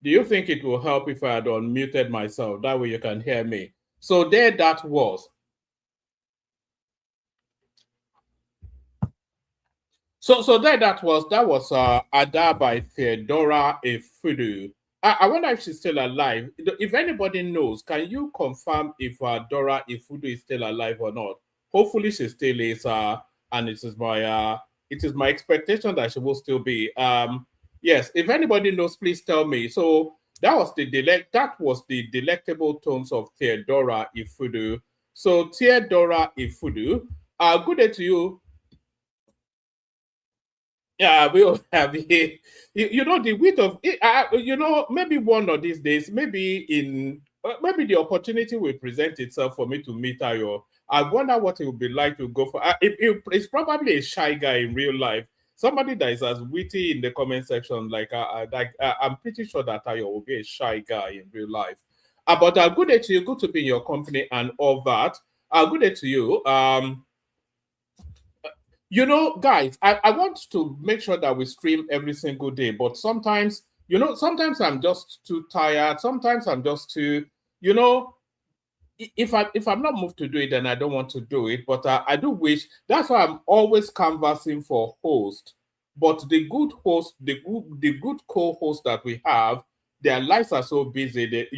Do you think it will help if I had unmuted myself? That way you can hear me. So there that was. So there that was Ada by Theodora Efudu. I wonder if she's still alive. If anybody knows, can you confirm if Dora Efudu is still alive or not? Hopefully she still is, and it is my expectation that she will still be. Yes, if anybody knows, please tell me. So that was the delectable tones of Theodora Efudu. So Theodora Efudu, good day to you. Yeah, we all have it. You know, the width of it, maybe one of these days, maybe the opportunity will present itself for me to meet Ayo. I wonder what it would be like to go for. It's probably a shy guy in real life, somebody that is as witty in the comment section. I'm pretty sure that Ayo will be a shy guy in real life. But good day to you. Good to be in your company and all that. Good day to you. Guys, I want to make sure that we stream every single day, but sometimes I'm just too tired. Sometimes I'm just too, if I'm not moved to do it, then I don't want to do it. But I do wish. That's why I'm always canvassing for host. But the good host, the good co-host that we have, their lives are so busy.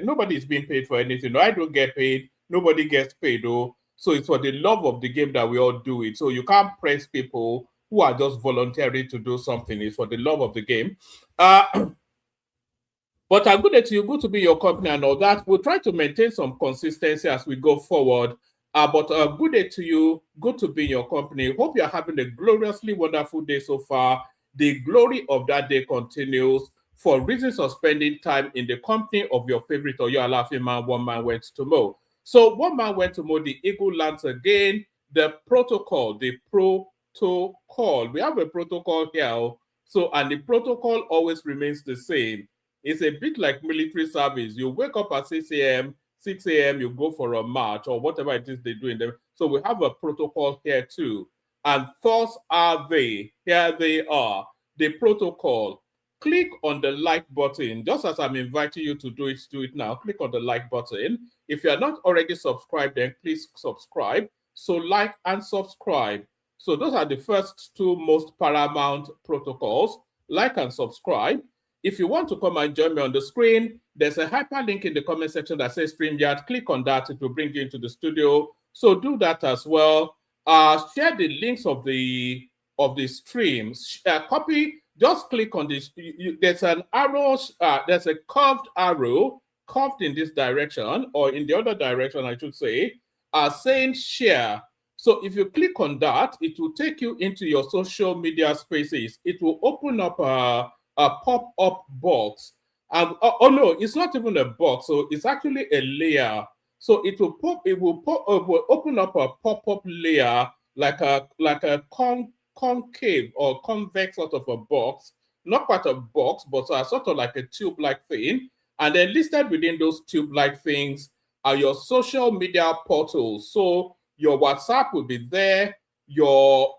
Nobody is being paid for anything. No, I don't get paid. Nobody gets paid. Oh, so it's for the love of the game that we all do it. So you can't press people who are just volunteering to do something. It's for the love of the game. But I'm good at you, good to be your company and all that. We'll try to maintain some consistency as we go forward. But good day to you, good to be in your company. Hope you're having a gloriously wonderful day so far. The glory of that day continues for reasons of spending time in the company of your favorite or your laughing man, one man went to mow. So one man went to mow, the eagle lands again. The protocol. We have a protocol here. So, and the protocol always remains the same. It's a bit like military service. You wake up at 6 a.m., 6 a.m., you go for a march or whatever it is they do in them. So we have a protocol here too. And thus are they. Here they are. The protocol. Click on the like button. Just as I'm inviting you to do it now. Click on the like button. If you are not already subscribed, then please subscribe. So like and subscribe. So those are the first two most paramount protocols. Like and subscribe. If you want to come and join me on the screen, there's a hyperlink in the comment section that says StreamYard. Click on that. It will bring you into the studio. So do that as well. Share the links of the streams. Copy. Just click on this. There's an arrow. There's a curved arrow, curved in this direction or in the other direction, I should say, saying share. So if you click on that, it will take you into your social media spaces. It will open up a pop-up box. Oh no, it's not even a box. So it's actually a layer. So it will open up a pop-up layer like a concave or convex sort of a box, not quite a box, but sort of like a tube-like thing. And then listed within those tube-like things are your social media portals. So your WhatsApp will be there, your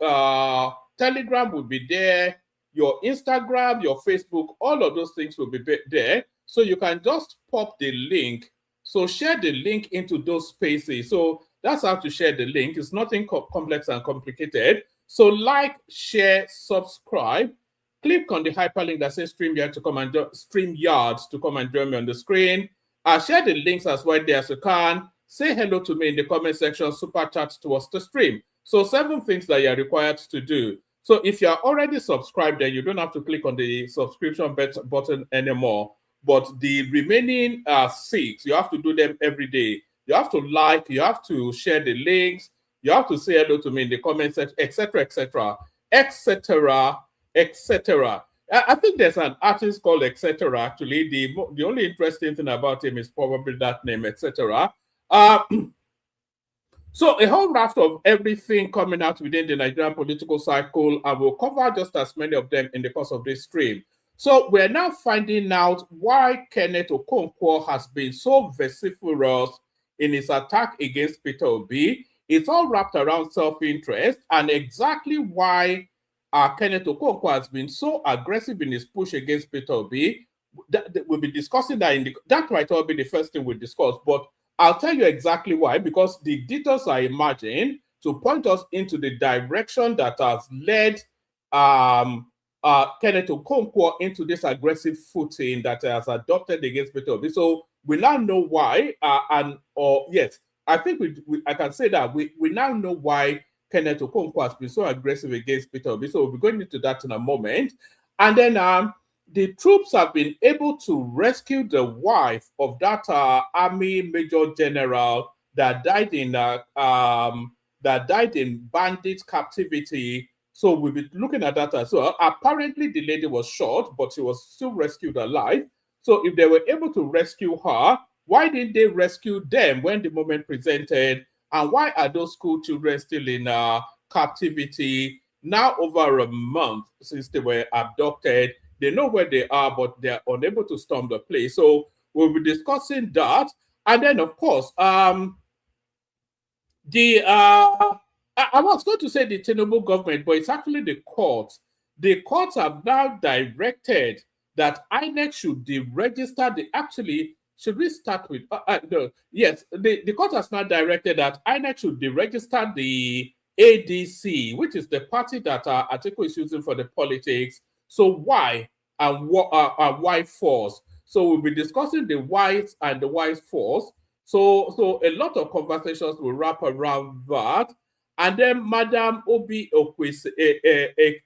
Telegram will be there, your Instagram, your Facebook, all of those things will be there. So you can just pop the link. So share the link into those spaces. So that's how to share the link. It's nothing complex and complicated. So like, share, subscribe. Click on the hyperlink that says StreamYard to come and join me on the screen. Share the links as well there as you can. Say hello to me in the comment section. Super chat towards the stream. So 7 things that you're required to do. So if you're already subscribed, then you don't have to click on the subscription button anymore. But the remaining 6, you have to do them every day. You have to like, you have to share the links, you have to say hello to me in the comment section, etc., etc., etc., etc. I think there's an artist called etc. Actually, the only interesting thing about him is probably that name, etc. So a whole raft of everything coming out within the Nigerian political cycle, and we'll cover just as many of them in the course of this stream. So we're now finding out why Kenneth Okonkwo has been so vociferous in his attack against Peter Obi. It's all wrapped around self-interest, and exactly why Kenneth Okonkwo has been so aggressive in his push against Peter Obi. we'll be discussing that that might all be the first thing we discuss, but I'll tell you exactly why, because the details are emerging to point us into the direction that has led Kenneth Okonkwo into this aggressive footing that has adopted against Peter Obi. So we now know why, yes, I think I can say that we now know why Kenneth Okonkwo has been so aggressive against Peter Obi. So we'll be going into that in a moment. And then the troops have been able to rescue the wife of that army major general that died in bandit captivity. So we'll be looking at that as well. Apparently, the lady was shot, but she was still rescued alive. So if they were able to rescue her, why didn't they rescue them when the moment presented? And why are those school children still in captivity now over a month since they were abducted? They know where they are, but they're unable to storm the place. So we'll be discussing that. And then, of course, I was going to say the Tinubu government, but it's actually the courts. The courts have now directed that INEC should deregister should we start with? No, yes, the court has now directed that INEC should deregister the ADC, which is the party that Atiku is using for the politics. So why and why force? So we'll be discussing the whys and the why force. So a lot of conversations will wrap around that. And then Madam Obi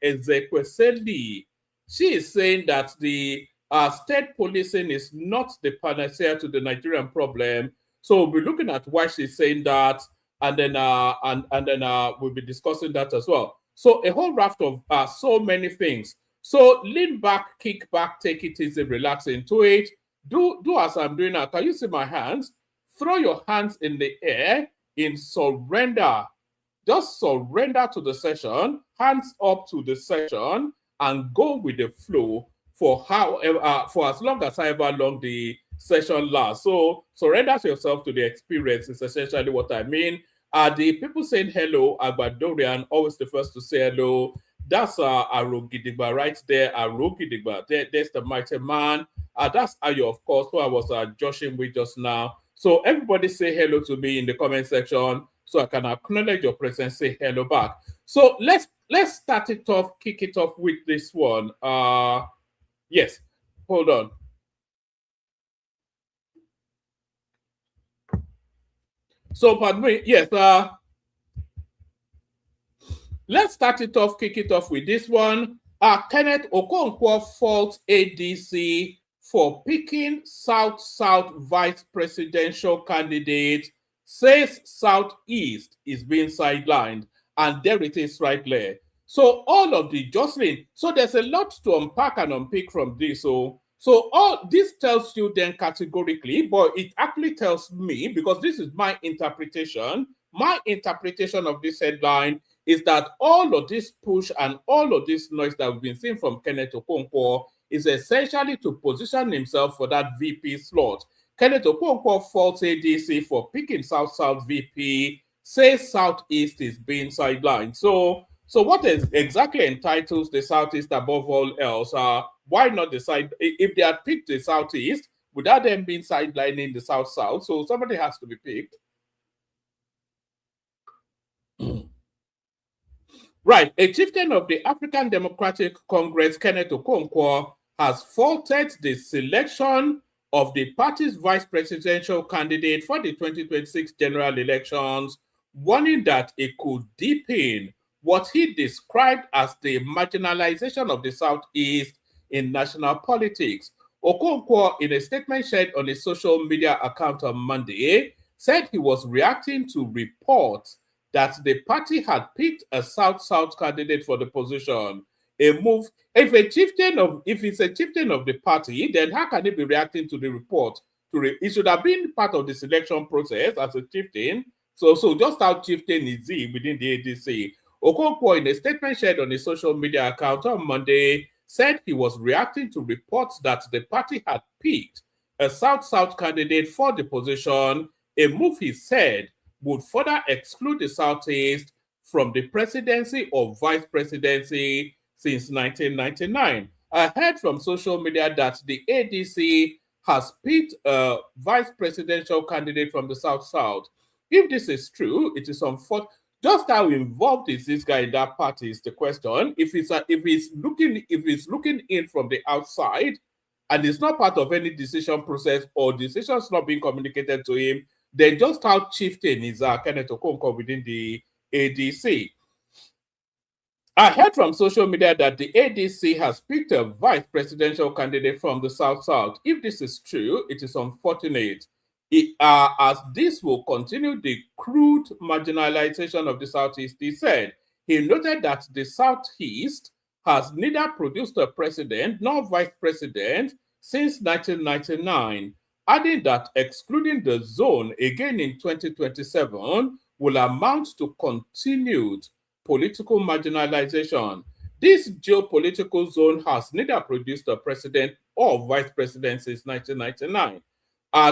Ezekwesili, she is saying that the state policing is not the panacea to the Nigerian problem. So we'll be looking at why she's saying that, and then we'll be discussing that as well. So a whole raft of so many things. So lean back, kick back, take it easy, relax into it. Do as I'm doing now. Can you see my hands? Throw your hands in the air in surrender. Just surrender to the session, hands up to the session, and go with the flow for as long as however long the session lasts. So surrender yourself to the experience is essentially what I mean. The people saying hello, Agbadorian, always the first to say hello. That's Arogidigba right there. Arogidigba. There's the mighty man. That's Ayo, of course, who I was joshing with just now. So everybody say hello to me in the comment section so I can acknowledge your presence, say hello back. So let's start it off, kick it off with this one. Yes, hold on. So pardon me, yes, let's start it off, kick it off with this one. Kenneth Okonkwo faults ADC for picking South vice presidential candidate, says Southeast is being sidelined, and there it is right there. So all of the Jocelyn, so there's a lot to unpack and unpick from this. So all this tells you then categorically, but it actually tells me, because this is my interpretation of this headline is that all of this push and all of this noise that we've been seeing from Kenneth Okonkwo is essentially to position himself for that VP slot. Kenneth Okonkwo faults ADC for picking South VP, says Southeast is being sidelined. So what exactly entitles the Southeast above all else? Why not decide if they had picked the Southeast without them being sidelining the South? So somebody has to be picked. Right, a chieftain of the African Democratic Congress, Kenneth Okonkwo, has faulted the selection of the party's vice presidential candidate for the 2026 general elections, warning that it could deepen what he described as the marginalization of the Southeast in national politics. Okonkwo, in a statement shared on his social media account on Monday, said he was reacting to reports that the party had picked a South candidate for the position. A move, if it's a chieftain of the party, then how can he be reacting to the report? It should have been part of the selection process as a chieftain. So just how chieftain is he within the ADC? Okonkwo, in a statement shared on his social media account on Monday, said he was reacting to reports that the party had picked a South candidate for the position, a move he said would further exclude the Southeast from the presidency or vice presidency since 1999. I heard from social media that the ADC has picked a vice presidential candidate from the South. If this is true, it is unfortunate. Just how involved is this guy in that party is the question. If he's looking in from the outside, and it's not part of any decision process or decisions not being communicated to him, then just how chieftain is Kenneth Okonkwo within the ADC. I heard from social media that the ADC has picked a vice presidential candidate from the South. If this is true, it is unfortunate. As this will continue the crude marginalization of the Southeast, he said. He noted that the Southeast has neither produced a president nor vice president since 1999, adding that excluding the zone again in 2027 will amount to continued political marginalization. This geopolitical zone has neither produced a president or vice president since 1999.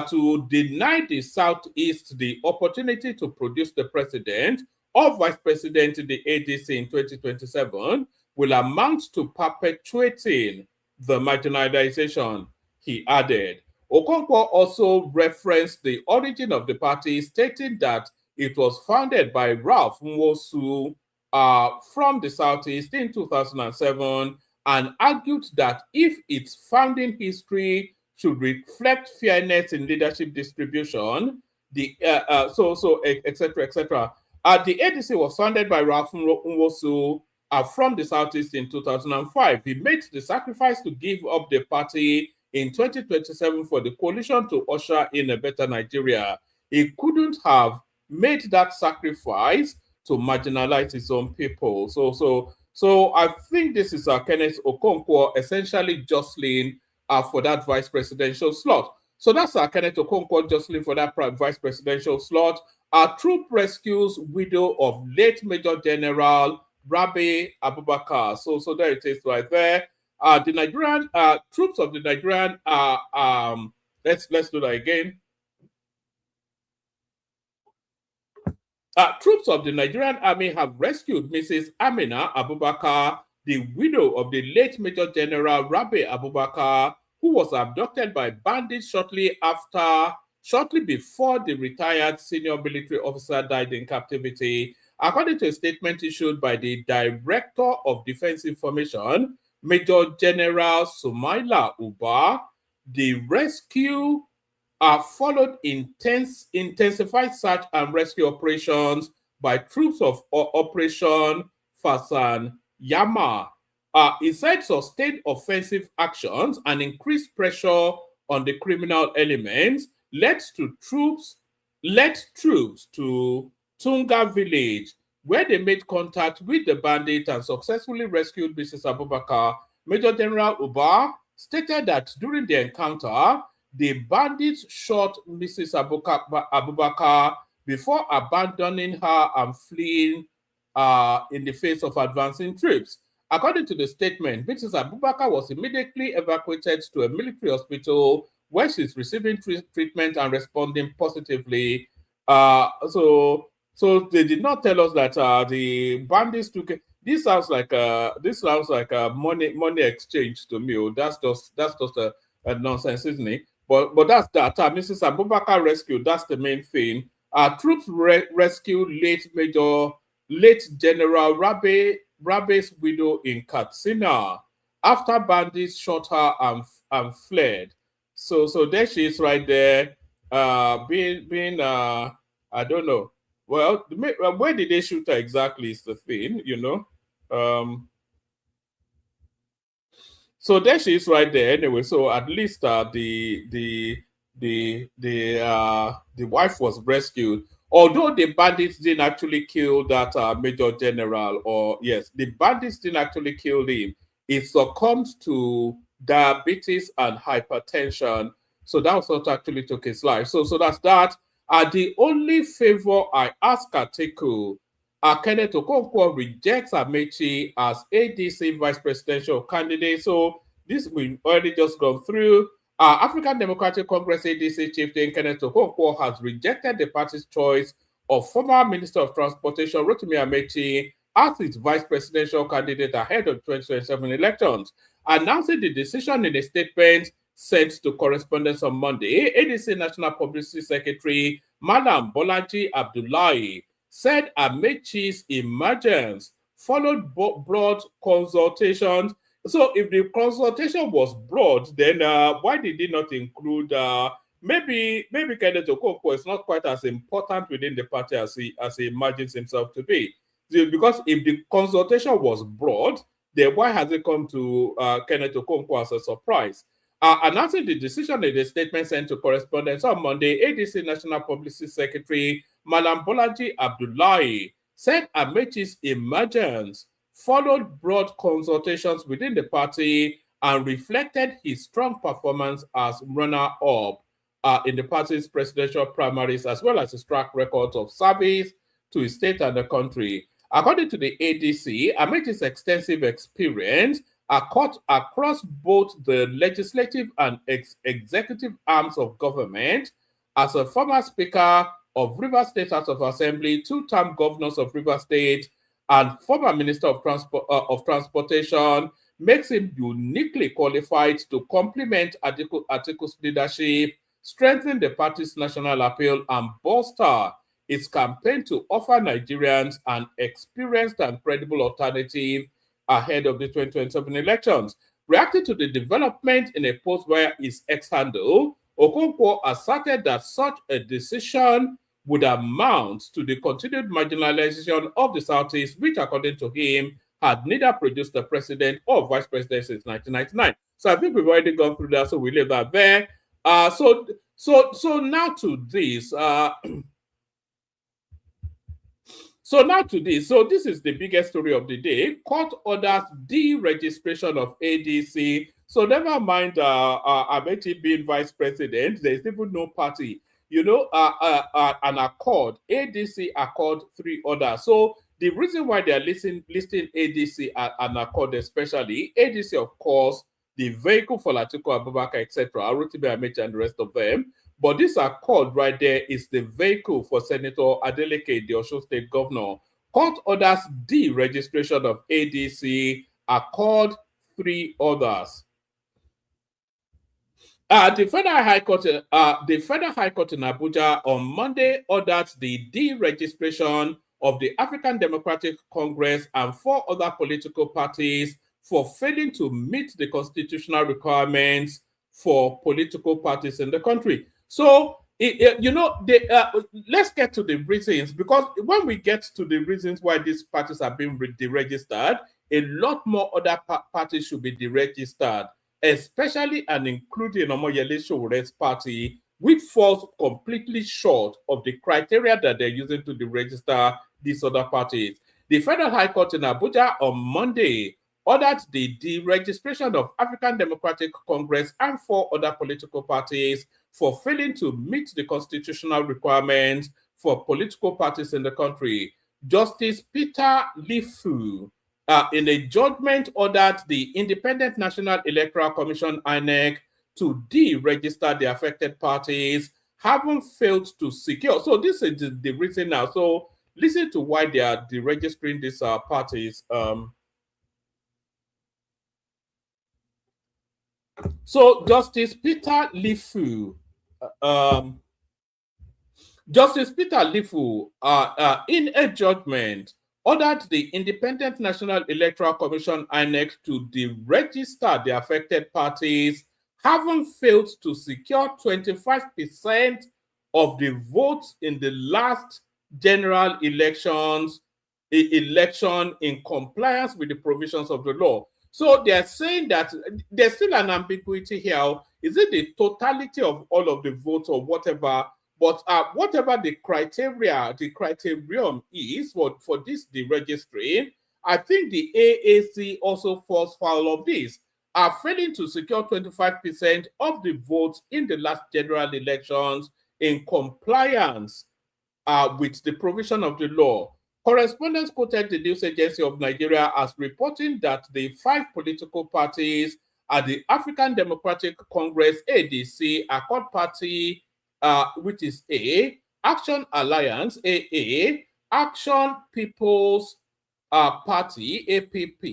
To deny the Southeast the opportunity to produce the president or vice president in the ADC in 2027 will amount to perpetuating the marginalization, he added. Okonkwo also referenced the origin of the party, stating that it was founded by Ralph Nwosu from the Southeast in 2007, and argued that if its founding history should reflect fairness in leadership distribution, etc. The ADC was founded by Ralph Nwosu from the Southeast in 2005. He made the sacrifice to give up the party in 2027 for the coalition to usher in a better Nigeria. He couldn't have made that sacrifice to marginalize his own people. So I think this is Kenneth Okonkwo essentially jostling for that vice presidential slot. So that's Kenneth Okonkwo jostling for that vice presidential slot. Troop rescues widow of late Major General Rabi Abubakar. So there it is right there. The Nigerian troops of the Nigerian let's do that again. Troops of the Nigerian army have rescued Mrs. Amina Abubakar, the widow of the late Major General Rabi Abubakar, who was abducted by bandits shortly before the retired senior military officer died in captivity. According to a statement issued by the Director of Defense Information, Major General Sumaila Uba, the rescue followed intensified search and rescue operations by troops of Operation Fasan Yama. He said sustained offensive actions and increased pressure on the criminal elements led troops to Tunga village, where they made contact with the bandit and successfully rescued Mrs. Abubakar. Major General Uba stated that during the encounter, the bandits shot Mrs. Abubakar before abandoning her and fleeing in the face of advancing troops. According to the statement, Mrs. Abubakar was immediately evacuated to a military hospital where she's receiving treatment and responding positively. So they did not tell us that the bandits took it. This sounds like a money exchange to me. That's just a nonsense, isn't it? But that's that. Mrs. Abubakar rescued. That's the main thing. Troops rescued late General Rabi's widow in Katsina after bandits shot her and fled. So there she is right there, being I don't know. Well, where did they shoot her exactly is the thing, you know. So there she is right there. Anyway, so at least the wife was rescued. Although the bandits didn't actually kill that Major General, or yes, the bandits didn't actually kill him. He succumbed to diabetes and hypertension. So that was what actually took his life. So that's that. The only favor I ask Atiku, Kenneth Okonkwo rejects Amechi as ADC vice presidential candidate. So this we've already just gone through. African Democratic Congress ADC chieftain Kenneth Okonkwo has rejected the party's choice of former Minister of Transportation Rotimi Amechi as its vice presidential candidate ahead of 2027 elections. Announcing the decision in a statement sent to correspondents on Monday, ADC National Publicity Secretary Malam Bolaji Abdullahi said Amechi's emergence followed broad consultations. So if the consultation was broad, then why did he not include maybe Kenneth Okonkwo is not quite as important within the party as he imagines himself to be. Because if the consultation was broad, then why has it come to Kenneth Okonkwo as a surprise? Announcing the decision in a statement sent to correspondents on Monday, ADC National Publicity Secretary Malam Bolaji Abdullahi said Amechi's emergence followed broad consultations within the party and reflected his strong performance as runner-up in the party's presidential primaries, as well as his track record of service to his state and the country. According to the ADC, Amechi's extensive experience across both the legislative and executive arms of government as a former Speaker of Rivers State House of Assembly, two-term governors of Rivers State, and former Minister of Transportation makes him uniquely qualified to complement Atiku's leadership, strengthen the party's national appeal, and bolster its campaign to offer Nigerians an experienced and credible alternative ahead of the 2027 elections. Reacting to the development in a post via his ex-handle, Okonkwo asserted that such a decision would amount to the continued marginalization of the Southeast, which, according to him, had neither produced a president or vice president since 1999. So I think we've already gone through that, so we leave that there. So now to this. So this is the biggest story of the day. Court orders deregistration of ADC. So never mind Amechi being vice president, there is even no party. An accord, ADC accord, 3 others. So the reason why they are listing ADC and accord, especially ADC, of course, the vehicle for Atiku Abubakar, etc., Rotimi Amechi and the rest of them. But this accord right there is the vehicle for Senator Adeleke, the Osun State Governor. Court orders deregistration of ADC, accord, 3 others. The Federal High Court in Abuja on Monday ordered the deregistration of the African Democratic Congress and 4 other political parties for failing to meet the constitutional requirements for political parties in the country. So, let's get to the reasons, because when we get to the reasons why these parties are being deregistered, a lot more other parties should be deregistered, especially and including Omoyele Showore's party, which falls completely short of the criteria that they're using to deregister these other parties. The Federal High Court in Abuja on Monday ordered the deregistration of African Democratic Congress and 4 other political parties for failing to meet the constitutional requirements for political parties in the country. Justice Peter Lifu, in a judgment, ordered the Independent National Electoral Commission, INEC, to deregister the affected parties, having failed to secure. So this is the reason now. So listen to why they are deregistering these parties. So Justice Peter Lifu, in a judgment, ordered the Independent National Electoral Commission, INEC, to deregister the affected parties, having failed to secure 25% of the votes in the last general election in compliance with the provisions of the law. So they are saying that there's still an ambiguity here. Is it the totality of all of the votes or whatever? But whatever the criterion is for this deregistering, I think the AAC also falls foul of this, are failing to secure 25% of the votes in the last general elections in compliance with the provision of the law. Correspondents quoted the News Agency of Nigeria as reporting that the 5 political parties are the African Democratic Congress, ADC, Accord Party, which is A, Action Alliance, AA, Action People's Party, APP,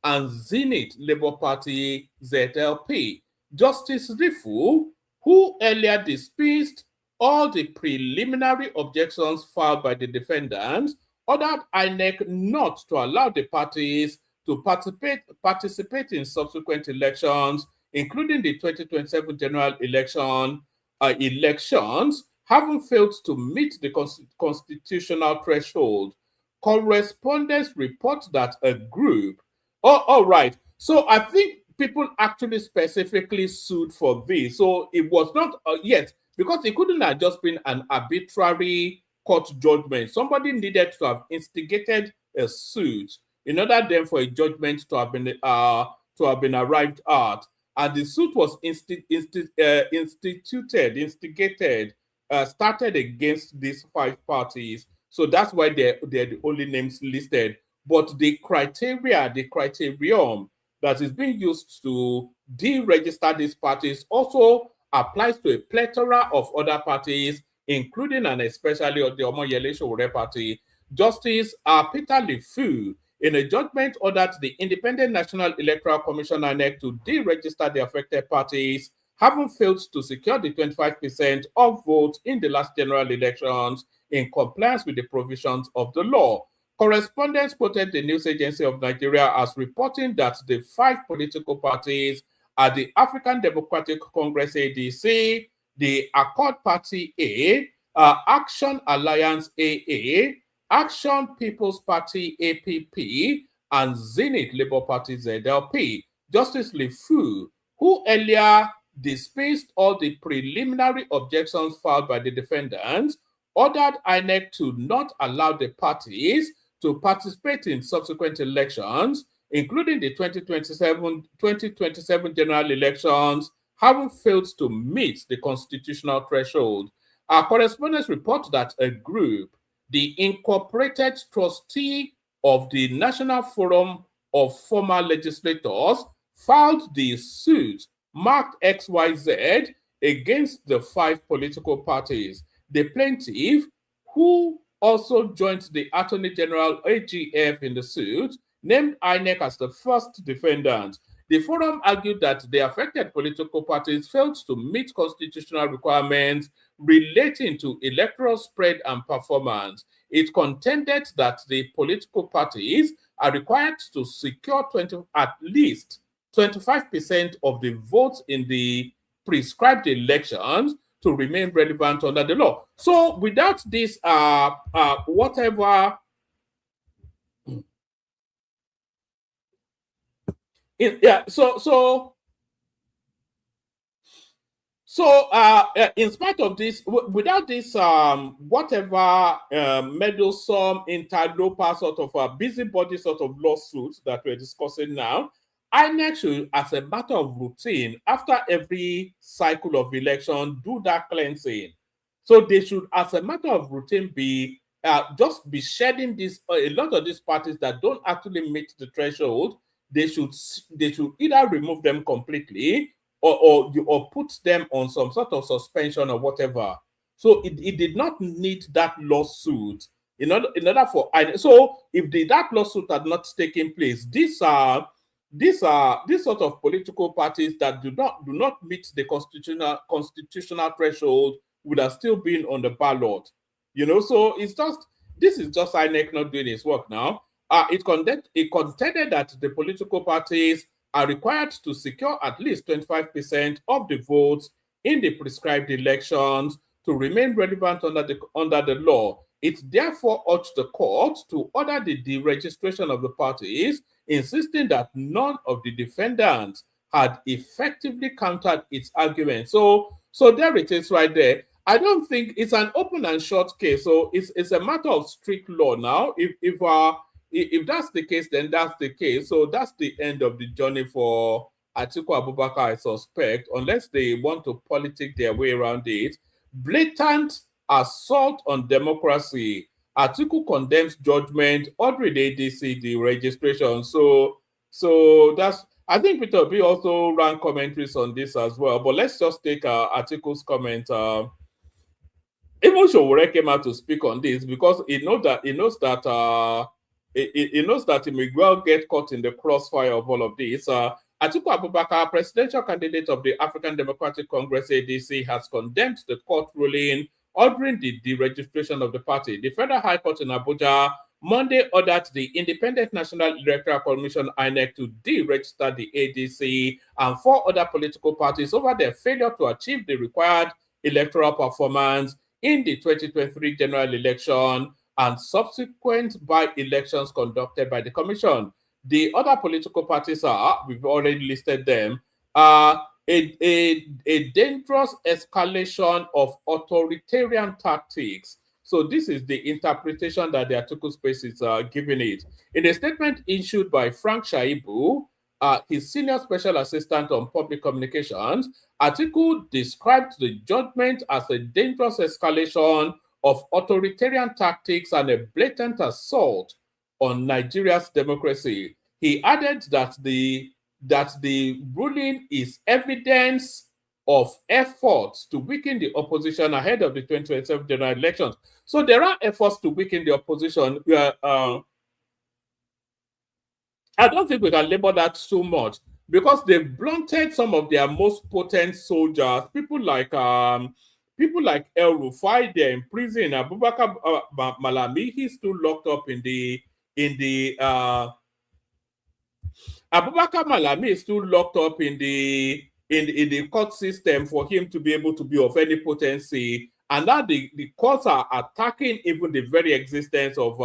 and Zenith Labour Party, ZLP. Justice Rifu, who earlier dismissed all the preliminary objections filed by the defendants, ordered INEC not to allow the parties to participate in subsequent elections, including the 2027 general elections, having failed to meet the constitutional threshold. Correspondents report that a group. Oh, all right. So I think people actually specifically sued for this. So it was not yet, because it couldn't have just been an arbitrary court judgment. Somebody needed to have instigated a suit in order then for a judgment to have been arrived at. And the suit was started against these 5 parties. So that's why they're the only names listed. But the criterion that is being used to deregister these parties also applies to a plethora of other parties, including and especially the Omoyele Sowore party. Justice Peter Lifu, in a judgment, ordered the Independent National Electoral Commission INEC to deregister the affected parties, having failed to secure the 25% of votes in the last general elections in compliance with the provisions of the law. Correspondents quoted the News Agency of Nigeria as reporting that the 5 political parties are the African Democratic Congress ADC, the Accord Party A, Action Alliance AA, Action People's Party APP, and Zenith Labour Party ZLP. Justice Lifu, who earlier dismissed all the preliminary objections filed by the defendants, ordered INEC to not allow the parties to participate in subsequent elections, including the 2027 general elections, having failed to meet the constitutional threshold. Our correspondents report that a group, the Incorporated Trustee of the National Forum of Former Legislators, filed the suit marked XYZ against the 5 political parties. The plaintiff, who also joined the Attorney General AGF in the suit, named INEC as the first defendant. The forum argued that the affected political parties failed to meet constitutional requirements relating to electoral spread and performance. It contended that the political parties are required to secure at least 25% of the votes in the prescribed elections to remain relevant under the law. So without this, in spite of this, without this, meddlesome interloper sort of a busybody sort of lawsuit that we're discussing now, INEC should, as a matter of routine, after every cycle of election, do that cleansing. So they should, as a matter of routine, be just be shedding this. A lot of these parties that don't actually meet the threshold, they should either remove them completely or put them on some sort of suspension or whatever. So it did not need that lawsuit in order for INEC. So if that lawsuit had not taken place, these sort of political parties that do not meet the constitutional threshold would have still been on the ballot. So this is just INEC not doing its work now. It contended that the political parties are required to secure at least 25% of the votes in the prescribed elections to remain relevant under the law. It therefore urged the court to order the deregistration of the parties, insisting that none of the defendants had effectively countered its argument. So there it is right there. I don't think it's an open and short case. So it's a matter of strict law now. If that's the case, then that's the case. So that's the end of the journey for Atiku Abubakar, I suspect, unless they want to politic their way around it. Blatant assault on democracy. Atiku condemns judgment, ordering the ADC the registration. So that's, I think Peter Obi also ran commentaries on this as well. But let's just take Atiku's comment. Even Sowore came out to speak on this because he knows that he knows that he may well get caught in the crossfire of all of this. Atiku Abubakar, presidential candidate of the African Democratic Congress (ADC), has condemned the court ruling ordering the deregistration of the party. The Federal High Court in Abuja Monday ordered the Independent National Electoral Commission (INEC) to deregister the ADC and 4 other political parties over their failure to achieve the required electoral performance in the 2023 general election and subsequent by-elections conducted by the commission. The other political parties are, we've already listed them, a dangerous escalation of authoritarian tactics. So this is the interpretation that the Atiku space is giving it. In a statement issued by Frank Shaibu, his senior special assistant on public communications, Atiku described the judgment as a dangerous escalation of authoritarian tactics and a blatant assault on Nigeria's democracy. He added that the ruling is evidence of efforts to weaken the opposition ahead of the 2027 general elections. So there are efforts to weaken the opposition. I don't think we can label that so much because they've blunted some of their most potent soldiers. People like El Rufai, they're in prison. Abubakar Malami, he's still locked up in the Abubakar Malami is still locked up in the court system for him to be able to be of any potency. And now the courts are attacking even the very existence of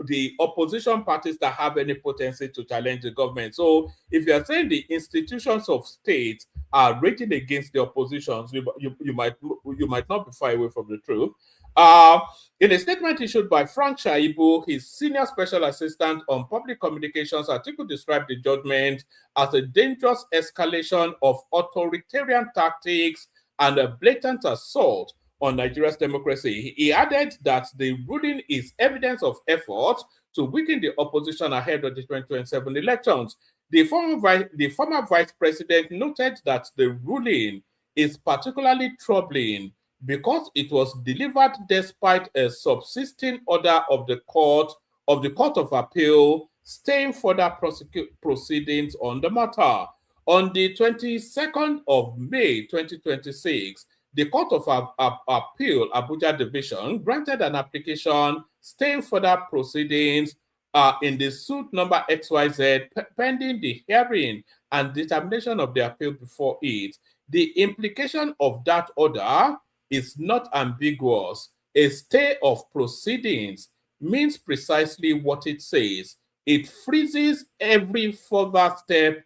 the opposition parties that have any potency to challenge the government. So if you're saying the institutions of state are raging against the oppositions, you might not be far away from the truth. In a statement issued by Frank Shaibu, his senior special assistant on public communications, Atiku described the judgment as a dangerous escalation of authoritarian tactics and a blatant assault on Nigeria's democracy. He added that the ruling is evidence of effort to weaken the opposition ahead of the 2027 elections. The former vice president noted that the ruling is particularly troubling because it was delivered despite a subsisting order of the Court of Appeal staying further proceedings on the matter. On the 22nd of May 2026, the Court of Appeal, Abuja Division, granted an application staying further proceedings in the suit number XYZ pending the hearing and determination of the appeal before it. The implication of that order is not ambiguous. A stay of proceedings means precisely what it says. It freezes every further step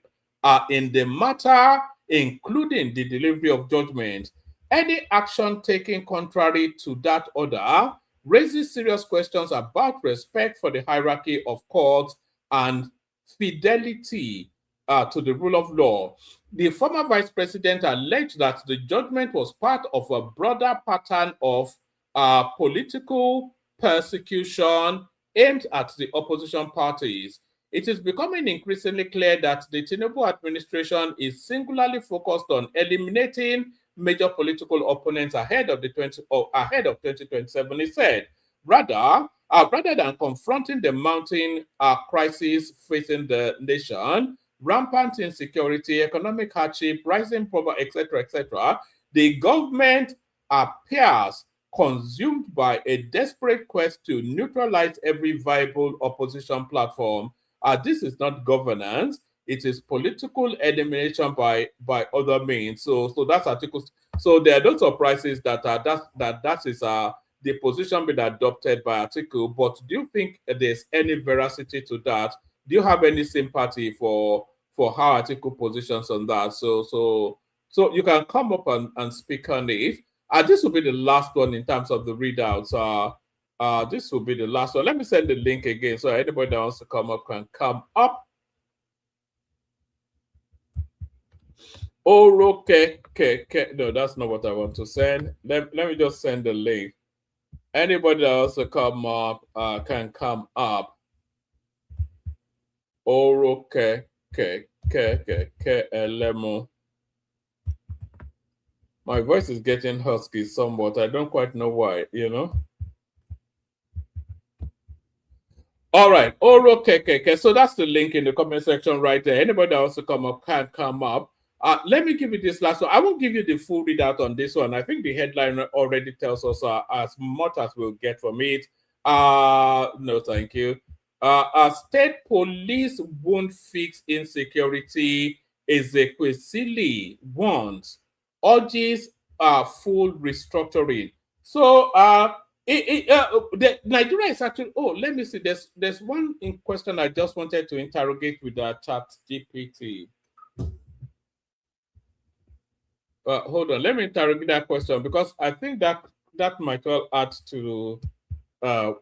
in the matter, including the delivery of judgment. Any action taken contrary to that order raises serious questions about respect for the hierarchy of courts and fidelity to the rule of law. The former vice president alleged that the judgment was part of a broader pattern of political persecution aimed at the opposition parties. It is becoming increasingly clear that the Tinubu administration is singularly focused on eliminating major political opponents ahead of 2027, he said. Rather than confronting the mounting crisis facing the nation, rampant insecurity, economic hardship, rising poverty, etc., the government appears consumed by a desperate quest to neutralize every viable opposition platform. This is not governance; it is political elimination by other means. So that's Article. So there are no surprises that that is the position being adopted by Atiku. But do you think there's any veracity to that? Do you have any sympathy for how Atiku positions on that? So you can come up and speak on it. This will be the last one in terms of the readouts. This will be the last one. Let me send the link again so anybody that wants to come up can come up. Oh, okay. No, that's not what I want to send. Let me just send the link. Anybody that wants to come up can come up. Oh, okay. My voice is getting husky somewhat. I don't quite know why, All right. Oro KKK. So that's the link in the comment section right there. Anybody that wants to come up can come up. Let me give you this last one. I won't give you the full readout on this one. I think the headline already tells us as much as we'll get from it. No, thank you. State police won't fix insecurity. Ezekwesili wants urges full restructuring. So Nigeria is actually. Oh, let me see. There's one in question I just wanted to interrogate with the chat GPT. Hold on, let me interrogate that question because I think that might well add to uh,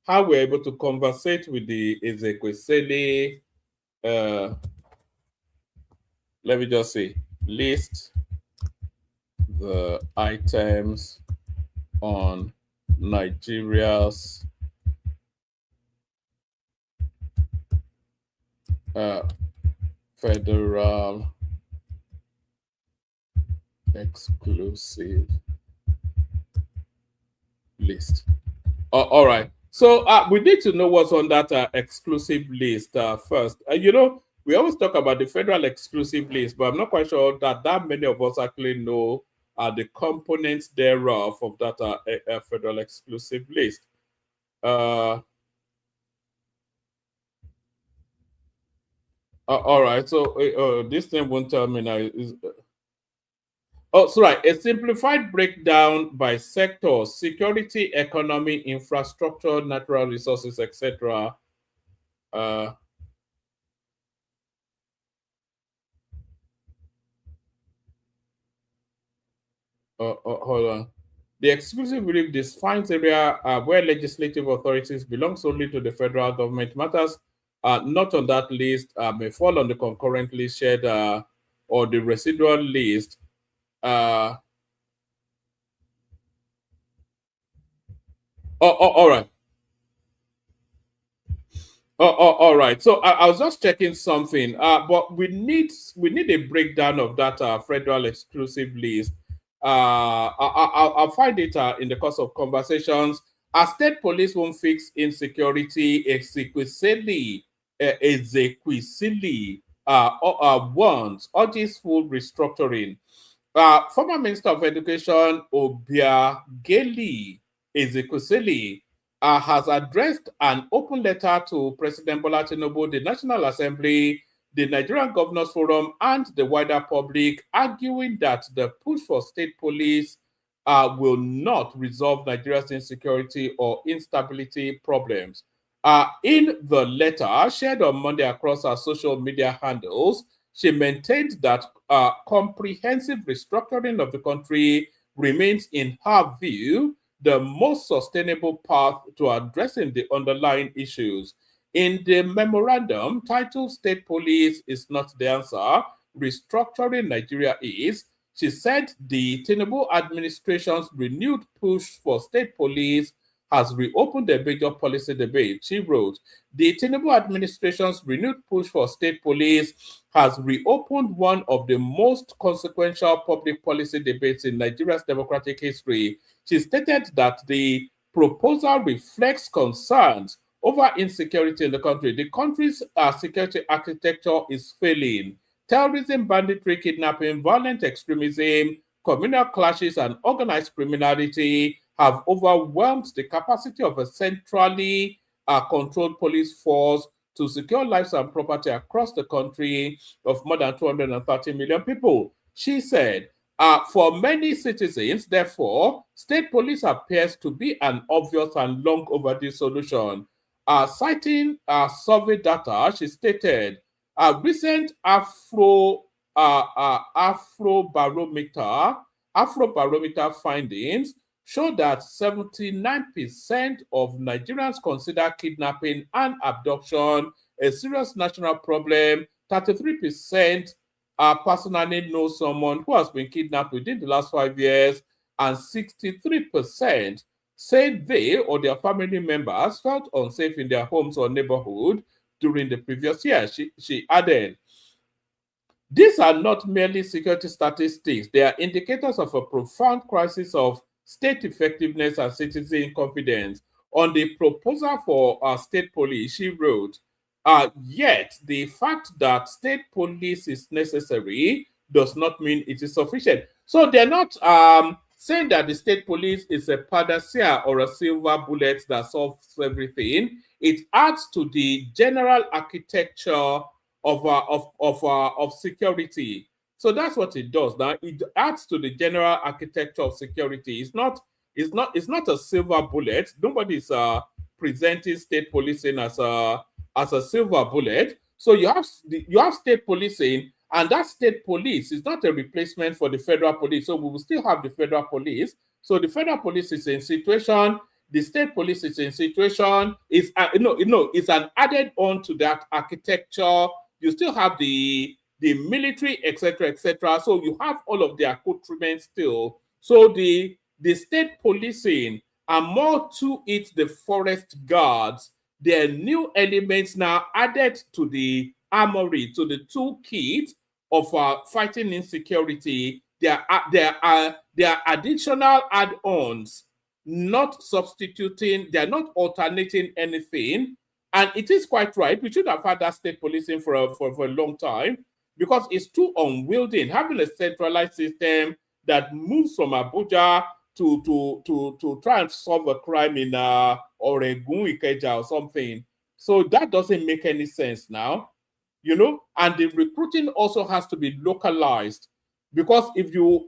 how we're able to conversate with the Ezekwesili. Let me just say, list the items on Nigeria's federal exclusive list. All right. So we need to know what's on that exclusive list first. We always talk about the federal exclusive list, but I'm not quite sure that many of us actually know the components thereof of that federal exclusive list. All right. So this thing won't tell me now. Oh, so right. A simplified breakdown by sector: security, economy, infrastructure, natural resources, etc. Hold on. The exclusive relief defines area where legislative authorities belong solely to the federal government. Matters not on that list may fall on the concurrently shared or the residual list. All right. All right. So I was just checking something, but we need a breakdown of that federal exclusive list. I'll find it in the course of conversations. State police won't fix insecurity. Ezekwesili wants urges full restructuring. Former Minister of Education Obiageli Ezekwesili has addressed an open letter to President Bola Tinubu, the National Assembly, the Nigerian Governors Forum, and the wider public, arguing that the push for state police will not resolve Nigeria's insecurity or instability problems. In the letter shared on Monday across her social media handles, she maintained that comprehensive restructuring of the country remains, in her view, the most sustainable path to addressing the underlying issues. In the memorandum titled State Police is Not the Answer, Restructuring Nigeria Is, she said the Tinubu administration's renewed push for state police has reopened a major policy debate. She wrote, the Tinubu administration's renewed push for state police has reopened one of the most consequential public policy debates in Nigeria's democratic history. She stated that the proposal reflects concerns over insecurity in the country. The country's security architecture is failing. Terrorism, banditry, kidnapping, violent extremism, communal clashes, and organized criminality have overwhelmed the capacity of a centrally controlled police force to secure lives and property across the country of more than 230 million people. She said, for many citizens, therefore, state police appears to be an obvious and long overdue solution. Citing survey data, she stated, recent Afrobarometer findings show that 79% of Nigerians consider kidnapping and abduction a serious national problem. 33% personally know someone who has been kidnapped within the last 5 years, and 63% said they or their family members felt unsafe in their homes or neighborhood during the previous year. She added, these are not merely security statistics, they are indicators of a profound crisis of state effectiveness and citizen confidence. on the proposal for state police, she wrote, yet the fact that state police is necessary does not mean it is sufficient. So they're not saying that the state police is a panacea or a silver bullet that solves everything. It adds to the general architecture of security. So that's what it does. Now it adds to the general architecture of security. It's not a silver bullet. Nobody's presenting state policing as a silver bullet. So you have state policing, and that state police is not a replacement for the federal police. So we will still have the federal police. So the federal police is in situation. The state police is in situation. It's it's an added on to that architecture. You still have the military, etc., etc. So you have all of the accoutrements still. So the state policing, and more to it, the forest guards. There are new elements now added to the armory, to the toolkit of fighting insecurity. There are additional add-ons, not substituting. They are not alternating anything. And it is quite right. We should have had that state policing for a long time, because it's too unwieldy. Having a centralized system that moves from Abuja to try and solve a crime in Oregun, Ikeja or something. So that doesn't make any sense now, and the recruiting also has to be localized, because if you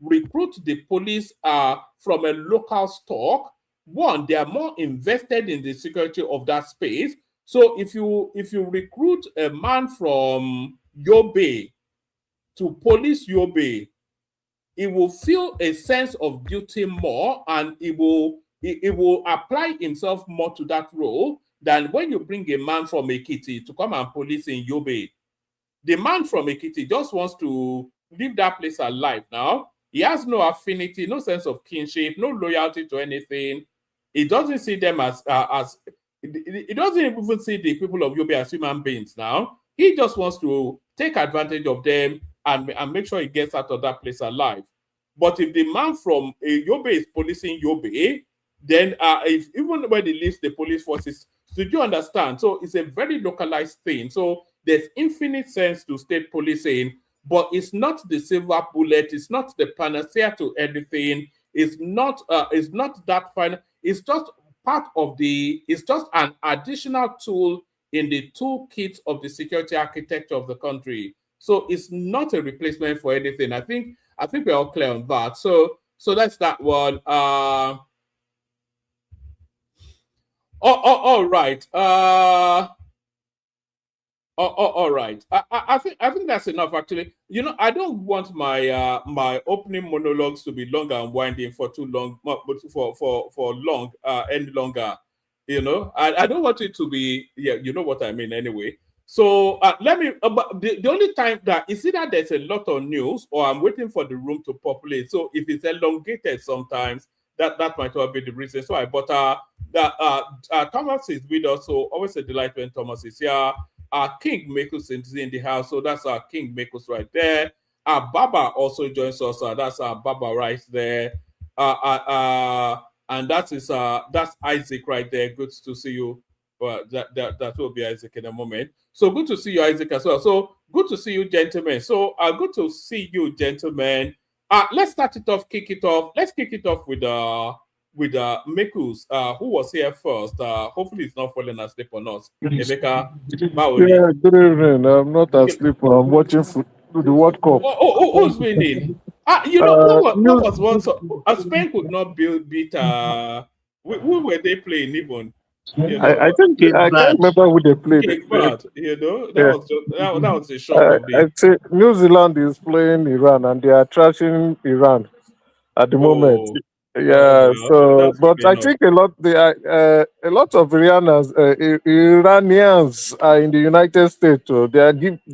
recruit the police from a local stock, one, they are more invested in the security of that space. So if you recruit a man from Yobe to police Yobe, he will feel a sense of duty more, and it will apply himself more to that role than when you bring a man from Ekiti to come and police in Yobe. The man from Ekiti just wants to leave that place alive now. He has no affinity, no sense of kinship, no loyalty to anything. He doesn't see them as he doesn't even see the people of Yobe as human beings now. He just wants to take advantage of them and make sure he gets out of that place alive. But if the man from Yobe is policing Yobe, then if even when he leaves the police forces, did you understand? So it's a very localized thing. So there's infinite sense to state policing, but it's not the silver bullet. It's not the panacea to everything. It's not that final. It's just part of it's just an additional tool in the toolkit of the security architecture of the country. So it's not a replacement for anything. I think we're all clear on that. So that's that one. All right. All right. I think that's enough. Actually, I don't want my my opening monologues to be long and winding for too long, but for long any longer. I don't want it to be. Yeah, you know what I mean. Anyway. So let me. But the only time that is either there's a lot of news or I'm waiting for the room to populate. So if it's elongated, sometimes that might well be the reason. So Thomas is with us. So always a delight when Thomas is here. King Mekus is in the house. So that's our King Mekus right there. Baba also joins us. That's Baba right there. And that's Isaac right there. Good to see you. But that will be Isaac in a moment. So good to see you, Isaac, as well. So good to see you, gentlemen. So good to see you, gentlemen. Let's start it off, kick it off. Let's kick it off with Mekus, who was here first. Hopefully he's not falling asleep on us. Emeka, yeah, good evening. I'm not asleep. I'm watching the World Cup. Who's winning? What was once Spain could not beat who were they playing even? I think I can't remember who they played. That was a shock. I say New Zealand is playing Iran and they are trashing Iran at the moment. Yeah, but I think a lot of Iranians are in the United States. So they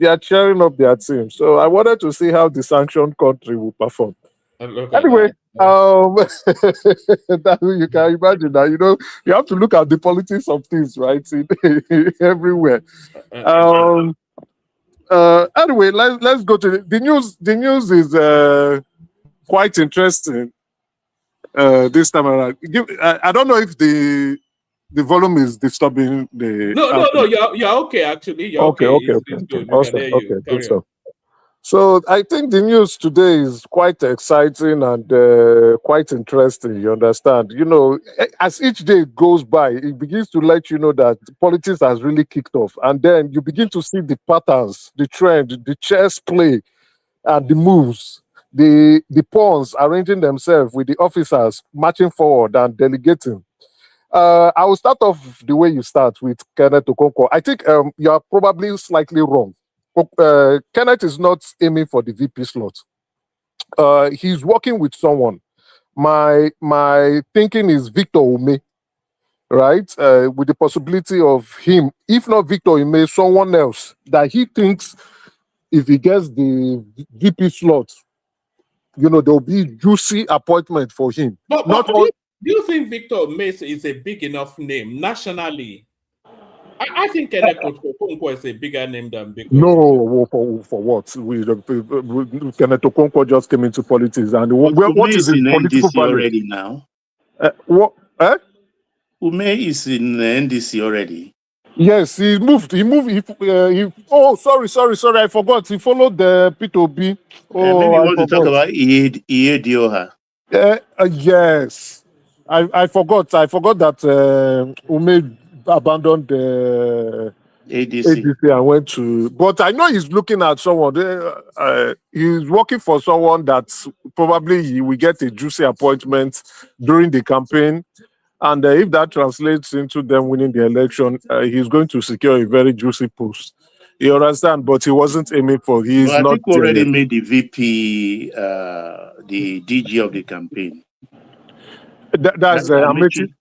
are cheering up their team. So I wanted to see how the sanctioned country will perform. Anyway, that you can imagine that you have to look at the politics of things, right? Everywhere. Anyway, let's go to the news. The news is quite interesting. this time around. I don't know if the volume is disturbing the. No. You're okay. Actually, you're Okay, okay. okay, It's okay. good. We can Awesome. hear Okay, you. good Carry on. stuff. So I think the news today is quite exciting and quite interesting. You understand? As each day goes by, it begins to let you know that politics has really kicked off, and then you begin to see the patterns, the trend, the chess play, and the moves. The pawns arranging themselves with the officers marching forward and delegating. I will start off the way you start with Kenneth Okonkwo. I think you are probably slightly wrong. Kenneth is not aiming for the VP slot. He's working with someone. My thinking is Victor Ume, right? With the possibility of him, if not Victor Ume, someone else that he thinks if he gets the VP slot, there'll be juicy appointment for him. But Not all. do you think Victor Mace is a big enough name nationally? I think Kenneth Okonkwo is a bigger name than Victor Mace. No, for what? Kenneth Okonkwo just came into politics, and what is his in political NDC value? already now. What? Ume is in NDC already. Yes, he moved. Oh, sorry. I forgot. He followed the P2B. Oh, Maybe you I want to talk forgot. about Iye Dioha. Yes, I forgot. I forgot that Ume abandoned the ADC. and went to. But I know he's looking at someone. He's working for someone that probably he will get a juicy appointment during the campaign. And if that translates into them winning the election, he's going to secure a very juicy post. You understand? But he wasn't aiming for. He's Well, I not. think we already made the VP the DG of the campaign. That's Amechi.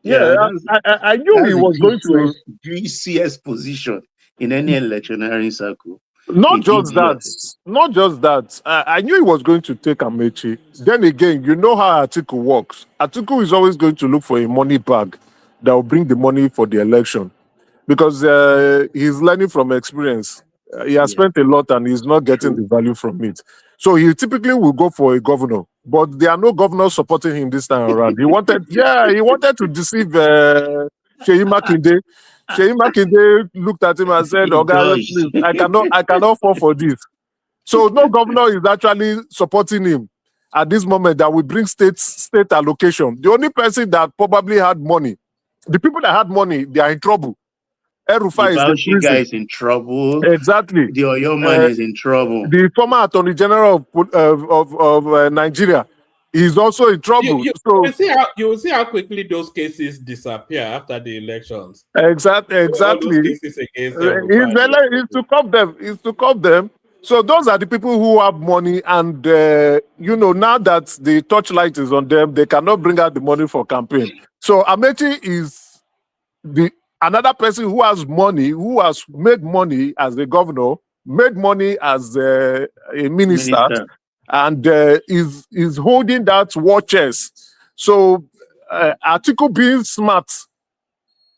Yeah, I knew he was going to GCS position in any electioneering circle. Not just that. I knew he was going to take Amechi. Then again, you know how Atiku works. Atiku is always going to look for a money bag that will bring the money for the election because he's learning from experience. He has spent a lot and he's not getting the value from it. So he typically will go for a governor, but there are no governors supporting him this time around. He wanted to deceive Sheyi Makinde. Sheyi Makinde looked at him and said, "Oga, please, I cannot fall for this." So no governor is actually supporting him at this moment that will bring state allocation. The only person that probably had money, the people that had money, they are in trouble. The Bauchi is in trouble. Exactly. The Oyo man is in trouble. The former Attorney General of Nigeria is also in trouble. You will see how quickly those cases disappear after the elections. Exactly. All those cases against them It's to curb them. So those are the people who have money, and now that the torchlight is on them, they cannot bring out the money for campaign. So Amechi is another person who has money, who has made money as a governor, made money as a minister. And is holding that war chest. So Atiku being smart,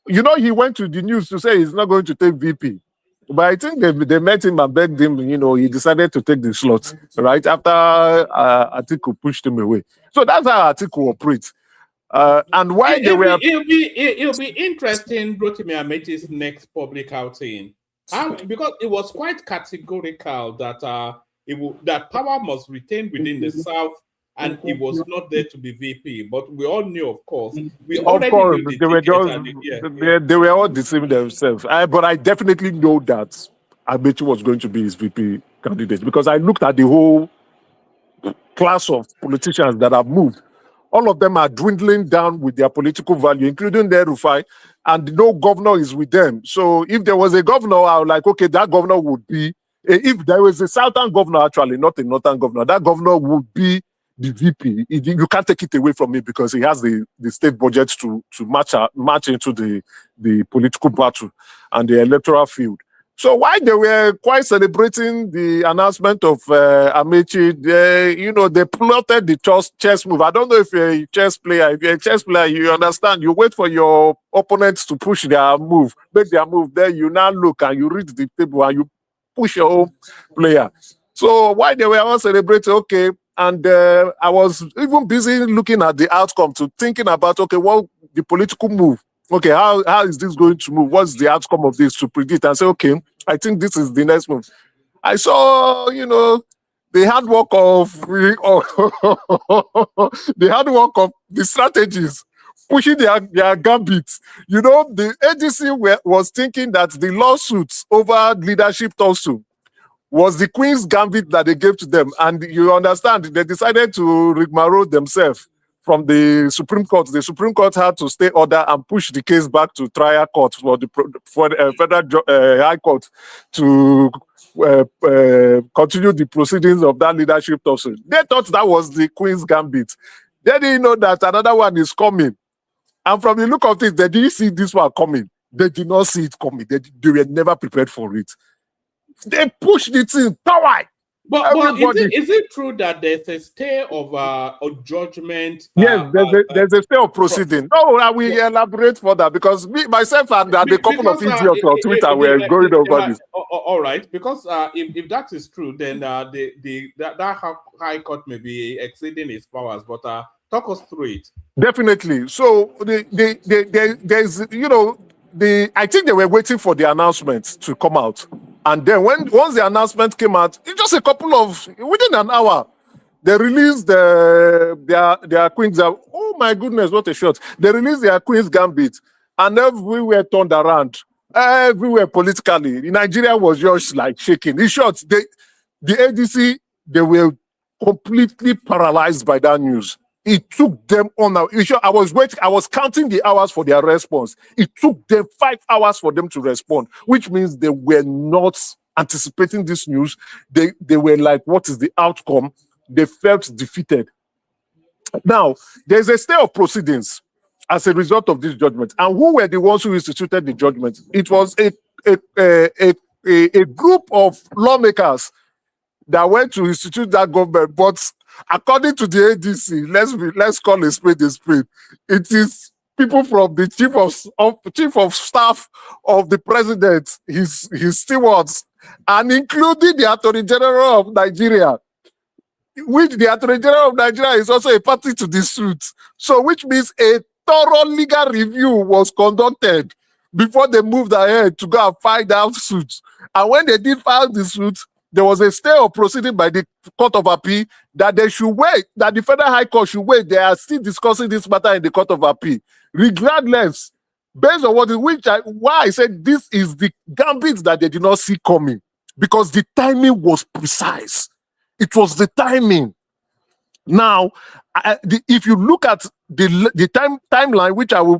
he went to the news to say he's not going to take VP. But I think they met him and begged him, he decided to take the slot right after Atiku pushed him away. So that's how Atiku operates. And why it'll be interesting Rotimi Amechi's next public outing. Because it was quite categorical that that power must retain within the South, and it was not there to be VP. But we all knew, of course, they were all deceiving themselves. But I definitely know that Amechi was going to be his VP candidate because I looked at the whole class of politicians that have moved. All of them are dwindling down with their political value, including the Rufai, and no governor is with them. So if there was a governor, I was like, okay, that governor would be, if there was a southern governor, actually, not a northern governor, that governor would be the VP. You can't take it away from him because he has the state budget to match into the political battle and the electoral field. So while they were quite celebrating the announcement of Amechi, they plotted the chess move. I don't know if you're a chess player. If you're a chess player, you understand. You wait for your opponents to push their move, make their move. Then you now look and you read the table and you push your own player. So while they were all celebrating, okay, And I was even busy looking at the outcome to thinking about, okay, what the political move. Okay, how is this going to move? What's the outcome of this to predict? And say, okay, I think this is the next move. I saw, the hard work of the hard work of the strategies pushing their gambits. The ADC was thinking that the lawsuits over leadership tussle was the Queen's gambit that they gave to them. And you understand, they decided to rigmarole themselves from the Supreme Court. The Supreme Court had to stay order and push the case back to trial court for the Federal High Court to continue the proceedings of that leadership tussle. They thought that was the Queen's gambit. They didn't know that another one is coming. And from the look of it, they didn't see this one coming. They did not see it coming. They were never prepared for it. They pushed it in power. But is it true that there's a stay of a judgment? Yes, there's a stay of proceeding. No, I will elaborate further because myself and a couple of idiots on Twitter were going over this. All right, because if that is true, then that High Court may be exceeding its powers. But talk us through it. Definitely. So there's I think they were waiting for the announcement to come out. And then once the announcement came out, in just within an hour, they released their Queen's. Oh my goodness, what a shot. They released their Queen's Gambit and everywhere turned around. Everywhere politically. Nigeria was just like shaking. In short, the ADC, they were completely paralyzed by that news. It took them on. I was counting the hours for their response. It took them 5 hours for them to respond, which means they were not anticipating this news. They were like, what is the outcome? They felt defeated. Now, there's a stay of proceedings as a result of this judgment. And who were the ones who instituted the judgment? It was a group of lawmakers that went to institute that government, but according to the ADC, let's call a spade a spade. It is people from the chief of staff of the president, his stewards, and including the Attorney General of Nigeria, which the Attorney General of Nigeria is also a party to the suit. So, which means a thorough legal review was conducted before they moved ahead to go and file that suit. And when they did file the suit, there was a stay of proceeding by the Court of Appeal that they should wait, that the Federal High Court should wait. They are still discussing this matter in the Court of Appeal. Regardless, based on why I said this is the gambit that they did not see coming, because the timing was precise. It was the timing. Now, if you look at the timeline, which I will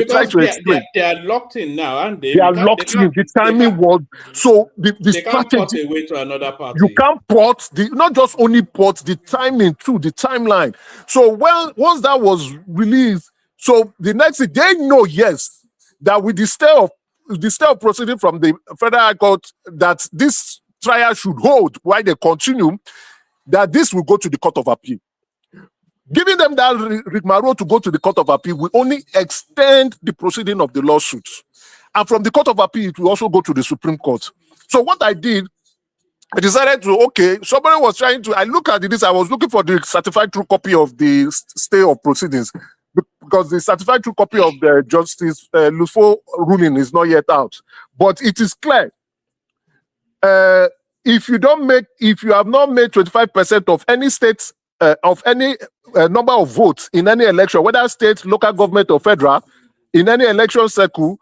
try to explain. They are locked in now, aren't they? They are locked in. The timing was so the strategy. Can't port away to another party. You can't port not just only port the timing too, the timeline. So once that was released, so the next thing they know, yes, that with the stay of proceeding from the Federal High Court, that this trial should hold while they continue, that this will go to the Court of Appeal. Giving them that rigmarole to go to the Court of Appeal will only extend the proceeding of the lawsuits. And from the Court of Appeal, it will also go to the Supreme Court. So what I did, I decided somebody was I look at this, I was looking for the certified true copy of the stay of proceedings, because the certified true copy of the Justice Lufo ruling is not yet out. But it is clear. If you have not made 25% of any state's of any number of votes in any election, whether state, local government, or federal, in any election cycle,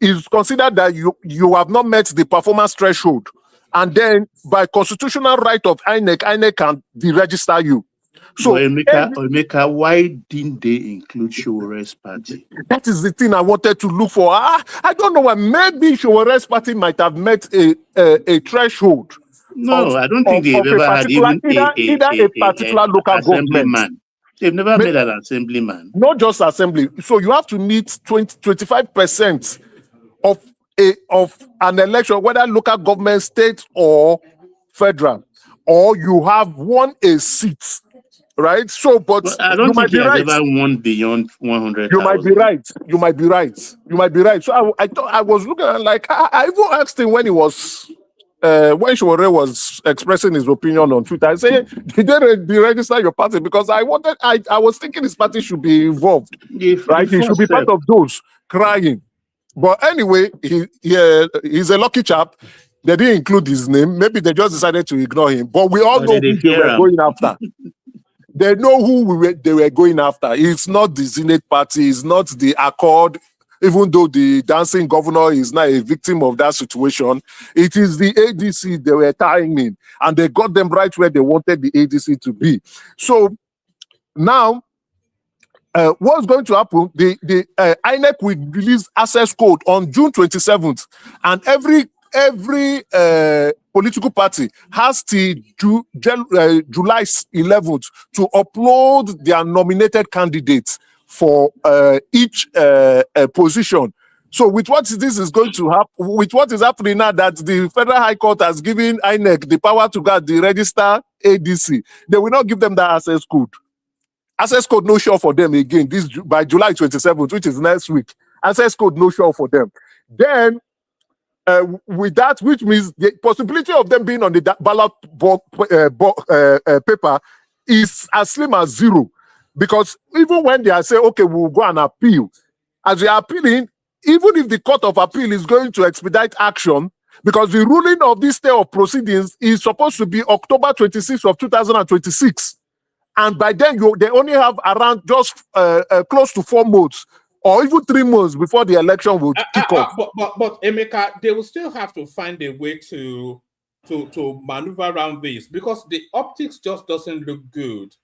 is considered that you have not met the performance threshold. And then, by constitutional right of INEC can deregister you. So, Emeka, why didn't they include Showore's party? That is the thing I wanted to look for. I don't know why. Maybe Showore's party might have met a threshold. No, I don't think they've ever had even a particular local government. They've never made an assemblyman. Not just assembly. So you have to meet 25% of an election, whether local government, state, or federal, or you have won a seat. Right? So, but I don't think you have ever won beyond 100,000. You might be right. So I thought I was looking at, like, I even asked him when he was when Shore was expressing his opinion on Twitter, I said, did they deregister your party? Because I was thinking his party should be involved, The right? He should first be part step. of those crying. But anyway, he's a lucky chap. They didn't include his name. Maybe they just decided to ignore him. But we all know who they were going after. They know who they were going after. It's not the Zenith Party. It's not the Accord. Even though the dancing governor is now a victim of that situation, it is the ADC they were tying in. And they got them right where they wanted the ADC to be. So now, what's going to happen? The INEC will release access code on June 27th, and every political party has till July 11th to upload their nominated candidates for each position. So with what this is going to happen, with what is happening now, that the Federal High Court has given INEC the power to get the register ADC, they will not give them that access code. Access code no show for them again this by July 27th, which is next week. Access code no show for them. Then with that, which means the possibility of them being on the ballot paper is as slim as zero. Because even when they are saying, okay, we'll go and appeal, as they are appealing, even if the Court of Appeal is going to expedite action, because the ruling of this stay of proceedings is supposed to be October 26th of 2026. And by then, they only have around just close to 4 months or even 3 months before the election will kick off. But Emeka, they will still have to find a way to maneuver around this, because the optics just doesn't look good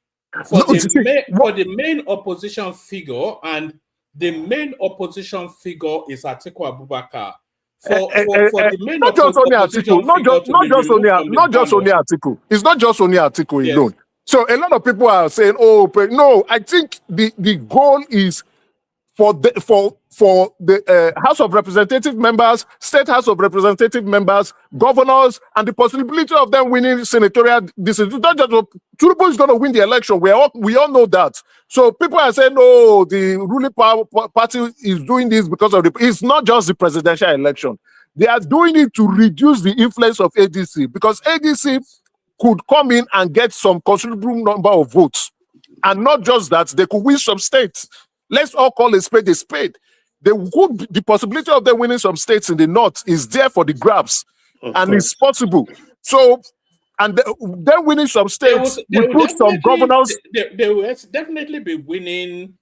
for the main opposition figure, and the main opposition figure is Atiku Abubakar. For the main not just only Atiku, not just only Atiku. It's not just only Atiku alone. So a lot of people are saying, "Oh, no." I think the goal is for the House of Representative members, State House of Representative members, governors, and the possibility of them winning senatorial districts. Not just Tinubu is going to win the election. We all know that. So people are saying, "Oh, the ruling party is doing this because of it's not just the presidential election. They are doing it to reduce the influence of ADC, because ADC could come in and get some considerable number of votes. And not just that, they could win some states. Let's all call a spade a spade. The possibility of them winning some states in the north is there for the grabs. And it's possible. So, and then winning some states, we put some governors. They will definitely be winning.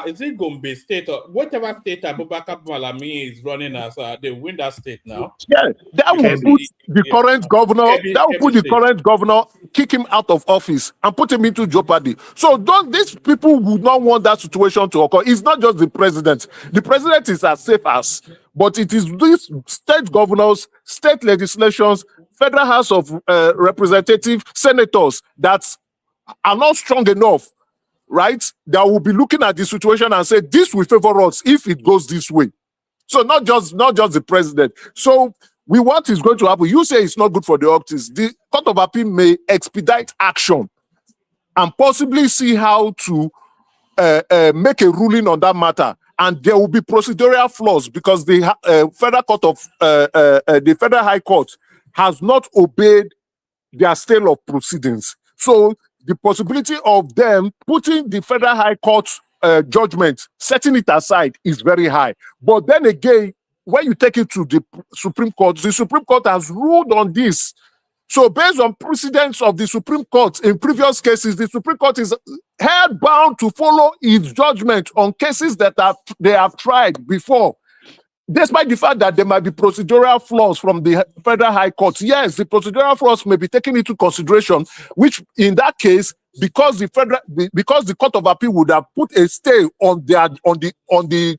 Is it Gombe State or whatever state Abubakar Malami is running as? They win that state now. Yeah, that will put the current governor. That will put the current governor, kick him out of office and put him into jeopardy. So these people would not want that situation to occur. It's not just the president. The president is as safe as, but it is these state governors, state legislations, Federal House of Representative senators that are not strong enough, right? That will be looking at the situation and say, this will favor us if it goes this way. So not just the president. So what is going to happen? You say it's not good for the optics. The Court of Appeal may expedite action and possibly see how to make a ruling on that matter. And there will be procedural flaws because the the Federal High Court has not obeyed their style of proceedings. So the possibility of them putting the Federal High Court judgment, setting it aside, is very high. But then again, when you take it to the Supreme Court has ruled on this. So based on precedents of the Supreme Court in previous cases, the Supreme Court is held bound to follow its judgment on cases that they have tried before. Despite the fact that there might be procedural flaws from the Federal High Court, yes, the procedural flaws may be taken into consideration, which in that case, because the Court of Appeal would have put a stay on the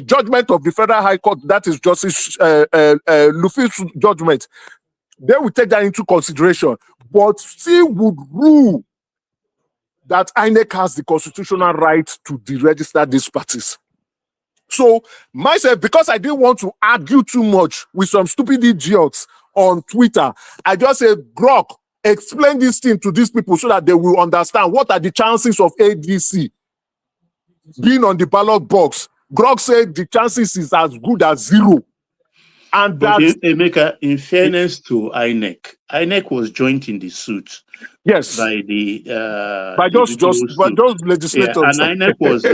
judgment of the Federal High Court, that is Justice Lufi's judgment, they will take that into consideration, but still would rule that INEC has the constitutional right to deregister these parties. So myself, because I didn't want to argue too much with some stupid idiots on Twitter, I just said, Grok, explain this thing to these people so that they will understand what are the chances of ADC being on the ballot box. Grok said the chances is as good as zero. And But that, Emeka, in fairness to INEC was joined in the suit yes, by the by those people who by stood. those Yeah, legislators. and INEC was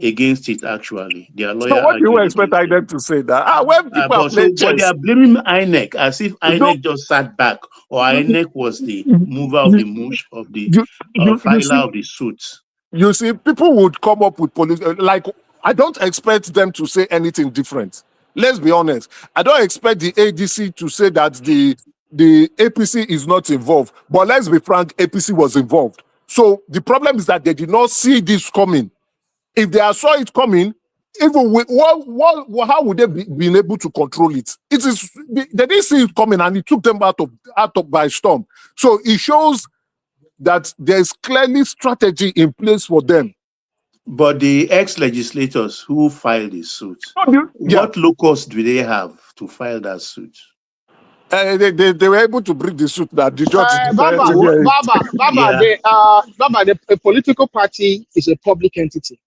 against it actually. Their So lawyer what do you argued expect against it. INEC to say that? When people are playing But they chess, are blaming INEC as if no, INEC just sat back, or INEC was the mover of you, the of the you filer see, of the suit. you see, people would come up with like, I don't expect them to say anything different. Let's be honest. I don't expect the ADC to say that the APC is not involved. But let's be frank, APC was involved. So the problem is that they did not see this coming. If they saw it coming, even with how would they been able to control it? It is they didn't see it coming, and it took them out of by storm. So it shows that there's clearly strategy in place for them. But the ex-legislators who filed the suit, what locus do they have to file that suit? They were able to bring the suit that the judge decided Baba, to hear it. a political party is a public entity.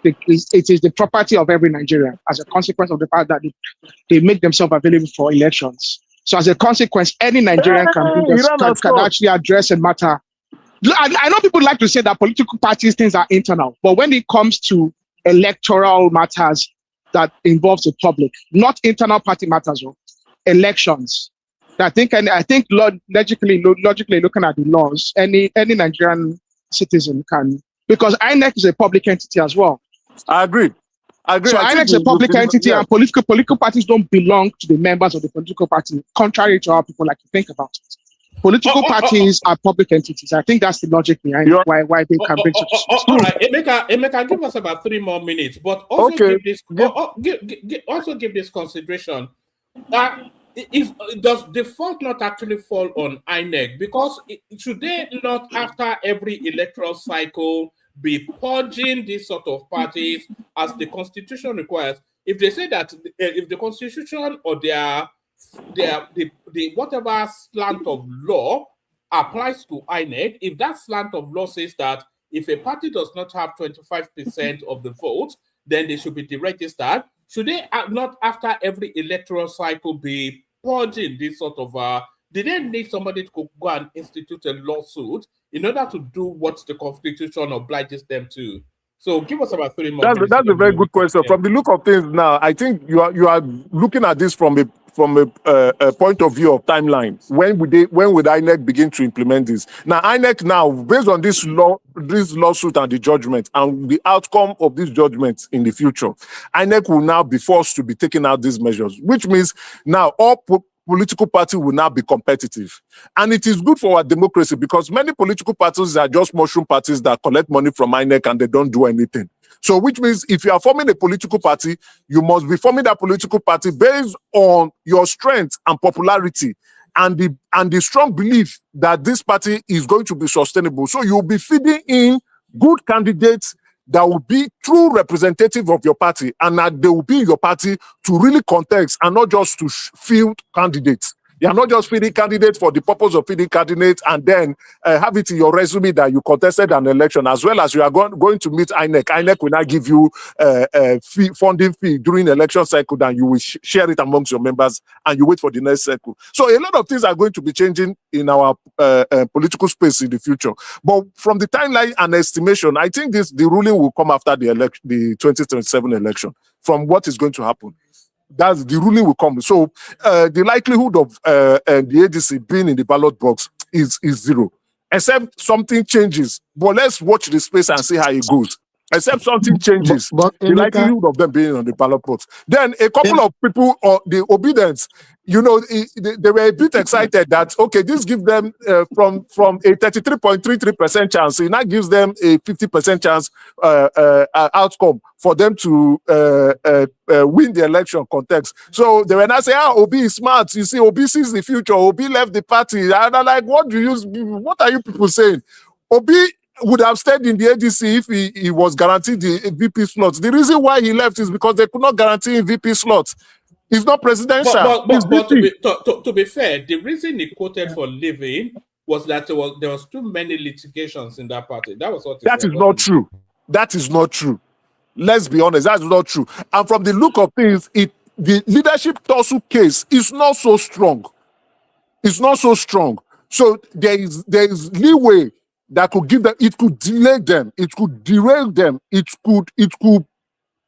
It is the property of every Nigerian as a consequence of the fact that they make themselves available for elections. So as a consequence, any Nigerian can actually address a matter. I know people like to say that political parties things are internal, but when it comes to electoral matters that involves the public, not internal party matters, elections. I think logically looking at the laws, any Nigerian citizen can, because INEC is a public entity as well. I agree. So INEC is a public entity, and political parties don't belong to the members of the political party, contrary to how people like to think about it. Political parties are public entities. I think that's the logic behind why they can bring all right, Emeka, give us about 3 more minutes, but also give this consideration. Does the fault not actually fall on INEC? Because should they not, after every electoral cycle, be purging these sort of parties as the Constitution requires? If they say that if the Constitution or the whatever slant of law applies to INEC, if that slant of law says that if a party does not have 25% of the vote, then they should be deregistered, should they not, after every electoral cycle, be purging this sort of did they need somebody to go and institute a lawsuit in order to do what the Constitution obliges them to? So give us about 3 more minutes. That's a very good question. From the look of things now, I think you are looking at this from a point of view of timeline. When would INEC begin to implement this? Now, INEC now, based on this lawsuit and the judgment and the outcome of this judgment in the future, INEC will now be forced to be taking out these measures, which means now all political parties will now be competitive. And it is good for our democracy because many political parties are just mushroom parties that collect money from INEC and they don't do anything. So which means if you are forming a political party, you must be forming that political party based on your strength and popularity and the strong belief that this party is going to be sustainable. So you'll be feeding in good candidates that will be true representative of your party and that they will be in your party to really contest and not just to field candidates. You are not just feeding candidates for the purpose of feeding candidates and then have it in your resume that you contested an election, as well as you are going to meet INEC. INEC will not give you funding fee during the election cycle, then you will share it amongst your members and you wait for the next cycle. So a lot of things are going to be changing in our political space in the future. But from the timeline and estimation, I think the ruling will come after the 2027 election from what is going to happen. That's the ruling will come. So the likelihood of the ADC being in the ballot box is zero, except something changes. But let's watch the space and see how it goes. Except something changes, but the likelihood of them being on the ballot box. Then a couple of people, or the obedience, they were a bit excited that, okay, this gives them from a 33.33% chance, it now gives them a 50% chance outcome for them to win the election context. So they were not saying, Obi is smart. You see, Obi sees the future. Obi left the party. And I'm like, what are you people saying? Obi would have stayed in the ADC if he was guaranteed the VP slots. The reason why he left is because they could not guarantee him VP slots. It's not presidential. But to be fair, the reason he quoted for leaving was that there was too many litigations in that party. That was what he said. That is not true. That is not true. Let's be honest, that's not true. And from the look of things, the leadership tussle case is not so strong. It's not so strong. So there is leeway that could give them, it could delay them, it could derail them, it could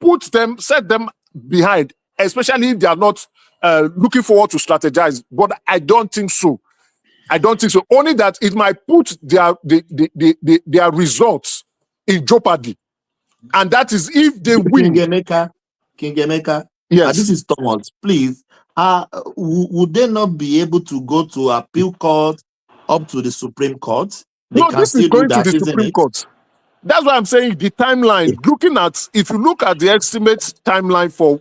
put them, set them behind, especially if they are not looking forward to strategize. But I don't think so. I don't think so. Only that it might put their results in jeopardy. And that is if they win. King Emeka, Yes. this is Thomas. Please, would they not be able to go to appeal court up to the Supreme Court? They No, can this is still do going to that, the isn't Supreme it? Court. That's why I'm saying the timeline. If you look at the estimate timeline for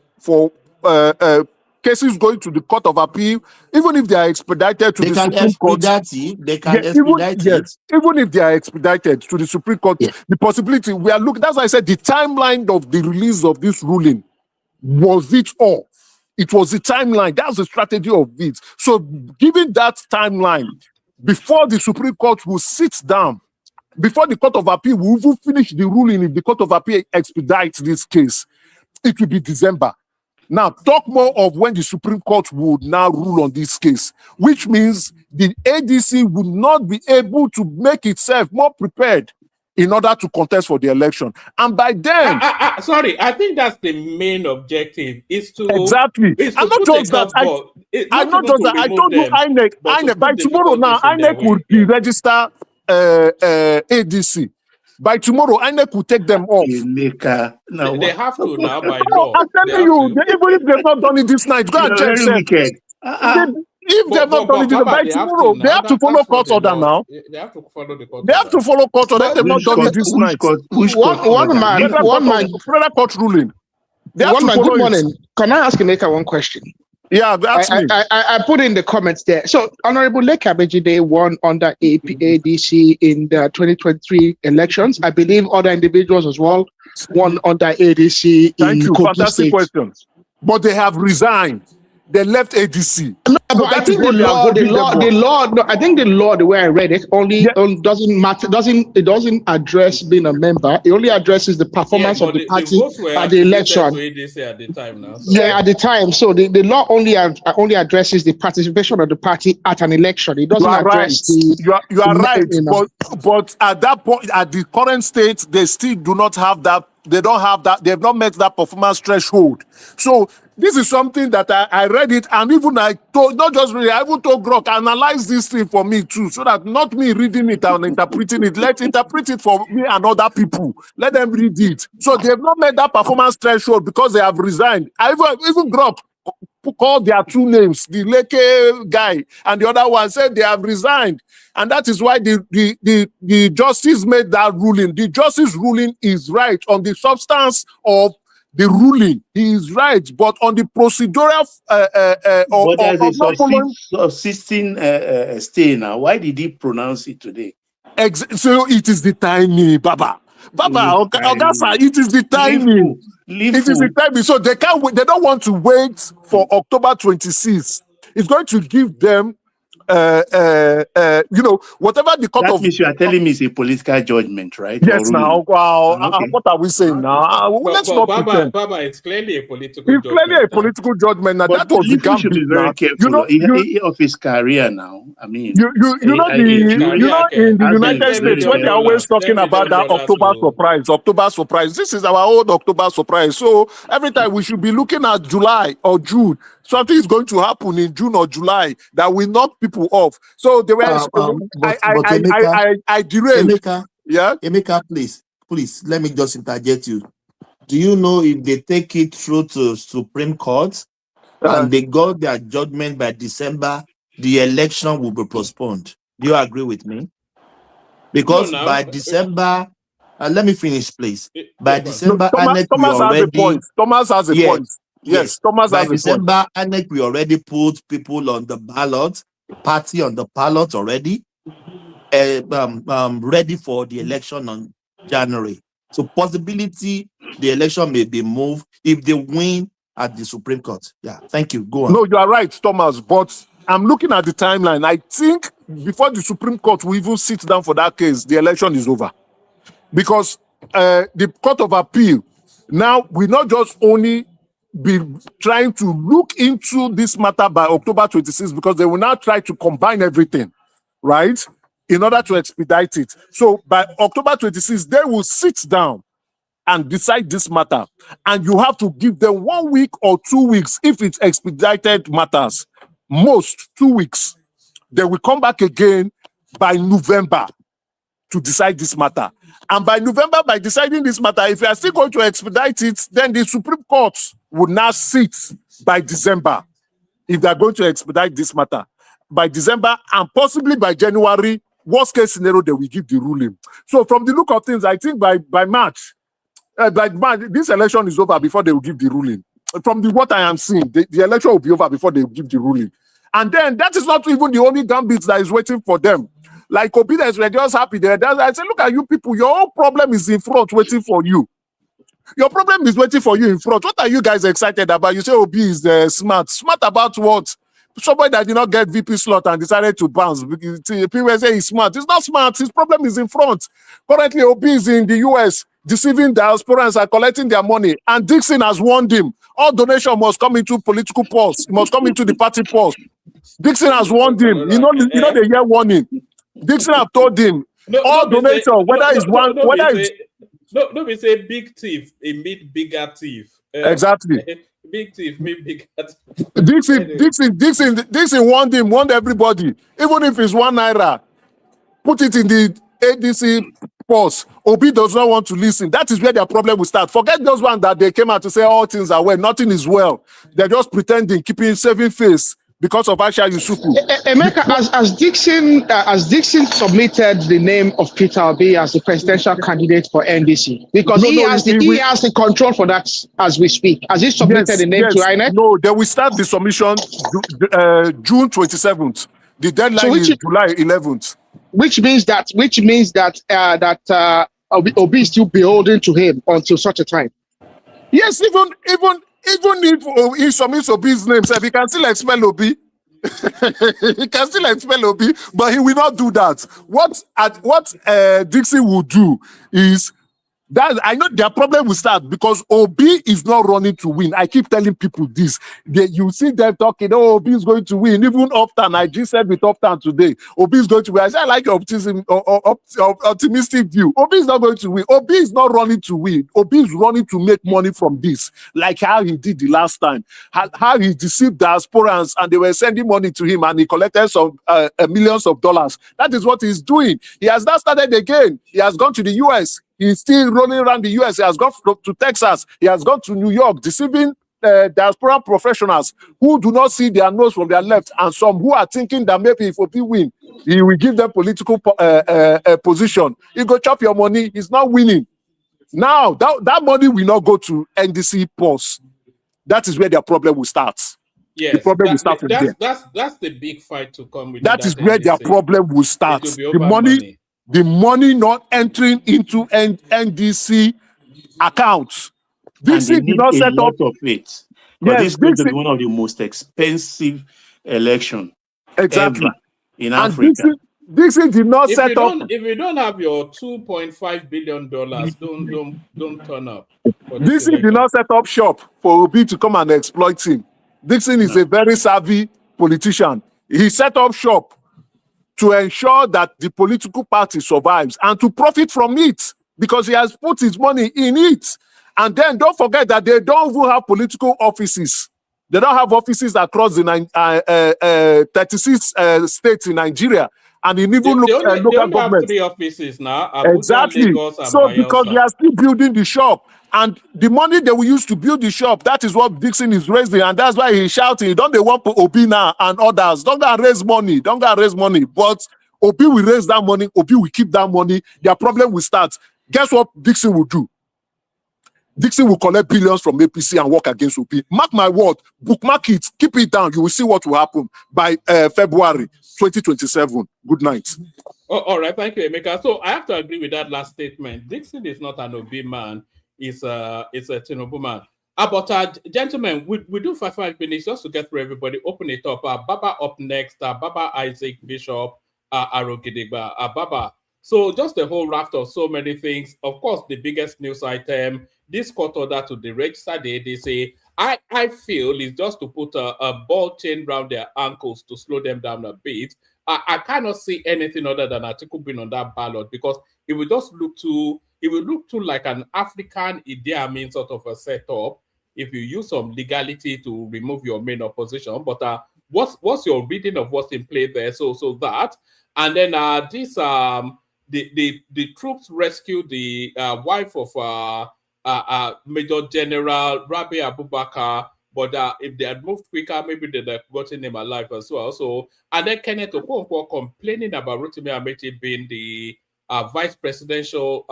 cases going to the Court of Appeal, even if they are expedited to They the can Supreme Court, expedite it. They can yeah, expedite it. even if they are expedited to the Supreme Court, Yeah. the possibility we are looking. That's why I said the timeline of the release of this ruling was it all. It was the timeline. That's the strategy of it. So, given that timeline, before the Supreme Court will sit down, before the Court of Appeal will even finish the ruling, if the Court of Appeal expedites this case, it will be December. Now, talk more of when the Supreme Court would now rule on this case, which means the ADC would not be able to make itself more prepared in order to contest for the election. And by then... Sorry, I think that's the main objective, is to... Exactly. Is I'm to not put just that. I'm not just that. I told you INEC by tomorrow now, INEC will deregister ADC. By tomorrow, INEC will take them off. They have to now by law. I'm telling you, even if they've not done it this night, go and check. If they've not done it by tomorrow, they have to follow court order now. They have to follow the court order. They have to follow court order. They've not done it this night. Federal court ruling. Good morning. Can I ask Emeka one question? Yeah, that's me. I put in the comments there. So, Honorable Leke Abejide won under ADC in the 2023 elections. I believe other individuals as well won under ADC. Thank you. Fantastic question. But they have resigned. They left ADC. No, but I think the law. No, I think the law, the way I read it, doesn't matter. It doesn't address being a member. It only addresses the performance of the party at the election. At the time now. So. Yeah, at the time. So the law only addresses the participation of the party at an election. It doesn't address the. You are right. But at that point, at the current state, they still do not have that. They don't have that. They have not met that performance threshold. So. This is something that I read it, and even I told, not just really, I even told Grok, analyze this thing for me too, so that not me reading it and interpreting it, let's interpret it for me and other people. Let them read it. So they have not met that performance threshold because they have resigned. I even Grok called their two names, the Leke guy and the other one said they have resigned. And that is why the justice made that ruling. The justice ruling is right on the substance of the ruling, he is right, but on the procedural but as a subsisting stay now, why did he pronounce it today? So it is the timing, Baba, Ogasa, it is the timing. It is the timing. So they can't wait, they don't want to wait for October 26th. It's going to give them whatever the court that means you are telling me it's a political judgment, right? Yes, now, what are we saying now? Let's not pretend. Baba, it's clearly a political judgment. It's clearly a political judgment. Now, but that was the gambit. Should be very careful. Of his career now. I mean, in the United States, when they're always talking about that October surprise. This is our own October surprise. So every time we should be looking at July or June. Something is going to happen in June or July that will knock people off. So they were. I derailed. Emeka, please, let me just interject you. Do you know if they take it through to Supreme Court and they got their judgment by December, the election will be postponed? Do you agree with me? Because by December, let me finish, please. By December, Thomas has a point. Thomas has a point. Yes, Thomas by December, INEC we already put people on the ballot, party on the ballot already, ready for the election on January. So possibility the election may be moved if they win at the Supreme Court. Yeah, thank you. Go on. No, you are right, Thomas, but I'm looking at the timeline. I think before the Supreme Court will even sit down for that case, the election is over. Because the Court of Appeal now will not just only be trying to look into this matter by October 26 because they will now try to combine everything, right, in order to expedite it. So by October 26, they will sit down and decide this matter. And you have to give them 1 week or 2 weeks if it's expedited matters. Most 2 weeks. They will come back again by November to decide this matter. And by November, by deciding this matter, if you are still going to expedite it, then the Supreme Court would now sit by December if they are going to expedite this matter. By December and possibly by January, worst case scenario, they will give the ruling. So from the look of things, I think by March, this election is over before they will give the ruling. From what I am seeing, the election will be over before they will give the ruling. And then that is not even the only gambit that is waiting for them. Like Obides were just happy there. I said, look at you people, your whole problem is in front waiting for you. Your problem is waiting for you in front. What are you guys excited about? You say Obi is smart. Smart about what? Somebody that did not get VP slot and decided to bounce. People say he's smart. He's not smart. His problem is in front. Currently, Obi is in the US, deceiving diasporans and collecting their money. And Dixon has warned him. All donation must come into political pulse. It must come into the party pulse. Dixon has warned him. You know the year warning. Dixon have told him all donation, whether it's one, whether it's no, we say big thief, it meet bigger thief. Exactly. Big thief, meet bigger thief. Dixon warned everybody, even if it's 1 naira, put it in the ADC pulse. Obi does not want to listen. That is where their problem will start. Forget those ones that they came out to say all things are well, nothing is well. They're just pretending, saving face. Because of Aisha Yusufu. Emeka, as Dixon submitted the name of Peter Obi as the presidential candidate for NDC, because he has the control for that as we speak. Has he submitted the name to INEC? No, they will start the submission June 27th. The deadline is July 11th. Which means that Obi is still beholden to him until such a time. Yes, even if he submits Obi's name, he can still expel Obi. He can still expel Obi, but he will not do that. What Dixon will do is that I know their problem will start because Obi is not running to win. I keep telling people this. You see them talking, oh, Obi is going to win. Even Uptown, I just said with Uptown today, Obi is going to win. I said I like your optimistic view. Obi is not going to win. Obi is not running to win. Obi is running to make money from this, like how he did the last time. How he deceived diasporans and they were sending money to him and he collected some millions of dollars. That is what he's doing. He has not started again. He has gone to the US. He's still rolling around the US. He has gone to Texas. He has gone to New York, deceiving diaspora professionals who do not see their nose from their left, and some who are thinking that maybe if Obi win, he will give them political position. He go chop your money. He's not winning. Now, that money will not go to NDC pulse. That is where their problem will start. Yes, the problem will start from there. That's the big fight to come with. That is where their problem will start. The money not entering into NDC accounts. This is not set up of it. But this is going to be one of the most expensive elections ever in Africa. This did not set up. If you don't have your $2.5 billion, don't turn up. This did not set up shop for Obi to come and exploit him. Dixon is a very savvy politician. He set up shop to ensure that the political party survives and to profit from it because he has put his money in it. And then don't forget that they don't even have political offices. They don't have offices across the 36 states in Nigeria. And in even local government. Have 3 offices now. Abuja, exactly. Lagos, and so because they are still building the shop. And the money they will use to build the shop, that is what Dixon is raising. And that's why he's shouting, don't they want Obi now and others? Don't go and raise money. Don't go and raise money. But Obi will raise that money. Obi will keep that money. Their problem will start. Guess what Dixon will do? Dixon will collect billions from APC and work against Obi. Mark my word. Bookmark it. Keep it down. You will see what will happen by February 2027. Good night. Oh, all right. Thank you, Emeka. So I have to agree with that last statement. Dixon is not an Obi man. It's a Tinubu man. But gentlemen, we do 5 minutes just to get through everybody. Open it up. Baba up next. Baba Isaac Bishop. Arogidigba. Baba. So just the whole raft of so many things. Of course, the biggest news item, this court order to deregister the ADC I feel is just to put a ball chain around their ankles to slow them down a bit. I cannot see anything other than Atiku being on that ballot, because it will just look too, it will look too like an African Idi Amin sort of a setup if you use some legality to remove your main opposition. But what's your reading of what's in play there? So that, and then this the troops rescued the wife of Major General Rabi Abubakar, but if they had moved quicker, maybe they'd have gotten him alive as well. So, and then Kenneth Okonkwo complaining about Rotimi Amechi being the vice presidential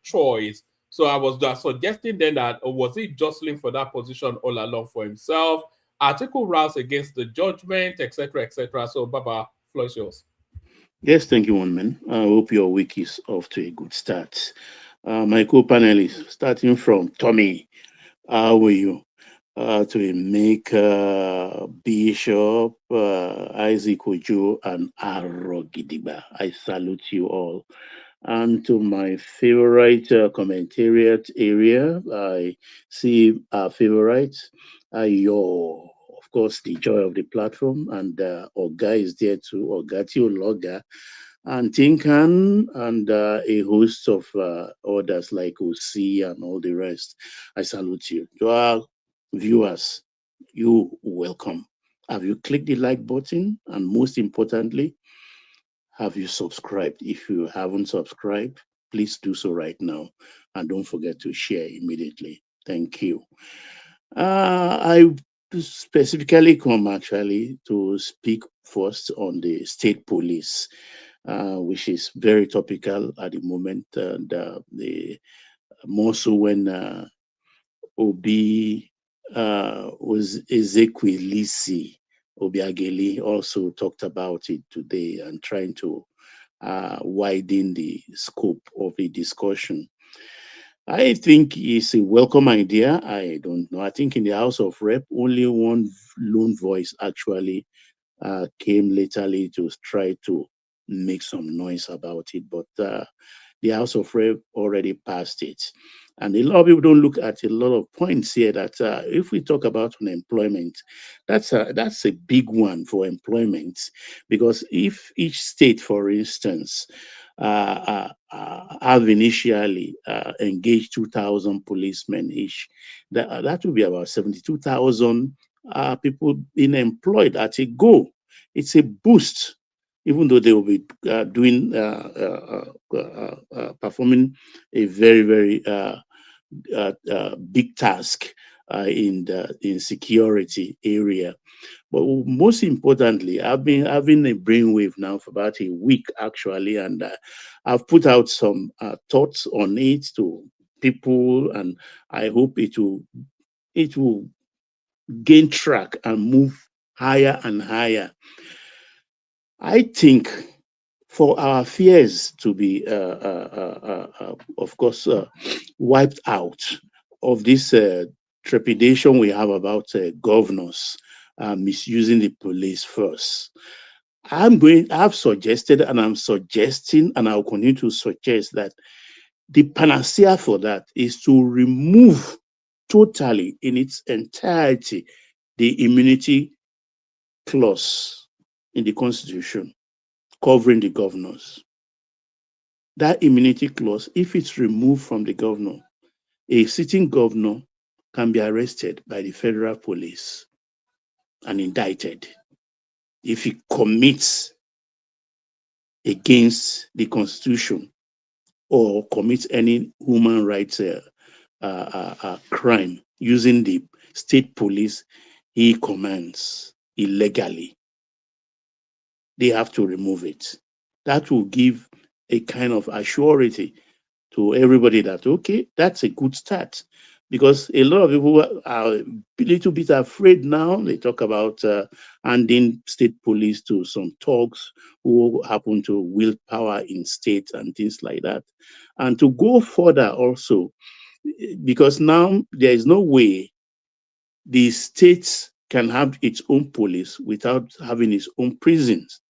choice. So I was just suggesting then that, or was he jostling for that position all along for himself? Article rouse against the judgment, etc., etc. So, Baba, floor is yours. Yes, thank you, one man. I hope your week is off to a good start. My co-panelists, starting from Tommy, how are you? To make Bishop, Isaac Ojo, and Arogidiba. I salute you all. And to my favorite commentariat area, I see our favorites, your, of course, the joy of the platform, and Oga is there too, Ogatio Loga, and Tinkan, and a host of others like Osi and all the rest. I salute you. To our viewers, you welcome. Have you clicked the like button? And most importantly, have you subscribed? If you haven't subscribed, please do so right now. And don't forget to share immediately. Thank you. I specifically come actually to speak first on the state police, which is very topical at the moment. And the more so when Obi was Ezekwelisi Obiageli also talked about it today and trying to widen the scope of the discussion. I think it's a welcome idea. I don't know. I think in the House of Rep, only one lone voice actually came laterally to try to make some noise about it. But the House of Rep already passed it. And a lot of people don't look at a lot of points here that if we talk about unemployment, that's a big one for employment, because if each state, for instance, have initially engaged 2,000 policemen each, that would be about 72,000 people being employed at a go. It's a boost, even though they will be doing performing a very, very big task in the security area. But most importantly, I've been having a brainwave now for about a week actually, and I've put out some thoughts on it to people, and I hope it will gain track and move higher and higher. I think for our fears to be, of course, wiped out of this trepidation we have about governors misusing the police first, I've suggested and I'm suggesting and I'll continue to suggest that the panacea for that is to remove totally in its entirety the immunity clause in the Constitution covering the governors. That immunity clause, if it's removed from the governor, a sitting governor can be arrested by the federal police and indicted if he commits against the Constitution or commits any human rights crime using the state police he commands illegally. They have to remove it. That will give a kind of assurity to everybody that, okay, that's a good start. Because a lot of people are a little bit afraid now. They talk about handing state police to some thugs who happen to wield power in states and things like that. And to go further also, because now there is no way the states can have its own police without having its own prisons.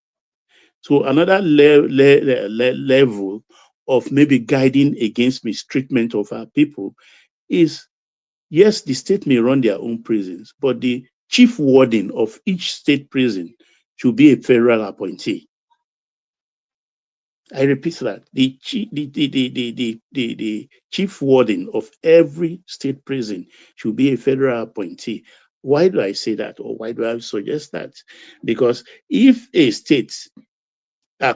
So another level of maybe guiding against mistreatment of our people is Yes, the state may run their own prisons, but the chief warden of each state prison should be a federal appointee. I repeat that the chief warden of every state prison should be a federal appointee. Why do I say that, or why do I suggest that? Because if a state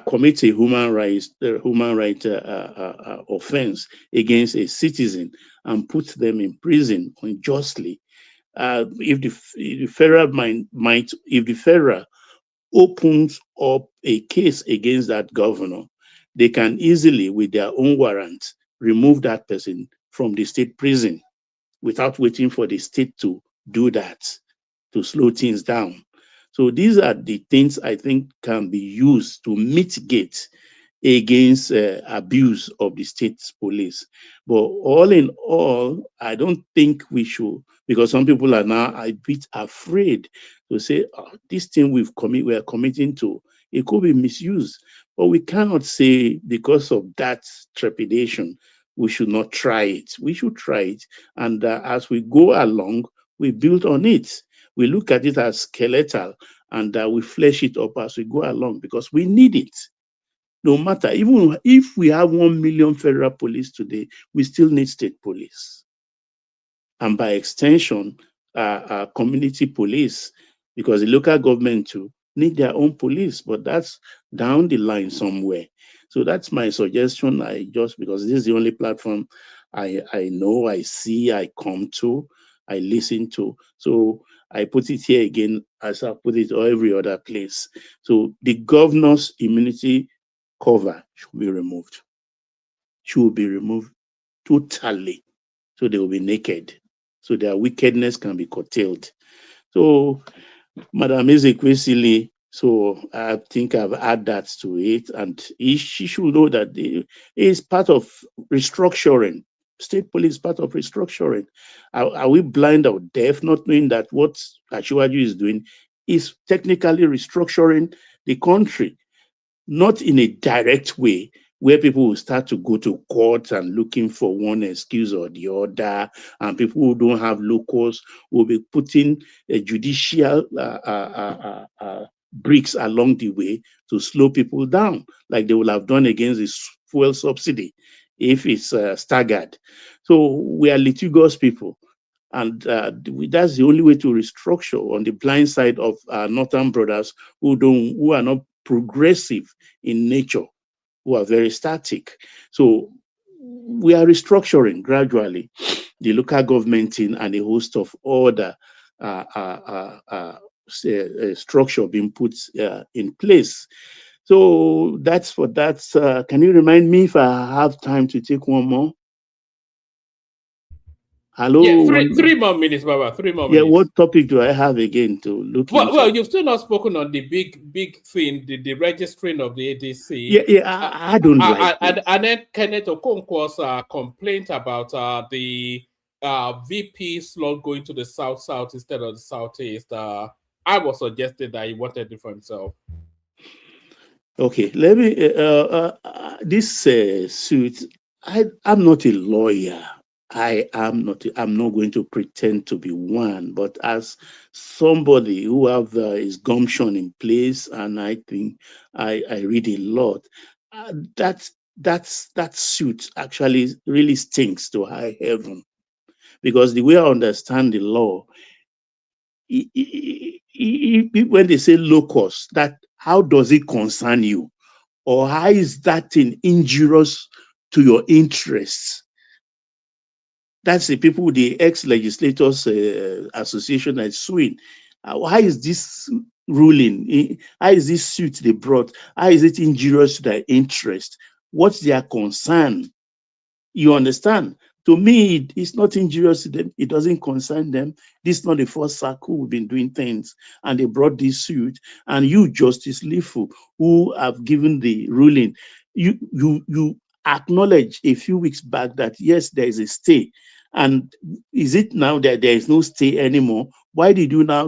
commits a human right offense against a citizen and puts them in prison unjustly, if the federal if the federal opens up a case against that governor, they can easily, with their own warrant, remove that person from the state prison without waiting for the state to do that, to slow things down. So these are the things I think can be used to mitigate against abuse of the state police. But all in all, I don't think we should, because some people are now a bit afraid to say, oh, this thing we are committing to, it could be misused. But we cannot say because of that trepidation, we should not try it. We should try it. And as we go along, we build on it. We look at it as skeletal, and we flesh it up as we go along because we need it. No matter, even if we have 1 million federal police today, we still need state police. And by extension, community police, because the local government too need their own police, but that's down the line somewhere. So that's my suggestion. Because this is the only platform I know, I see, I come to, I listen to. So I put it here again as I put it every other place. So the governor's immunity cover should be removed. Should be removed totally. So they will be naked. So their wickedness can be curtailed. So Madam Ezekwesili, so I think I've added that to it, and she should know that it is part of restructuring. State police is part of restructuring. Are we blind or deaf, not knowing that what Asiwaju is doing is technically restructuring the country? Not in a direct way where people will start to go to court and looking for one excuse or the other, and people who don't have locals will be putting a judicial bricks along the way to slow people down, like they will have done against the fuel subsidy if it's staggered. So we are litigious people. And that's the only way to restructure on the blind side of northern brothers who are not progressive in nature, who are very static. So we are restructuring gradually the local government in and a host of other structure being put in place. So that's for that. Can you remind me if I have time to take one more? Hello. Yeah, three more minutes, Baba. 3 more minutes. What topic do I have again to look into? Well, you've still not spoken on the big thing, the registering of the ADC. I don't like it. And then Kenneth Okonkwo's complaint about the VP slot going to the south instead of the southeast. I was suggesting that he wanted it for himself. Okay, let me. This suit. I'm not a lawyer. I'm not going to pretend to be one, but as somebody who have his gumption in place, and I think I read a lot, that suit actually really stinks to high heaven, because the way I understand the law, when they say locus, that how does it concern you, or how is that thing injurious to your interests? That's the people, the ex-legislators association is suing. How is this ruling? How is this suit they brought? How is it injurious to their interest? What's their concern? You understand? To me, it's not injurious to them. It doesn't concern them. This is not the first circle we've been doing things, and they brought this suit. And you, Justice Lifu, who have given the ruling, you acknowledge a few weeks back that yes, there is a stay. And is it now that there is no stay anymore? Why did you now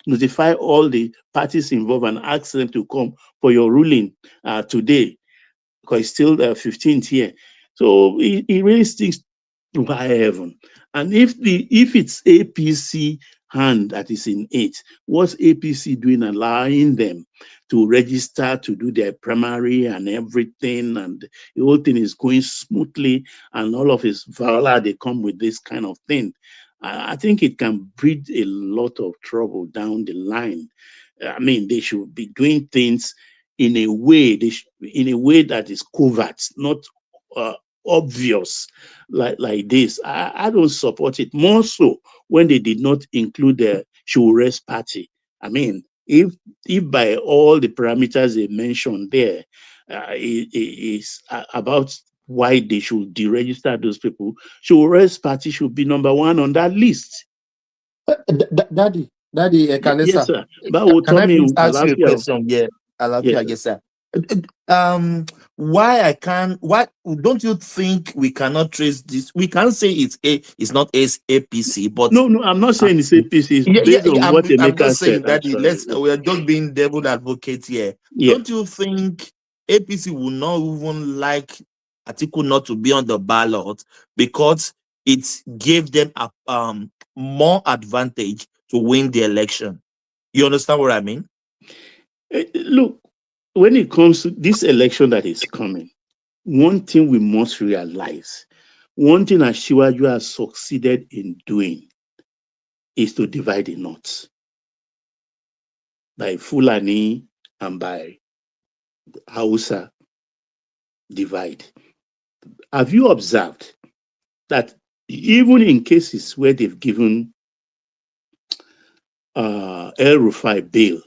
notify all the parties involved and ask them to come for your ruling today? Because it's still the 15th here. So it really stinks to high heaven. And if it's APC hand that is in it, what's APC doing, allowing them to register to do their primary and everything, and the whole thing is going smoothly, and all of his voila, they come with this kind of thing. I think it can breed a lot of trouble down the line. I mean, they should be doing things in a way that is covert, not uh, obvious like this. I don't support it. More so when they did not include the Shurest party. I mean, if by all the parameters they mentioned there it is about why they should deregister those people, Shurest party should be number one on that list. Daddy, Yes, Kanesa, sir. But we'll can tell I me, please ask you a Alafia. question? Yeah, Yes, Alapia, sir. yes, sir. Why don't you think we cannot trace this? We can say it's not APC, but No, I'm not saying it's APC. It's yeah, based on what I'm Emeka just said, saying, Daddy, actually. we are just being devil advocate here. Yeah. Don't you think APC will not even like Atiku not to be on the ballot because it gave them a more advantage to win the election? You understand what I mean? Look, when it comes to this election that is coming, one thing we must realize, one thing Ashiwaju has succeeded in doing is to divide the North by Fulani and by Hausa divide. Have you observed that even in cases where they've given El Rufai bail,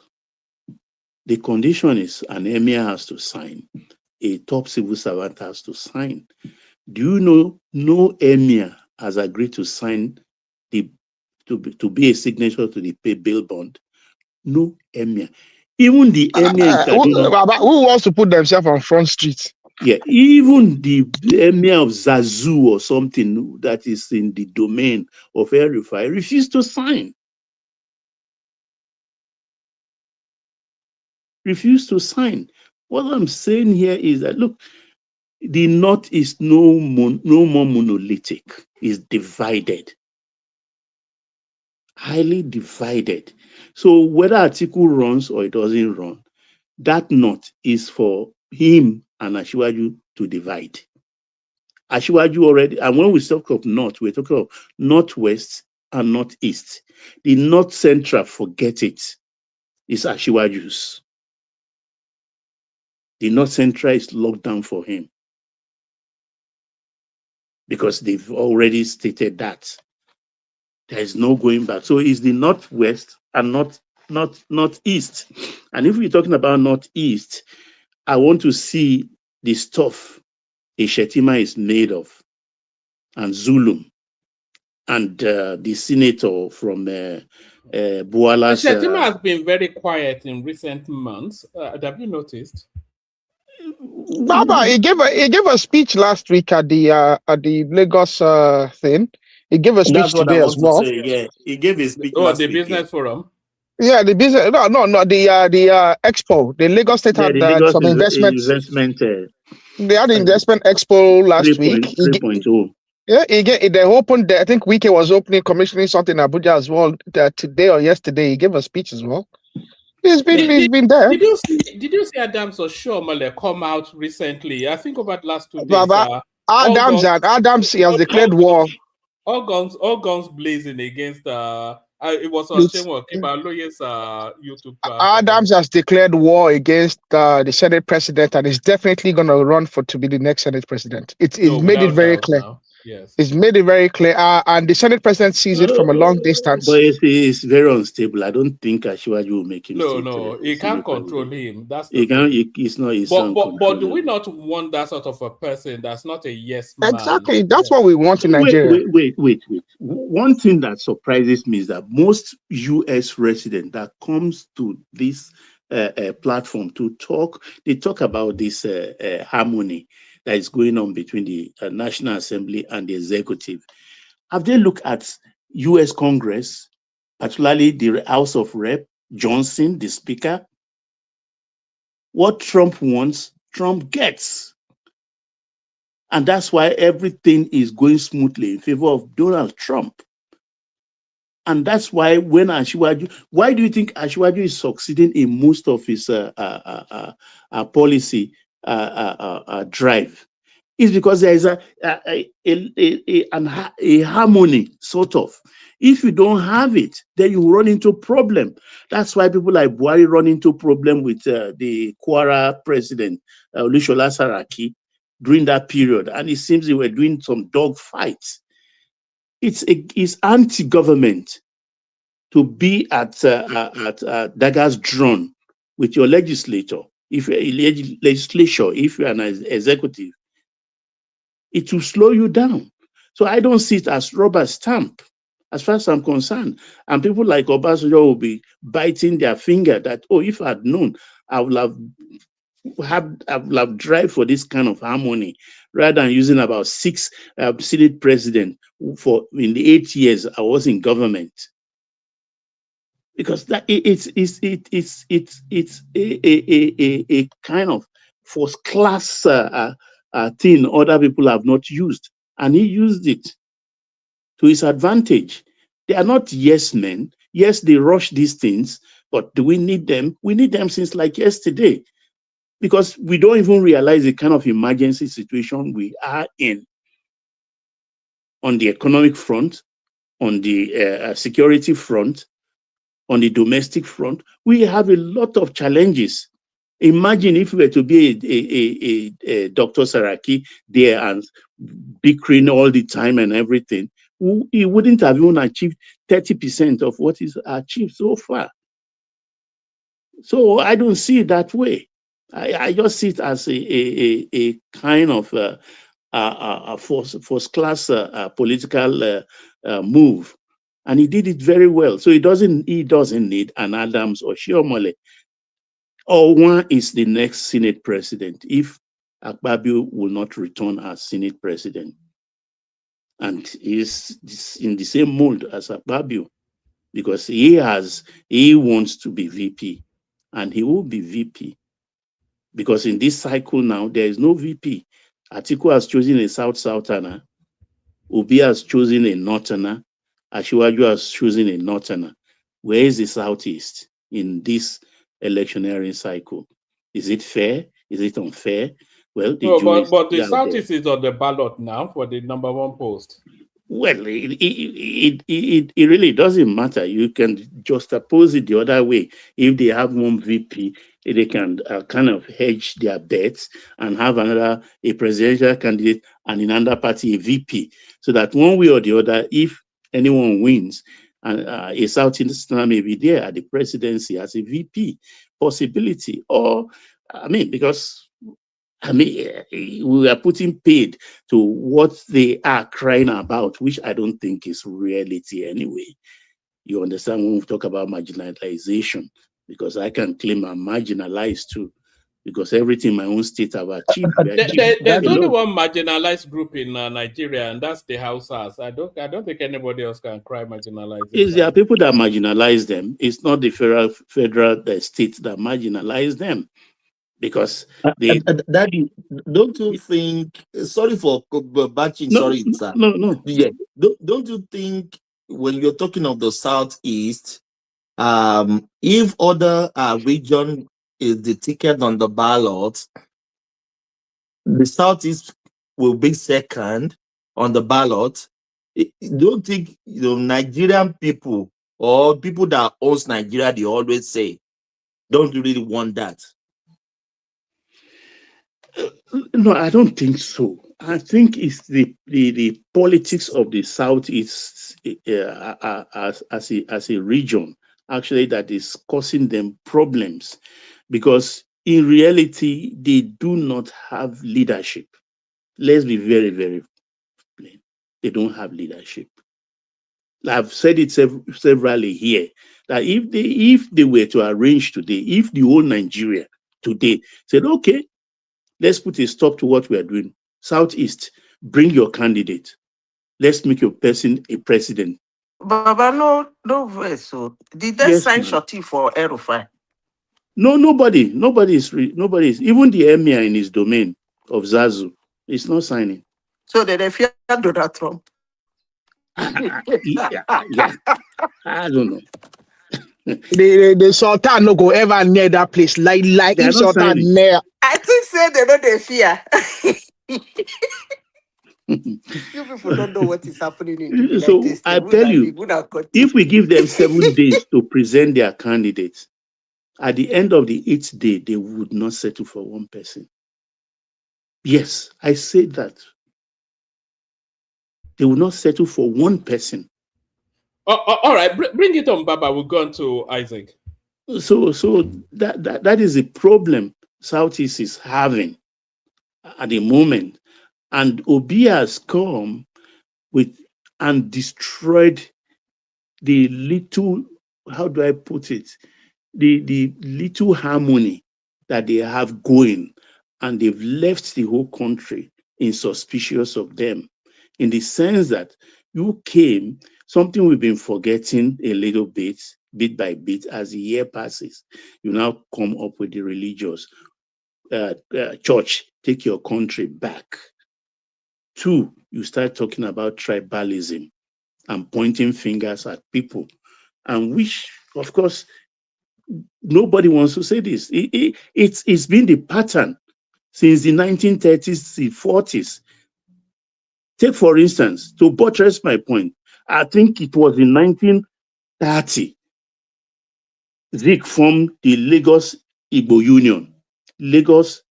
the condition is an emir has to sign, a top civil servant has to sign. Do you know no emir has agreed to sign to be a signature to the bail bond? No emir. Even the emir in Kaduna. Who wants to put themselves on front street? Yeah, even the emir of Zazu or something that is in the domain of El Rufai refused to sign. Refused to sign. What I'm saying here is that, look, the North is no more monolithic. It's divided. Highly divided. So whether Atiku runs or it doesn't run, that North is for him and Ashiwaju to divide. Ashiwaju already, and when we talk of North, we're talking of Northwest and Northeast. The North Central, forget it, is Ashiwaju's. The North Central is locked down for him because they've already stated that. There is no going back. So it's the Northwest and Northeast. And if we're talking about Northeast, I want to see the stuff a Shetima is made of, and Zulum, and the senator from Buala's. Shetima has been very quiet in recent months. Have you noticed? Baba, he gave a speech last week at the Lagos thing. He gave a speech That's what I today as want to well. say. Yeah, he gave a speech Oh, last the week. Yeah. business forum. Yeah, the business. No, the expo. The Lagos State Yeah, had the Lagos some investments. investment They had the investment expo last week. 3.0. Yeah, they opened. I think Wike was opening, commissioning something in Abuja as well. Today or yesterday, he gave a speech as well. He's been there. Did you see Adams or Shomale come out recently? I think over the last 2 days. Baba, Adams, he has declared war. All guns blazing against it was on Shemo Kibaloye's YouTube. Adams has declared war against the Senate president and is definitely going to run to be the next Senate president. It's made it very clear. Now. Yes. It's made it very clear. And the Senate president sees it from a long distance. But it's very unstable. I don't think Ashiwaju will make him. No, he can't control him. That's he can. It's not his. But do we not want that sort of a person that's not a yes man? Exactly. That's what we want in Nigeria. Wait. One thing that surprises me is that most U.S. residents that comes to this platform to talk, they talk about this harmony that is going on between the National Assembly and the executive. Have they looked at U.S. Congress, particularly the House of Rep, Johnson, the Speaker? What Trump wants, Trump gets. And that's why everything is going smoothly in favor of Donald Trump. And that's why when Asiwaju, why do you think Asiwaju is succeeding in most of his policy drive? It's because there is a harmony, sort of. If you don't have it, then you run into problem. That's why people like Buhari run into problem with the Kwara president, Olusegun Saraki, during that period. And it seems they were doing some dog fights. It's anti-government to be at daggers drawn with your legislature. If you're a legislature, if you're an executive, it will slow you down. So I don't see it as rubber stamp, as far as I'm concerned. And people like Obasanjo will be biting their finger that, oh, if I'd known, I would have drive for this kind of harmony, rather than using about 6 Senate president for in the 8 years I was in government. Because that it's a kind of first class thing other people have not used, and he used it to his advantage. They are not yes men. Yes, they rush these things, but do we need them? We need them since like yesterday, because we don't even realize the kind of emergency situation we are in on the economic front, on the security front, on the domestic front. We have a lot of challenges. Imagine if we were to be a Dr. Saraki there and bickering all the time and everything, he wouldn't have even achieved 30% of what he's achieved so far. So I don't see it that way. I just see it as a kind of first class political move. And he did it very well. So he doesn't need an Adams or Shiomole. Or one is the next Senate president if Akpabio will not return as Senate president. And he's in the same mold as Akpabio, because he wants to be VP, and he will be VP. Because in this cycle now, there is no VP. Atiku has chosen a Southerner. Obi has chosen a Northerner. Asiwaju has chosen a Northerner. Where is the Southeast in this electioneering cycle? Is it fair? Is it unfair? Well, the no, but the Southeast is on the ballot now for the #1 post. Well, it really doesn't matter. You can juxtapose it the other way. If they have one VP, they can kind of hedge their bets and have a presidential candidate and in another party a VP, so that one way or the other, if anyone wins, and a Southeasterner may be there at the presidency as a VP possibility. Or, because we are putting paid to what they are crying about, which I don't think is reality anyway. You understand when we talk about marginalization, because I can claim I'm marginalized too, because everything in my own state I've achieved. There's only one marginalized group in Nigeria, and that's the Hausas. I don't think anybody else can cry marginalization. There are people that marginalize them. It's not the federal state that marginalize them. Because Daddy, don't you think? Sorry for batching. Sorry, sir. No. Yeah, don't you think when you're talking of the Southeast, if other region is the ticket on the ballot, the Southeast will be second on the ballot? Don't think Nigerian people or people that owns Nigeria, they always say, don't you really want that? No, I don't think so. I think it's the politics of the Southeast as a region actually that is causing them problems, because in reality they do not have leadership. Let's be very, very plain. They don't have leadership. I've said it severally here that if they were to arrange today, if the whole Nigeria today said, okay, let's put a stop to what we are doing. Southeast, bring your candidate. Let's make your person a president. Baba, no way. So did they sign shorty for Erufai? No, nobody is. Even the emir in his domain of Zazu It's not signing. So they fear Donald Trump. Yeah, I don't know. The Sultan no go ever near that place. Like They are if not Sultan signing. near. I think say they know they fear. You people don't know what is happening in the United So States. I tell you, if we give them 7 days to present their candidates, at the end of the 8th day, they would not settle for one person. Yes, I say that. They will not settle for one person. All right, bring it on, Baba. We'll go on to Isaac. So that is the problem Southeast is having at the moment. And Obi has come with and destroyed the little, how do I put it? The little harmony that they have going, and they've left the whole country in suspicious of them, in the sense that you came, something we've been forgetting a little bit by bit as the year passes. You now come up with the religious church, take your country back. 2, you start talking about tribalism and pointing fingers at people, and which, of course, nobody wants to say this. It's been the pattern since the 1930s, the 40s. Take, for instance, to buttress my point, I think it was in 1930, Zik formed the Lagos Igbo Union. Lagos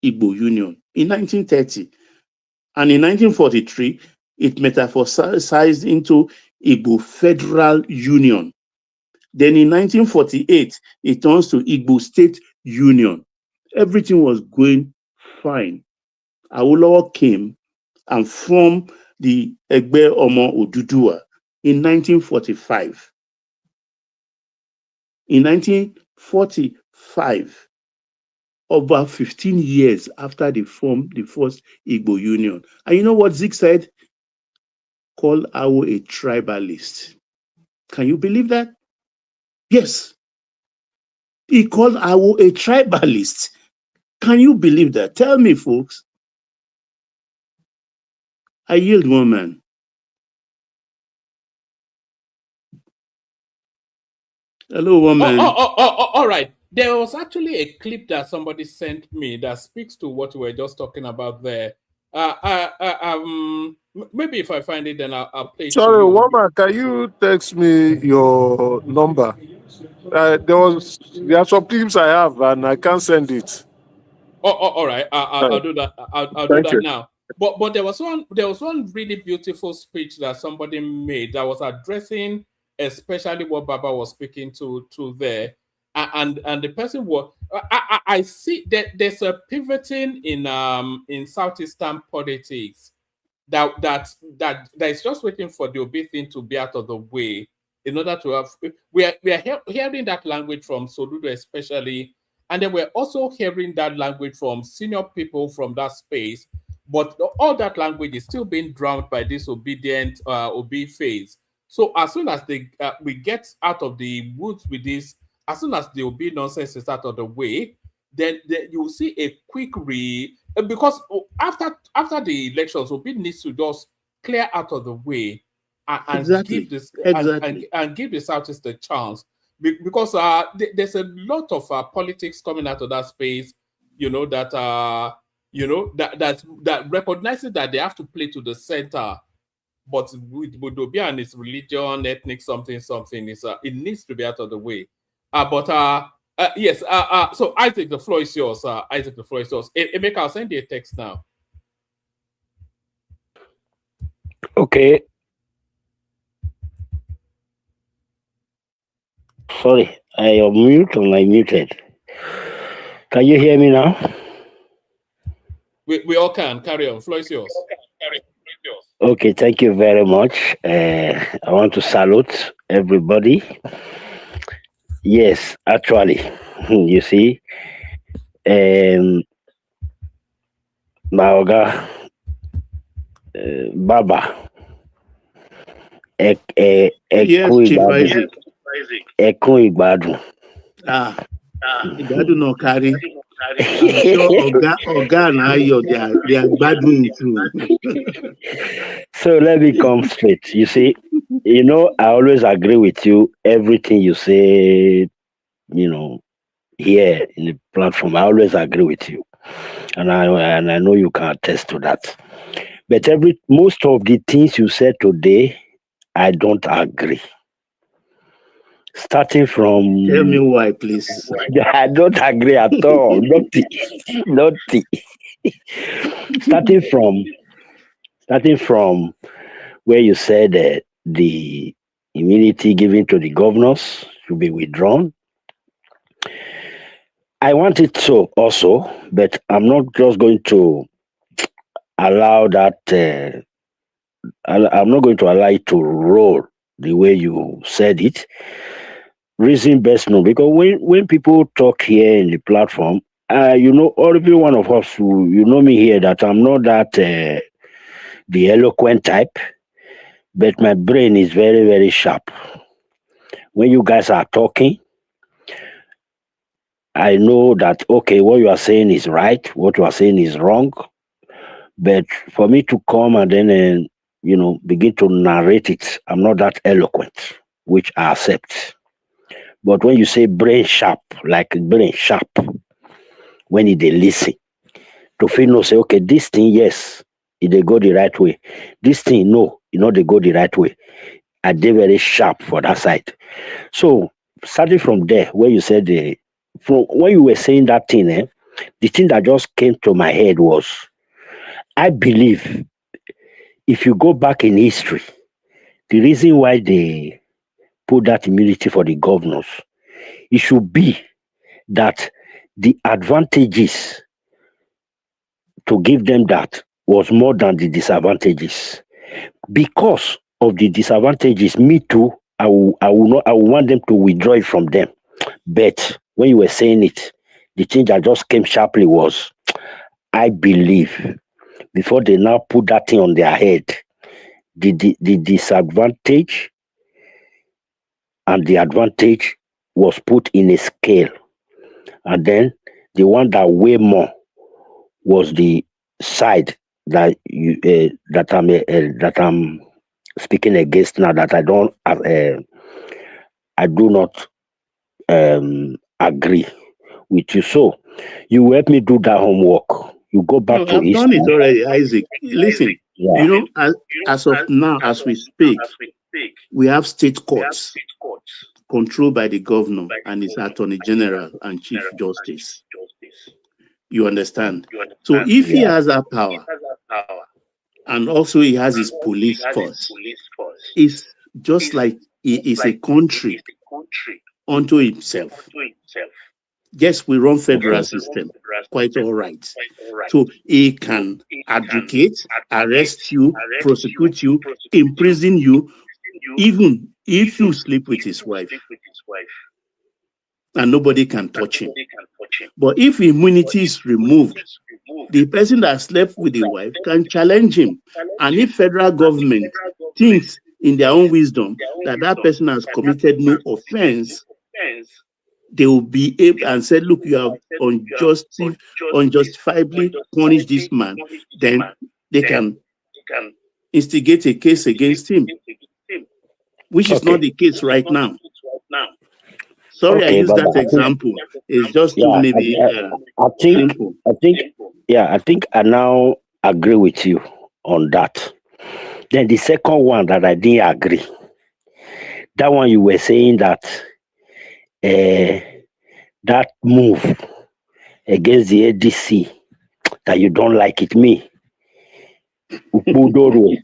Igbo Union in 1930. And in 1943, it metamorphosized into Igbo Federal Union. Then in 1948, it turns to Igbo State Union. Everything was going fine. Awolowo came and formed the Egbe Omo Oduduwa in 1945. In 1945, over 15 years after they formed the first Igbo Union. And you know what Zik said? Call Awo a tribalist. Can you believe that? Yes. He called Awo a tribalist. Can you believe that? Tell me, folks. I yield, one man. Hello, one man. All right. There was actually a clip that somebody sent me that speaks to what we were just talking about there. Maybe if I find it, then I'll play it to Sorry, you. woman, can you text me your number? There are some clips I have and I can't send it. All right. I'll do that. I'll do Thank that you. now. But there was one really beautiful speech that somebody made that was addressing especially what Baba was speaking to there, and the person was I see that there's a pivoting in Southeastern politics that is just waiting for the Obi thing to be out of the way in order to have we are hearing that language from Soludo especially, and then we're also hearing that language from senior people from that space, but all that language is still being drowned by this obedient Obi phase. So as soon as we get out of the woods with this, as soon as the Obi nonsense is out of the way, then you'll see a quick because after the elections, Obi needs to just clear out of the way and Exactly. give this Exactly. and give the Southeast a chance, because there's a lot of politics coming out of that space, that recognizes that they have to play to the center, but with Obi and his religion, ethnic something, it needs to be out of the way. Yes. So Isaac, the floor is yours. Isaac, the floor is yours. Emeka, I'll send you a text now. Okay. Sorry, I am mute or I muted. Can you hear me now? We all can. Carry on. Floor is yours. Okay, thank you very much. I want to salute everybody. Yes, actually, you see, Maoga, Baba, Yes, Chief Isaac. Ekun Igbadun. Igbadun no carry. I'm sure Oga and Ayo, they are battling too. So let me come straight. You see, I always agree with you. Everything you say, here in the platform, I always agree with you, and I know you can attest to that. But most of the things you said today, I don't agree. Starting Tell me from, why, please. I don't agree at all. Nothing, nothing. Starting from, starting from where you said the immunity given to the governors should be withdrawn. I want it so also, but I'm not just going to allow that. I'm not going to allow it to roll the way you said it. Reason best known, because when people talk here in the platform, every one of us who you know me here that I'm not that the eloquent type, but my brain is very very sharp. When you guys are talking, I know that okay, what you are saying is right, what you are saying is wrong. But for me to come and then begin to narrate it, I'm not that eloquent, which I accept. But when you say brain sharp, like brain sharp, when they listen, to feel no say, okay, this thing, yes, they go the right way. This thing, no, they go the right way. Are they very sharp for that side? So starting from there, where you said from when you were saying that thing, the thing that just came to my head was, I believe if you go back in history, the reason why they put that immunity for the governors, it should be that the advantages to give them that was more than the disadvantages. Because of the disadvantages, me too, I will want them to withdraw it from them. But when you were saying it, the thing that just came sharply was, I believe before they now put that thing on their head, the disadvantage and the advantage was put in a scale, and then the one that weigh more was the side that I'm speaking against now, that I do not agree with you. So you help me do that homework. You go back No, to I've done it history. already, Isaac. Listen, Yeah. as of now, as we speak, we have state courts controlled by the governor and his attorney general and chief justice. You understand? So if he Yeah. has that power, and also he has his police force, it's just like he is a country unto himself. Yes, we run federal Okay. system, quite all right. So he can advocate, arrest you, prosecute you, imprison you, even if you sleep with his wife, and nobody can touch him. But if immunity is removed, the person that slept with the wife can challenge him. And if federal government thinks in their own wisdom that that person has committed no offense, they will be able and say, look, you have unjustifiably punished this man, then they can instigate a case against him, which is not Okay. the case right now. Sorry, I Okay, use but that I think, example. It's just too yeah, maybe I think, simple. I think I now agree with you on that. Then the second one that I didn't agree, that one you were saying that uh, that move against the ADC, that you don't like it. Me, Ukpudorwe,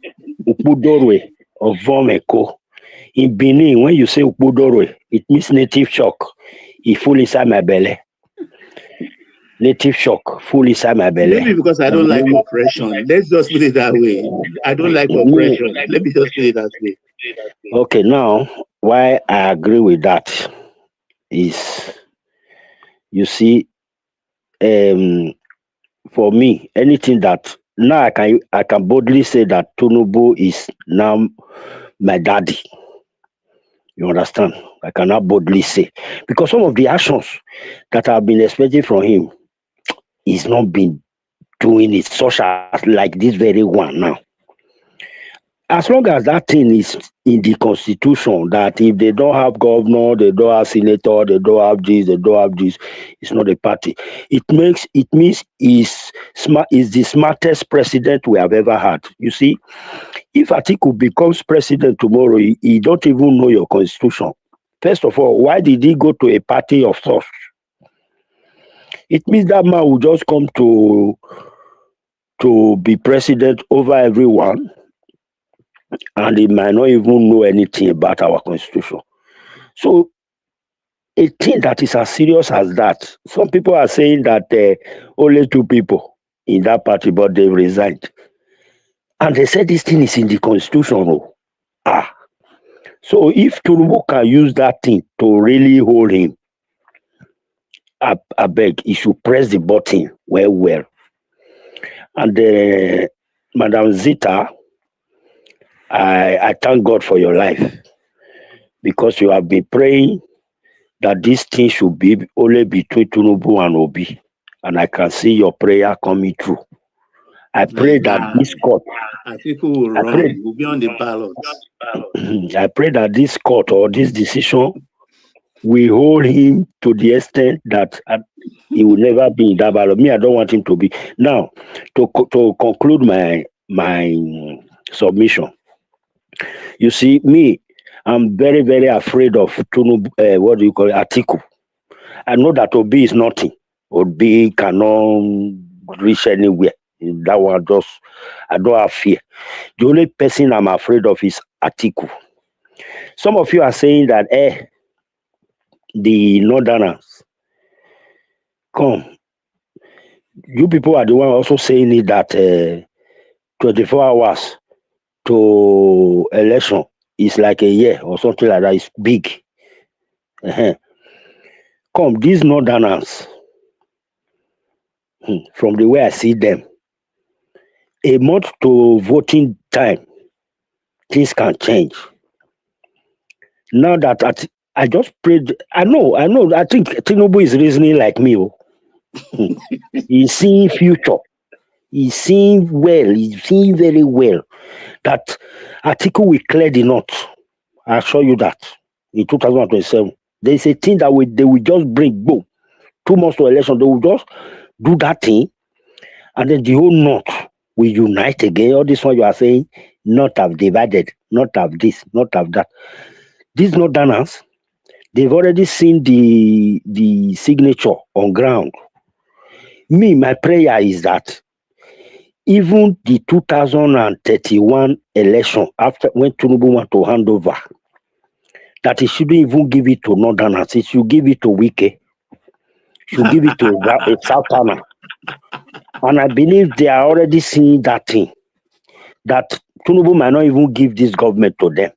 Ukpudorwe of Vomeko. In Benin, when you say Ukpudorwe, it means native shock. It full inside my belly. Native shock, full inside my belly. Maybe because I don't like oppression. Let's just put it that way. I don't like oppression. Let me just put it that way. Okay, now why I agree with that is, you see, um, for me, anything that now I can boldly say that Tunubu is now my daddy. You understand? I cannot boldly say, because some of the actions that I've been expecting from him, he's not been doing it, such as like this very one now. As long as that thing is in the constitution, that if they don't have governor, they don't have senator, they don't have this, it's not a party. It means he's the smartest president we have ever had. You see, if Atiku becomes president tomorrow, he don't even know your constitution. First of all, why did he go to a party of such? It means that man will just come to be president over everyone, and he might not even know anything about our constitution. So a thing that is as serious as that, some people are saying that only 2 people in that party, but they resigned. And they said this thing is in the constitution. So if Tinubu can use that thing to really hold him, I beg, he should press the button well. And Madam Zita, I thank God for your life, because you have been praying that this thing should be only between Tinubu and Obi, and I can see your prayer coming true. I pray that this court, Atiku will run. Will be on the ballot. I pray that this court or this decision will hold him to the extent that he will never be in that ballot. Me, I don't want him to be. Now, to conclude my submission, you see, me, I'm very, very afraid of Atiku. I know that Obi is nothing. Obi cannot reach anywhere. That one I don't have fear. The only person I'm afraid of is Atiku. Some of you are saying that, the Northerners, come. You people are the one also saying it that 24 hours to election is like a year or something like that. It's big. Come, these Northerners, from the way I see them, a month to voting time, things can change. Now that I just prayed, I know, I think Tinubu is reasoning like me. He's seeing future. He's seeing well. He's seeing very well that Atiku will clear the knot. I assure you that in 2027, there is a thing that they will just bring, boom, 2 months to election. They will just do that thing, and then the whole knot will unite again. All this one you are saying, not have divided, not have this, not have that. These Northerners, they've already seen the signature on ground. Me, my prayer is that even the 2031 election, after when Tinubu want to hand over, that he shouldn't even give it to Northerners. He should give it to Wike. Should give it to a Southerner. And I believe they are already seeing that thing, that Tinubu might not even give this government to them.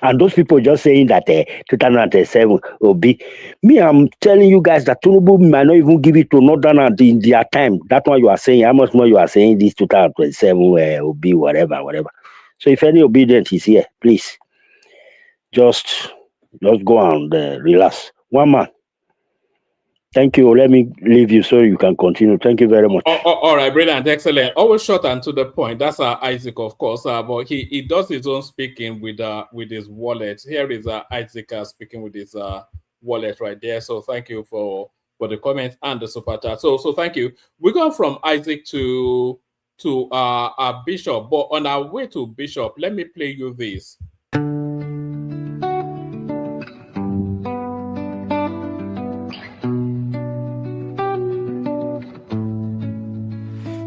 And those people just saying that 2007 will be. Me, I'm telling you guys that Tinubu might not even give it to Northerners in their time. That's why you are saying, how much more you are saying this 2027 will be whatever. So if any obedient is here, please, just go and relax. One man. Thank you. Let me leave you so you can continue. Thank you very much. All right, brilliant, excellent. Always short and to the point. That's Isaac, of course. But he does his own speaking with his wallet. Here is Isaac speaking with his wallet right there. So thank you for the comments and the super chat. So thank you. We go from Isaac to Bishop. But on our way to Bishop, let me play you this.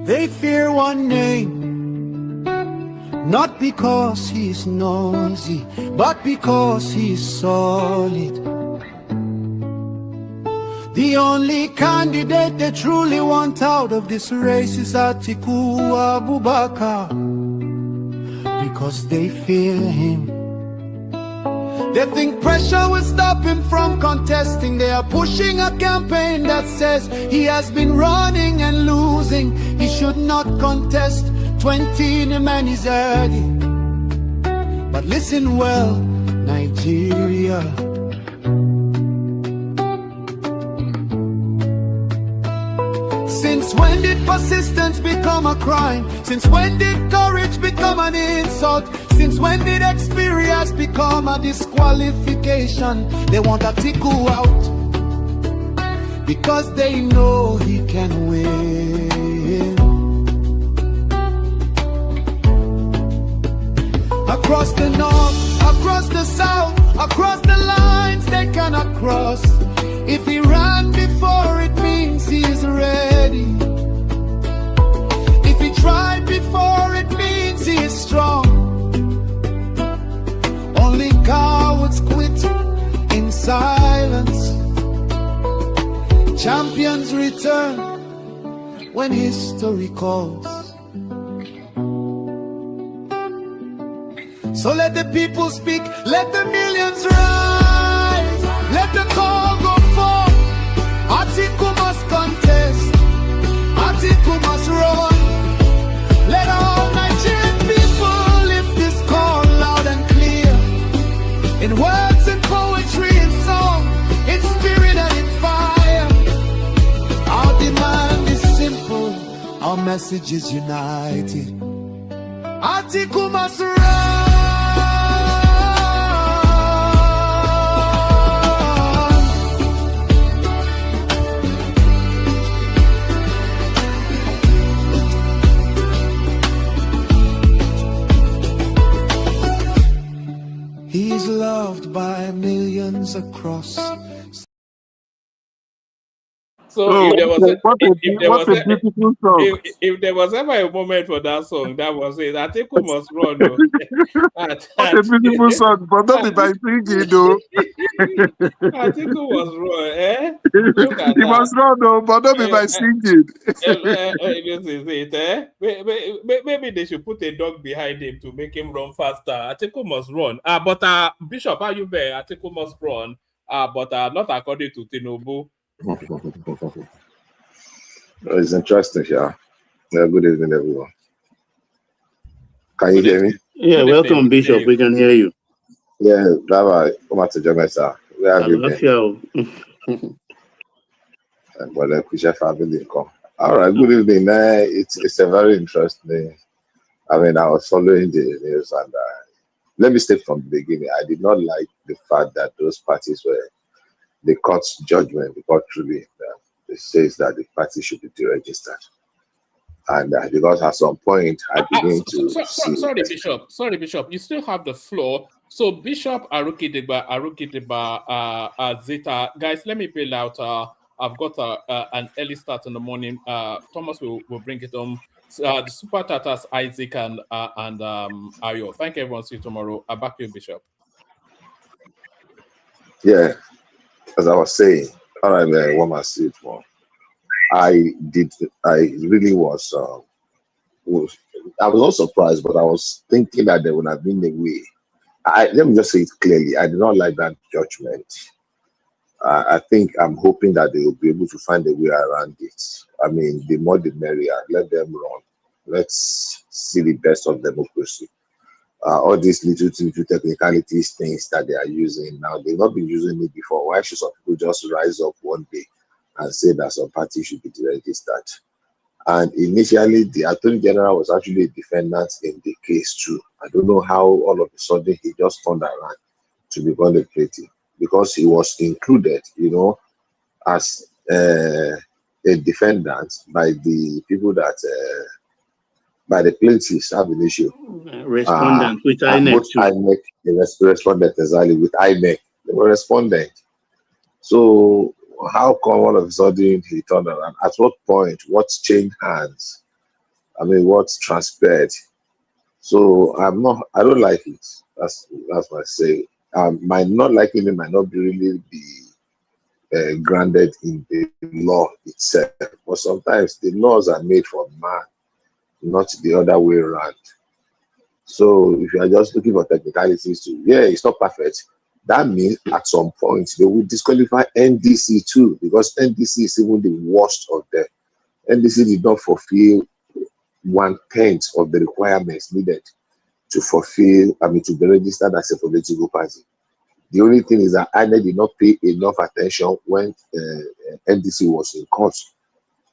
They fear one name, not because he's noisy, but because he's solid. The only candidate they truly want out of this race is Atiku Abubakar, because they fear him. They think pressure will stop him from contesting. They are pushing a campaign that says he has been running and losing. He should not contest. 20, the man is early. But listen well, Nigeria. Since Since when did persistence become a crime? Since when did courage become an insult? Since when did experience become a disqualification? They want Atiku out because they know he can win. Across the north, across the south, across the lines they cannot cross. If he ran before, it means he is ready. If he tried before, it means he is strong. Only cowards quit in silence. Champions return when history calls. So let the people speak, let the millions rise, let the call go forth. Atiku must contest, Atiku must run. Let all Nigerian people lift this call loud and clear, in words and poetry and song, in spirit and in fire. Our demand is simple, our message is united. Atiku must run. He's loved by millions across. So Oh, if there was beautiful song. if there was ever a moment for that song, that was it. Atiku must run. No. What a beautiful song, but not be by singing, though. Atiku must run. Look at He that. must run, though, but not be by singing. This is it. Maybe they should put a dog behind him to make him run faster. Atiku must run. But Bishop, are you there? Atiku must run. But not according to Tinubu. It's interesting, yeah. Good evening, everyone. Can you hear me? Yeah, welcome, Bishop. We can hear you. Yeah, Brava, come out to Jamaica. Where have you been? Well, all right, good evening. It's a very interesting. I mean, I was following the news, and let me state from the beginning, I did not like the fact that those parties were the court's judgment, the court ruling. It says that the party should be deregistered. And because at some point I began to see. Sorry, Bishop. You still have the floor. So Bishop Arukideba, Zeta, guys, let me bail out. I've got an early start in the morning. Thomas will bring it on. The Super Tatas, Isaac and Ayo. Thank you, everyone. See you tomorrow. Back to you, Bishop. Yeah, as I was saying, all right, one more see it more. I really was. I was not surprised, but I was thinking that there would have been a way. Let me just say it clearly. I did not like that judgment. I think I'm hoping that they will be able to find a way around it. I mean, the more the merrier. Let them run. Let's see the best of democracy. All these little technicalities, things that they are using now, they've not been using it before. Why should some people just rise up one day and say that some party should be deregistered? And initially, the Attorney General was actually a defendant in the case too. I don't know how all of a sudden he just turned around to become a plaintiff, because he was included, as a defendant by the people that, by the plaintiffs have an issue. Respondent with INEC too. INEC, the respondent exactly with INEC. They were respondent. So how come all of a sudden he turned around? At what point? What's changed hands? I mean, what's transpired? So I don't like it. That's what I say. My not liking it might not really be grounded in the law itself, but sometimes the laws are made for man, not the other way around. So if you are just looking for technicalities it's not perfect. That means at some point they will disqualify NDC too, because NDC is even the worst of them. NDC did not fulfill 1/10 of the requirements needed to to be registered as a political party. The only thing is that INEC did not pay enough attention when NDC was in court.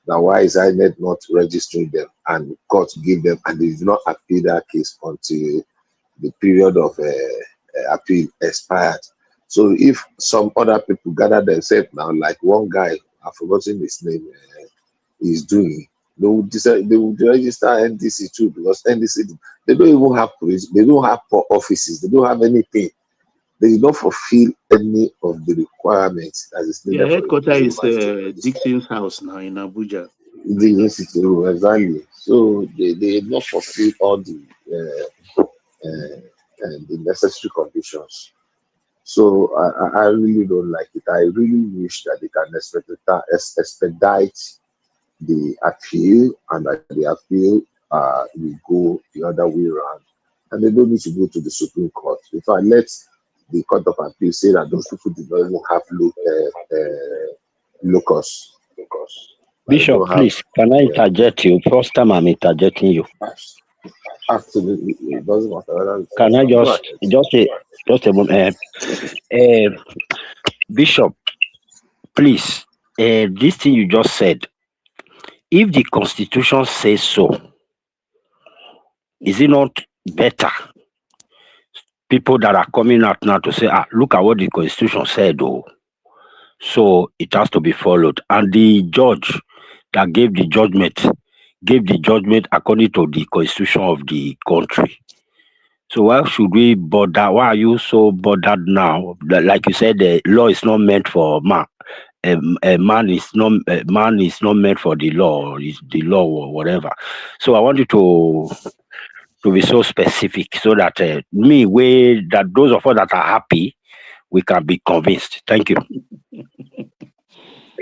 Now, why is INEC not registering them and court give them, and they did not appeal that case until the period of appeal expired? So if some other people gather themselves now, like one guy, I've forgotten his name, is doing, they will decide, they will register NDC too, because NDC, they don't even have police, they don't have offices, they don't have anything. They did not fulfill any of the requirements that is Their needed for the headquarters political is party to register. Dixon's house now in Abuja. The university rule, exactly. So they did not fulfill all the necessary conditions. So I really don't like it. I really wish that they can expedite the appeal, and that the appeal will go the other way around. And they don't need to go to the Supreme Court. If I let the Court of Appeal say that those people did not even have locus, Bishop, please, can I interject you? First time I'm interjecting you. Absolutely, it doesn't matter whether it's Can I just a moment? Bishop, please, this thing you just said, if the Constitution says so, is it not better? People that are coming out now to say, look at what the Constitution said, oh, so it has to be followed. And the judge that gave the judgment according to the Constitution of the country. So why should we bother? Why are you so bothered now? Like you said, the law is not meant for man. Man is not meant for the law. Is the law or whatever. So I want you to be so specific, so that that those of us that are happy, we can be convinced. Thank you.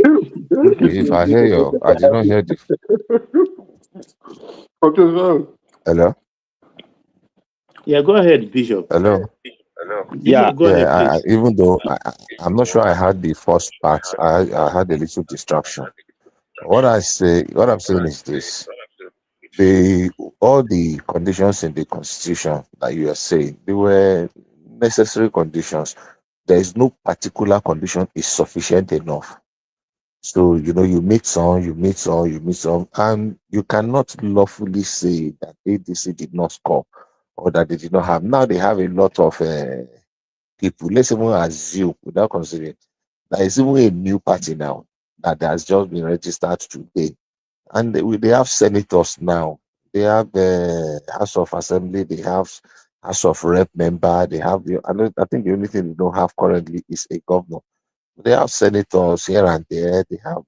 If I hear you, I did not hear the. Hello. Yeah, go ahead, Bishop. Hello. Bishop, go ahead, please. Even though I'm not sure I had the first part, I had a little distraction. What I'm saying is this: all the conditions in the Constitution that you are saying, they were necessary conditions. There is no particular condition is sufficient enough. So, you meet some, and you cannot lawfully say that ADC did not score or that they did not have. Now they have a lot of people. Let's even assume, without considering, there is even a new party now that has just been registered today. And they have senators now. They have the House of Assembly, they have House of Rep member, they have, I think the only thing they don't have currently is a governor. They have senators here and there. They have,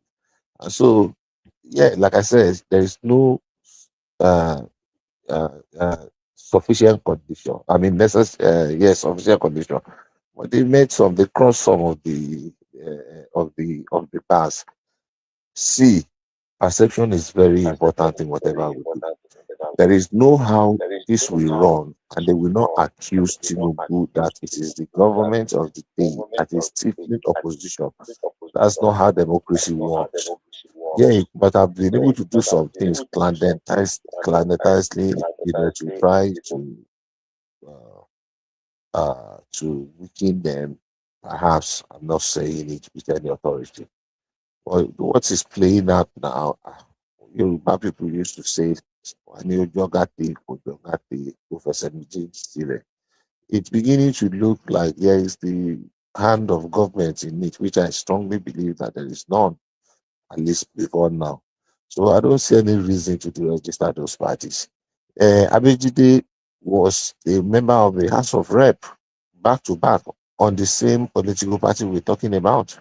and so yeah, like I said, there is no uh, uh, sufficient condition. I mean, yes, sufficient condition. But they crossed some of the bars. See, perception is very important in whatever we do. There is no how this will run, and they will not accuse Tinubu that it is the government of the day that is stifling opposition. That's not how democracy works. Yeah, but I've been able to do some things clandestinely, to try to weaken them. Perhaps I'm not saying it with any authority. But what is playing out now, Yoruba people used to say, it's beginning to look like there is the hand of government in it, which I strongly believe that there is none, at least before now. So I don't see any reason to register those parties. Abejide was a member of the House of Rep, back to back, on the same political party we're talking about.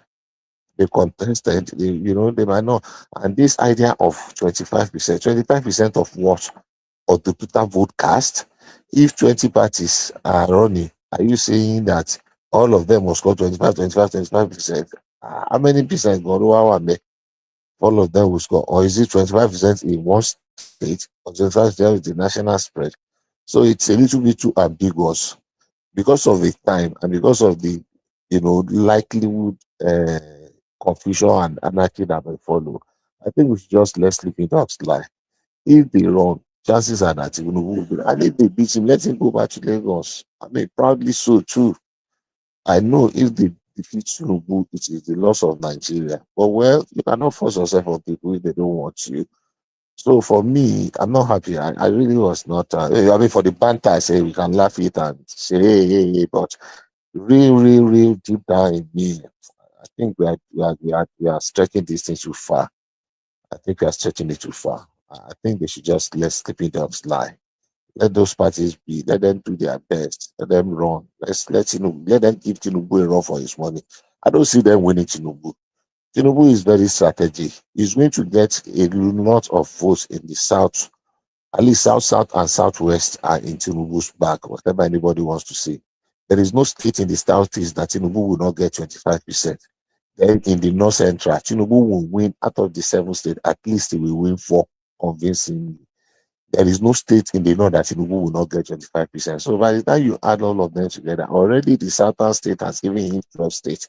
They contested, they might not. And this idea of 25% of what? Of the total vote cast? If 20 parties are running, are you saying that all of them must score 25%? How many percent go to all of them will score? Or is it 25% in one state or 25% with the national spread? So it's a little bit too ambiguous because of the time and because of the likelihood confusion and anarchy that may follow. I think we should just let sleeping dogs lie. If they run, chances are that Tinubu will be. And if they beat him, let him go back to Lagos. I mean, proudly so too. I know if they defeat Tinubu, it is the loss of Nigeria. But well, you cannot force yourself on people if they don't want you. So for me, I'm not happy. I really was not. I mean, for the banter, I say we can laugh it and say, hey, but real deep down in me, I think we are stretching this thing too far. I think we are stretching it too far. I think they should just let sleeping dogs lie. Let those parties be. Let them do their best. Let them run. Let them give Tinubu a run for his money. I don't see them winning Tinubu. Tinubu is very strategic. He's going to get a lot of votes in the south. At least south and southwest are in Tinubu's back, whatever anybody wants to say. There is no state in the southeast that Tinubu will not get 25%. Then in the north central, Tinubu will win out of the 7 states. At least he will win 4 convincingly. There is no state in the north that Tinubu will not get 25%. So by the time you add all of them together, already the southern state has given him 12 states.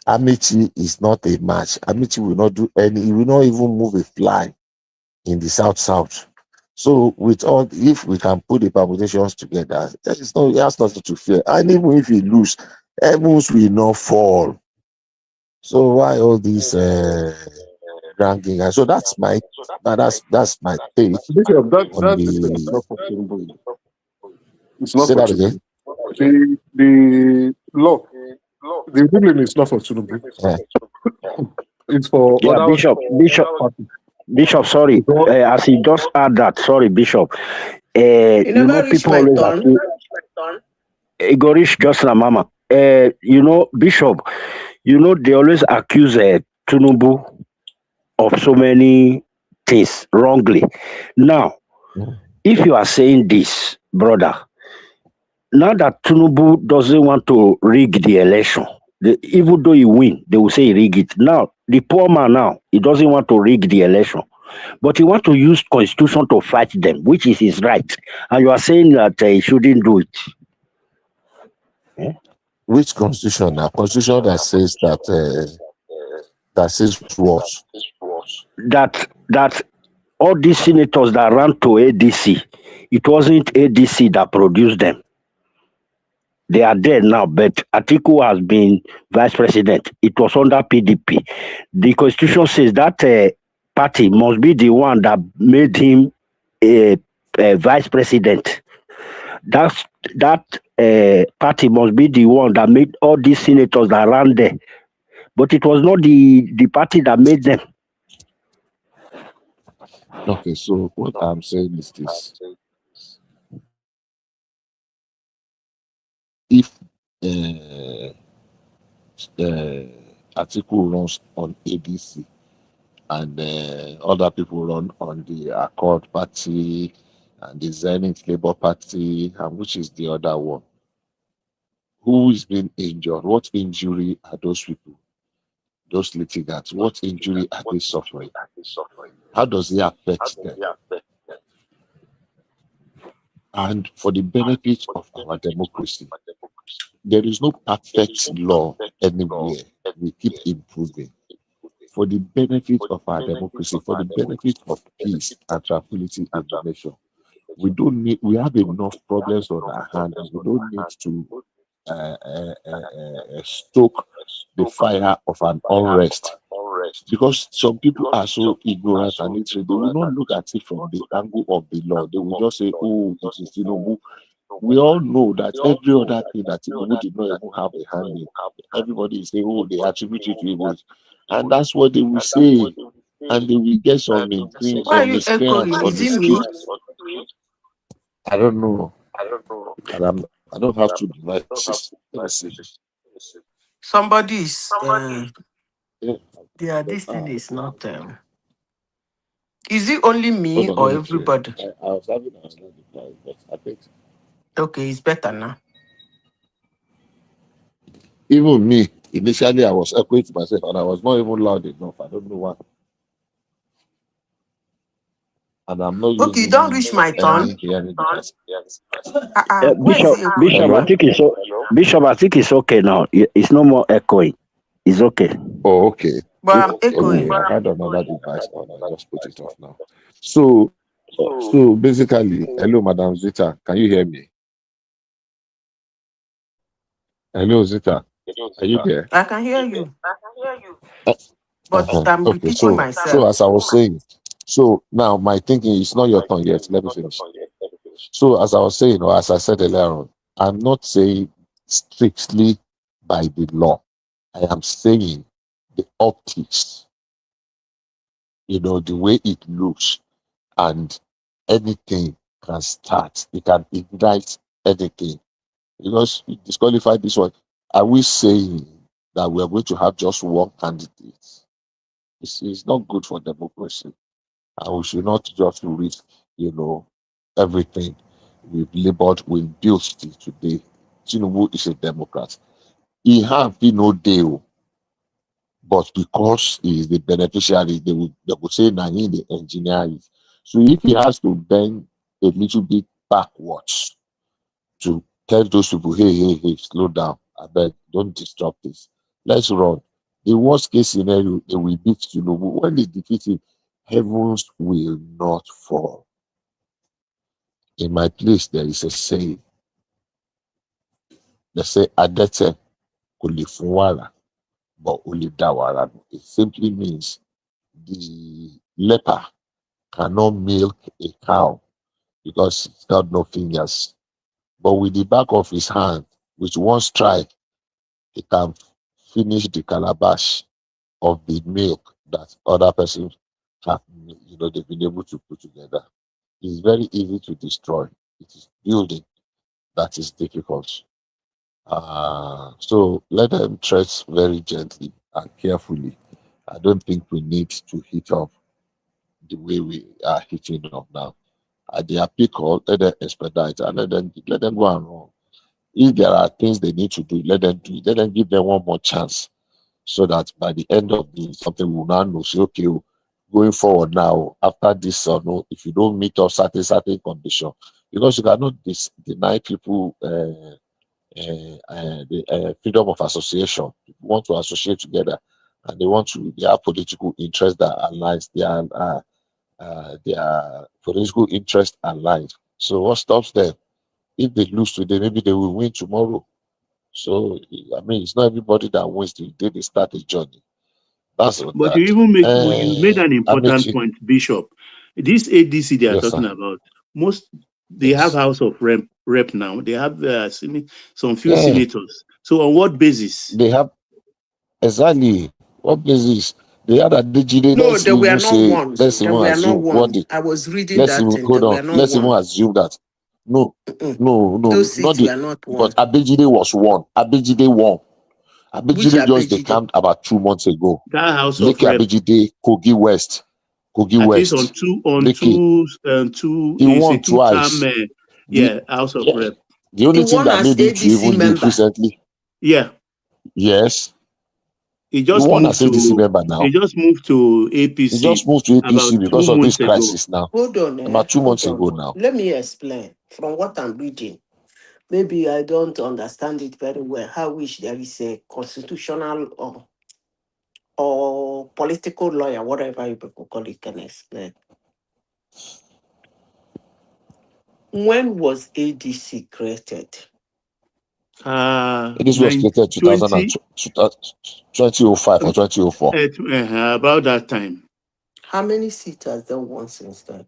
Amici is not a match. Amici will not do any, he will not even move a fly in the south. So with all, if we can put the permutations together, there is no, he has nothing to fear. And even if he lose, heavens will not fall. So why all these ranking? And so that's my take Bishop, on that system is the. not for Tinubu. It's not Say for that again. Tinubu. The law, the ruling is not for Tinubu. Yeah. It's for Yeah, other Bishop, sorry. As he just add that, sorry, Bishop. You You never know, reach people my always turn. accuse Igorish just na mama. You know, Bishop, you know, they always accuse Tinubu of so many things wrongly. Now, if you are saying this, brother, now that Tinubu doesn't want to rig the election, even though he win, they will say he rig it. Now, the poor man now, he doesn't want to rig the election, but he want to use constitution to fight them, which is his right. And you are saying that he shouldn't do it. Which constitution now? Constitution that says that says what? That all these senators that ran to ADC, it wasn't ADC that produced them. They are dead now, but Atiku has been vice president. It was under PDP. The constitution says that party must be the one that made him a vice president. That party must be the one that made all these senators that ran there. But it was not the party that made them. Okay, so what I'm saying is this: if Atiku runs on ADC and other people run on the Accord Party and the Zenith Labour Party, and which is the other one, who is being injured? What injury are those people? Those litigants, what injury are they suffering? How does it affect them? And for the benefit of our democracy, there is no perfect law anywhere. We keep improving. For the benefit of our democracy, for the benefit of peace and tranquility in the nation, we have enough problems on our hands. We don't need to stoke the fire of an unrest, because some people are so ignorant and illiterate. They will not look at it from the angle of the law. They will just say, oh, it is Tinubu. We all know that every other thing that Tinubu did not even have a hand in, everybody is saying, oh, they attribute it to Igbo. And that's what they will say. And they will get some Why are you miscreants echoing? on Is the it me? street. I don't know. And I don't have 2 devices. Let me see. Somebody is. Yeah. This thing is not. Is it only me Hold on, or let me check. everybody? I was having another device, but I think Okay, it's better now. even me, initially I was echoing to myself and I was not even loud enough. I don't know why. And I'm not Okay, you using don't reach my turn. any hearing device. Why is it echoing? Bishop, I think it's Bishop, I think it's okay now. It's no more echoing. It's okay. Oh, okay. But I'm echoing. Okay, I had another device on. I just put it off now. So basically, hello, Madam Zita. Can you hear me? Hello, Zita. Are you there? I can hear you, Uh, but I'm Okay, repeating so myself. as I was saying, so now my thinking is not your turn yet. Let me finish. So as I was saying, or as I said earlier on, I'm not saying strictly by the law. I am saying the optics, the way it looks, and anything can start. It can ignite anything. Because you disqualify this one, are we saying that we are going to have just one candidate? It's not good for democracy. And we should not just risk, everything we've labored, we've built till today. Tinubu is a Democrat. He have been no deal, but because he is the beneficiary, they would say now he the engineer it. So if he has to bend a little bit backwards to tell those people, hey, slow down. I beg, don't disrupt this. Let's run. The worst case scenario, they will beat Tinubu. When they defeat him, heavens will not fall. In my place, there is a saying. They say, Adete kulifunwala, but ulidawara. It simply means the leper cannot milk a cow because it's got no fingers. But with the back of his hand, with one strike, he can finish the calabash of the milk that other persons have, they've been able to put together. It's very easy to destroy. It is building that is difficult. So let them tread very gently and carefully. I don't think we need to hit up the way we are hitting up now. At their peak, let them expedite and let them go and run. If there are things they need to do, let them do it. Let them give them one more chance so that by the end of the something will now know, say, okay, going forward now, after this, if you don't meet up certain condition, because you cannot deny people the freedom of association. People want to associate together, and they have political interests that aligns their political interest aligned. So what stops them? If they lose today, maybe they will win tomorrow. So I mean, it's not everybody that wins the day they start a journey. That's on But that. you made an important Amici, point, Bishop. This ADC they are yes, talking sir. about, they have Yes. House of Rep now. They have some few Yeah, senators. So on what basis? they have exactly what basis they had at DGD. No, Let's they were even not say, ones. let's They even were not assume what one. the I was reading let's that even thing. They hold on. were not Let's even one. assume that no, Mm-mm. no, Those not seats the were not but one. Abejide was one. Abejide won. Which Abejide just they Abejide? camped about 2 months ago. That House of Leke Rep, Abejide, Kogi at least on West, Leke. He it's a won two-term, twice. The House of yeah, Rep. the He only thing won that as made him to ADC even leave member. recently, Yeah, yes, he he just won as moved ADC to member now. He APC just moved to about APC because of this 2 months ago. crisis now. Hold on, About 2 months hold ago on. now. Let me explain from what I'm reading. Maybe I don't understand it very well. I wish there is a constitutional or political lawyer, whatever you people call it, can explain. When was ADC created? This was created 20, 2005 or 2004. about that time. How many seats has there won since then?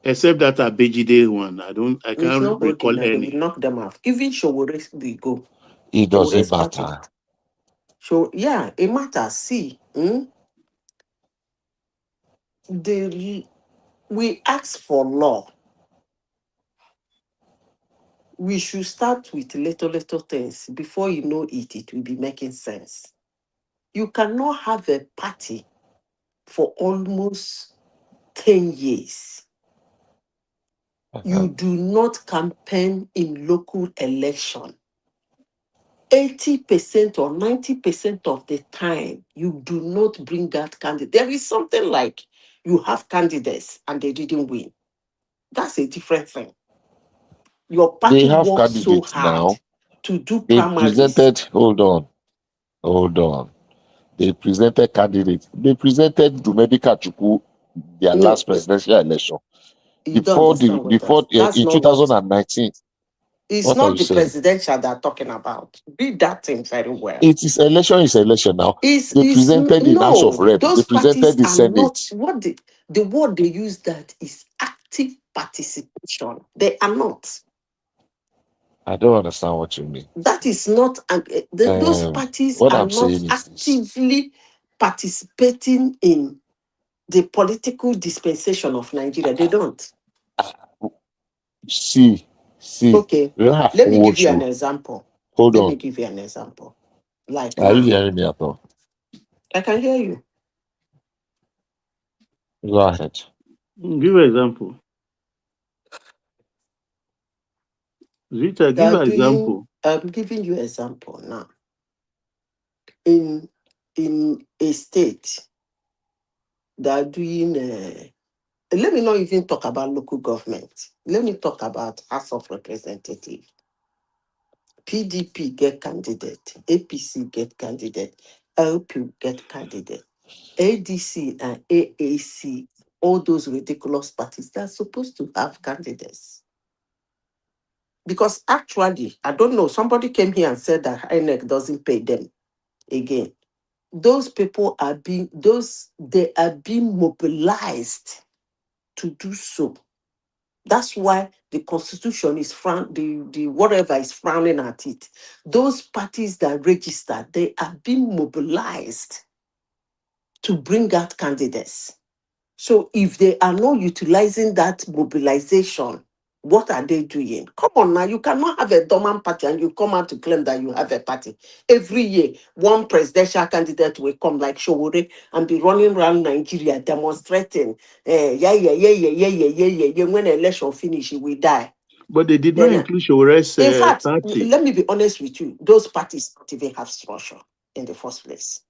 Except that Abejide one. I It's can't not holding recall that they will any. knock them out. Even Showore will go. It Showore doesn't party. matter. So yeah, it matters. See, we ask for law. We should start with little things. Before you know it, it will be making sense. You cannot have a party for almost 10 years. You do not campaign in local election. 80% or 90% of the time, you do not bring out candidates. There is something like you have candidates and they didn't win. That's a different thing. Your They party have works so candidates hard now. to do They primaries. presented, hold on. They presented candidates. They presented Dumedi Kachuku their No, last presidential election. you don't understand what Before that's in not what 2019, It's What are not you the saying? presidential they're talking about. Read that thing very well. It is election now. Is They presented in House of no, Rep. They those presented parties the are not Senate. what the word they use that is active participation. They are not. I don't understand what you mean. That is not those parties What are I'm not saying is this. actively participating in the political dispensation of Nigeria. They don't. See, Okay, we don't have let me give you an you. example. Hold Let me on. give you an example. Like Are you now, hearing me at all? I can hear you. Go ahead. Give an example. Zita, They give are an doing. example. I'm giving you example now. In a state, they are doing. Let me not even talk about local government. Let me talk about House of Representatives. PDP get candidate, APC get candidate, LP get candidate, ADC and AAC, all those ridiculous parties, they're supposed to have candidates. Because actually, I don't know, somebody came here and said that INEC doesn't pay them again. Those people are being mobilized to do so. That's why the constitution is the whatever is frowning at it. Those parties that register, they are being mobilized to bring out candidates. So if they are not utilizing that mobilization, what are they doing? Come on now, you cannot have a dormant party and you come out to claim that you have a party. Every year, one presidential candidate will come like Showore and be running around Nigeria demonstrating. When election finish, he will die. But they did not Then, include Shore's in fact, party. let me be honest with you, those parties don't even have structure in the first place.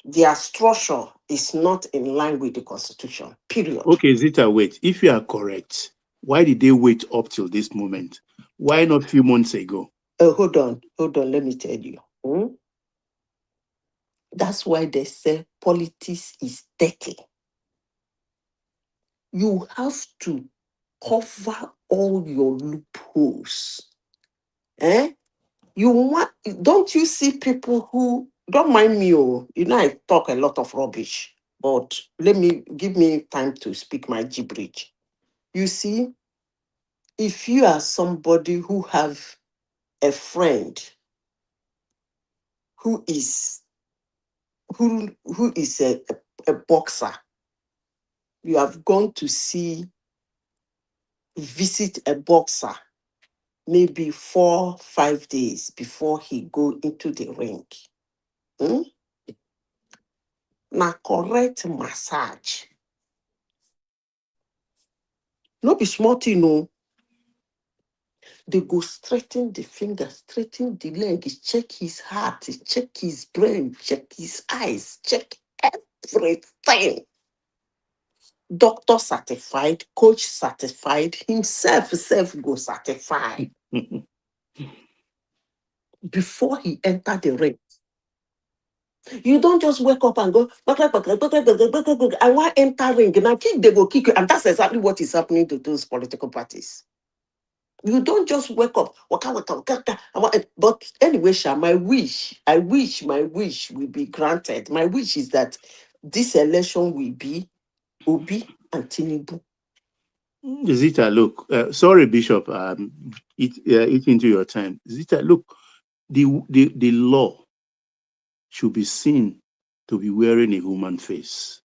Their structure is not in line with the constitution, period. Okay, Zita, wait. If you are correct, why did they wait up till this moment? Why not a few months ago? Hold on, let me tell you. That's why they say politics is dirty. You have to cover all your loopholes. Don't you see people who, don't mind me, I talk a lot of rubbish, but give me time to speak my gibberish. You see, if you are somebody who have a friend who is a boxer, you have gone to visit a boxer maybe 4-5 days before he go into the ring. Na correct massage. No be small thing, no. They go straighten the fingers, straighten the leg, check his heart, check his brain, check his eyes, check everything. Doctor certified, coach certified, himself go certified before he enter the ring. You don't just wake up and go, I want to enter ring. Now kick, they go kick you. And that's exactly what is happening to those political parties. You don't just wake up, but anyway, Sha, I wish my wish will be granted. My wish is that this election will be Obi and Tinubu. Zita, look, sorry, Bishop, eat into your time. Zita, look, the law should be seen to be wearing a human face.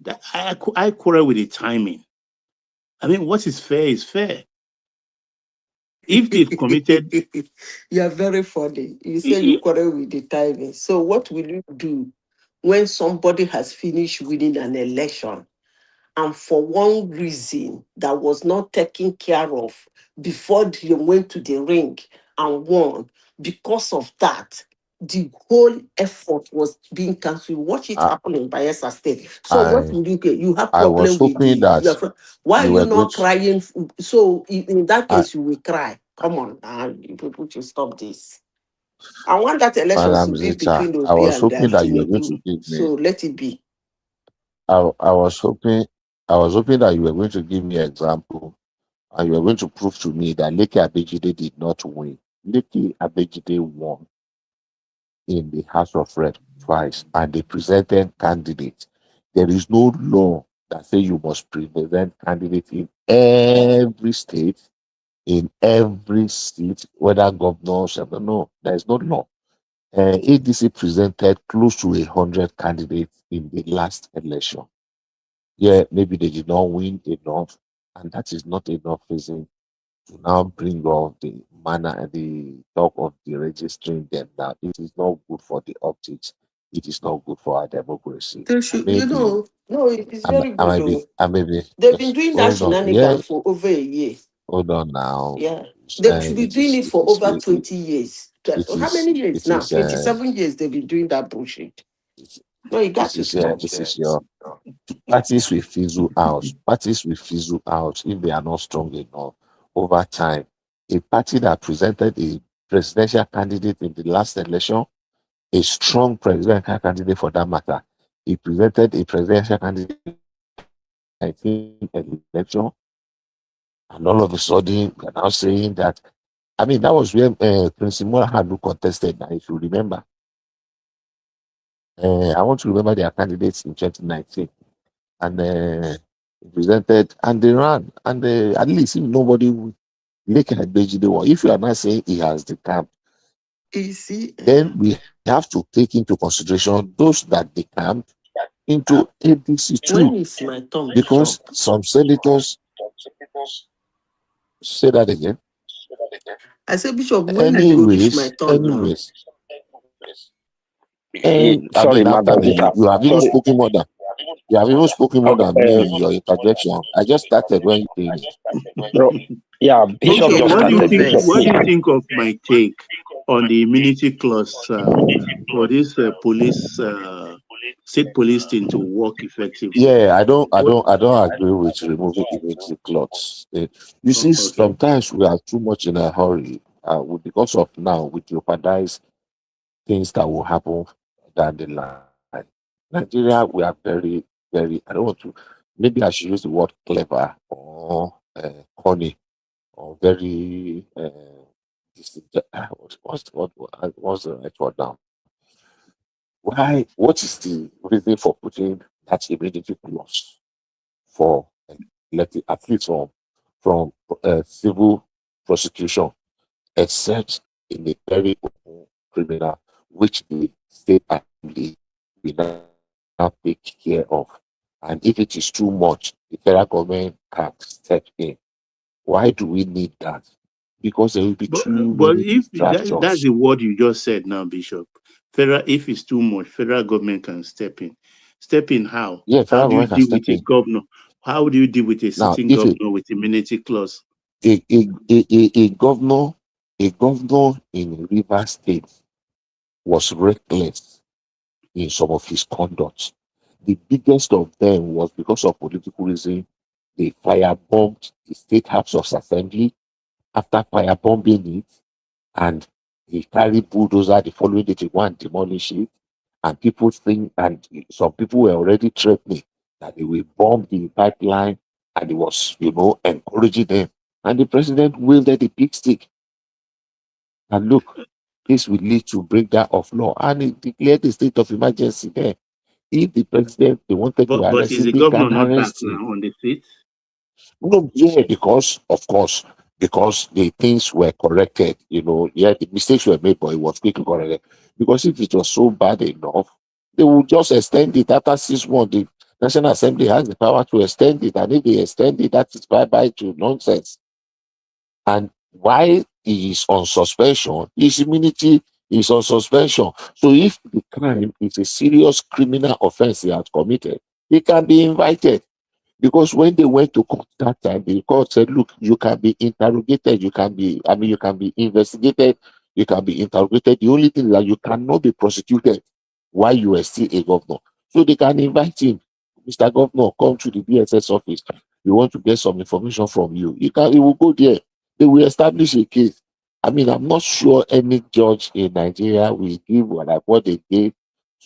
That I quarrel with the timing. I mean, what is fair is fair. If they've committed, You are very funny. You say you quarrel with the timing. So what will you do when somebody has finished winning an election and for one reason that was not taken care of before they went to the ring and won? Because of that, the whole effort was being cancelled. Watch it I happen in Bayelsa State. So what I, will you get? You have I was problem with hoping that why are you you were going not to. crying? So in that I, case, you will cry. Come on now, you people should stop this. I want that election to Madam be Zita, between I Obi was and hoping that you were going Tinubu. to give me. So let it be. I was hoping that you were going to give me an example and you are going to prove to me that Leke Abejide did not win. Leke Abejide won in the House of Reps twice, and they presented candidates. There is no law that says you must present candidates in every state, in every seat, whether governors. I don't know. There is no law. ADC presented close to 100 candidates in the last election. Yeah, maybe they did not win enough, and that is not enough reason to now bring up the manner and the talk of the registering them now. It is not good for the optics. It is not good for our democracy. They I should, may be, no, it's very good though. I may be, They've been just doing that hold on. Yeah, shenanigan for over a year. hold on now. Yeah. They should be doing it for over 20 years. How many years it now? is, 27 years they've been doing that bullshit. No, you got this to is, stop. this is your parties will fizzle out. Parties will fizzle out if they are not strong enough over time. A party that presented a presidential candidate in the last election, a strong presidential candidate for that matter, he presented a presidential candidate in 19 election, and all of a sudden they're now saying that. I mean, that was where Prince Imora had contested. Now, if you remember, I want to remember their candidates in 2019, and presented and they ran, and at least if nobody Lake Beji one. If you are not saying he has the camp, You see, then we have to take into consideration those that they camp into ADC when too, is my turn, because Bishop? some senators say that again. I said, Bishop, when it go reach my Anyways, turn now? and I Sorry, mean after Madam me, Peter. you have even Sorry. spoken more than Okay, me in your interjection. I just started when you came in. bro. Yeah, Bishop Okay, Bishop, just what now do you started. no think? Bishop, What verse. do cool. you think of my take on the immunity clause for this police state police thing to work effectively? Yeah, What? I don't agree with removing immunity clause. You see, Okay. sometimes we are too much in a hurry. Because of now, we jeopardize things that will happen down the line. Nigeria, we are very, very. I don't want to. Maybe I should use the word clever or corny or very. What's the right word now? Why? What is the reason for putting that immunity clause for at least from civil prosecution, except in a very open criminal, which the state assembly will now take care of. And if it is too much, the federal government can step in. Why do we need that? Because there will be But too but many if that's distractions. the word you just said now, Bishop. Federal, if it's too much, federal government can step in. Step in how? Yeah, How federal do you government can deal step with a in. governor? How do you deal with a Now, sitting if governor with immunity clause? a governor in River State was reckless in some of his conduct. The biggest of them was because of political reason. They firebombed the State House of Assembly. After firebombing it, and he carried bulldozer the following day to go and demolish it. And people think, and some people were already threatening that they will bomb the pipeline, and he was, encouraging them. And the president wielded the big stick. And look, this will lead to breakdown of law. And he declared the state of emergency there. If the president they wanted to But arrest is him, the they governor can not back arrest him. now on the seat? No, yeah, because of course, because the things were corrected, the mistakes were made, but it was quickly corrected. Because if it was so bad enough, they would just extend it after 6 months. The National Assembly has the power to extend it, and if they extend it, that is bye bye to nonsense. And while he is on suspension, his immunity is on suspension. So if the crime is a serious criminal offense he has committed, he can be invited. Because when they went to court that time, the court said, look, you can be interrogated, you can be investigated, you can be interrogated. The only thing is that you cannot be prosecuted while you are still a governor. So they can invite him, Mr. Governor, come to the DSS office. We want to get some information from you. He will go there. They will establish a case. I mean, I'm not sure any judge in Nigeria will give what they gave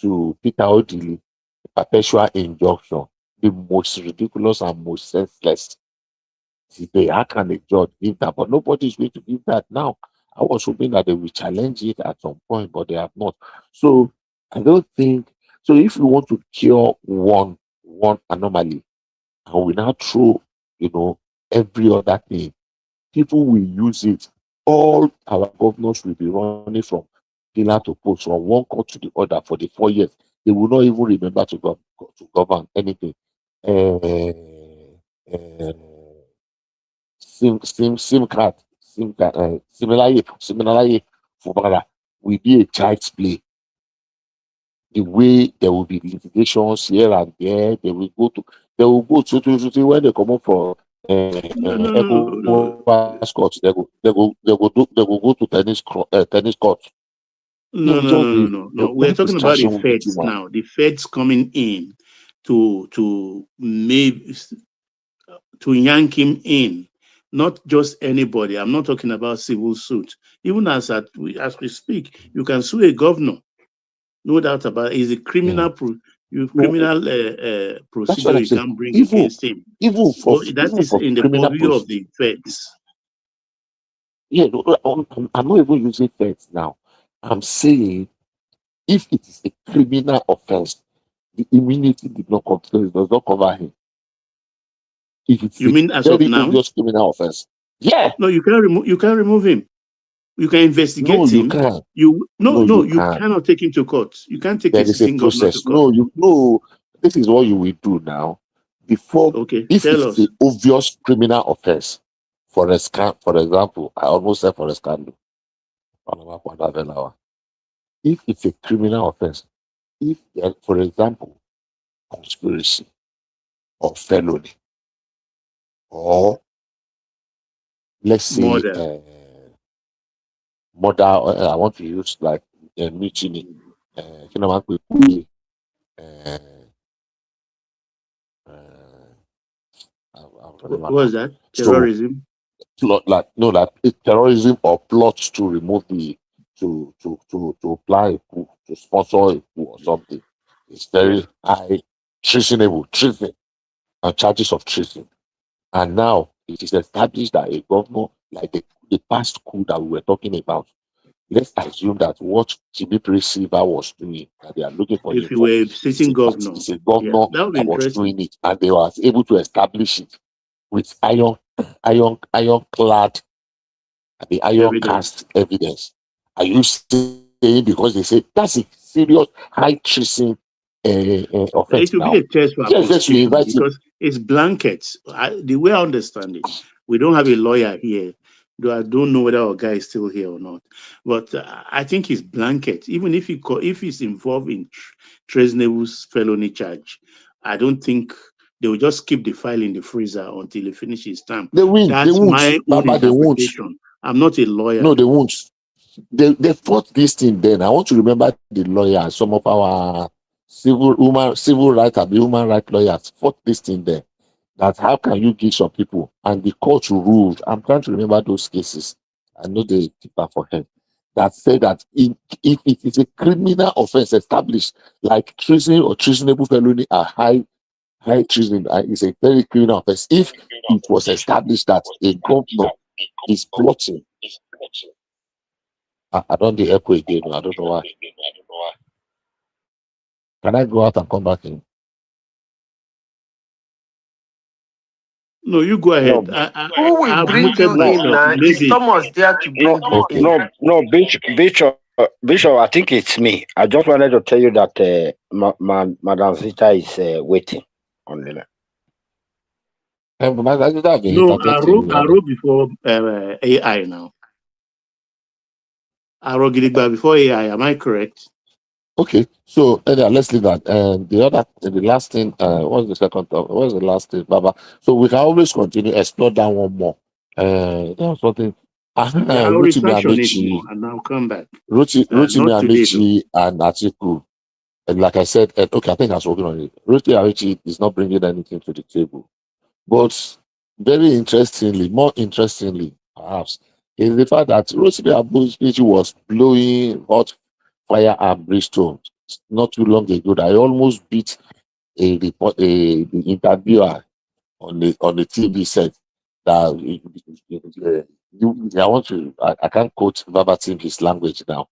to Peter Odili, perpetual injunction, the most ridiculous and most senseless. today. How can a judge give that? But nobody is going to give that now. I was hoping that they will challenge it at some point, but they have not. So I don't think so. If we want to cure one anomaly, and we now throw, every other thing, people will use it. All our governors will be running from pillar to post, from one court to the other for the 4 years. They will not even remember to govern anything. Uh, uh, similarly, Fubara will be a child's play. The way there will be litigations here and there, they will go to when they come up for ECOWAS courts, they go go to tennis court. They will just be No. We're that talking about the distraction will be too feds much. now. The feds coming in to maybe to yank him in, not just anybody. I'm not talking about civil suit. Even as we speak, you can sue a governor. No doubt about it. It's a criminal No, that's what procedure I'm you saying. can bring Even against him. even for But that even is for in the criminal purview of procedure. the feds. Yeah, no, I'm not even using facts now. I'm saying if it is a criminal offense, the immunity did not cover, does not cover him. If it's You a mean as of very now? obvious criminal offense, yeah, No, you can't remove. You can't remove him. You can no, investigate you him. can't. No, No, you you can't. cannot take him to court. You can't take a There is a sitting governor to process. court. No. This is what you will do now. Before, Okay, if tell it is us. an obvious criminal offense, for example, I almost said for a scandal. If it's a criminal offense, if for example, conspiracy or felony, or let's say Murder. murder, I want to use like mutiny, uh, uh, I've remember What's now. that? So Terrorism. like it's terrorism or plots to remove to apply a coup, to sponsor a coup or something. It's Yeah. very high treason and charges of treason. And now it is established that a governor, like the past coup that we were talking about, let's assume that what Timothy Silva was doing, that they are looking for If him you for, were a sitting governor. is a Yeah, governor that would be that was interesting. doing it, and they was able to establish it with ironclad, the iron Evidence. cast evidence. Are you saying because they say that's a serious high treason offense It will be now? a test for our Yes, we prosecution invite him. because it's blankets. The way I understand it, we don't have a lawyer here. Though I don't know whether our guy is still here or not. But I think it's blanket. Even if if he's involved in treasonable felony charge, I don't think they will just keep the file in the freezer until he finishes time. They win. They That's won't. my own Baba, they won't. interpretation. I'm not a lawyer. No, they won't. They fought this thing then. I want to remember the lawyers, some of our civil rights and human rights lawyers fought this thing then. That how can you give some people, and the court ruled. I'm trying to remember those cases. I know the keeper for him that said that if it is a criminal offense established like treason or treasonable felony are high treason, is a very criminal offense. If it was established that a governor is plotting, I don't the echo again. I don't know why. Can I go out and come back in? No, you go No, ahead. Who will I've bring muted you no, in myself. now? Is Maybe Thomas there to no, bring you in? Okay. no, Bishop. I think it's me. I just wanted to tell you that Madam Zita is waiting on the line. But I've been no. I interjecting. wrote before AI now. I wrote Gidigba before AI. Am I correct? Okay, so let's leave that. And the last thing, what's the second? What's the last thing, Baba? So we can always continue explore that one more. There was something. Yeah, I'll Rotimi research on it Amici, more and I'll come back. Rotimi Not today though. Amici, and Atiku. And like I said, okay, I think I was working on it. Rotimi Amici is not bringing anything to the table. But more interestingly, perhaps, is the fact that Rotimi Amici was blowing hot fire and brimstone not too long ago. That I almost beat the interviewer on the TV set that I want to, I can't quote verbatim his language now,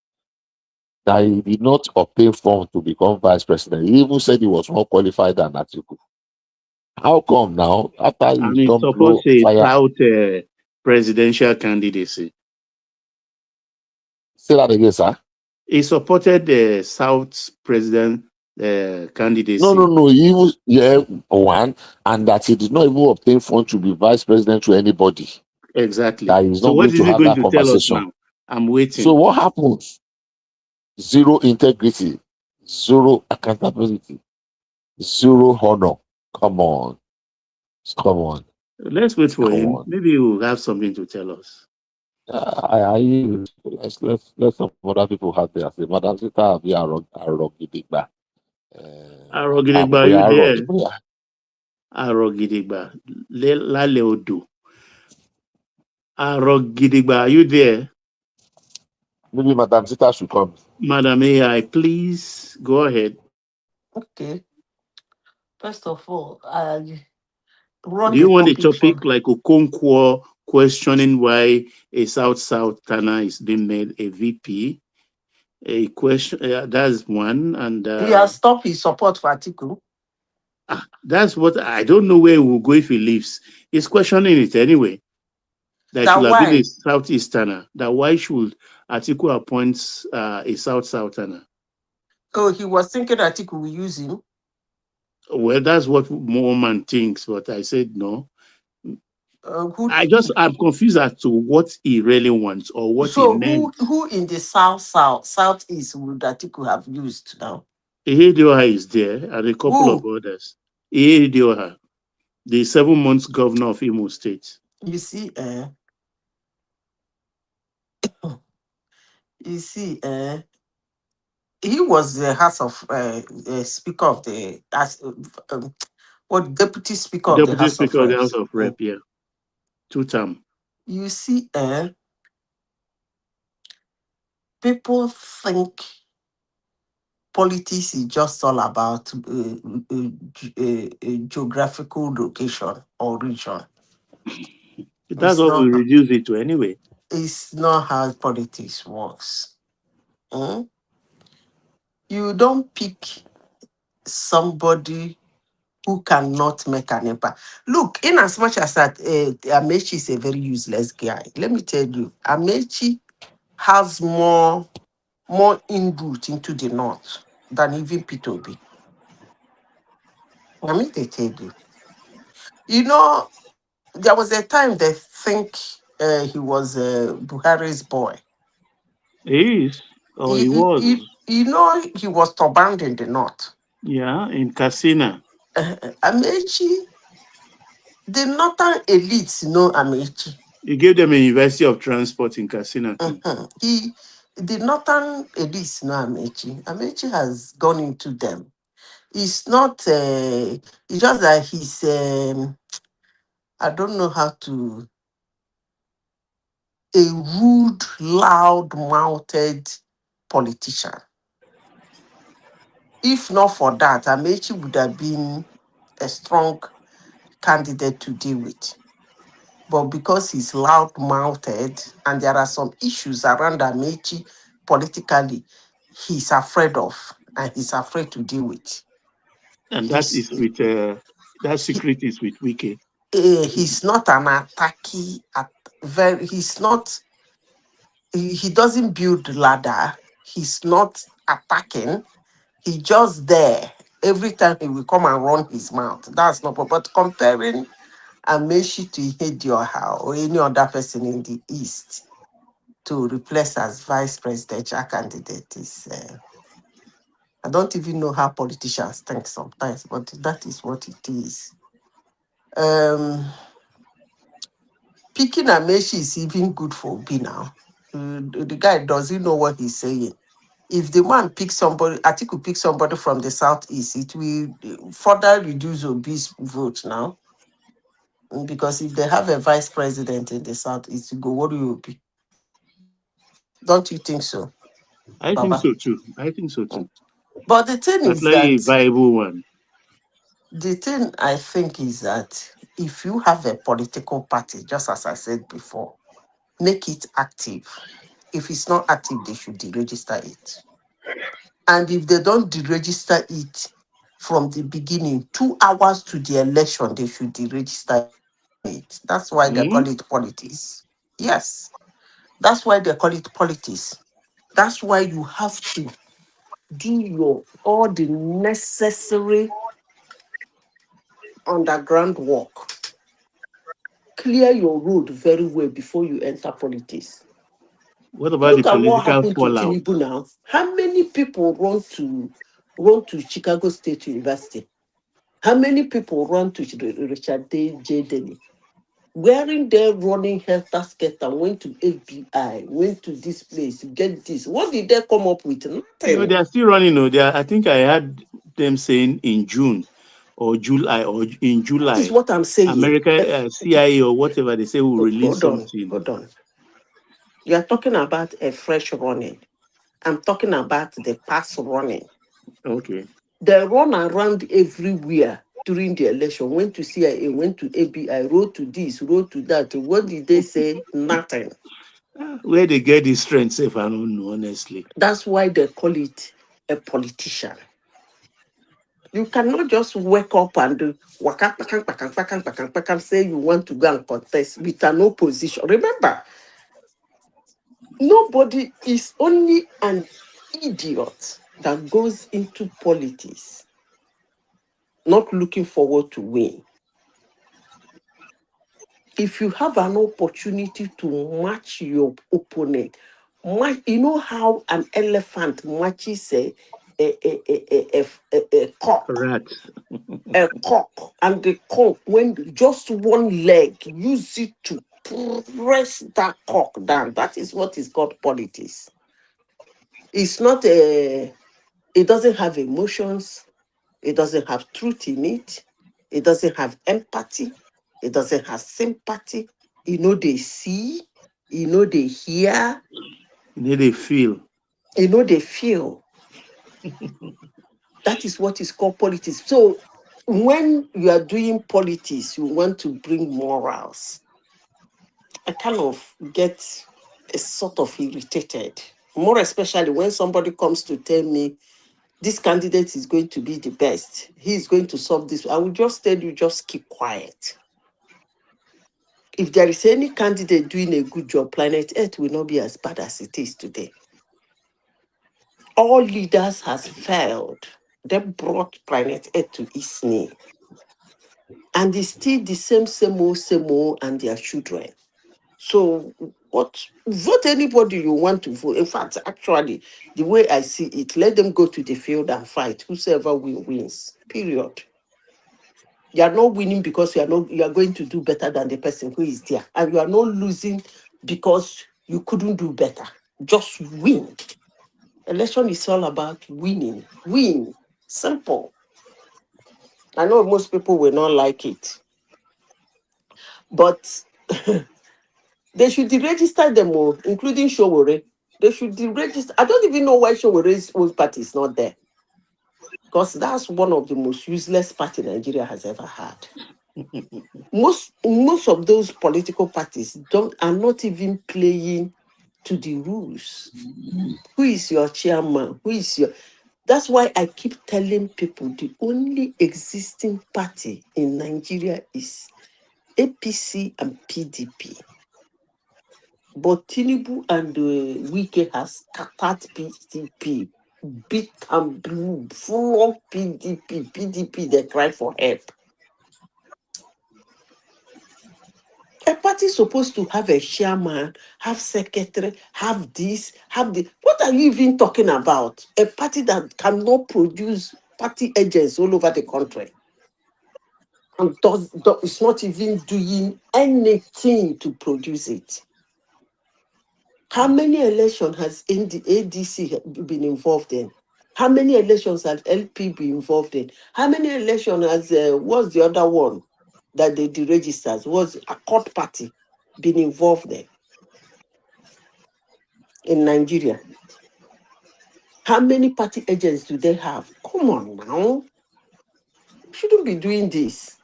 that he did not obtain form to become vice president. He even said he was more qualified than Atiku. How come now, after And he he don't supports blow a fire, South presidential candidacy. say that again, sir? He supported the South president No, candidacy. he was, one, and that he did not even obtain funds to be vice president to anybody. Exactly. That he's So not what going is to he have going that to tell us conversation. now? I'm So waiting. what happens? Zero integrity, zero accountability, zero honor. Come on, come on, Let's wait for come him. on. Maybe he will have something to tell us. Let some other people have their say. Madam Sita be Arogidigba. Arogidigba, are you there? Arogidigba. Lale Odu. Arogidigba, are you there? Maybe Madam Sita should come. Madam AI, please go ahead. Okay. First of all, I Do run you the want a topic for topic like Okonkwo questioning why a South Tana is being made a VP? A question, that's one. And he has stopped his support for Atiku. that's what I don't know where he will go if he leaves. He's questioning it anyway. That That should have been a why? Southeasterner. That why should Atiku appoint a Southerner? Oh, he was thinking Atiku will use him. Well, that's what Moorman thinks, but I said no. I'm confused as to what he really wants or what he So meant. who in the southeast would Atiku have used now? Ehedioha is there and a couple of Who? others. Ehedioha, the 7 months governor of Imo State. You see, he was the House of Speaker of the Deputy Speaker of the Deputy House of Speaker of the House Reps. of Rep, yeah. 2-term. You see, people think politics is just all about geographical location or region. That's what we reduce it to anyway. It's not how politics works. You don't pick somebody who cannot make an impact. Look, in as much as that Amechi is a very useless guy, let me tell you, Amechi has more inroot into the north than even P2B. Let me tell you. You know, there was a time they think he was Buhari's boy. He is, or he was. You know, he was turbaned in the north. Yeah, in Casina. Amechi, the northern elites know Amechi. He gave them a University of Transport in Casina too. The northern elites know Amechi. Amechi has gone into them. It's not, it's just that he's, I don't know how to, a rude, loud-mouthed politician. If not for that, Amechi would have been a strong candidate to deal with. But because he's loud-mouthed and there are some issues around Amechi politically, he's afraid of and he's afraid to deal with. And that is with that secret is with Wiki. He's not an attacky. He's not. He doesn't build ladder. He's not attacking. He just there. Every time he will come and run his mouth. That's not. But comparing Amechi to Ihedioha or any other person in the East to replace as vice presidential candidate is. I don't even know how politicians think sometimes, but that is what it is. Picking Amechi is even good for Obi now. The guy doesn't know what he's saying. If the man picks somebody, Atiku picks somebody from the southeast, it will further reduce Obi's vote now. Because if they have a vice president in the southeast, you go, what do you be? Don't you think so? I Baba? think so too. I think so too. But the thing That's is like a that viable one. the thing I think is that if you have a political party, just as I said before, make it active. If it's not active, they should deregister it. And if they don't deregister it from the beginning, 2 hours to the election, they should deregister it. That's why they call it politics. Yes, that's why they call it politics. That's why you have to do your all the necessary underground work. Clear your road very well before you enter politics. What about the Look at what political happened to fallout? Tinubu now. How many people run to Chicago State University? How many people run to Richard J. Denny? Wearing their running helter skelter, went to FBI, went to this place, get this. What did they come up with? No, Nothing. they are still running. No, they are, I think I had them saying in June or July or in That is July, what I'm saying. America CIA or whatever they say will release Hold on, something. hold on. You are talking about a fresh running. I'm talking about the past running. Okay. They run around everywhere during the election. Went to CIA, went to ABI, wrote to this, wrote to that. What did they say? Nothing. Where they get this strength, safe, I don't know, honestly. That's why they call it a politician. You cannot just wake up and do waka, pakang, pakang, pakang, pakang, pakang, say you want to go and contest with an opposition. Remember, nobody is only an idiot that goes into politics not looking forward to win. If you have an opportunity to match your opponent, you know how an elephant matches a cock, Correct. and the cock, when just one leg, use it to press that cock down. That is what is called politics. It's not it doesn't have emotions, it doesn't have truth in it, it doesn't have empathy, it doesn't have sympathy. They see, they hear, They feel. they feel. That is what is called politics. So when you are doing politics, you want to bring morals. I kind of get a sort of irritated, more especially when somebody comes to tell me this candidate is going to be the best. He is going to solve this. I will just tell you, just keep quiet. If there is any candidate doing a good job, planet Earth will not be as bad as it is today. All leaders has failed. They brought planet Earth to its knee. And it's still the same old, and their children. So vote anybody you want to vote. In fact, actually, the way I see it, let them go to the field and fight. Whosoever wins. Period. You are not winning because you are going to do better than the person who is there. And you are not losing because you couldn't do better. Just win. Election is all about winning. Win. Simple. I know most people will not like it. But they should deregister them all, including Showore. They should deregister. I don't even know why Showore's own party is not there. Because that's one of the most useless party Nigeria has ever had. Most of those political parties are not even playing to the rules. Who is your chairman? That's why I keep telling people the only existing party in Nigeria is APC and PDP. But Tinubu and Wike has scattered PDP, beat and blue, full of PDP, they cry for help. A party is supposed to have a chairman, have secretary, have this, have this. What are you even talking about? A party that cannot produce party agents all over the country and is not even doing anything to produce it. How many elections has ADC been involved in? How many elections has LP been involved in? How many elections has, what's the other one that they deregistered? Was a court party been involved in Nigeria? How many party agents do they have? Come on now. Shouldn't be doing this.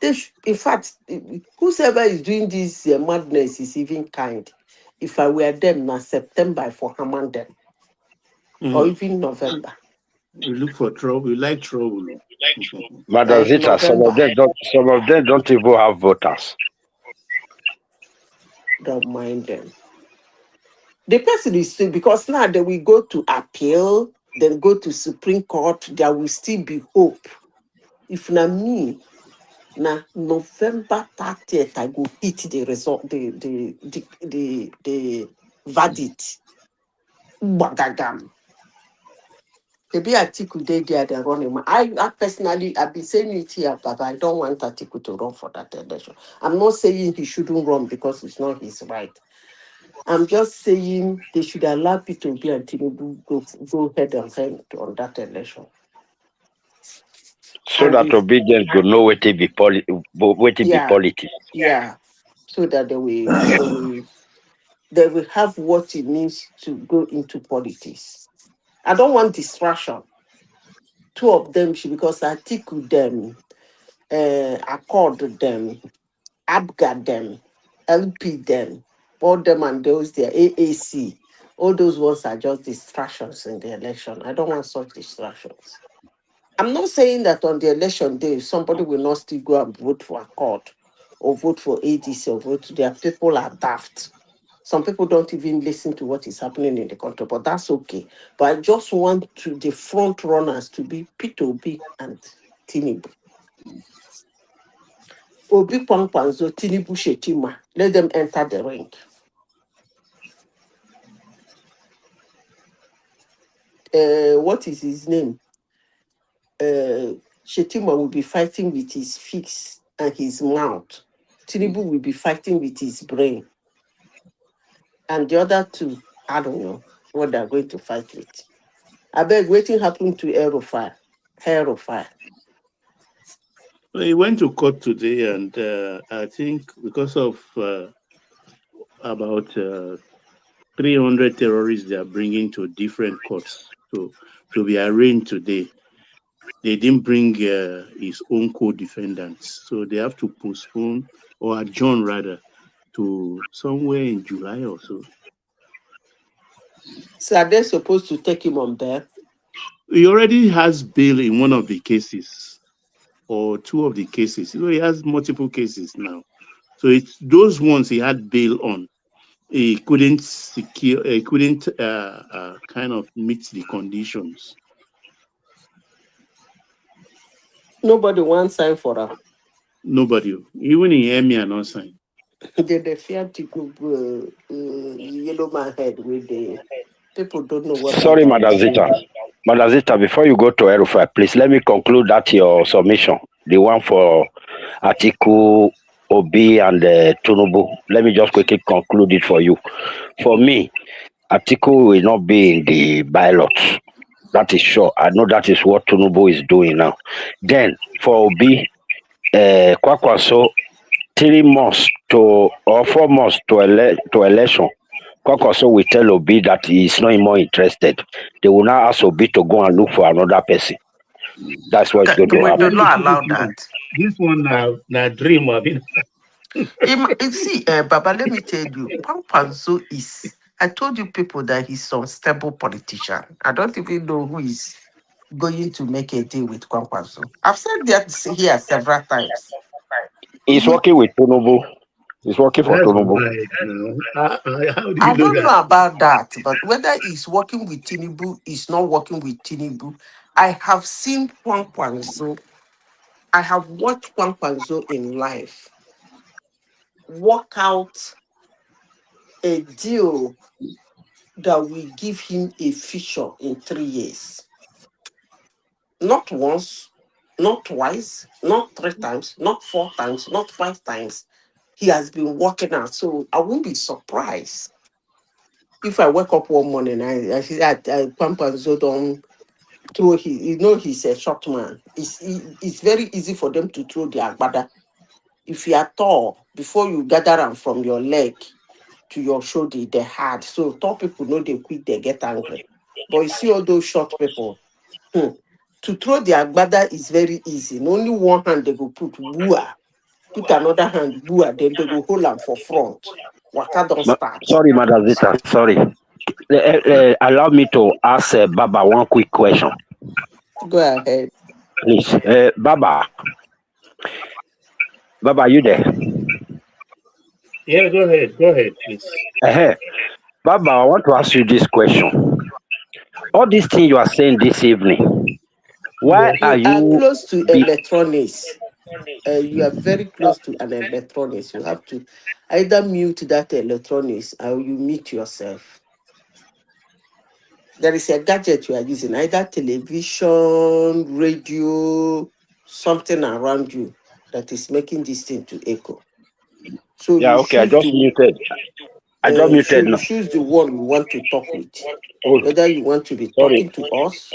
In fact, whosoever is doing this madness is even kind. If I were them, now September for Haman them, or even November. You look for trouble. You like trouble. Madam Zita, November. some of them don't even have voters. Don't mind them. The person is still, because now they will go to appeal, then go to Supreme Court, there will still be hope. If not me, now November 30th, I go hit the result, the verdict. Bagagam. Maybe Atiku they there, they're running. I personally, I've been saying it here, but I don't want Atiku to run for that election. I'm not saying he shouldn't run because it's not his right. I'm just saying they should allow Peter Obi and Tinubu go head and head on that election. So And that obedience will know what it be politics. Yeah. So that they will have what it means to go into politics. I don't want distraction. Two of them should, because Atiku them, Accord them, Abga them, LP them, all them and those there, AAC. All those ones are just distractions in the election. I don't want such distractions. I'm not saying that on the election day, somebody will not still go and vote for Accord or vote for ADC or vote to their people are daft. Some people don't even listen to what is happening in the country, but that's okay. But I just want the front runners to be Peter Obi and Tinubu. Obi Kwankwanzo, Tinubu Shetima, let them enter the ring. What is his name? Shetima will be fighting with his fists and his mouth. Tinubu will be fighting with his brain. And the other two, I don't know what they're going to fight with. I beg, waiting happened to Aerofire. Well, he went to court today, and I think because of about 300 terrorists they are bringing to different courts to be arraigned today, they didn't bring his own co-defendants, so they have to postpone or adjourn rather to somewhere in July or so. So are they supposed to take him on bail? He already has bail in one of the cases or two of the cases. He has multiple cases now. So it's those ones he had bail on. He couldn't secure, he couldn't kind of meet the conditions. Nobody wants sign for her. Nobody, even in EMIA, not sign. They fear to go yellow man head with the people don't know what. Sorry, Madam Zita. Madam Zita, before you go to Erufai, please let me conclude that your submission, the one for Atiku, Obi, and Tinubu. Let me just quickly conclude it for you. For me, Atiku will not be in the ballot. That is sure. I know that is what Tinubu is doing now. Then for Obi, Kwakwaso, 3 months to or 4 months to election. Kwakwaso will tell Obi that he is not more interested. They will now ask Obi to go and look for another person. That's what's going to We do happen. not allow that. This one now dream of it. See, Baba, let me tell you, Kwankwanzo is. I told you people that he's some stable politician. I don't even know who is going to make a deal with Kwankwanzo. I've said that here several times. He's working with Tinubu. He's working for That's Tinubu. right. No. How do you I know don't that? know about that, but whether he's working with Tinubu, he's not working with Tinubu. I have seen Kwankwanzo. I have watched Kwankwanzo in life work out a deal that will give him a future in 3 years. Not once, not twice, not 3 times, not 4 times, not 5 times. He has been working out. So I won't be surprised if I wake up one morning and I see that Kwankwanzo don't throw he's a short man. It's very easy for them to throw their agbada. If you are tall, before you gather them from your leg to your shoulder, they're hard. So tall people know they quick, they get angry. But you see all those short people, to throw their agbada is very easy. In only one hand they go put wua. put another hand, boo, and then they go hold am for front. Waka don't start. Sorry, Madam Zita, sorry. Allow me to ask Baba one quick question, Go ahead. please. Baba, Baba, you there? Yeah, go ahead, please. Uh, Baba, I want to ask you this question. All these things you are saying this evening, why Yes. are You are you close to be electronics. You are very close to an electronics. You have to either mute that electronics or you mute yourself. There is a gadget you are using, either television, radio, something around you that is making this thing to echo. So yeah, you okay, I choose just to muted. I just muted now. choose the one you want to talk with. Oh, Whether you want to be sorry. talking to us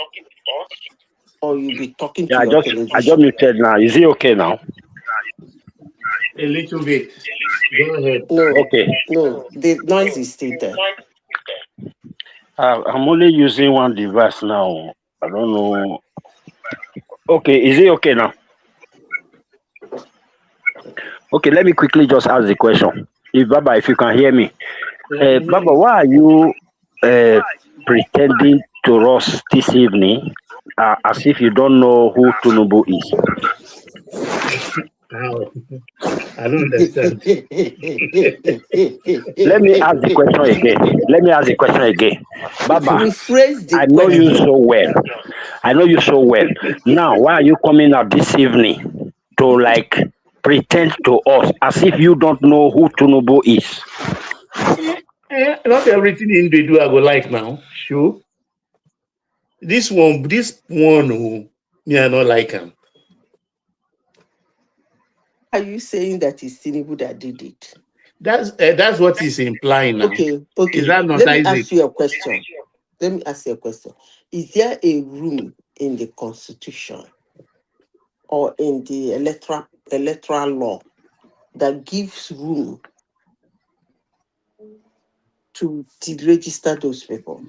or you be talking Yeah, to your I just television. muted now. Is it okay now? A little bit. Go ahead. No, Okay. no, the noise is still there. I'm only using one device now. I don't know. Okay, is it okay now? Okay, let me quickly just ask the question. If Baba, if you can hear me. Yeah, I can hear Baba, you. why are you uh, pretending to us this evening as if you don't know who Tunubu is? How? I don't understand. Let me ask the question again. Let me ask the question again. Baba, Rephrase the I know you question. so well. I know you so well. Now, why are you coming out this evening to like pretend to us as if you don't know who Tunubu is? Not everything in they do I go like now. Sure. This one, oh, me I not like him. Are you saying that it's Tinubu that did it? That's what he's implying now. Okay, Is okay. that not Let me Isaac? ask you a question. Let me ask you a question. Is there a room in the constitution or in the electoral law that gives room to deregister those people?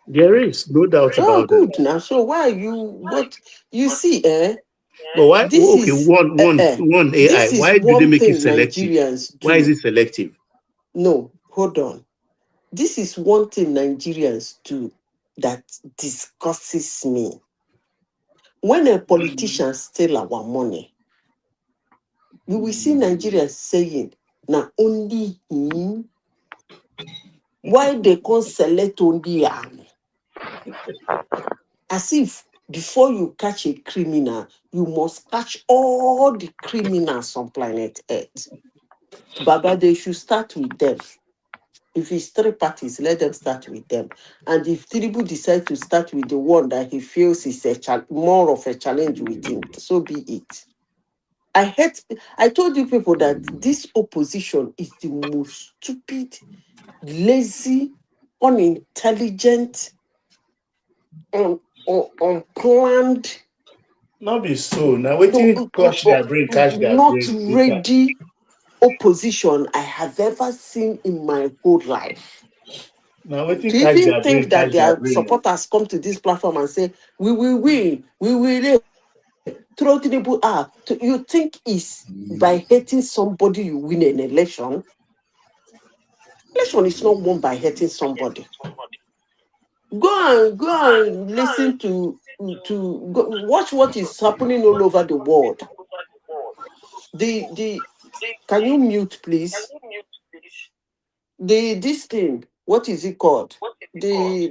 There is no doubt Oh, about that. good. Now, so why are you what you see, But why? This Okay, is one AI. this is Why do they one make it thing selective? Nigerians Why is do. it selective? No, hold on. This is one thing Nigerians do that disgusts me. When a politician steal our money, you will see Nigerians saying, "Now only him." Why they can't select only him? As if before you catch a criminal, you must catch all the criminals on planet Earth. Baba, they should start with them. If it's three parties, let them start with them. And if Tinubu decides to start with the one that he feels is more of a challenge with him, so be it. I told you people that this opposition is the most stupid, lazy, unintelligent, unplanned, Not be so. Now waiting catch their not brain quicker. ready opposition I have ever seen in my whole life. Now waiting To even think that catch their their brain. supporters come to this platform and say, we will win, we will throw Tinubu out. You think is by hating somebody you win an election? Election is not won by hating somebody. Go and listen to watch what is happening all over the world. The Can you mute please? This thing, what is it called? Right.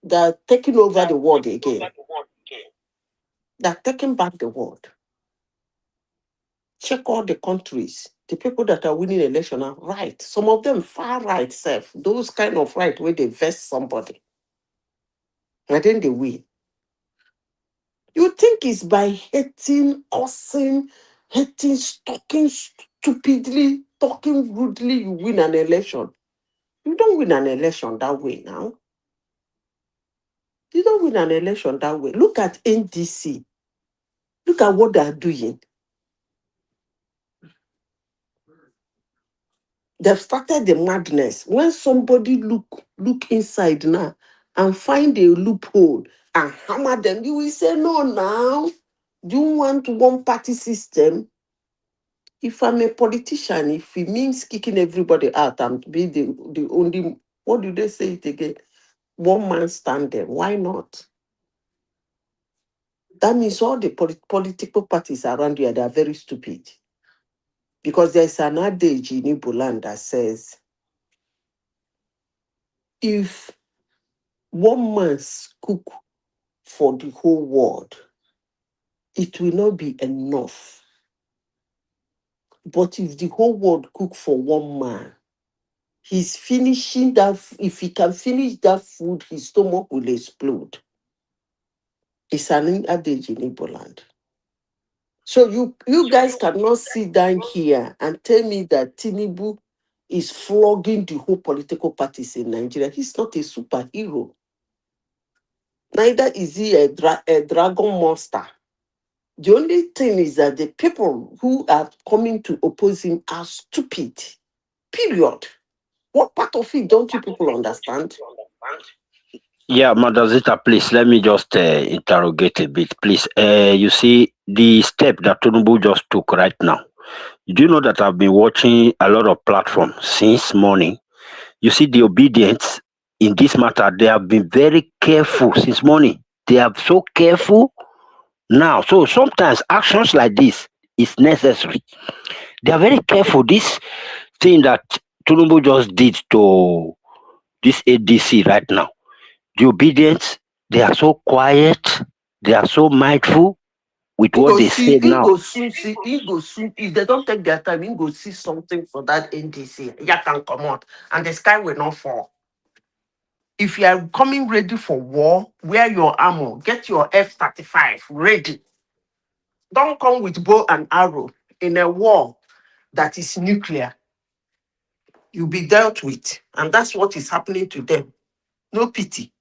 They're taking over the world again. They're taking back the world. Check all the countries. The people that are winning election are right. Some of them far right self. Those kind of right where they vest somebody. And then they win. You think it's by hating, cursing, hating, talking stupidly, talking rudely, you win an election. You don't win an election that way now. You don't win an election that way. Look at NDC. Look at what they are doing. They've started the madness. When somebody look inside now and find a loophole and hammer them, you will say, no, now. Do you want one party system? If I'm a politician, if it means kicking everybody out and be the only, what do they say it again? One man standing. Why not? That means all the political parties around here, they are very stupid. Because there's an adage in Igbo land that says, if one man's cook for the whole world, it will not be enough. But if the whole world cook for one man, he's finishing that. If he can finish that food, his stomach will explode. It's an adage in Igbo land. So you guys cannot sit down here and tell me that Tinubu is flogging the whole political parties in Nigeria. He's not a superhero. Neither is he a dragon monster. The only thing is that the people who are coming to oppose him are stupid. Period. What part of it don't you people understand? Yeah, Madam Zita, please let me just interrogate a bit, please. You see the step that Tinubu just took right now. Do you know that I've been watching a lot of platforms since morning? You see the obedience in this matter, they have been very careful since morning. They are so careful now. So sometimes actions like this is necessary. They are very careful. This thing that Tinubu just did to this ADC right now, the obedience, they are so quiet, they are so mindful with what they say now. If they don't take their time, you go see something for that NDC. You can come out and the sky will not fall. If you are coming ready for war, wear your armor, get your F-35 ready. Don't come with bow and arrow in a war that is nuclear. You'll be dealt with. And that's what is happening to them. No pity.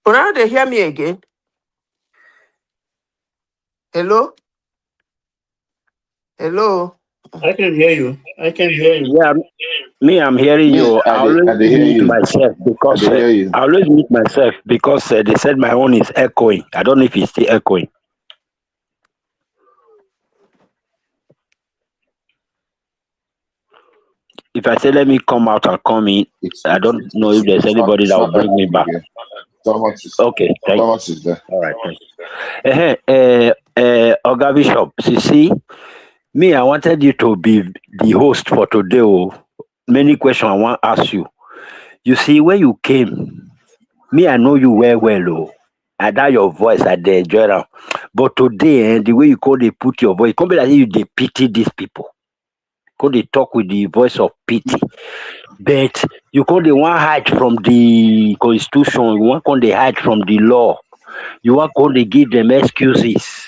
But now they hear me again. Hello? Hello? I can hear you. I can hear you. Yeah, me, I'm hearing Me, you. I always I dey hear mute you. myself I because dey hear you. I always mute myself because they said my own is echoing. I don't know if it's still echoing. If I say let me come out and come in, I don't know if there's anybody that will bring me back. Thomas is Okay, thank you. Thomas is there. All right, thank you. Oga Bishop, see, me, I wanted you to be the host for today. Oh. Many questions I want to ask you. You see, when you came, me, I know you well. Oh. I heard your voice, I dey enjoy it. But today, the way you call they put your voice, come be like you they pity these people. Call they talk with the voice of pity. But you call they want hide from the constitution, you want call they hide from the law, you want call they give them excuses.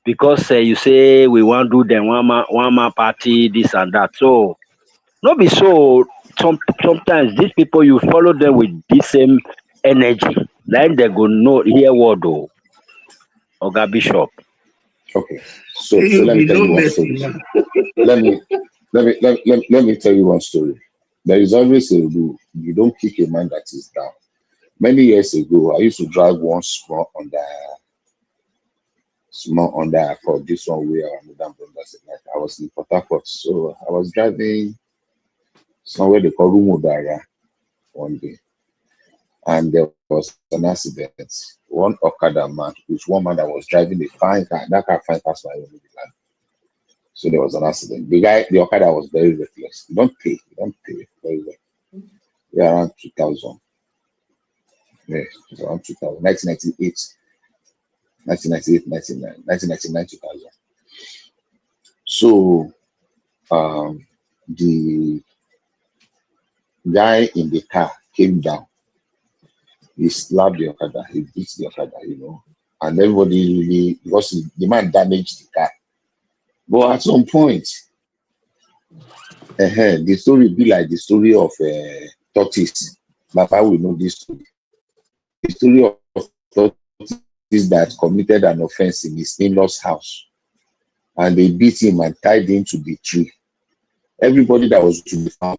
Because you say we want to do them one man party, this and that. So not be so. Sometimes these people you follow them with this same energy, then they go know hear word though. Oga Bishop. Okay. So let me tell you one story. Let me tell you one story. There is always a rule. You don't kick a man that is down. Many years ago, I used to drive one small under for this one where I was in Port Harcourt. So I was driving somewhere they call Rumudara one day. And there was an accident. One Okada man, which one man that was driving a fine car, that car fine past my own land. So there was an accident. The Okada was very reckless. You don't pay very well. Yeah, around 2000. Yes, it was around 2000. 1998, 1999, 2000. So the guy in the car came down. He slapped the Okada, he beat the Okada, and everybody really, because the man damaged the car. But at some point, the story be like the story of tortoise. Baba will know this story. The story of tortoise that committed an offense in his in-laws' house, and they beat him and tied him to the tree. everybody that was to the farm,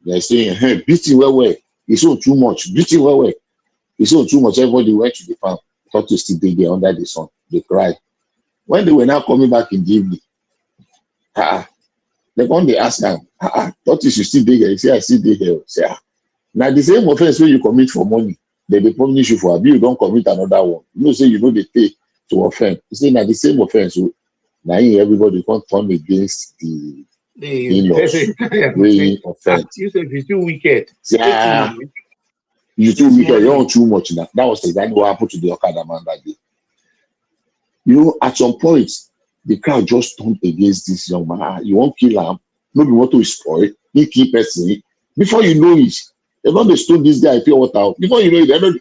they're saying, hey, beating well. It's on too much. Beating well. It's on too much. Everybody went to the farm. Thought to still be there under the sun. They cried. When they were now coming back in the evening, the one they asked them, thought you should still be here. He said, I still be here. Say, now the same offense when you commit for money, they punish you for abuse, you don't commit another one. You know, say you know they pay to offend. You say now the same offense. So now everybody can't turn against the in-laws. Way offend. You said it's too wicked. Say, you too wicked, you're on too much now. That was exactly what happened to the Okada man that day. You know, at some point, the crowd just turned against this young man. You won't kill him. Nobody want to spoil. He keep person. Before you know it, they're not going to stone this guy pure water. Before you know it, they're not.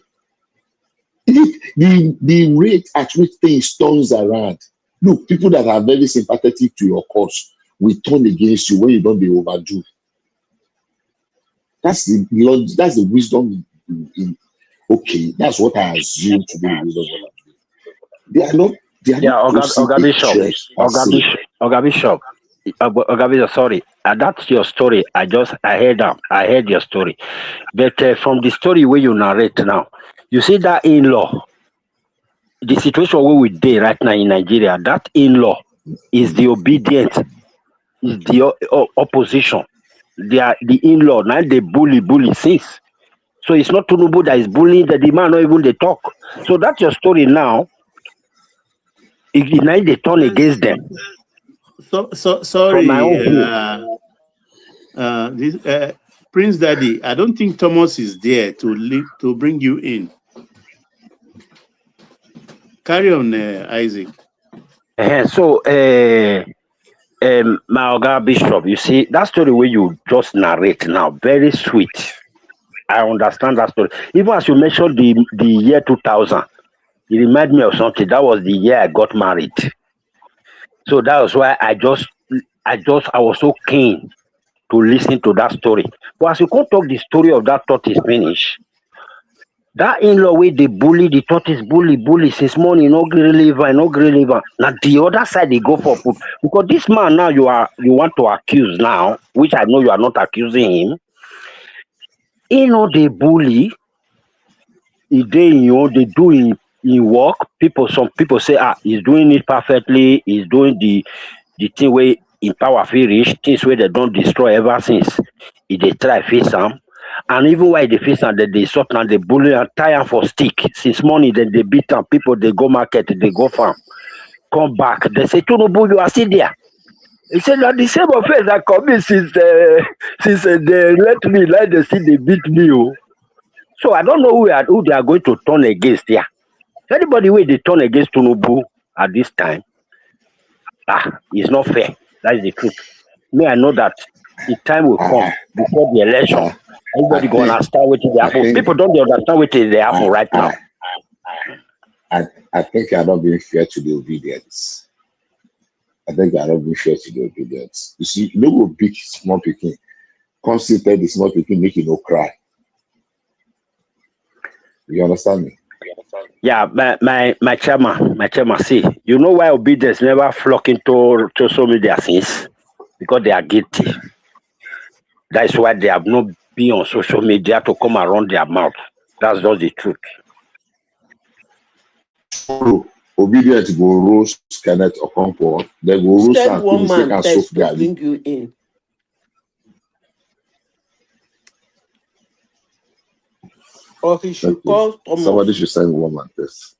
The rate at which things turns around. Look, people that are very sympathetic to your cause will turn against you when you don't be overdo. That's the Lord. That's the wisdom. Okay, that's what I assume to be the wisdom. They are not. They are not. Oga Bishop. Sorry, that's your story. I heard your story, but from the story where you narrate now, you see that in-law, the situation where we did right now in Nigeria, that in-law is the obedient, is the opposition. They are the in-law now. They bully since. So it's not Tinubu that is bullying the man, not even they talk. So that's your story now. Now they turn against them. Sorry, this Prince Daddy. I don't think Thomas is there to bring you in. Carry on, Isaac. So, my Oga Bishop, you see that story where you just narrate now, very sweet. I understand that story. Even as you mentioned the year 2000, it reminded me of something. That was the year I got married. So that was why I was so keen to listen to that story. But as you can't talk the story of that tortoise finish, that in-law way they bully the tortoise, bully since morning, no relevant. Now the other side they go for food. Because this man now you want to accuse now, which I know you are not accusing him. They bully, they do in work. Some people say, he's doing it perfectly, he's doing the thing where in power feel rich, things where they don't destroy ever since. If they try face them, and even while they face them, they sort and they bully and tie them for stick. Since morning, then they beat them. People they go market, they go farm, come back. They say, Tinubu, you are still there. He said that the same offense that commit since they let me like they see they beat me. Oh. So I don't know who they are going to turn against here. Anybody where they turn against Tinubu at this time, it's not fair. That is the truth. Me, I know that the time will come before the election. Everybody gonna understand what they happen. People don't understand what they happen right now. I think I'm not being fair to the obedience. You see, no big small picking. Consider the small picking making no cry. You understand me? Yeah, my chairman, see, you know why obedience never flock into social media since? Because they are guilty. That is why they have not been on social media to come around their mouth. That's just the truth. Obedience go roast Kenneth Okonkwo. They go roast Send one man and test soak to bring you in. Or he should call Thomas. Somebody should send one man test.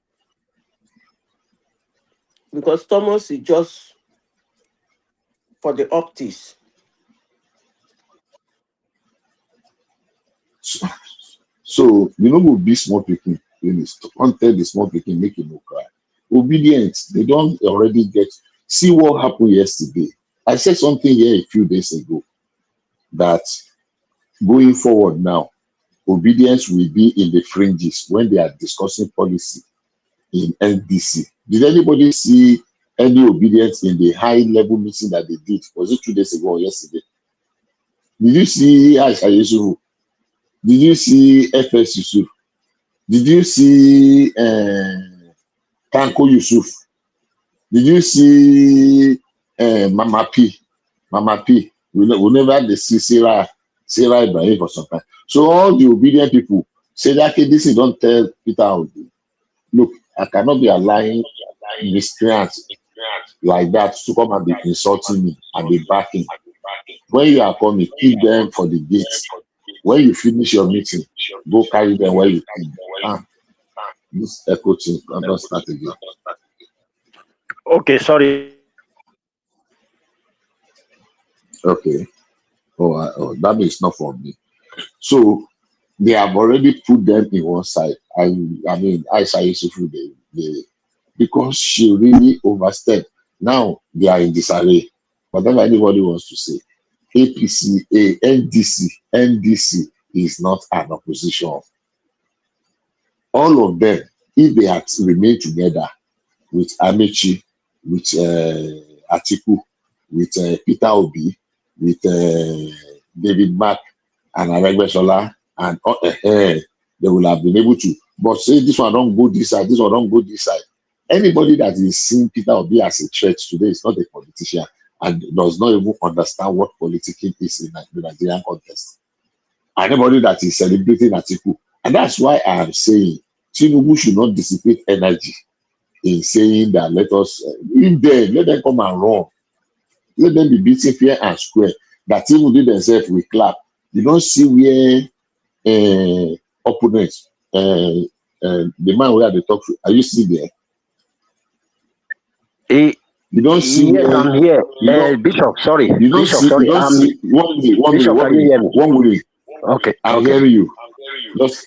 Because Thomas is just for the optics. So you know will be small picking. Can't tell the small picking make him no cry. Obedience, they don't already get. See what happened yesterday. I said something here a few days ago that going forward now, obedience will be in the fringes when they are discussing policy in NDC. Did anybody see any obedience in the high level meeting that they did? Was it 2 days ago or yesterday? Did you see Aisha Yusuf? Did you see FS Yusuf? Did you see Tanko Yusuf? Did you see Mama P? Mama P, we never they see Sarah Ibrahim for some time. So all the obedient people say that, okay, this is don't tell Peter Obi. Look, I cannot be allowing miscreants like that to come and be insulting me and be backing. When you are coming, keep them for the gates. When you finish your meeting, go carry them where you can. This echo thing, I'm not start again. Okay, sorry. Okay. Oh, that means not for me. So they have already put them in one side. I mean, Aisha Yusufu, because she really overstepped. Now they are in disarray. Whatever anybody wants to say, APC, NDC is not an opposition. All of them, if they had remained together with Amechi, with Atiku, with Peter Obi, with David Mark and Aregbesola, and they will have been able to. But say this one don't go this side, this one don't go this side. Anybody that is seeing Peter Obi as a threat today is not a politician and does not even understand what politicking is in the Nigerian context. Anybody that is celebrating Atiku, and that's why I am saying Tinubu should not dissipate energy in saying that let them come and run. Let them be beaten fair and square. That Tinubu did themselves with clap. You don't see where opponents, the man where they talk to, are you still there? You don't see yes, where I'm here. Bishop, sorry. you don't Bishop, see sorry. you don't see one Bishop, can you hear me? one minute. Okay. I'm Okay. hearing you. Just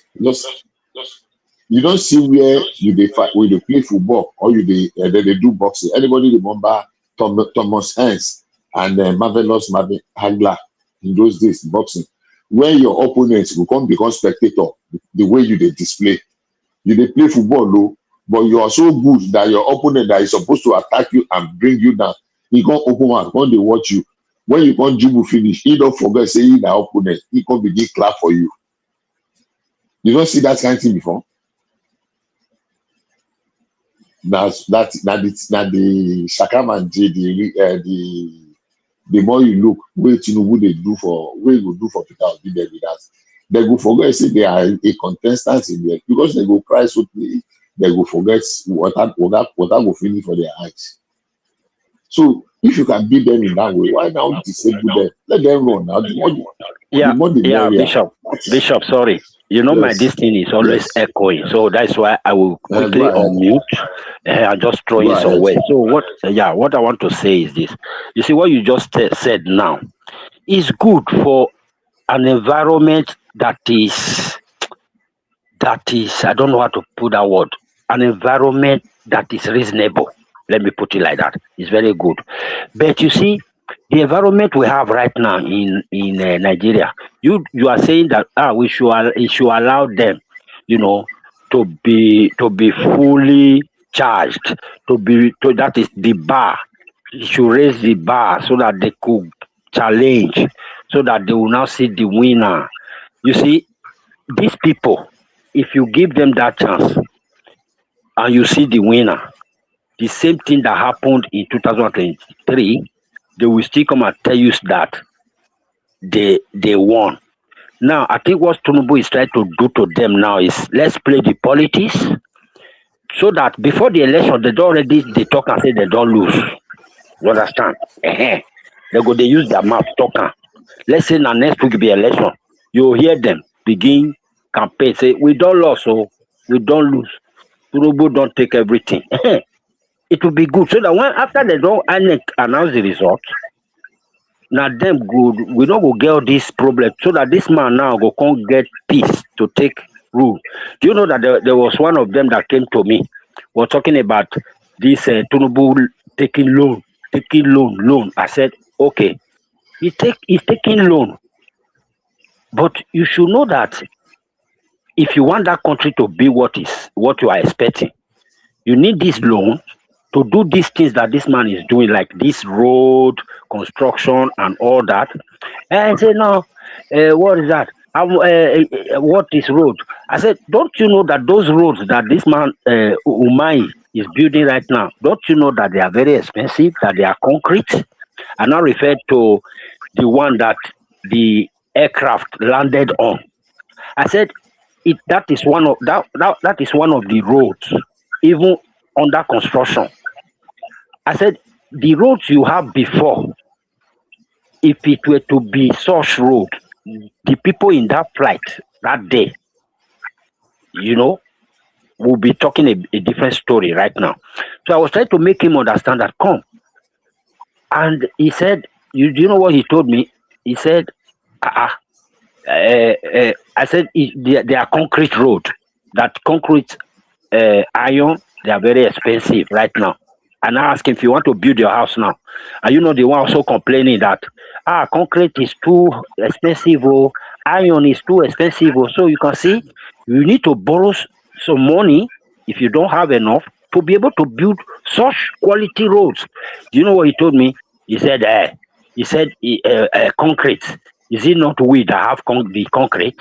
you don't see where you they fight when they play football or they do boxing. Anybody remember Thomas Hens and Marvelous Marvin Hagler in those days boxing? When your opponents will come become spectator, the way you they display, you they play football low, but you are so good that your opponent that is supposed to attack you and bring you down, he can't open one, when they watch you. When you can't dribble finish, he don't forget saying the opponent, he can begin clap for you. You don't see that kind of thing before? That's the Shakaman the more you look, where Tinubu they do for where you go do for Peter Obi there with that. They go forget say they are a contestant in there because they go cry so they go forget what go finish for their eyes. So if you can beat them in that way, why now disable them? Let them run now. The more the merrier. Bishop, sorry. You know, my this thing is always echoing, so that's why I will quickly unmute and just throw in some words. So what I want to say is this. You see, what you just said now is good for an environment that is I don't know how to put that word, an environment that is reasonable. Let me put it like that. It's very good. But you see, the environment we have right now in Nigeria, you are saying that we should allow them, to be fully charged, that is the bar. You should raise the bar so that they could challenge, so that they will now see the winner. You see, these people, if you give them that chance and you see the winner, the same thing that happened in 2023, they will still come and tell you that they won. Now, I think what Tinubu is trying to do to them now is let's play the politics so that before the election, they talk and say they don't lose. You understand? They use their mouth talking. Let's say now next week be election. You'll hear them begin campaign, say we don't lose, so we don't lose. Tinubu don't take everything. It will be good so that when after they don't announce the result, now them good, we don't go get all this problem so that this man now go can't get peace to take rule. Do you know that there was one of them that came to me, was talking about this Tinubu taking loan. I said, okay, he's taking loan, but you should know that if you want that country to be what you are expecting, you need this loan to do these things that this man is doing, like this road construction and all that. And I said, no, what is that? What is road? I said, don't you know that those roads that this man Umai is building right now, don't you know that they are very expensive, that they are concrete? I now referred to the one that the aircraft landed on. I said that is one of that is one of the roads, even under construction. I said the roads you have before, if it were to be such road, the people in that flight that day, we'll be talking a different story right now. So I was trying to make him understand that come. And he said, do you know what he told me? He said, I said, they are concrete road. That concrete iron, they are very expensive right now. And I asked him, if you want to build your house now, and the one also complaining that concrete is too expensive, iron is too expensive. So you can see, you need to borrow some money if you don't have enough to be able to build such quality roads. Do you know what he told me? He said, concrete. Is it not we that have the concrete?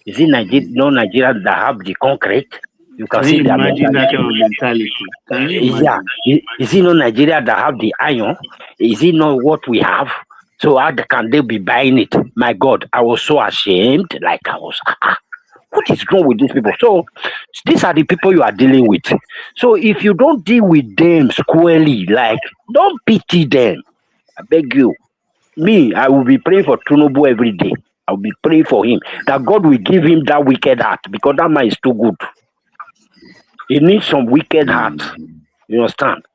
Is it Nigeria that have the concrete? You can see their imagine that mentality. kind of mentality? Can you imagine? Yeah. Is it not Nigeria that have the iron? Is it not what we have? So how can they be buying it? My God, I was so ashamed. Like I was, what is wrong with these people? So these are the people you are dealing with. So if you don't deal with them squarely, like don't pity them. I beg you. Me, I will be praying for Tunubu every day. I will be praying for him that God will give him that wicked heart, because that man is too good. He needs some wicked heart, you understand,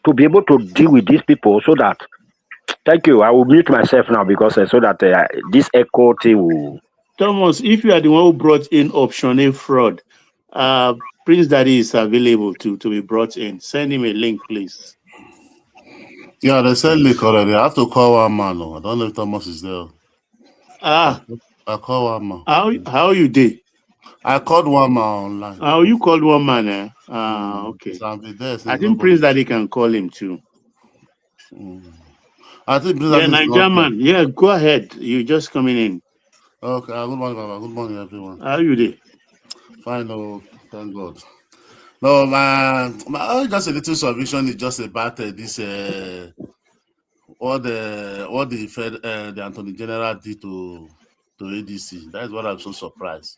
to be able to deal with these people. So that, thank you. I will mute myself now, because so that this echo thing will. Thomas, if you are the one who brought in option A fraud, Prince Daddy is available to be brought in. Send him a link, please. Yeah, they sent link already. I have to call one man. I don't know if Thomas is there. I call one man. How you did? I called one man online. Oh, you called one man, eh? Okay. So there, I think Prince Daddy can call him too. I think Prince Daddy is Niger man. Yeah, go ahead. You're just coming in. Okay. Good morning, Baba. Good morning, everyone. How you doing? Fine, thank God. No, just a little submission is just about this what the Attorney General did to ADC. That's what I'm so surprised.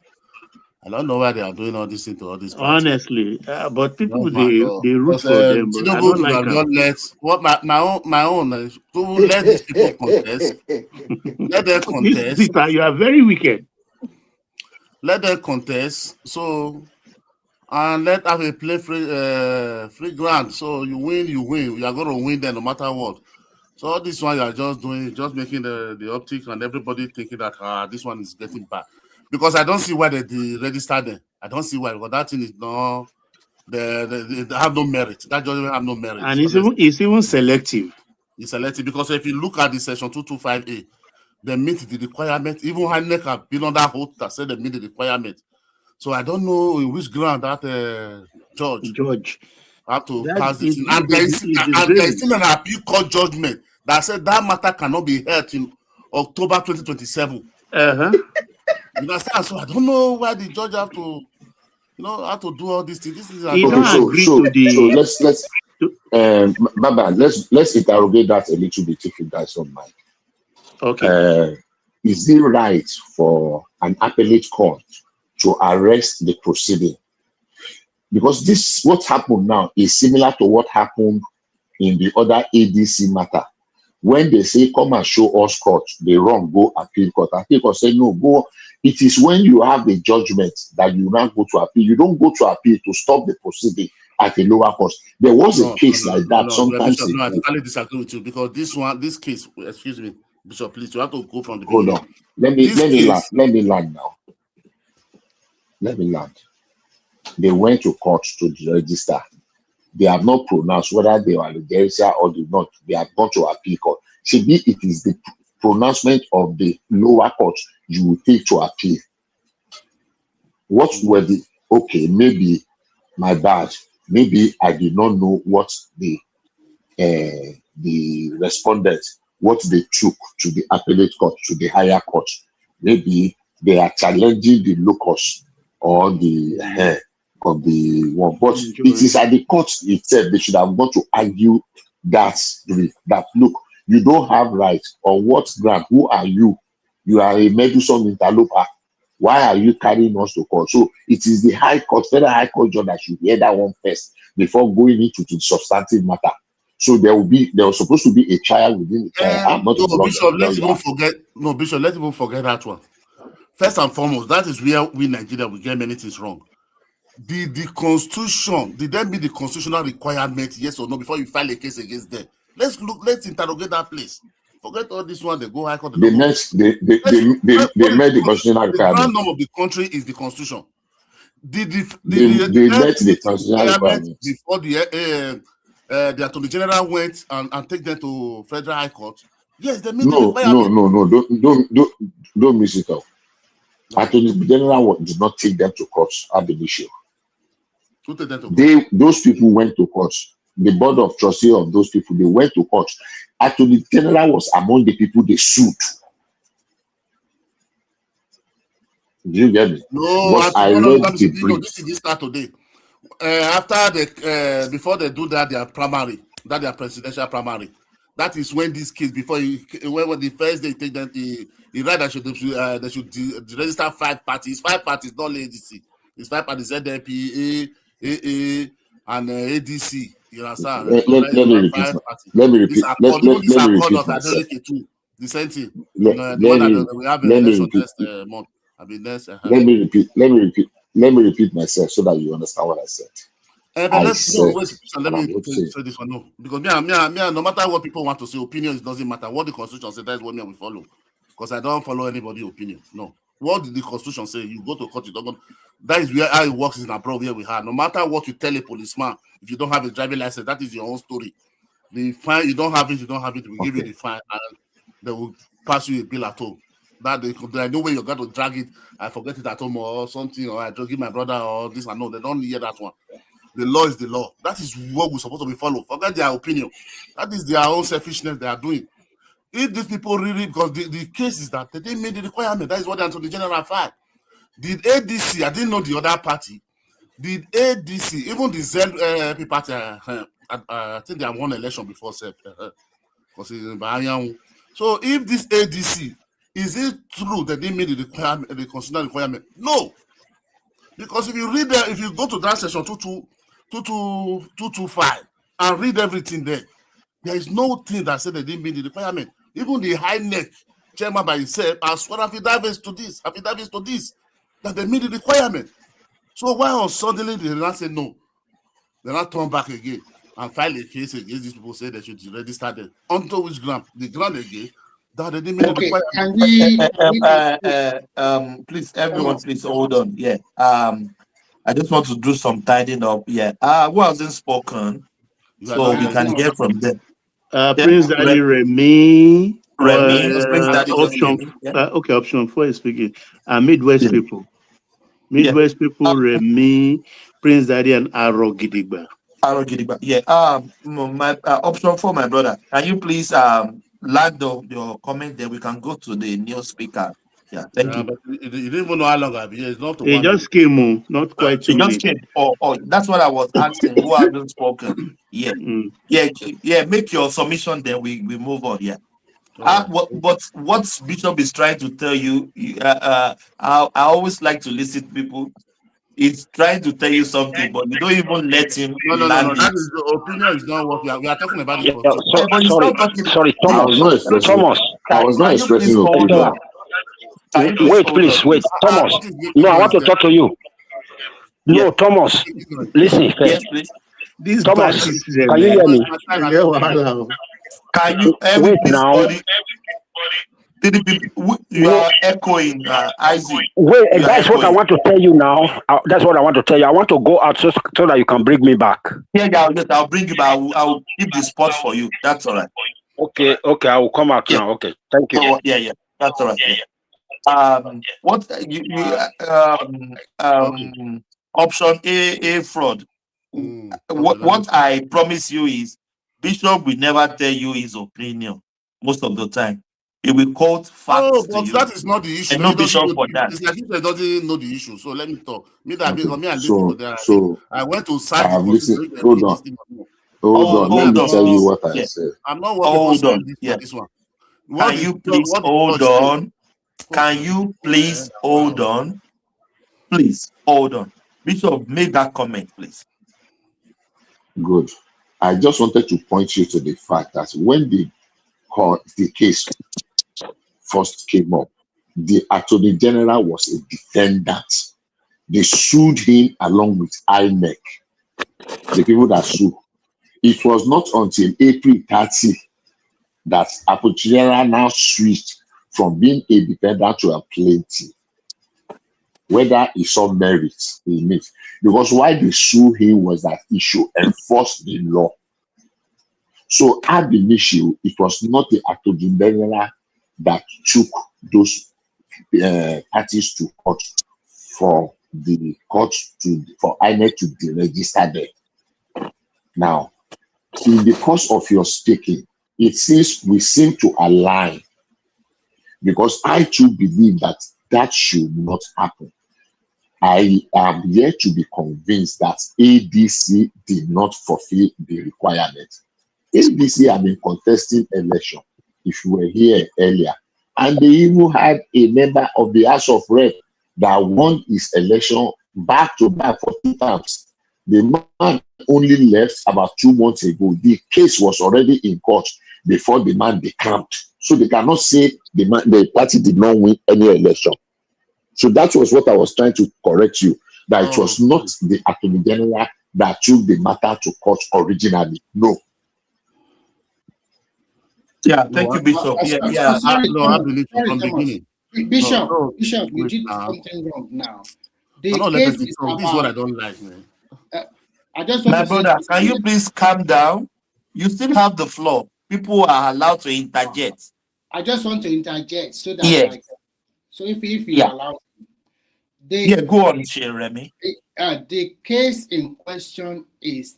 I don't know why they are doing all this thing to all these parties. Honestly, but people they root for them. But I don't like my own to let these people contest. Let them contest. You are very wicked. Let them contest. So. And let have a play free ground. So you win. You are going to win there no matter what. So all this one you are just doing, just making the optic and everybody thinking that this one is getting back. Because I don't see why they registered them. I don't see why. Because that thing is no, they have no merit. That judgment have no merit. And it's even selective. It's selective because if you look at the section 225A, they meet the requirement. Even INEC have been on that hold that said they meet the requirement. So I don't know in which ground that judge have to pass this. And there is still an appeal court judgment that said that matter cannot be heard in October 2027. You understand? So I don't know why the judge have to, have to do all these things. This is Baba, let's interrogate that a little bit if you guys don't mind. Okay. Is it right for an appellate court to arrest the proceeding? Because what happened now is similar to what happened in the other ADC matter. When they say, come and show us court, they wrong, go appeal court. Appeal court say, no, go. It is when you have a judgment that you now go to appeal. You don't go to appeal to stop the proceeding at a lower cost. There was a case like that sometimes. Bishop, I totally disagree with you because this case, excuse me, Bishop, please, you have to go from the beginning. Hold on. Let me land now. Let me land. They went to court to register. They have not pronounced whether they are legalized or did not. They have gone to appeal court. Should be it is the pronouncement of the lower court you will take to appeal. What were the maybe my bad. Maybe I did not know what the respondents what they took to the appellate court, to the higher court. Maybe they are challenging the locus or the hair of the one. But it is at the court itself they should have gone to argue that look, You don't have rights. On what ground? Who are you? You are a meddlesome interloper. Why are you carrying us to court? So it is the High Court, Federal High Court judge that should hear that one first before going into the substantive matter. So there was supposed to be a trial within the trial. I'm not No, a lawyer. Bishop, let's even forget. No, Bishop, let's even forget that one. First and foremost, that is where we Nigeria will get many things wrong. The constitution, did there be the constitutional requirement, yes or no, before you file a case against them? Let's interrogate that place. Forget all this one, they go high court. They made the constitutional requirement. The ground norm of the country is the constitution. They met the constitutional requirement before the Attorney General went and take them to Federal High Court. Yes, they made the requirement. No, don't miss it out. Attorney General did not take them to court at the issue. Who took them to court? Those people went to court. The board of trustees of those people, they went to court. Attorney General was among the people they sued. Do you get me? No, I read the brief. This is start today. After before they do that, their presidential primary. That is when this case, before when the first day take them, he read that they should register 5 parties. 5 parties, not ADC. It's 5 parties: ZDP, AA, and ADC. You understand? Let me repeat. The same thing. Let me repeat myself so that you understand what I said. Let me say this one. No, because no matter what people want to say, opinions doesn't matter. What the Constitution says, that is what we follow. Because I don't follow anybody's opinion. No. What did the Constitution say? You go to court, you don't go. That is how it works in abroad here we have. No matter what you tell a policeman, if you don't have a driving license, that is your own story. The fine, you don't have it, we give you the fine, and they will pass you a bill at home. That there's no way you're going to drag it, I forget it at home or something, or I drag it my brother or this and no, they don't hear that one. The law is the law. That is what we're supposed to be followed. Forget their opinion. That is their own selfishness they are doing. If these people really, because the case is that they didn't meet the requirement, that is what the Attorney General filed. Did ADC, I didn't know the other party, did ADC, even the ZLP party, I think they have won election before, because it's in Bahrain. So if this ADC, is it true that they made the requirement, the constitutional requirement? No. Because if you read there, if you go to that section 225 and read everything there, there is no thing that said they didn't meet the requirement. Even the high neck chairman by himself has sworn affidavits to this, that they meet the requirement. So why on suddenly they not say no? They not turn back again and file a case against these people, say they should register them. Onto which ground? The ground again. That they didn't meet the requirement. Please, everyone, please hold on. Yeah. I just want to do some tidying up. Yeah. Who hasn't spoken? So we can hear from them. Prince Daddy Remy. Prince Daddy option. Okay, option 4 is speaking. Midwest people. Midwest people, Remy, Prince Daddy, and Arogidigba. Yeah. My option 4, my brother. Can you please land your comment there? We can go to the new speaker. Yeah, thank you. But you didn't even know how long I've been here. It's not. He just came, not quite 2 minutes. Just came. Oh, that's what I was asking. Who hasn't spoken? Yeah, yeah. Make your submission, then we move on. Yeah. What Bishop is trying to tell you? I always like to listen to people. He's trying to tell you something, but you don't even let him. No. That is the opinion. Is not what we are talking about. Sorry, Thomas. I was not expressing opinion. Wait, Thomas. No, I want to talk to you. No, Thomas. Listen first. Yes, please. Thomas, can you hear me? Can you wait now? You are echoing, Isaac. Wait, that's what I want to tell you now. That's what I want to tell you. I want to go out so that you can bring me back. Yeah, I'll bring you back. I'll keep the spot for you. That's all right. Okay, I will come out now. Okay, thank you. Oh, yeah, that's all right. What option A fraud? What I promise you is Bishop will never tell you his opinion most of the time. He will quote facts. Oh, but that is not the issue. No Bishop for that. It's like he doesn't know the issue. So let me talk. I went to hold on. Hold on, let hold me on, tell you please. what I Yeah. said. I'm not working Hold for on. this Yeah. for this one. What Can the you please what the hold judge say? on? Can you please hold on? Please hold on. Bishop, make that comment, please. Good. I just wanted to point you to the fact that when the case first came up, the Attorney General was a defendant. They sued him along with INEC, the people that sued. It was not until April 30 that Attorney General now switched from being a defendant to a plaintiff. Whether he saw merit in it. Because why they sued him was that he should enforce the law. So at the issue, it was not the Attorney General that took those parties to court for the court for INEC to deregister them. Now, in the course of your speaking, it seems we seem to align, because I too believe that that should not happen. I am yet to be convinced that ADC did not fulfill the requirement. ADC have been contesting election, if you were here earlier, and they even had a member of the House of Rep that won his election back to back for 2 terms. The man only left about 2 months ago. The case was already in court before the man decamped. So they cannot say the party did not win any election. So that was what I was trying to correct you, that it was not the Attorney General that took the matter to court originally. No. Yeah, thank you, Bishop. Yeah. I believe from the beginning. Bishop, you wait did now. something wrong now. I'm The not case letting is this is what I about. don't like, man. I just want My to say brother, this. can you please calm down? You still have the floor. People are allowed to interject. I just want to interject so that Yes. if you Yeah. allow. Yeah, go on, Remy. The case in question is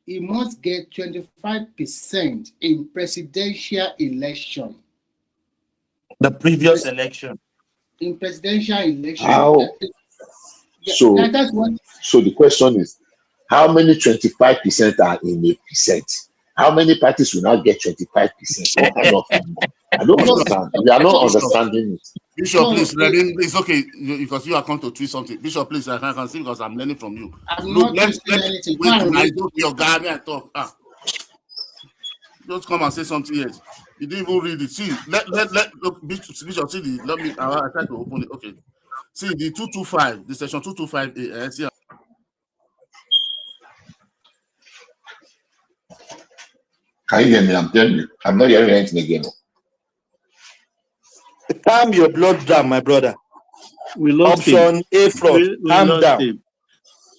he must get 25% in presidential election. The previous election. In presidential election. How? So the question is, how many 25% are in a percent? How many parties will not get 25%? What kind of? I don't understand. We are not understanding it. Bishop, please, it's okay because you are come to tweet something. Bishop, please, I can see because I'm learning from you. Look, let's wait. Your guy and talk. Just come and say something else. You didn't even read it. See, Bishop, see let me. I try to open it. Okay. See the 225, the section 225A. See. Can you hear me? I'm telling you, I'm not hearing anything again. Calm your blood down, my brother. We lost Option him. A front. Calm down. Him.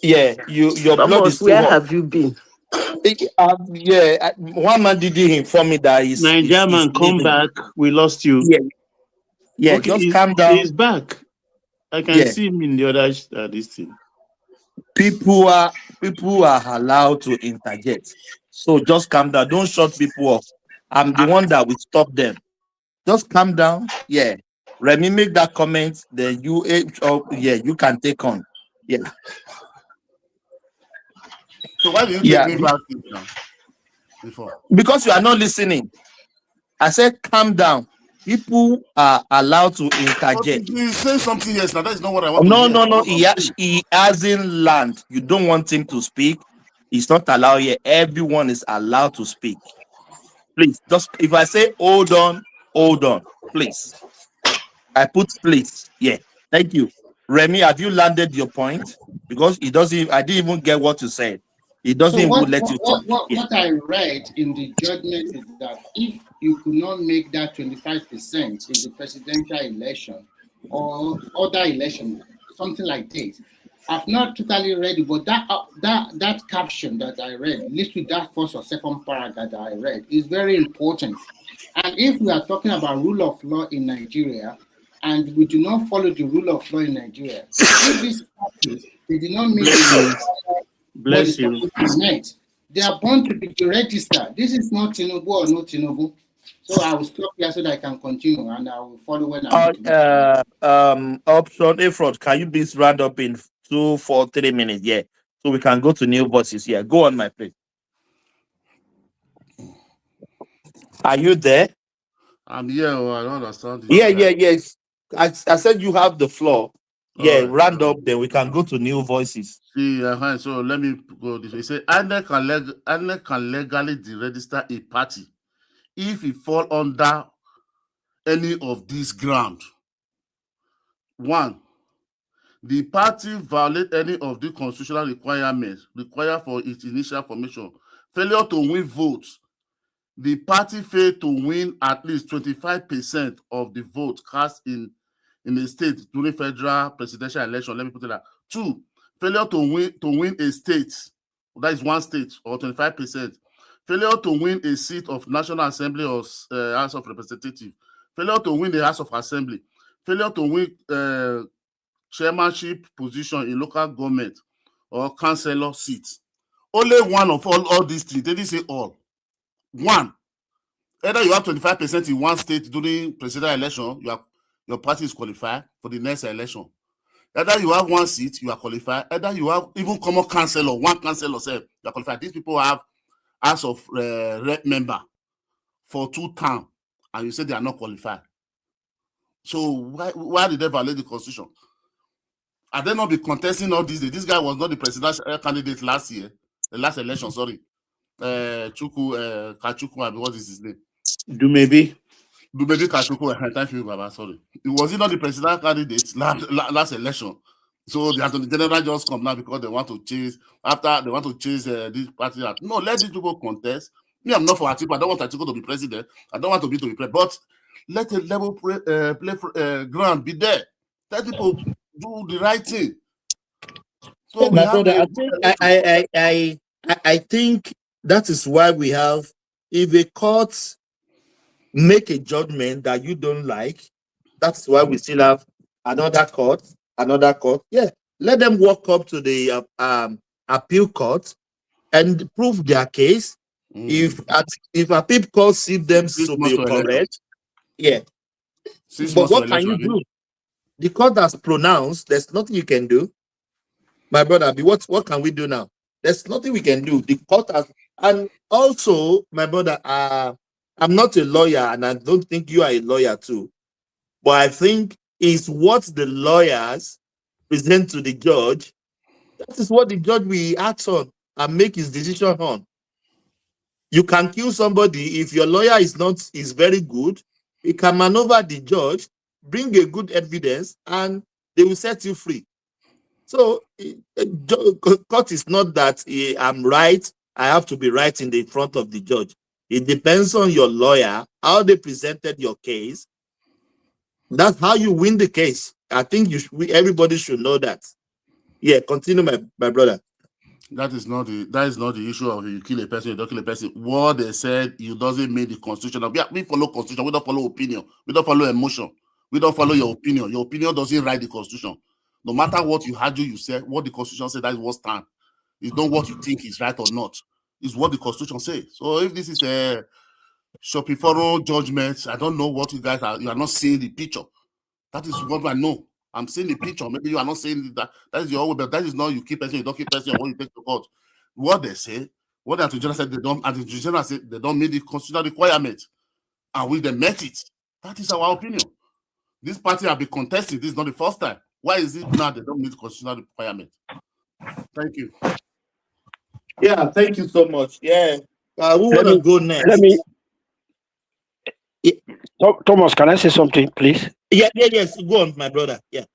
Yeah, your blood is where too hot. have you been? One man did inform me that he's Nigerian, come back. We lost you. Yeah, okay, just calm down. He's back. I can see him in the other this thing. People are allowed to interject. So just calm down. Don't shut people off. I'm the one that will stop them. Just calm down. Yeah. Remy, make that comment. Then you can take on. Yeah. So why did you take me back now? Before? Because you are not listening. I said calm down. People are allowed to interject. You say something else now. That is not what I want. No. He hasn't learned. You don't want him to speak. He's not allowed here. Everyone is allowed to speak. Please, just if I say hold on, please. I put please. Yeah. Thank you. Remy, have you landed your point? Because I didn't even get what you said. It doesn't even let you talk. What I read in the judgment is that if you could not make that 25% in the presidential election or other election, something like this, I've not totally read it, but that caption that I read, literally that first or second paragraph that I read, is very important. And if we are talking about rule of law in Nigeria, and we do not follow the rule of law in Nigeria, if these parties, they did not make Bless you. They are born to be deregistered. This is not Tinubu or no Tinubu. So I will stop here so that I can continue and I will follow when I'm option A front. Can you please round up in 2 4 3 minutes? Yeah. So we can go to new voices. Yeah. Go on, my please. Are you there? I'm here. Oh, I don't understand this. Yes. I said you have the floor. Yeah, Alright. round up, then we can go to new voices. See, so let me go this way. Say, INEC can legally deregister a party if it fall under any of these grounds. 1, the party violate any of the constitutional requirements required for its initial formation. Failure to win votes. The party failed to win at least 25% of the votes cast in a state during federal presidential election. Let me put it that. 2, failure to win a state, that is one state, or 25%. Failure to win a seat of National Assembly or House of Representatives. Failure to win the House of Assembly. Failure to win chairmanship position in local government or councillor seats. Only one of all these things. They didn't say all. 1, either you have 25% in one state during presidential election, your party is qualified for the next election. Either you have one seat, you are qualified. Either you have even common councillor, one councillor, you are qualified. These people have House of Rep member for 2 terms, and you say they are not qualified. So why did they violate the constitution? Are they not be contesting all these days? This guy was not the presidential candidate last year, the last election, sorry. Kachuku, what is his name? Dumebi Kachuku, thank you, Baba, sorry. Was he not the presidential candidate last election? So the Attorney General just come now because they want to chase, this party out. No, let these people contest. Me, I'm not for Atiku. I don't want Atiku to be president. I don't want to be president. But let a level ground be there. Let people do the right thing. So my brother, I think that is why we have, if a court make a judgment that you don't like, that's why we still have another court. Yeah, let them walk up to the appeal court and prove their case. If appeal court see them to be correct, yeah. But what can you do? The court has pronounced. There's nothing you can do, my brother. What can we do now? There's nothing we can do. The court has, and also, my brother, I'm not a lawyer, and I don't think you are a lawyer too. But I think is what the lawyers present to the judge. That is what the judge will act on and make his decision on. You can kill somebody if your lawyer is very good. He can maneuver the judge, bring a good evidence, and they will set you free. So court is not that I'm right. I have to be right in the front of the judge. It depends on your lawyer, how they presented your case. That's how you win the case. I think everybody should know that. Yeah, continue, my brother. That is not the issue of you kill a person, you don't kill a person. What they said, you doesn't mean the constitution. We follow constitution, we don't follow opinion, we don't follow emotion, we don't follow your opinion. Your opinion doesn't write the constitution. No matter what you argue, you say what the constitution says, that is what stands. It's not what you think is right or not. It's what the constitution says. So if this is a shopping forum judgment, I don't know what you guys are. You are not seeing the picture. That is what I know. I'm seeing the picture. Maybe you are not saying that. That is your own, but that is not you keep person, you don't keep person, or what you take to court. What they say, what the Attorney General said, they don't meet the constitutional requirement, and we they met it. That is our opinion. This party have been contesting. This is not the first time. Why is it now they don't meet the constitutional requirement? Thank you. Yeah, thank you so much. Yeah, who want to go next? Thomas, can I say something, please? Yes. Go on, my brother. Yeah.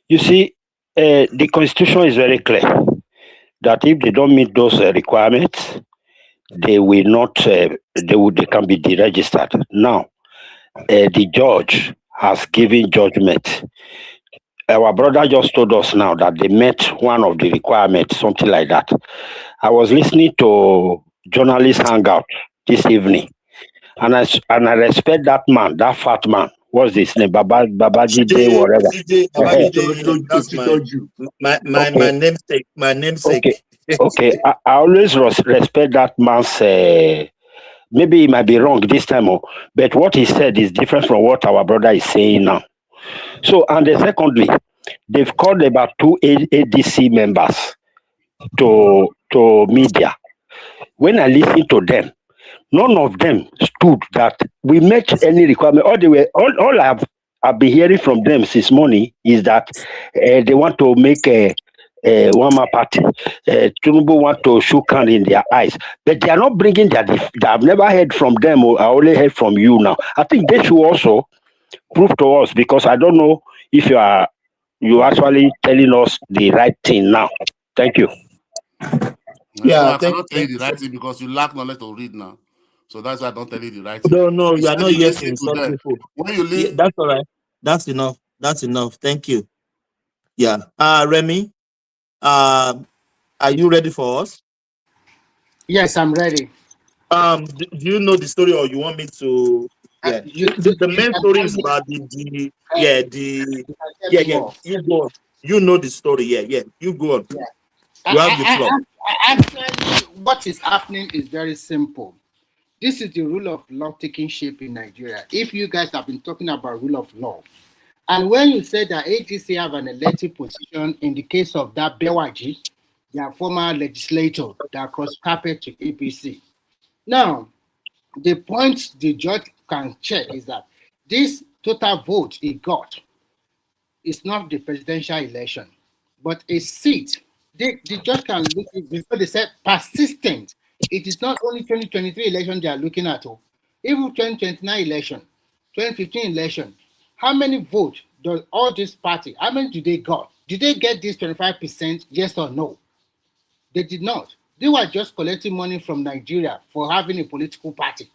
You see, the Constitution is very clear that if they don't meet those requirements, they will not. They can be deregistered. Now, the judge has given judgment. Our brother just told us now that they met one of the requirements, something like that. I was listening to Journalist Hangout this evening. And I respect that man, that fat man. What's his name? Babajide, whatever. That's my namesake. My namesake. Okay. I always respect that man's. Maybe he might be wrong this time, but what he said is different from what our brother is saying now. So, and then secondly, they've called about 2 ADC members to media. When I listen to them, none of them stood that we met any requirement. All I've been hearing from them since morning is that they want to make a one more party. Tinubu want to show hand in their eyes, but they are not bringing that. I've never heard from them. I only heard from you now. I think they should also prove to us, because I don't know if you actually telling us the right thing now. Thank you. Yeah, I cannot tell you the right thing because you lack knowledge to read now. So that's why I don't tell you the right thing. No, you are not here to insult people. When you leave, that's all right. That's enough. That's enough. Thank you. Yeah. Remy, are you ready for us? Yes, I'm ready. Do you know the story, or you want me to? Yeah. The main story is about the You go on. You know the story. Yeah. You go on. Yeah. You have the floor. Actually, what is happening is very simple. This is the rule of law taking shape in Nigeria. If you guys have been talking about rule of law, and when you say that ADC have an elected position in the case of that Bewaji, their former legislator that cross carpet to APC. Now, the point the judge can check is that this total vote he got is not the presidential election, but a seat. The judge can look at, before they said persistent. It is not only 2023 election they are looking at. Even 2029 election, 2015 election, how many votes does all this party, how many do they got? Did they get this 25%, yes or no? They did not. They were just collecting money from Nigeria for having a political party.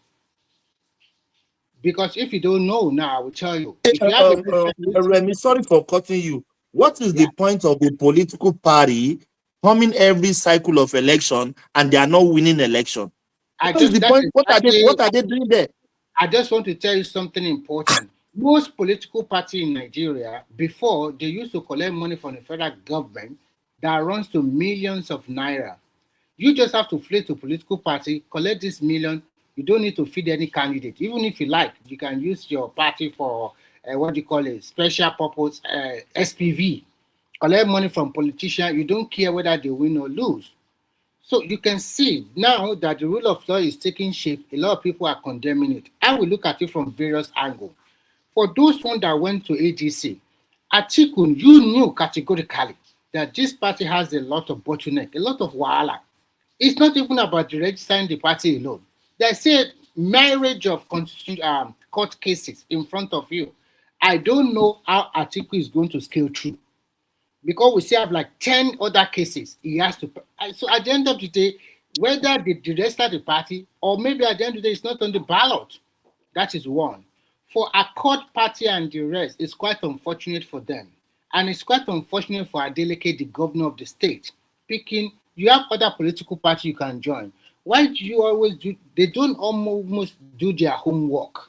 Because if you don't know now, I will tell you. If you have Remy, sorry for cutting you. What is the point of a political party coming every cycle of election and they are not winning election? What is the point? What are they doing there? I just want to tell you something important. Most political parties in Nigeria, before, they used to collect money from the federal government that runs to millions of naira. You just have to flee to political party, collect this million. You don't need to feed any candidate. Even if you like, you can use your party for special purpose, SPV. Collect money from politicians. You don't care whether they win or lose. So you can see now that the rule of law is taking shape. A lot of people are condemning it. I will look at it from various angles. For those ones that went to ADC, Atiku, you knew categorically that this party has a lot of bottleneck, a lot of wahala. It's not even about registering the party alone. They say marriage of court cases in front of you. I don't know how Atiku is going to scale through, because we still have like 10 other cases he has to. So at the end of the day, whether they register the party or maybe at the end of the day it's not on the ballot, that is one. For Accord Party and the rest, it's quite unfortunate for them. And it's quite unfortunate for Adeleke, the governor of the state, picking. You have other political parties you can join. Why do you always do? They don't almost do their homework,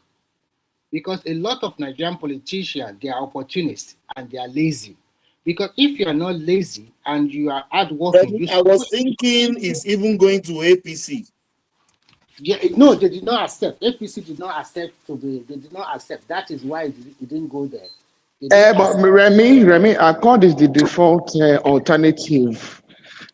because a lot of Nigerian politicians, they are opportunists and they are lazy. Because if you are not lazy and you are hardworking, I was thinking it's even going to APC. Yeah, no, they did not accept. APC did not accept They did not accept. That is why it didn't go there. But Remy, Accord is the default alternative.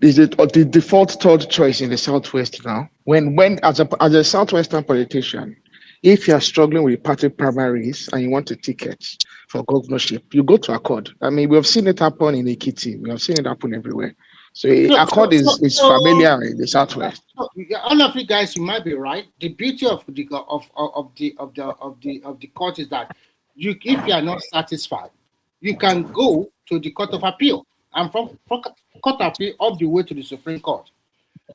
Is it the default third choice in the Southwest now? When as a Southwestern politician, if you are struggling with party primaries and you want a ticket for governorship, you go to Accord. I mean, we have seen it happen in Ekiti. We have seen it happen everywhere. So Accord is familiar in the Southwest. All of you guys, you might be right. The beauty of the court is that if you are not satisfied, you can go to the Court of Appeal, and from Court of Appeal all the way to the Supreme Court.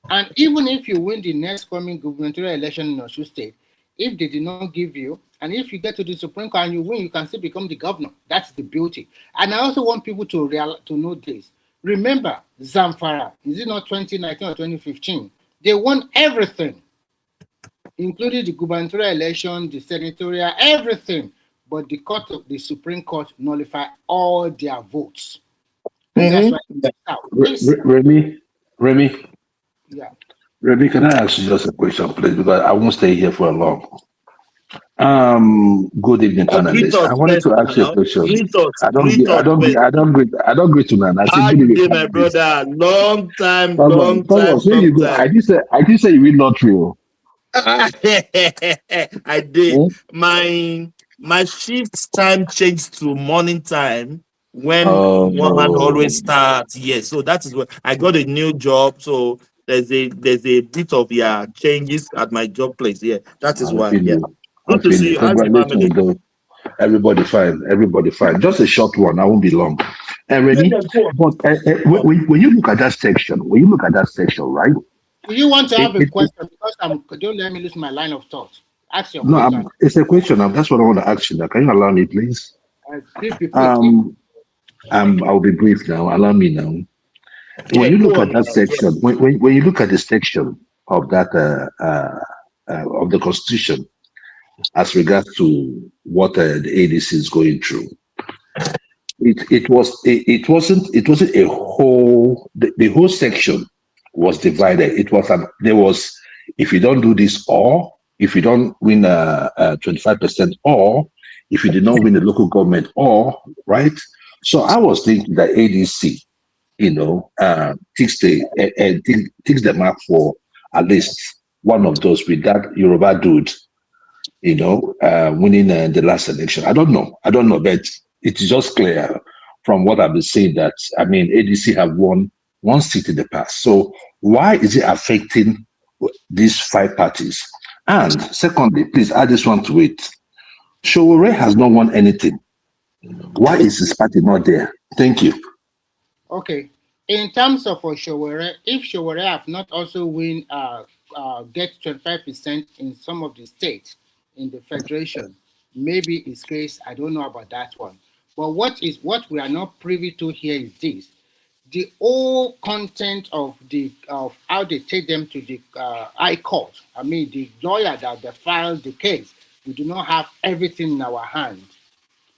And even if you win the next coming gubernatorial election in Osun State, if they did not give you, and if you get to the Supreme Court and you win, you can still become the governor. That's the beauty. And I also want people to know this. Remember, Zamfara, is it not 2019 or 2015? They won everything, including the gubernatorial election, the senatorial, everything. But the Supreme Court nullified all their votes. And that's why Remy. Yeah. Remy, can I ask you just a question, please? Because I won't stay here for long. Good evening, panelists. I wanted to ask you a question. I don't greet to man. I said good evening, my brother. Long time. Here you go. I did say you read not true. I did. My shift time changed to morning time when one man always starts. Yes, so that is what I got a new job. So there's a bit of changes at my job place. Yeah, that is I why. feel Yeah. you. Good to see you. How's the family? Congratulations, though. Everybody fine. Everybody fine. Just a short one. I won't be long. And Yeah, Remy, yeah, go on. but when you look at that section, right? Do you want to have a It, question? Because don't let me lose my line of thought. Ask your no, question. it's a question. That's what I want to ask you. Now, can you allow me, please? Please be quick. I'll be brief now. Allow me now. Yeah, When you look go at on. that section, when you look at the section of that of the Constitution as regards to what the ADC is going through, it wasn't a whole the whole section was divided. There was, if you don't do this, or if you don't win 25%, or if you did not win the local government, or right. So I was thinking that ADC, takes the mark for at least one of those with that Yoruba dude, winning the last election. I don't know, but it's just clear from what I've been saying that, I mean, ADC have won one seat in the past. So why is it affecting these five parties? And secondly, please add this one to it. Showore has not won anything. Why is his party not there? Thank you. Okay. In terms of Showore, if Showore have not also get 25% in some of the states in the federation, maybe it's case, I don't know about that one. But what we are not privy to here is this: the whole content of how they take them to the high court. I mean, the lawyer that they filed the case, we do not have everything in our hands.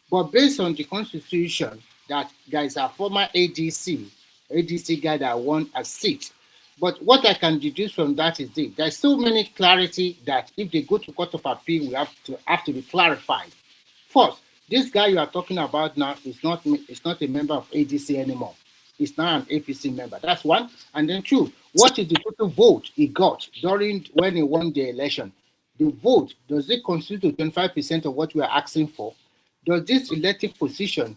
But based on the constitution, that there is a former ADC guy that won a seat. But what I can deduce from that is this: there's so many clarity that if they go to court of appeal, we have to be clarified. First, this guy you are talking about now is not a member of ADC anymore. He's now an APC member. That's one. And then two, what is the total vote he got during when he won the election? The vote, does it constitute 25% of what we are asking for? Does this elective position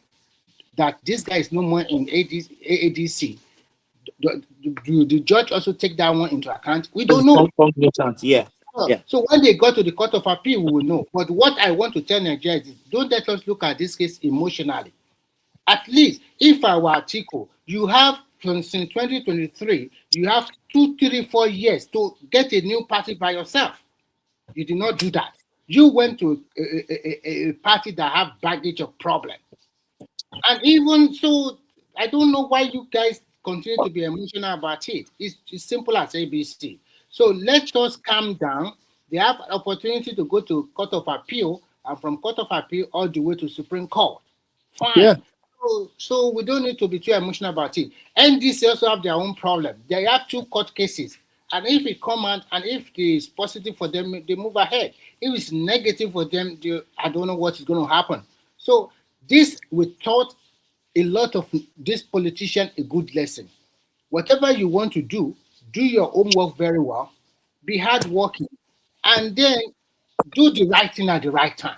that this guy is no more in ADC, do the judge also take that one into account? We don't know. Yeah. So when they go to the court of appeal, we will know. But what I want to tell Nigerians is, don't let us look at this case emotionally. At least, if I were Atiku, you have since 2023, you have 2, 3, 4 years to get a new party by yourself. You did not do that. You went to a party that have baggage of problem. And even so, I don't know why you guys continue to be emotional about it. It's simple as ABC. So let us calm down. They have an opportunity to go to Court of Appeal, and from Court of Appeal all the way to Supreme Court. Fine. Yeah. So we don't need to be too emotional about it. NDC also have their own problem. They have 2 court cases. And if it come out, and if it is positive for them, they move ahead. If it's negative for them, I don't know what is going to happen. So this, we taught a lot of this politician a good lesson. Whatever you want to do your homework very well, be hardworking, and then do the right thing at the right time.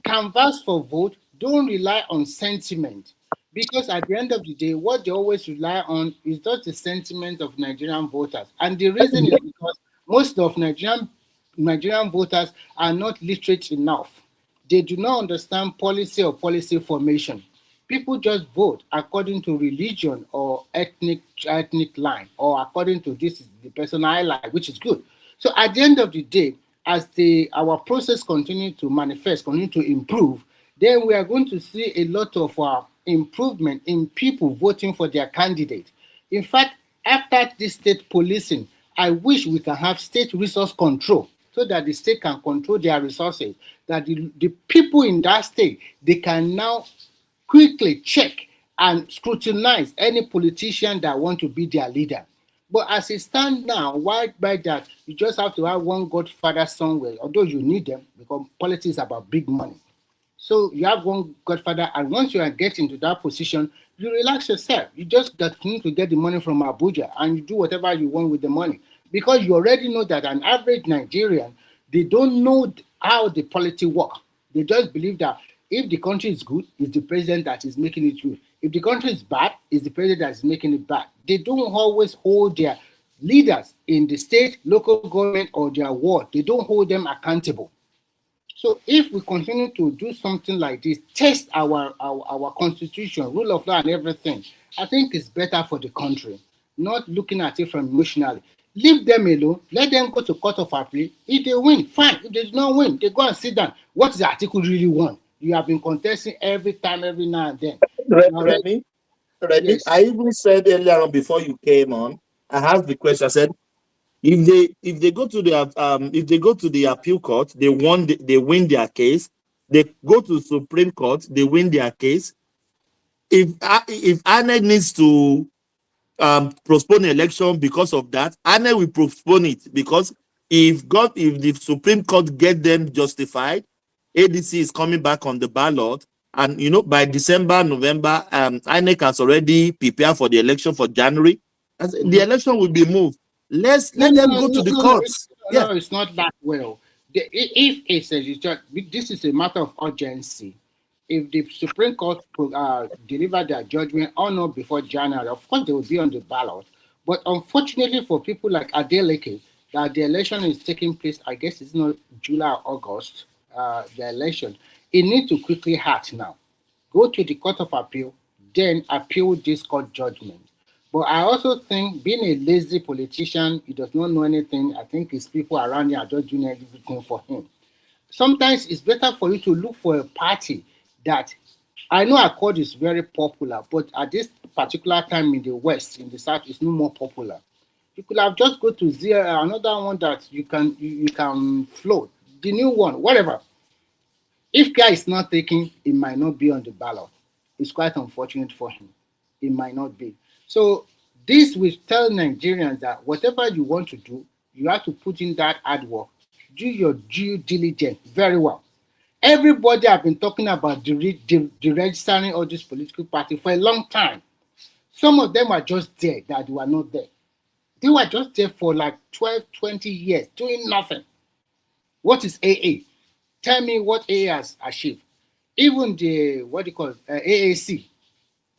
Canvass for vote. Don't rely on sentiment, because at the end of the day, what they always rely on is just the sentiment of Nigerian voters. And the reason is because most of Nigerian voters are not literate enough. They do not understand policy or policy formation. People just vote according to religion or ethnic line, or according to this is the person I like, which is good. So at the end of the day, as our process continues to manifest, continue to improve, then we are going to see a lot of improvement in people voting for their candidate. In fact, after this state policing, I wish we can have state resource control, so that the state can control their resources, that the people in that state, they can now quickly check and scrutinize any politician that want to be their leader. But as it stands now, why by that, you just have to have one godfather somewhere, although you need them, because politics is about big money. So you have one godfather, and once you are getting to that position, you relax yourself. You just continue to get the money from Abuja, and you do whatever you want with the money. because you already know that an average Nigerian, they don't know how the politics work. They just believe that if the country is good, it's the president that is making it good. If the country is bad, it's the president that is making it bad. They don't always hold their leaders in the state, local government, or their ward. They don't hold them accountable. So if we continue to do something like this, test our constitution, rule of law and everything, I think it's better for the country, not looking at it from emotionally. Leave them alone, let them go to court of appeal. If they win, fine. If they do not win, they go and sit down. What does the article really want? You have been contesting every time, every now and then. Remy, Yes. I even said earlier on before you came on, I asked the question. I said, if they go to the appeal court, they win their case. They go to Supreme Court, they win their case. If INEC needs to postpone the election because of that, INEC will postpone it, because if the Supreme Court get them justified, ADC is coming back on the ballot, and by December, November, INEC has already prepared for the election for January. The election will be moved. Let them go to the courts. No, it's not that well. If it's this is a matter of urgency. If the Supreme Court deliver their judgment or not before January, of course they will be on the ballot. But unfortunately for people like Adeleke, that the election is taking place, I guess it's not July or August, the election, it needs to quickly act now. Go to the Court of Appeal, then appeal this court judgment. But I also think being a lazy politician, he does not know anything. I think his people around him are just doing everything for him. Sometimes it's better for you to look for a party that, I know Accord is very popular, but at this particular time in the West, in the South, it's no more popular. You could have just go to another one that you can float, the new one, whatever. If guy is not taking, it might not be on the ballot. It's quite unfortunate for him. It might not be. So this will tell Nigerians that whatever you want to do, you have to put in that hard work. Do your due diligence very well. Everybody have been talking about the registering of this political party for a long time. Some of them are just there that were not there. They were just there for like 12, 20 years, doing nothing. What is AA? Tell me what AA has achieved. Even the, AAC,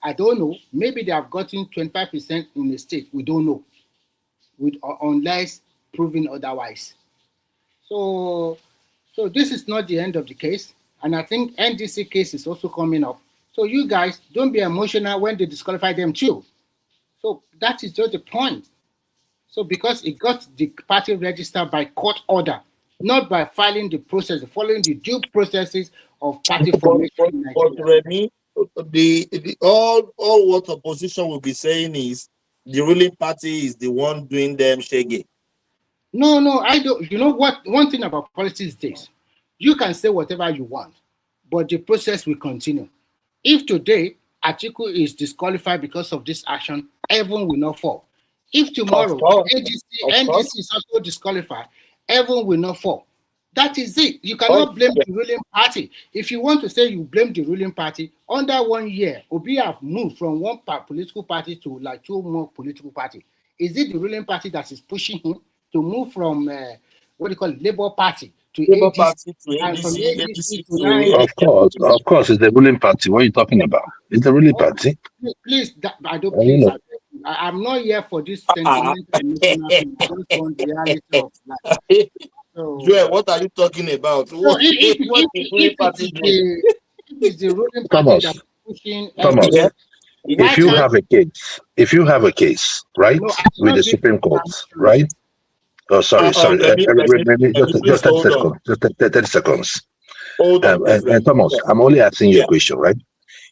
I don't know. Maybe they have gotten 25% in the state. We don't know. Unless proven otherwise. So this is not the end of the case. And I think NDC case is also coming up. So you guys, don't be emotional when they disqualify them too. So that is just the point. So because it got the party registered by court order, not by filing the process, following the due processes of party formation in Nigeria. But Remy, all what opposition will be saying is the ruling party is the one doing them shaggy. No, I don't. You know what? One thing about politics is this: you can say whatever you want, but the process will continue. If today Atiku is disqualified because of this action, heaven will not fall. If tomorrow NDC is also disqualified, heaven will not fall. That is it. You cannot blame the ruling party. If you want to say you blame the ruling party, under 1 year, Obi have moved from one political party to like 2 more political parties. Is it the ruling party that is pushing him to move from Labour Party to Labour ADC, Party to and from ADC to to Of course, it's the ruling party. What are you talking about? It's the ruling party. Please, I don't. You Please, know. I'm not here for this sentimental emotional thing. I just want the reality of life. So, Joel, what are you talking about? so if it's the ruling party that's pushing Thomas, if you have a case, right, with the Supreme Court, right? Oh, sorry. Just 30 seconds. Just 30 seconds. Hold on, and Thomas, I'm only asking you a question, right?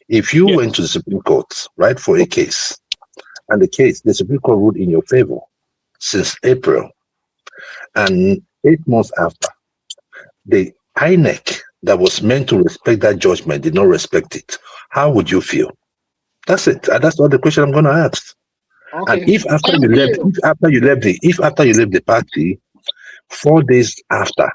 If you went to the Supreme Court, right, for a case, and the Supreme Court ruled in your favor since April, and 8 months after, the INEC that was meant to respect that judgment did not respect it, how would you feel? That's it. That's all the question I'm going to ask. Okay. And if after you left the party, 4 days after,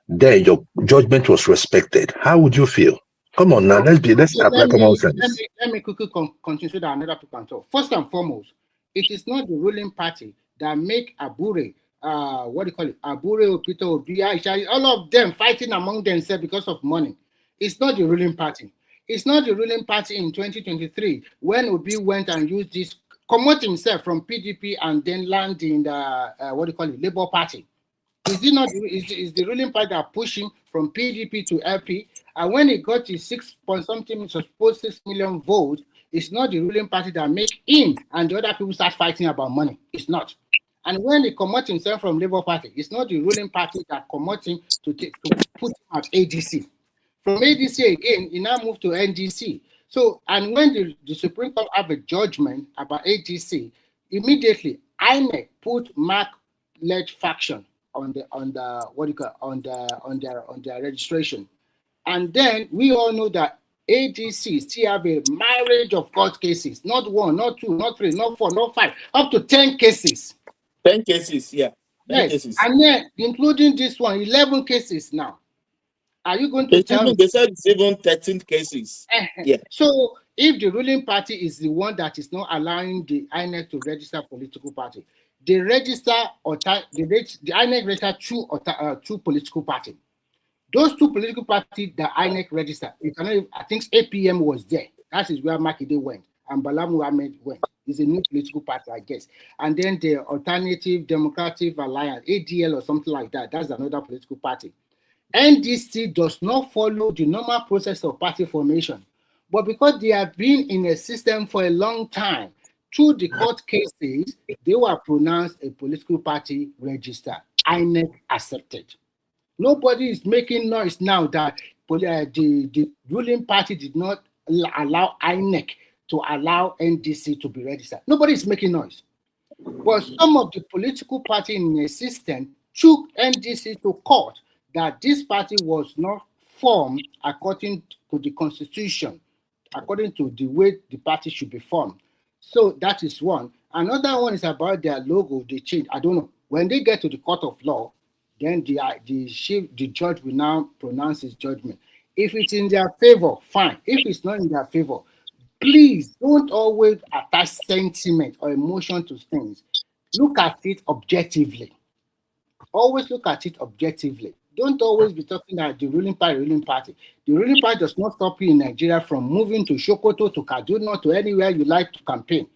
then your judgment was respected, how would you feel? Come on now, let's apply common sense. Let me quickly continue so that another people can talk. First and foremost, it is not the ruling party that make Abure what do you call it? Abure, Peter Obi, Aisha, all of them fighting among themselves because of money. It's not the ruling party. It's not the ruling party in 2023 when Obi went and used this, promote himself from PDP and then land in the, what do you call it, Labour Party. Is it not? Is the ruling party that push him from PDP to LP? And when he got his 6 point something, supposed 6 million votes, it's not the ruling party that make him and the other people start fighting about money. It's not. And when he promotes himself from Labour Party, it's not the ruling party that promotes him to put him at ADC. From ADC again, he now moved to NDC. So, and when the Supreme Court have a judgment about ADC, immediately INEC put Mark-led faction on their registration. And then we all know that ADC still have a marriage of court cases, not 1, not 2, not 3, not 4, not 5, up to 10 cases. 10 cases, yeah. 10 yes, cases. And then including this one, 11 cases now. Are you going to tell me? They said it's even 13 cases. Yeah. So if the ruling party is the one that is not allowing the INEC to register political party, they register the INEC register two political parties. Those two political parties that INEC registered, I think APM was there. That is where Makinde went and Bala Muhammad went. It's a new political party, I guess. And then the Alternative Democratic Alliance, ADL or something like that, that's another political party. NDC does not follow the normal process of party formation. But because they have been in a system for a long time, through the court cases, they were pronounced a political party register. INEC accepted. Nobody is making noise now that the ruling party did not allow INEC to allow NDC to be registered. Nobody is making noise. But some of the political party in the system took NDC to court that this party was not formed according to the constitution, according to the way the party should be formed. So that is one. Another one is about their logo, they change. I don't know. When they get to the court of law, then the judge will now pronounce his judgment. If it's in their favor, fine. If it's not in their favor, please don't always attach sentiment or emotion to things. Look at it objectively. Always look at it objectively. Don't always be talking about the ruling party. The ruling party does not stop you in Nigeria from moving to Sokoto, to Kaduna, to anywhere you like to campaign.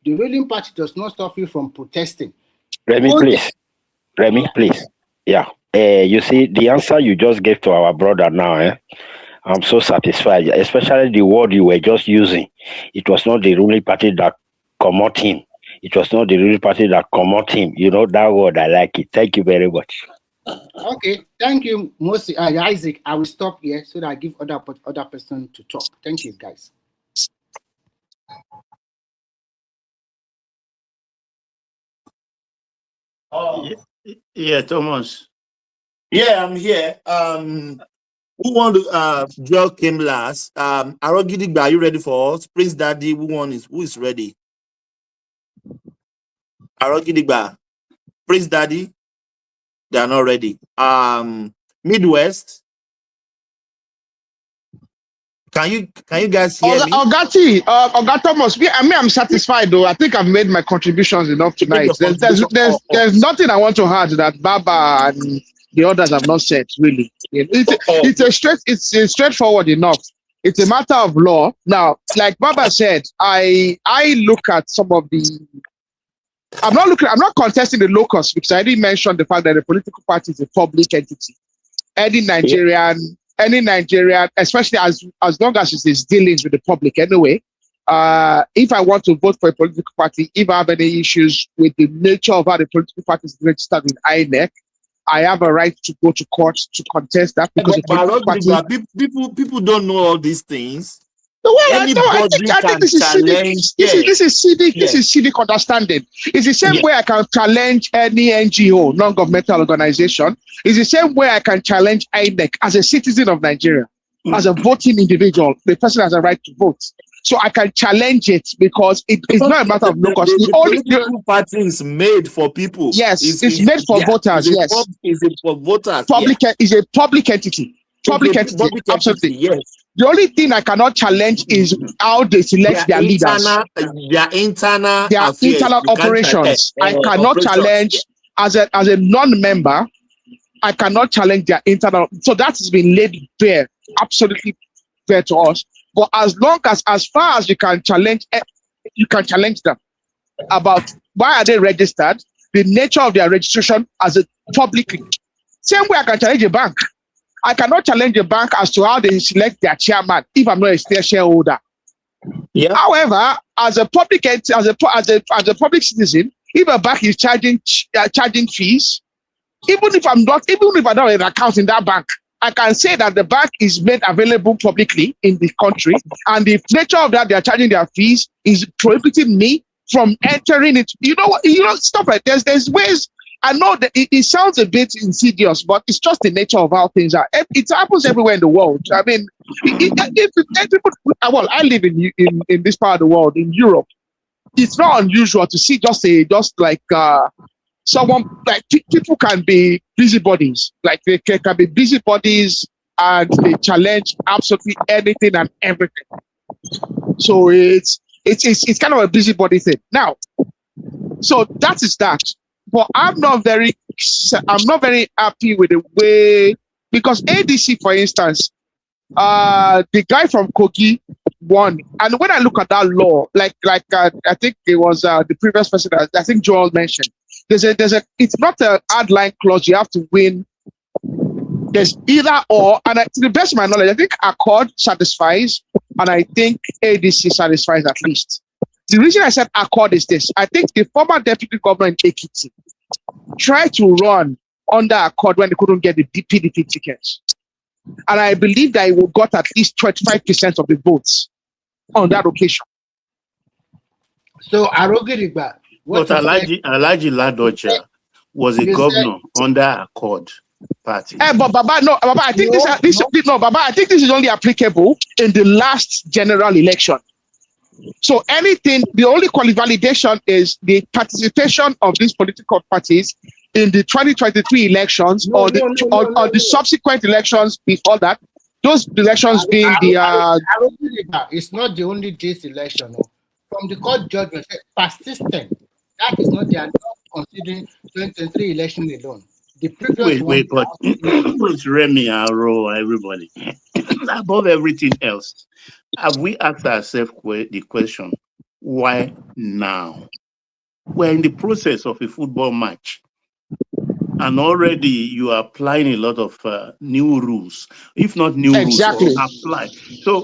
The ruling party does not stop you from protesting. Remy, please. Yeah. You see, the answer you just gave to our brother now, I'm so satisfied, especially the word you were just using. It was not the ruling party that commot him. It was not the ruling party that commot him. You know, that word, I like it. Thank you very much. Okay, thank you, Isaac. I will stop here so that I give other person to talk. Thank you, guys. Yeah, Thomas. Yeah, I'm here. Who won the Joel came last? Arogidigba, are you ready for us? Prince Daddy, who is ready? Arogidigba, Prince Daddy, they are not ready. Midwest. Can you guys hear me? Oga Thomas, I'm satisfied though. I think I've made my contributions enough tonight. There's nothing I want to add that Baba and the others have not said, really. It's straightforward enough. It's a matter of law. Now, like Baba said, I look at some of the I'm not contesting the locus because I already mentioned the fact that the political party is a public entity. Any Nigerian, especially as long as it is dealings with the public anyway, if I want to vote for a political party, if I have any issues with the nature of how the political party is registered with INEC, I have a right to go to court to contest that because people don't know all these things. I think this is civic understanding. It's the same way I can challenge any NGO, non-governmental organization. It's the same way I can challenge INEC as a citizen of Nigeria, as a voting individual. The person has a right to vote. So I can challenge it because it's not a matter of locus. The political party is made for people. Yes, it's made for voters. Yes, it's for voters. Is a public entity. Public entity. Absolutely. Yes. The only thing I cannot challenge is how they select their leaders. Their internal operations. I cannot challenge as a non-member, I cannot challenge their internal. So that has been laid bare, absolutely fair to us. But as far as you can challenge them about why are they registered, the nature of their registration as a publicly. Same way I can challenge a bank. I cannot challenge a bank as to how they select their chairman if I'm not a shareholder. Yeah. However, as a public public citizen, if a bank is charging fees, even if I don't have an account in that bank, I can say that the bank is made available publicly in the country, and the nature of that they are charging their fees is prohibiting me from entering it. Stuff like this. There's ways. I know that it sounds a bit insidious, but it's just the nature of how things are. It happens everywhere in the world. I mean, I live in this part of the world, in Europe. It's not unusual to see someone like people can be busybodies, like they can be busybodies and they challenge absolutely anything and everything. So it's kind of a busybody thing. Now, so that is that. But I'm not very happy with the way, because ADC, for instance, the guy from Kogi won, and when I look at that law, I think it was the previous person, I think Joel mentioned. There's a it's not a hard line clause. You have to win. There's either or, and to the best of my knowledge, I think Accord satisfies, and I think ADC satisfies at least. The reason I said Accord is this: I think the former deputy governor in Ekiti tried to run under Accord when they couldn't get the PDP tickets, and I believe that he got at least 25% of the votes on that occasion. So Arogiriba. But Alhaji Ladoja was a governor under Accord party. But Baba, I think this is only applicable in the last general election. So the only validation is the participation of these political parties in the 2023 elections or the subsequent elections before that. Those elections being it's not the only this election. From the court judgment, persistent. That is not, they are not considering 2023 election alone. The previous but it's Remy, Aro, everybody. Above everything else, have we asked ourselves the question, why now? We're in the process of a football match, and already you are applying a lot of new rules, if not new rules, or apply. So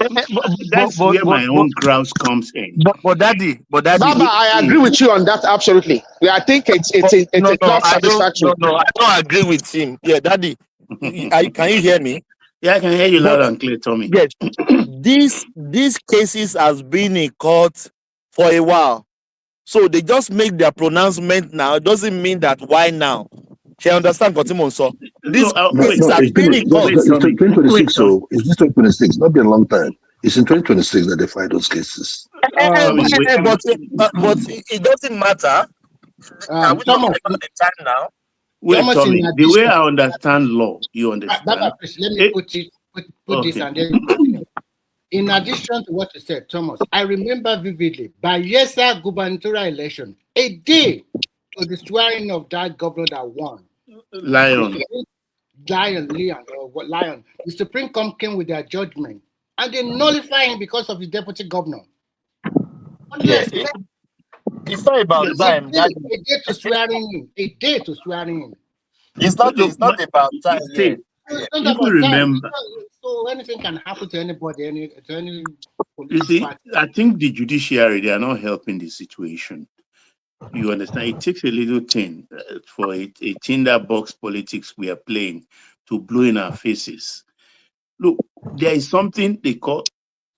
that's where my own grouse comes in. But Daddy, Baba, I agree with you on that absolutely. I think it's not satisfactory. I don't agree with him. Yeah, Daddy, can you hear me? Yeah, I can hear you loud and clear, Tommy. Yes, these cases has been in court for a while, so they just make their pronouncement now. It doesn't mean that why now. She understand what Timon saw. This it's 2026, so it's this 2026, not been a long time. It's in 2026 that they fight those cases. But it doesn't matter. We don't have the time now. Wait, Tommy, the way I understand law, you understand. Baba, let me put this and then. In addition to what you said, Thomas, I remember vividly Bayelsa gubernatorial election, a day to the swearing of that governor that won. Lion. The Supreme Court came with their judgment and they nullify him because of the deputy governor. Yes. It's not about time. A day to swearing in. It's not about time. People remember. So anything can happen to anybody, to any you see, party. I think the judiciary, they are not helping the situation. You understand? It takes a little thing for a tinderbox politics we are playing to blow in our faces. Look, there is something they call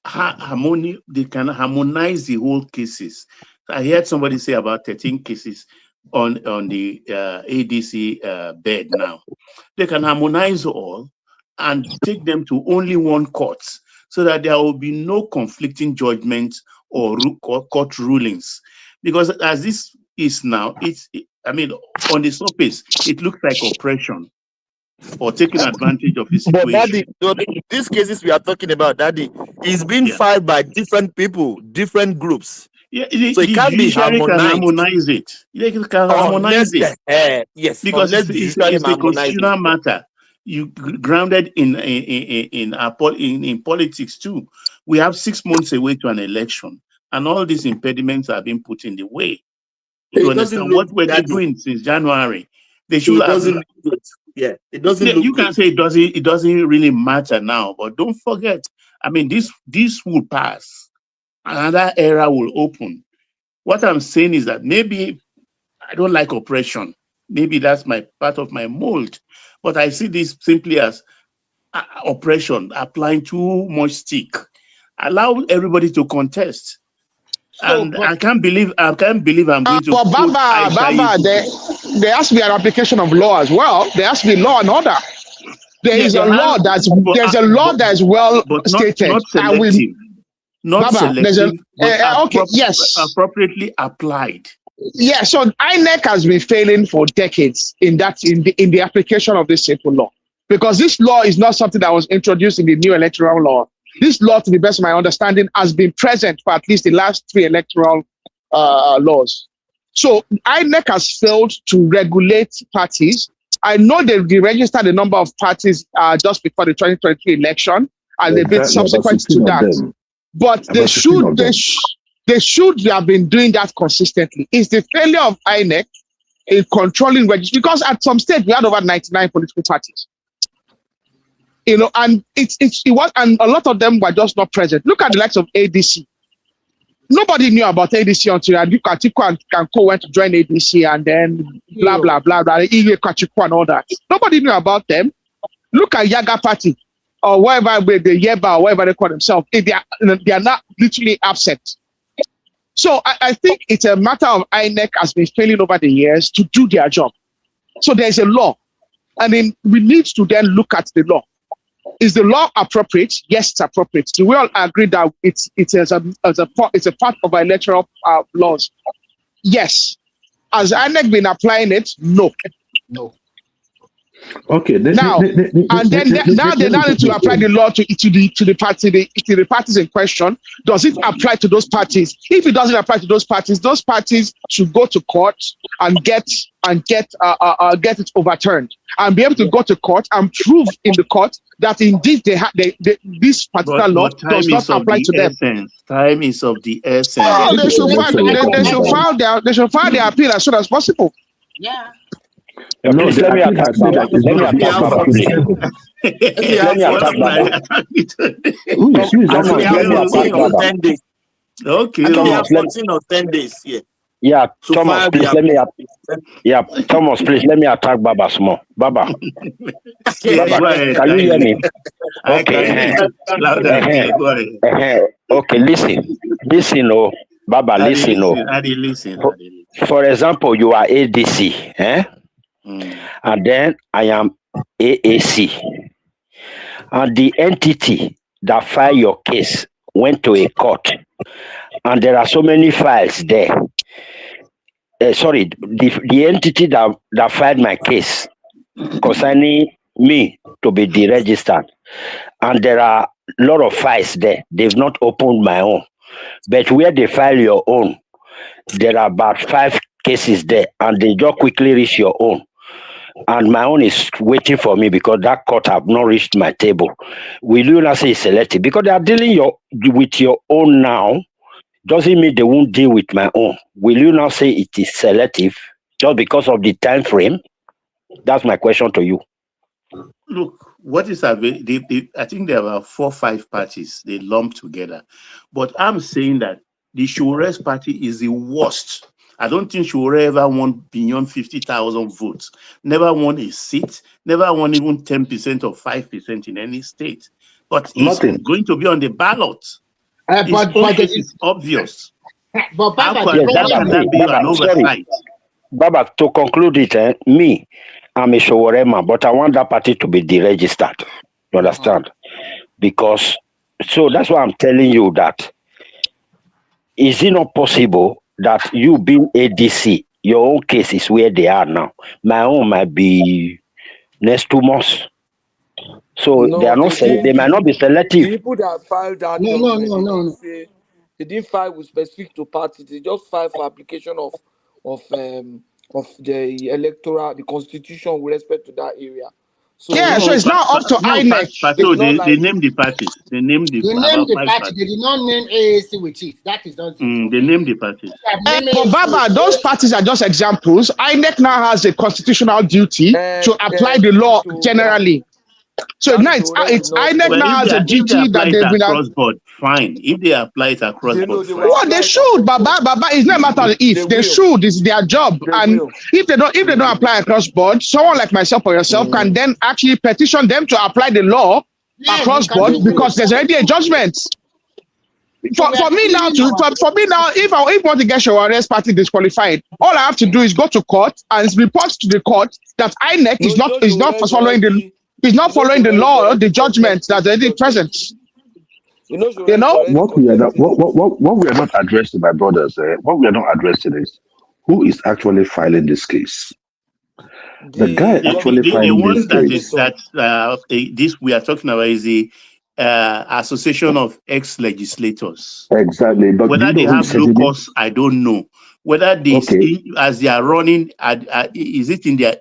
harmony. They can harmonize the whole cases. I heard somebody say about 13 cases on the ADC bed now. They can harmonize all and take them to only one court so that there will be no conflicting judgments or court rulings. Because as this is now, on the surface, it looks like oppression or taking advantage of the situation. But Daddy, these cases we are talking about, Daddy, is being filed by different people, different groups. Yeah, So it the can't be judiciary can harmonized harmonize it. They can harmonize unless it yes, because unless the judiciary it's a harmonize it. constitutional matter. You grounded in politics too. We have 6 months away to an election, and all these impediments are being put in the way. You It doesn't understand? look What were they that doing since January? They should it have. doesn't look good. Yeah, it doesn't look You good. can say it doesn't really matter now, but don't forget. I mean, this will pass. Another era will open. What I'm saying is that maybe I don't like oppression. Maybe that's my part of my mold, but I see this simply as oppression, applying too much stick. Allow everybody to contest. So, And but I can't believe I'm going to But quote Baba, there has to be an application of law as well. There has to be law and order. There's a law that is well but stated. not And we, selective, not Baba, there's a selective, but okay, yes, appropriately applied. yeah. So INEC has been failing for decades in the application of this simple law, because this law is not something that was introduced in the new electoral law. This law, to the best of my understanding, has been present for at least the last 3 electoral laws. So INEC has failed to regulate parties. I know they registered a number of parties just before the 2023 election, and they've been subsequent to that. But they should have been doing that consistently. It's the failure of INEC in controlling registration, because at some stage we had over 99 political parties. You know, and it was, and a lot of them were just not present. Look at the likes of ADC. Nobody knew about ADC until Atiku and Co went to join ADC, and then blah blah blah blah, Atiku and all that. Nobody knew about them. Look at Yaga Party or whatever, the Yeba or whatever they call themselves. They are not literally absent. So I think it's a matter of INEC has been failing over the years to do their job. So there's a law, and then we need to then look at the law. Is the law appropriate? Yes, it's appropriate. Do we all agree that it's a part of our electoral laws? Yes. Has INEC been applying it? No. Okay. Now they need to apply the law to the parties in question. Does it apply to those parties? If it doesn't apply to those parties should go to court and get it overturned, and be able to go to court and prove in the court that indeed this particular law does not apply to them. Time is of the essence. Oh, they should file their appeal as soon as possible. yeah. Let me attack Baba. Okay. We have 14 or 10 days here. Yeah, Thomas, please let me. Yeah, Thomas, please let me attack Baba small. Baba, Baba, can you hear me? Okay. Okay, listen, oh, Baba, listen, oh. For example, you are ADC, and then I am AAC, and the entity that filed your case went to a court, and there are so many files there. The entity that filed my case concerning me to be deregistered, and there are a lot of files there. They've not opened my own, but where they file your own, there are about 5 cases there, and they just quickly reach your own. And my own is waiting for me because that court have not reached my table. Will you not say it's selective? Because they are dealing with your own now, doesn't mean they won't deal with my own. Will you now say it is selective just because of the time frame? That's my question to you. Look, what is available? I think there are 4 or 5 parties they lump together, but I'm saying that the Shures party is the worst. I don't think Shure ever won beyond 50,000 votes. Never won a seat. Never won even 10% or 5% in any state. But it's going to be on the ballot. But it's obvious. But Baba, Baba, to conclude it, me, I'm a Showorema, but I want that party to be deregistered. You understand? Because, so that's why I'm telling you that. Is it not possible that you being ADC, your own case is where they are now? My own might be next 2 months. So no, they are not. They might not be selective. People that filed that no. They didn't file with specific to parties. They just filed for application of the electoral, the constitution with respect to that area. So Yeah, so No, it's now up to no, INEC. it's Pato, not they like named the parties. They named They named about the 5 party. They parties. did not name AAC with it. That is just it. They Okay. named the parties. They have named But AAC with Baba, those it. parties are just examples. INEC now has a constitutional duty to apply the law generally. So now it's INEC Well, now has a if they duty apply that it they've been. across board, fine. If they apply it across board, fine. Well, they should, Baba. It's not a matter of if they should. It's their job. And if they don't apply across board, someone like myself or yourself can then actually petition them to apply the law Yeah, across you can board do because there's already a judgment. For me now, if I want to get your arrest party disqualified, all I have to do is go to court and report to the court that INEC is not following the law, the judgment that's already present. You know, what we are not addressing, my brothers, what we are not addressing is who is actually filing this case. The guy actually the filing one this that case. this we are talking about is the Association of Ex-Legislators. Exactly. But whether they have locus, I don't know. Whether they, as they are running, is it in their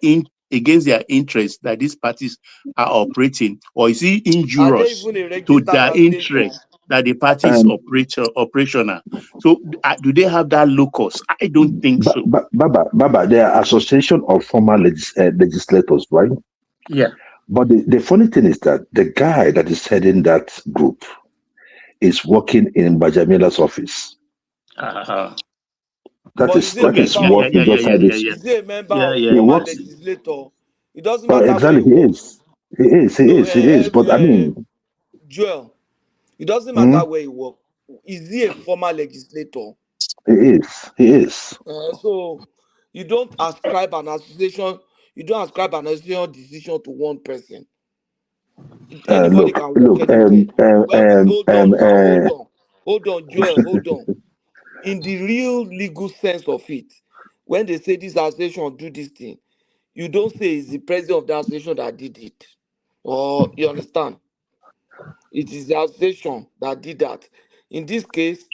against their interest that these parties are operating, or is it injurious to their interest that the party is operational? So, do they have that locus? I don't think so. Baba, they are Association of Former Legislators, right? Yeah. But the funny thing is that the guy that is heading that group is working in Bajamila's office. That is what he just had. Is he a member of former legislator? It doesn't matter exactly, where he is. But I mean, Joel, it doesn't matter where he works. Is he a former legislator? He is. So you don't ascribe an association. You don't ascribe an association decision to one person. Anybody can work anywhere. Hold on, Joel, hold on. In the real legal sense of it, when they say this association do this thing, you don't say it's the president of the association that did it. Or you understand? It is the association that did that. In this case,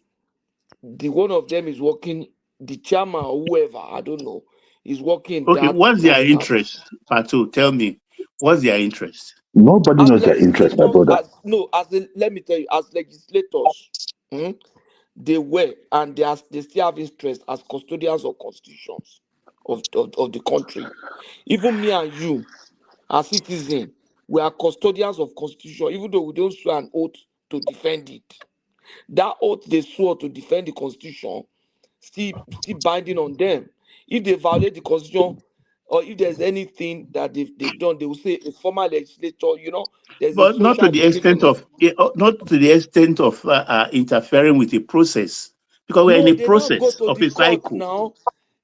the one of them is working, the chairman or whoever, I don't know, is working. Okay, what's their interest, Pato? Tell me, what's their interest? Nobody knows their interest, my brother. Let me tell you, as legislators, they were and they still have interest as custodians of constitutions of the country. Even me and you, as citizens, we are custodians of constitution, even though we don't swear an oath to defend it. That oath they swore to defend the constitution still binding on them. If they violate the constitution, or if there's anything that they've done, they will say a former legislator, there's but not to the extent of interfering with the process, because we're in a process of a cycle. Now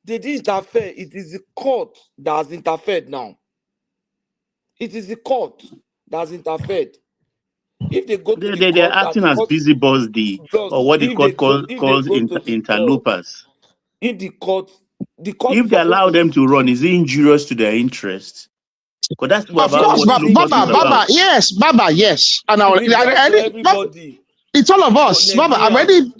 they didn't interfere. It is the court that has interfered now. It is the court that has interfered. If they go to the they're court, acting as busybodies, or what the court calls interlopers. In the court, if they allow them to run, is it injurious to their interest? Because that's of course, Baba, yes, Baba, yes. And everybody. It's all of us, Baba. I'm ready.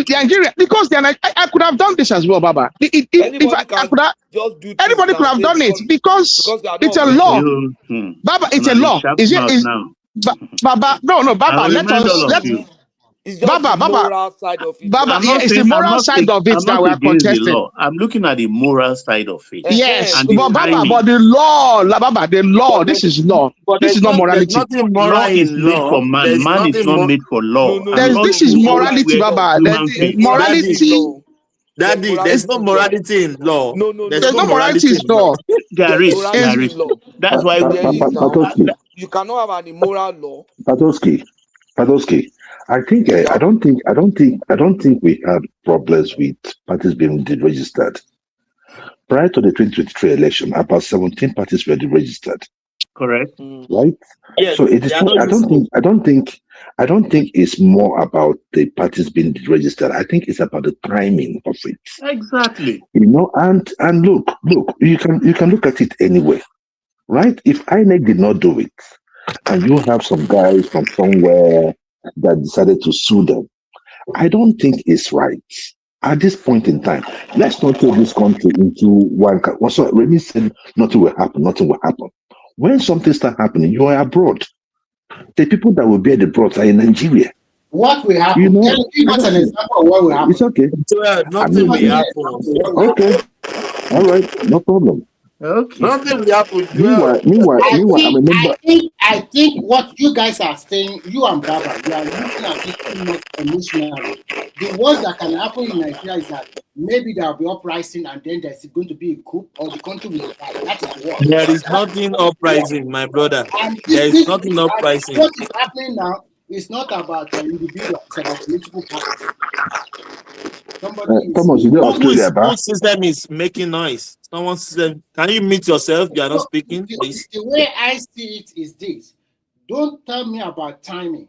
Nigeria, because then I could have done this as well, Baba. Anybody could have done it because it's a law. Baba, it's a law. Is it? Baba, no, Baba. Let's. It's just the moral side of it. Baba, it's the moral side of it that we are contesting. I'm looking at the moral side of it. Yes, but Baba, but the law, Baba, the law. This is law. This is not morality. Law is made for man. Man is not made for law. This is morality, Baba. Morality. Daddy, there's no morality in law. No. There's no morality in law. There is. That's why you cannot have an immoral law. Patowski. I don't think we had problems with parties being deregistered. Prior to the 2023 election, about 17 parties were deregistered. Correct. Right? Yes, so it is not, I don't think it's more about the parties being deregistered. I think it's about the timing of it. Exactly. And look, you can look at it anyway. Right? If INEC did not do it, and you have some guys from somewhere that decided to sue them, I don't think it's right at this point in time. Let's not take this country into one. So Remy said nothing will happen. Nothing will happen. When something starts happening, you are abroad. The people that will bear the brunt are in Nigeria. What will happen? You know, Give us an example of what will happen. it's okay. Well, nothing will happen. Okay. All right. No problem. Okay. Nothing will happen. Meanwhile, I think what you guys are saying, you and Baba, you are looking at it too much emotionally. The worst that can happen in Nigeria is that maybe there will be uprising and then there's going to be a coup or the country will divide. That is what. There is nothing uprising, my brother. And There is nothing uprising. what is happening now is not about individuals, it's about political parties. Thomas, you know Whose system is making noise? Someone's system. Can you mute yourself? You are not speaking, please. The way I see it is this. Don't tell me about timing.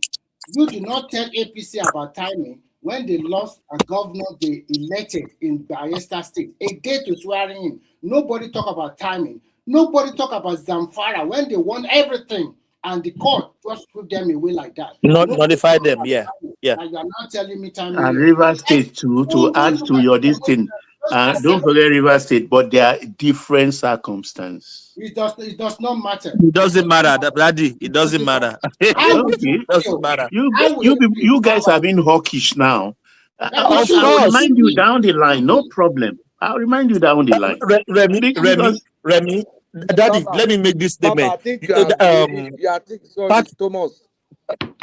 You do not tell APC about timing when they lost a governor they elected in Bayelsa State. A day to swearing in. Nobody talk about timing. Nobody talk about Zamfara when they won everything and the court just put them away like that. Not notify them, yeah. Yeah. And you are not telling me timing. And River State too, to add to your this thing. Don't forget River State, but there are different circumstances. It does not matter. It doesn't matter, Daddy. It doesn't matter. It doesn't matter. You guys are being hawkish now. I'll remind you down the line, no problem. I'll remind you down the line. Remy, Daddy, let me make this statement. Papa, I think sorry, Thomas.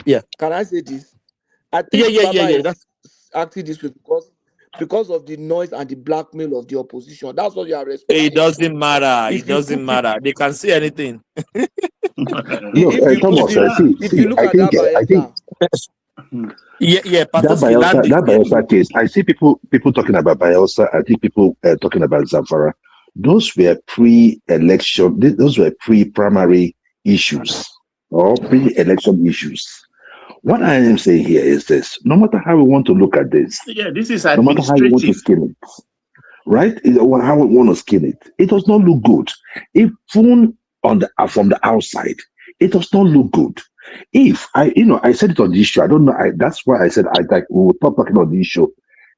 Yeah. Can I say this? I think yeah. That's acting this way because of the noise and the blackmail of the opposition. That's what you are responding. It doesn't matter. It doesn't matter. They can say anything. Thomas, I think. That Bayelsa case. I see people talking about Bayelsa. I think people talking about Zamfara. Those were pre-election. Those were pre-primary issues or pre-election issues. What I am saying here is this: no matter how we want to look at this, this is no matter how we want to skin it, right? How we want to skin it, it does not look good. Even from the outside, it does not look good. If I said it on the issue, I don't know. That's why I said we will stop talking on the issue.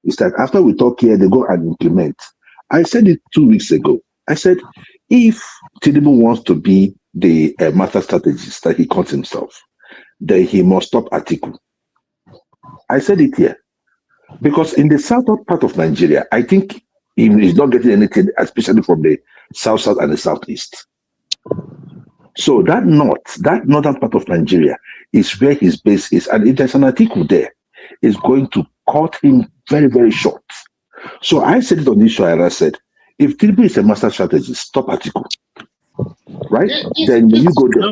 It's like after we talk here, they go and implement. I said it 2 weeks ago. I said if Tinubu wants to be the master strategist that he calls himself, then he must stop Atiku. I said it here because in the southern part of Nigeria, I think he is not getting anything, especially from the south and the southeast. So that northern part of Nigeria is where his base is, and if there's an Atiku there, it's going to cut him very, very short. So I said it on this show, and I said, if Tinubu is a master strategist, stop Atiku. Right? Then when you go there.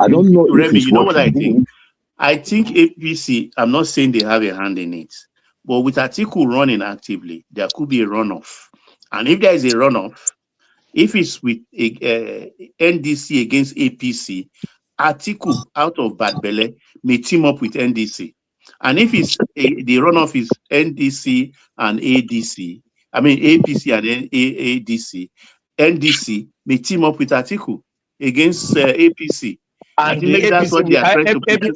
I don't know if it's what I think. I think APC, I'm not saying they have a hand in it, but with Atiku running actively, there could be a runoff. And if there is a runoff, if it's with NDC against APC, Atiku out of Bad Belle may team up with NDC. And if it's the runoff is NDC and ADC, I mean APC and ADC, NDC may team up with Atiku against APC. And the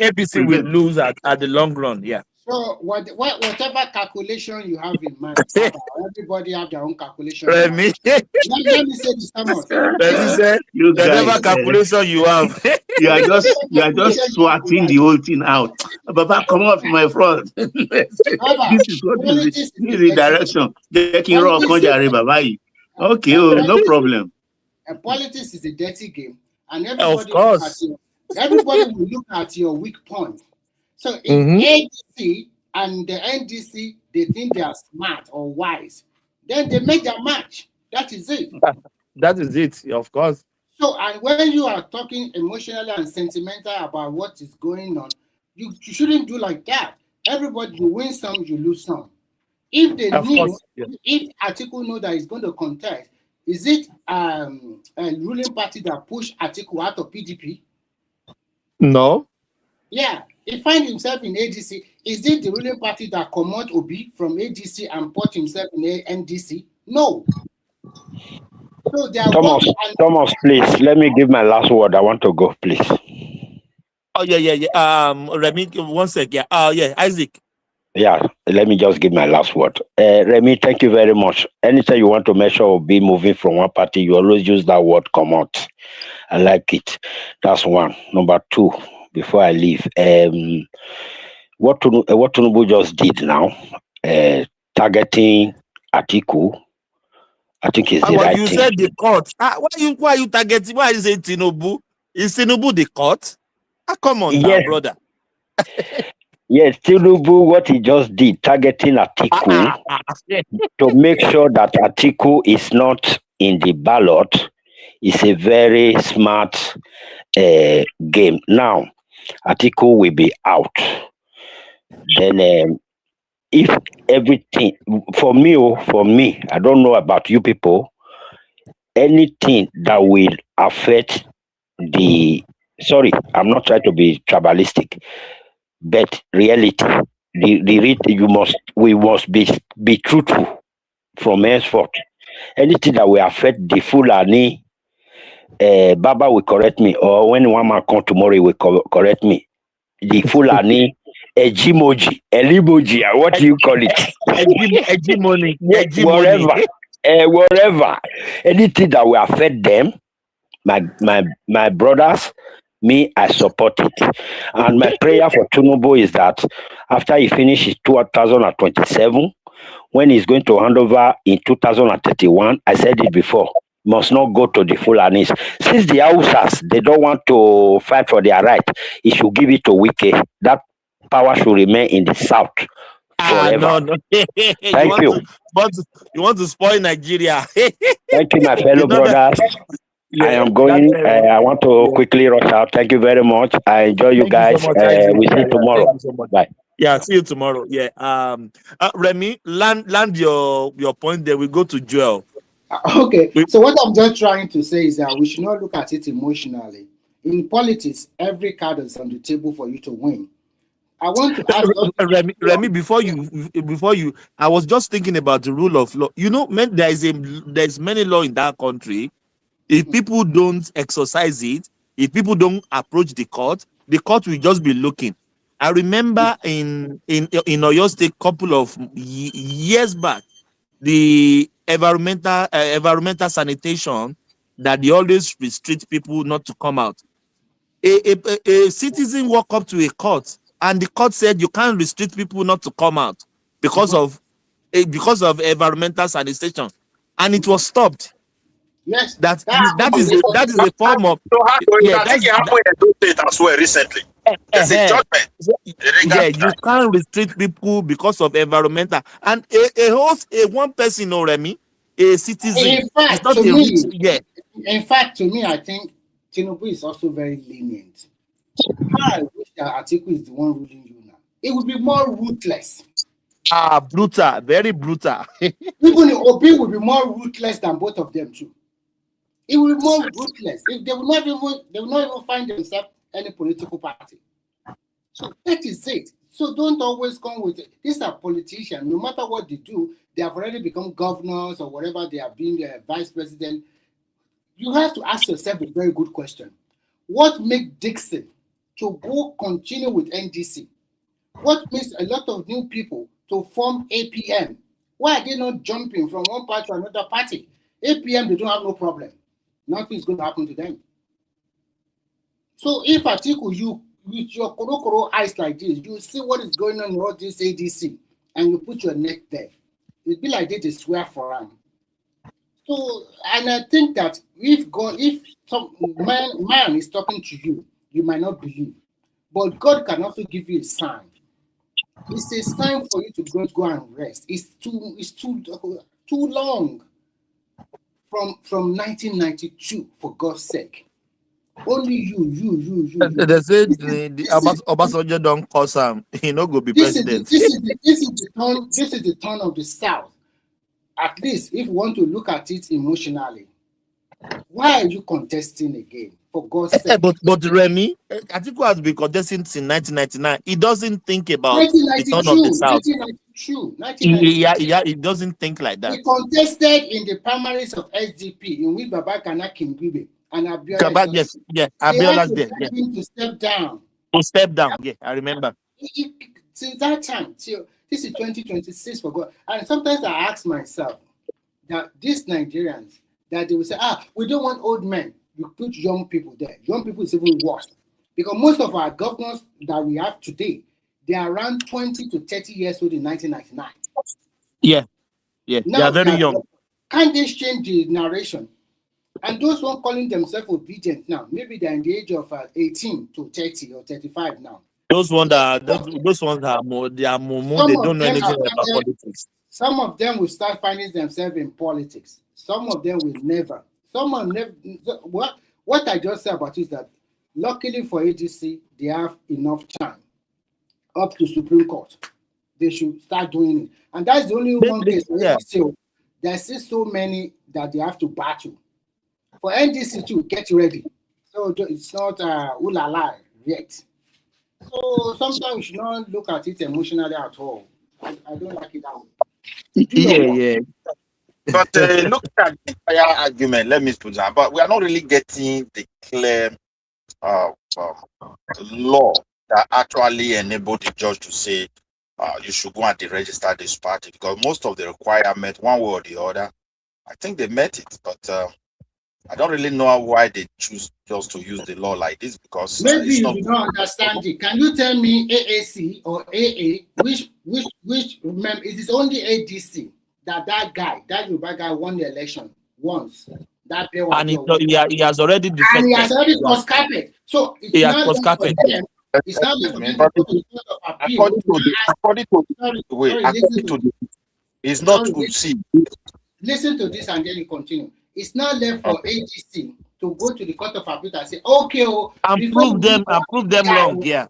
APC will lose at the long run. Yeah. So whatever calculation you have in mind, everybody have their own calculation. Let me say this, Thomas. Whatever calculation you have, you are just swatting the whole thing out. Baba, come off my front. This is what is the direction. Okay, no problem. Politics is a dirty game, and everybody will look at your weak point. So if ADC and the NDC, they think they are smart or wise, then they make their match. That is it. That is it, of course. So, and when you are talking emotionally and sentimental about what is going on, you shouldn't do like that. Everybody, you win some, you lose some. If they if Atiku know that he's going to contest, is it a ruling party that pushed Atiku out of PDP? No. Yeah, he finds himself in ADC. Is it the ruling party that command Obi from ADC and put himself in NDC? No. So Thomas, please, let me give my last word. I want to go, please. Oh, yeah. Remy, 1 sec. Yeah. Yeah, Isaac. Yeah, let me just give my last word. Remy, thank you very much. Anytime you want to measure or be moving from one party, you always use that word come out. I like it. That's one. Number two, before I leave, what Tinubu just did now, targeting Atiku, I think is the Well, right you thing. said the court. Why are you targeting? Why are you saying Tinubu? Is Tinubu the court? Come on now, Yes, brother. yes, Tinubu, what he just did, targeting Atiku to make sure that Atiku is not in the ballot, is a very smart game. Now, Atiku will be out. Then, if everything for me, I don't know about you people, anything that will affect the sorry, I'm not trying to be tribalistic, but reality, we must be truthful from henceforth. Anything that will affect the Fulani, Baba will correct me, or when one man come tomorrow, he will correct me. The Fulani, Ejimoji, Elimoji, what do you call it? Hegemony. Yeah, wherever, anything that will affect them, my brothers, me, I support it. And my prayer for Tinubu is that after he finishes 2027, when he's going to hand over in 2031, I said it before, must not go to the Fulanis. Since the Hausas, they don't want to fight for their right, he should give it to Wike. That power should remain in the south forever. No. Thank you. You want to spoil Nigeria. Thank you, my fellow You know that- brothers. I Yeah, am going. that, I want to yeah. quickly rush out. Thank you very much. I enjoy you Thank you guys. so much, Isaac. We see you tomorrow. Thank you so much. Bye. Yeah, see you tomorrow. Yeah. Remy, land your point there. We go to Joel. Okay, so what I'm just trying to say is that we should not look at it emotionally. In politics, every card is on the table for you to win. I want to ask Remy, before you, I was just thinking about the rule of law. You know, there's many law in that country. If people don't exercise it, if people don't approach the court will just be looking. I remember in Oyo State, couple of years back, the environmental sanitation that they always restrict people not to come out. A citizen walked up to a court and the court said you can't restrict people not to come out because of environmental sanitation, and it was stopped. Yes, that is a form of I think it happened in Edo State as well recently. There's a judgment. Yeah, you can't restrict people because of environmental, and one person, or Remy, a citizen. In fact, not to a me, yeah. In fact, to me, I think Tinubu is also very lenient. I wish that Atiku is the one ruling you now. It would be more ruthless. Brutal, very brutal. Even Obi would be more ruthless than both of them too. It will be more ruthless. If they will not even find themselves any political party. So that is it. So don't always come with it. These are politicians. No matter what they do, they have already become governors or whatever they have been, vice president. You have to ask yourself a very good question. What makes Dixon to go continue with NDC? What makes a lot of new people to form APM? Why are they not jumping from one party to another party? APM, they don't have no problem. Nothing is going to happen to them. So if Atiku, you with your koro eyes like this, you see what is going on in all this ADC, and you put your neck there. It'd be like they just swear for him. So, and I think that if some man is talking to you, you might not believe, but God can also give you a sign. It's a sign for you to go and rest. It's too long. From 1992, for God's sake. Only you. They said Obasanjo don't cause him. He no go be president. This is the turn of the South. At least if you want to look at it emotionally, why are you contesting again? For God's sake. But Remy, Atiku has been contesting since 1999. He doesn't think about the turn of the South. 1992. He doesn't think like that. He contested in the primaries of SDP in which Babakana Kimbibe and Abiola. Yes, Abiola's there. To step down. To step down. Yeah, I remember. Since that time, This is 2026 for God. And sometimes I ask myself that these Nigerians, that they will say, we don't want old men. You put young people there. Young people is even worse. Because most of our governors that we have today, they are around 20 to 30 years old in 1999. Yeah. Now They are very young. Can't they change the narration? And those who are calling themselves obedient now, maybe they're in the age of 18 to 30 or 35 now. Those ones are more. They are more. They don't know anything about politics. Some of them will start finding themselves in politics. Some of them will never. Some will never. What I just said about it is that, luckily for ADC, they have enough time up to Supreme Court. They should start doing it, and that's the only one case. Yeah. There's still so many that they have to battle. For NDC to get ready, so it's not ooh la la yet. So sometimes we should not look at it emotionally at all. I don't like it that way. Yeah. But looking at the entire argument, let me put that. But we are not really getting the clear law that actually enabled the judge to say you should go and deregister this party, because most of the requirements, one way or the other, I think they met it, but I don't really know why they choose just to use the law like this, because maybe you do not understand it. Can you tell me AAC or AA, which remember, it is only ADC that guy, that Yoruba guy won the election once. That and he has already defected. And he has already crossed carpet. So it's not left for them. It's not left for them to go to the court of appeal. It's not to see. Listen to this and then you continue. It's not left for ADC to go to the court of appeal and say, okay, and prove them wrong. Yeah.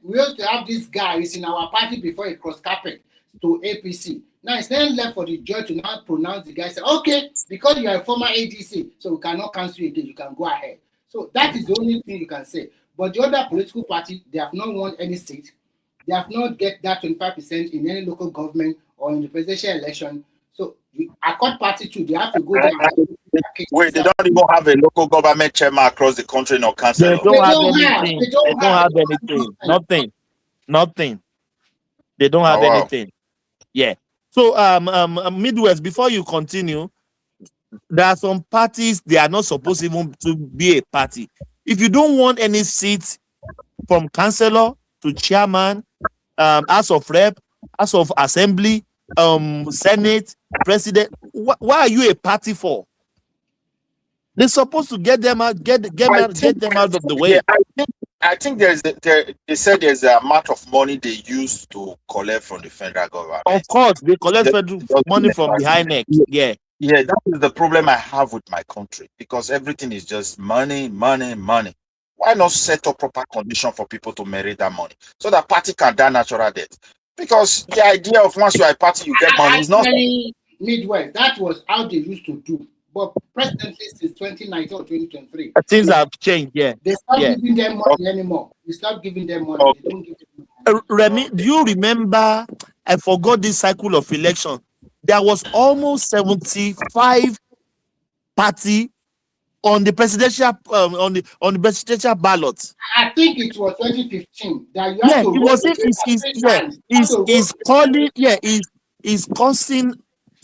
We have to have this guy is in our party before he cross carpet to APC. Now it's then left for the judge to not pronounce the guy. Say, okay, because you are a former ADC, so we cannot cancel you again. You can go ahead. So that is the only thing you can say. But the other political party, they have not won any seat. They have not get that 25% in any local government or in the presidential election. So a court party too, they have to go there. Wait, they don't even have a local government chairman across the country, no councillor. They don't have anything. Nothing. They don't have anything. Yeah. So Midwest, before you continue, there are some parties, they are not supposed even to be a party. If you don't want any seats from councillor to chairman, House of Rep, House of Assembly, Senate, President, why are you a party for? They're supposed to get them out, get them out of the way. Yeah, I think they said there's an amount of money they use to collect from the federal government. Of course, they collect federal money from the high neck. Yeah. Yeah, that is the problem I have with my country, because everything is just money. Why not set up proper condition for people to merit that money so that party can die natural death? Because the idea of once you are a party, you get money is not. Midwest, that was how they used to do. But presently, since 2019 or 2023, things have changed. Yeah, they stop giving them money anymore. They stop giving them money. They don't give them money. Remy, do you remember? I forgot this cycle of election. There was almost 75 party on the presidential on the presidential ballot. I think it was 2015 that you have to. He's costing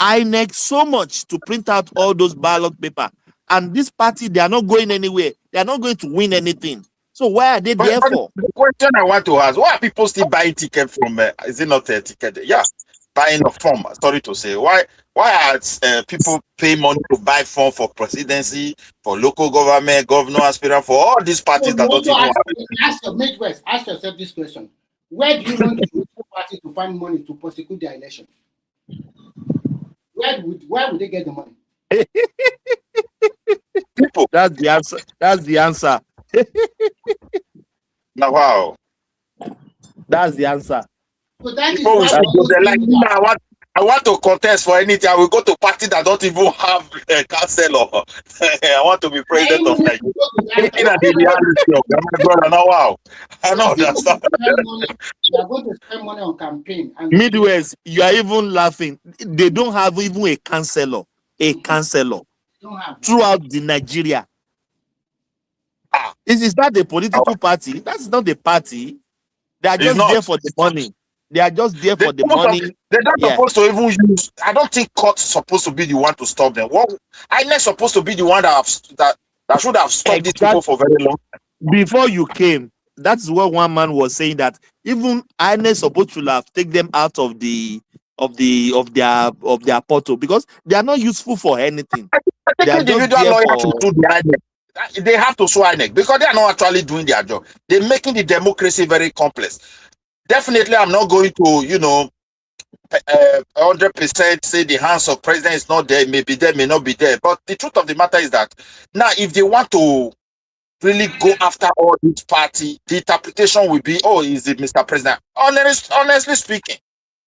INEC so much to print out all those ballot paper, and this party, they are not going anywhere. They are not going to win anything. So why are they there for? The question I want to ask: why are people still buying ticket from? Is it not a ticket? Yeah, buying a form. Sorry to say, why are people pay money to buy form for presidency, for local government, governor aspirant, for all these parties that don't even ask yourself this question: where do you want the political party to find money to prosecute their election? Where would they get the money? People. That's the answer. That's the answer. Now, wow. That's the answer. So that is I want to contest for anything. I will go to party that don't even have a councillor. I want to be president of Nigeria. Looking at the reality of my brother. Now, wow. I know that's not. They are going to spend money on campaign. Midwest, you are even laughing. They don't have even a councillor. Throughout the Nigeria. Is that the political party? That's not the party. They are just there for the money. They are just there for the They're money. not Yeah. supposed to even use. I don't think court's supposed to be the one to stop them. What INEC supposed to be the one that should have stopped these people for very long. Before you came, that's what one man was saying, that even INEC supposed to have take them out of their portal, because they are not useful for anything. I They are think just individual there lawyers for. should sue the INEC. They have to sue INEC because they are not actually doing their job. They're making the democracy very complex. Definitely, I'm not going to, 100% say the hands of president is not there, may be there, may not be there. But the truth of the matter is that now, if they want to really go after all this party, the interpretation will be, oh, is it Mr. President? Honestly speaking,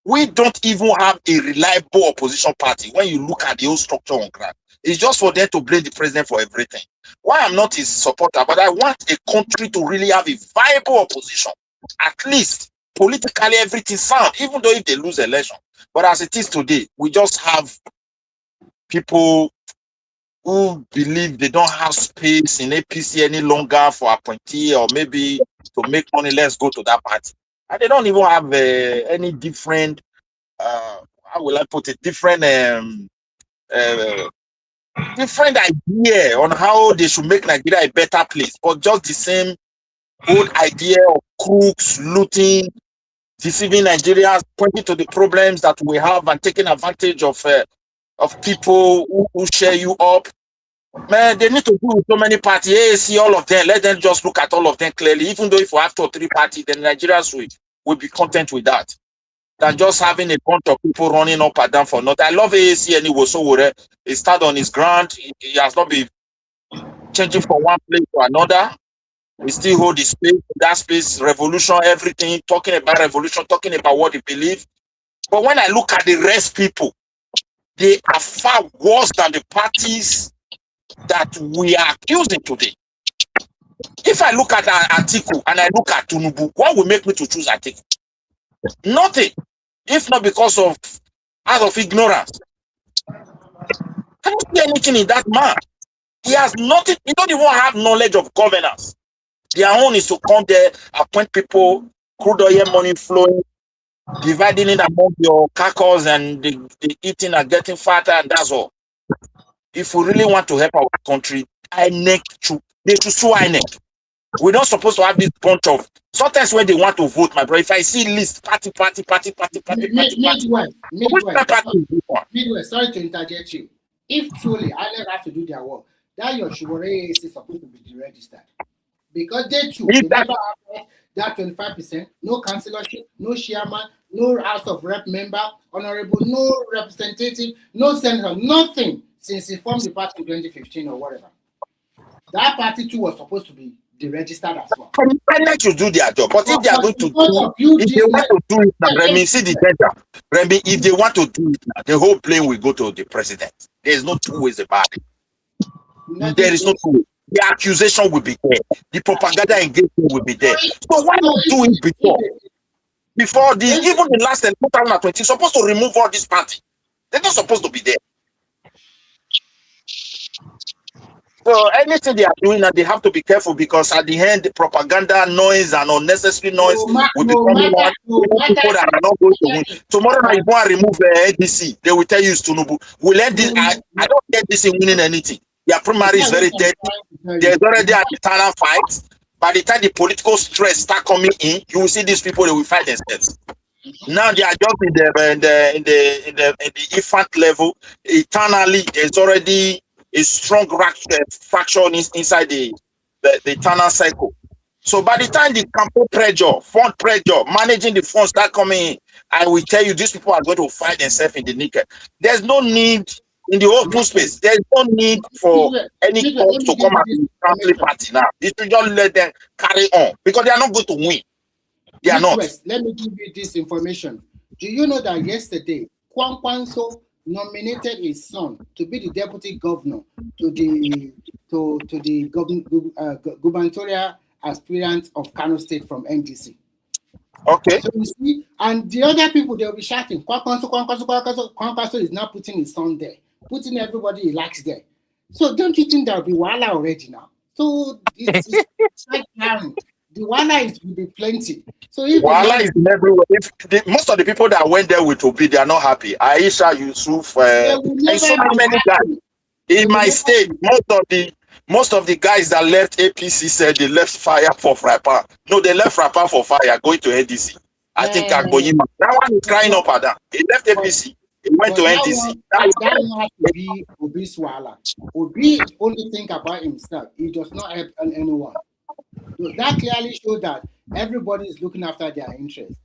we don't even have a reliable opposition party when you look at the whole structure on ground. It's just for them to blame the president for everything. Why I'm not his supporter, but I want a country to really have a viable opposition. At least politically everything sound, even though if they lose election. But as it is today, we just have people who believe they don't have space in APC any longer for appointee, or maybe to make money, let's go to that party. And they don't even have any different, how will I put it, different idea on how they should make Nigeria a better place, but just the same old idea of crooks, looting, deceiving Nigerians, pointing to the problems that we have and taking advantage of people who share you up. Man, they need to do with so many parties. See all of them. Let them just look at all of them clearly. Even though if we have 2 or 3 parties, then Nigerians will be content with that, than just having a bunch of people running up and down for nothing. I love AAC anyway. So he started on his ground. He has not been changing from one place to another. We still hold the space, that space, revolution, everything, talking about revolution, talking about what they believe. But when I look at the rest people, they are far worse than the parties that we are accusing today. If I look at Atiku and I look at Tinubu, what will make me to choose Atiku? Nothing. If not because of out of ignorance. I don't see anything in that man. He has nothing. He don't even have knowledge of governance. Their own is to come there, appoint people, crude oil money flowing, dividing it among your carcass, and the eating and getting fatter, and that's all. If we really want to help our country, they should sue INEC. We're not supposed to have this bunch of. Sometimes when they want to vote, my brother, if I see list, party. Midway, sorry to interject you. If truly INEC have to do their work, that your Shibore is supposed to be deregistered. Because they never have that 25%, no councillorship, no chairman, no House of Rep member, honorable, no representative, no senator, nothing since he formed the party in 2015 or whatever. That party too was supposed to be deregistered as well. INEC should do their job, but if they are going to do it now, Remy, see the danger. Remy, if they want to do it now, the whole blame will go to the president. There is no 2 ways about it. There is no 2 ways. The accusation will be there. The propaganda engagement will be there. So why not do it before this? Even the last 2020, supposed to remove all this party. They're not supposed to be there. So anything they are doing, and they have to be careful, because at the end, the propaganda noise and unnecessary noise will be coming out. People that are not going to win. Tomorrow, if you want to remove the ADC, they will tell you it's Tinubu. We'll let this. I don't get this in winning anything. Their primary is very dead. There's already an internal fight. By the time the political stress start coming in, you will see these people, they will fight themselves. Now they are just in the infant level. Internally, there's already a strong fraction inside the internal cycle. So by the time the campaign pressure, fund pressure, managing the funds start coming in, I will tell you, these people are going to fight themselves in the naked. There's no need in the open space. There's no need for any cause to come at the family party now. You should just let them carry on, because they are not going to win. They are not. Let me give you this information. Do you know that yesterday, Kwankwanso nominated his son to be the deputy governor to the gubernatorial aspirant of Kano State from NDC? Okay. So you see, and the other people, they'll be shouting, Kwankwanso is now putting his son there, putting everybody he likes there. So don't you think there'll be wahala already now? So it's like the the one is will be plenty. So if Wahala is everywhere. Most of the people that went there with Obi, they are not happy. Aisha, Yusuf, and so many guys in my state. Most of the guys that left APC said they left fire for Frappa. No, they left Frappa for fire, going to NDC. I think Agboyima. That one is crying up at them. He left APC. He went to NDC. That one has to be Obi Swala. Obi only think about himself. He does not help anyone. So that clearly shows that everybody is looking after their interests.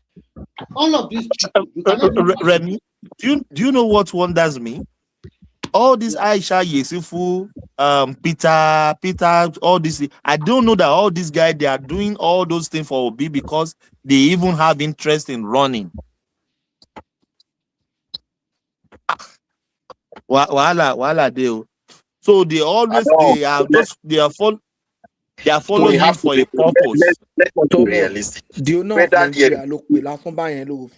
All of these people, Remy, do you know what wonders me? All this Aisha, Yesufu, Peter, all this. I don't know that all these guys, they are doing all those things for Obi because they even have interest in running. Wala deal. So they always they are following him for a purpose. Let's be realistic. Do you know of Nigeria? Look, we laugh about low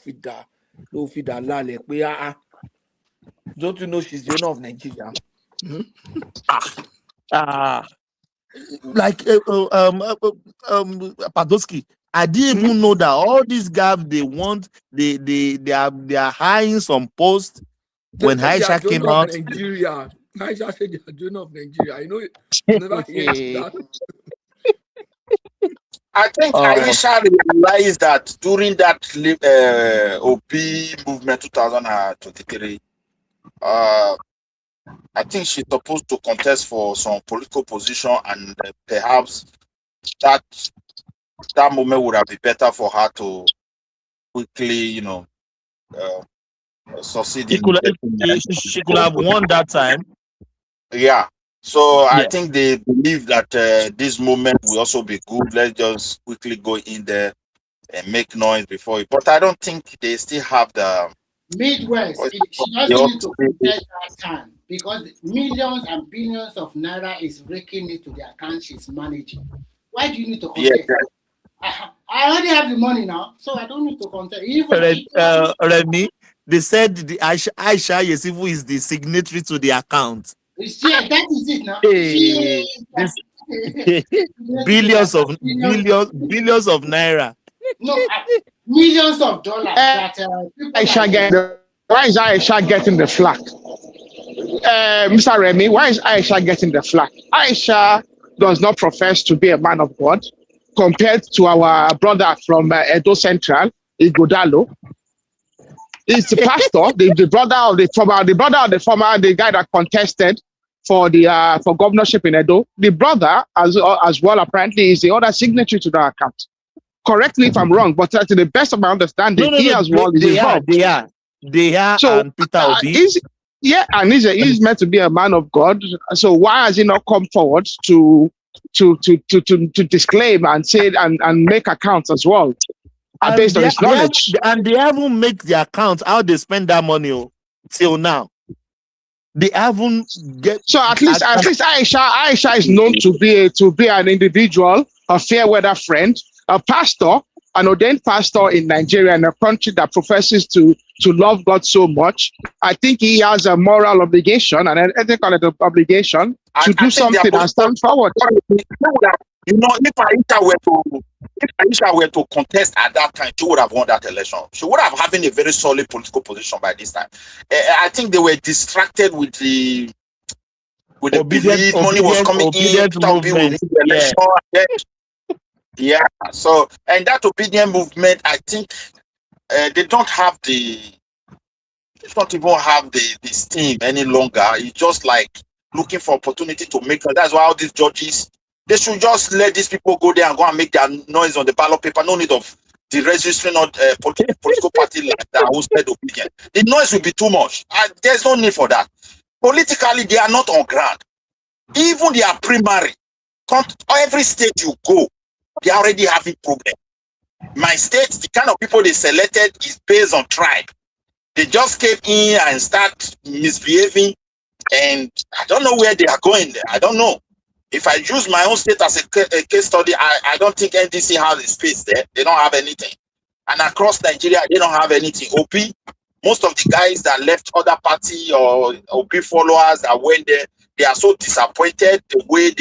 feeder, lale. Don't you know she's the owner of Nigeria? Like Padoski. I didn't even know that all these guys they are hiring some posts when Aisha came out. Nigeria. Aisha said they are doing of Nigeria. You know, never heard that. I think Aisha realized that during that OP movement 2023, I think she's supposed to contest for some political position, and perhaps that moment would have been better for her to quickly, succeed. She could have won that time. Yeah. So I think they believe that this moment will also be good. Let's just quickly go in there and make noise before it. But I don't think they still have the Midwest. She doesn't need to contest that time because millions and billions of naira is raking into the account she's managing. Why do you need to contest? Yeah. I already have the money now, so I don't need to contest. Remy, they said the Aisha Yesufu is the signatory to the account. Yeah, that is it now. Billions of naira. No, millions of dollars. Why is Aisha getting the flack? Mr. Remy, why is Aisha getting the flack? Aisha does not profess to be a man of God compared to our brother from Edo Central, Igodalo. He's the pastor, the brother of the former, the guy that contested for the for governorship in Edo. The brother, as well, apparently, is the other signatory to that account. Correct me if I'm wrong, but to the best of my understanding, he as well is involved. They are. So, and Peter Obi. He's meant to be a man of God. So why has he not come forward to disclaim and say and make accounts as well? Based on his knowledge. And they haven't make the accounts how they spend that money till now. They haven't get. So at least Aisha is known to be an individual, a fair weather friend, a pastor, an ordained pastor in Nigeria, in a country that professes to love God so much. I think he has a moral obligation and an ethical obligation to do something and stand forward. If Aisha were to contest at that time, she would have won that election. She would have having a very solid political position by this time. I think they were distracted with the belief money was coming in. Yeah. So, and that obedient movement, I think they don't even have the steam any longer. It's just like looking for opportunity to make. That's why all these judges, they should just let these people go there and go and make their noise on the ballot paper. No need of the registering of political party like that who said obedient. The noise will be too much. There's no need for that. Politically, they are not on ground. Even their primary, every state you go, they are already having problem. My state, the kind of people they selected is based on tribe. They just came in and start misbehaving, and I don't know where they are going there. I don't know. If I use my own state as a case study, I don't think NDC has a space there. They don't have anything. And across Nigeria, they don't have anything. OP, most of the guys that left other party or OP followers that went there, they are so disappointed the way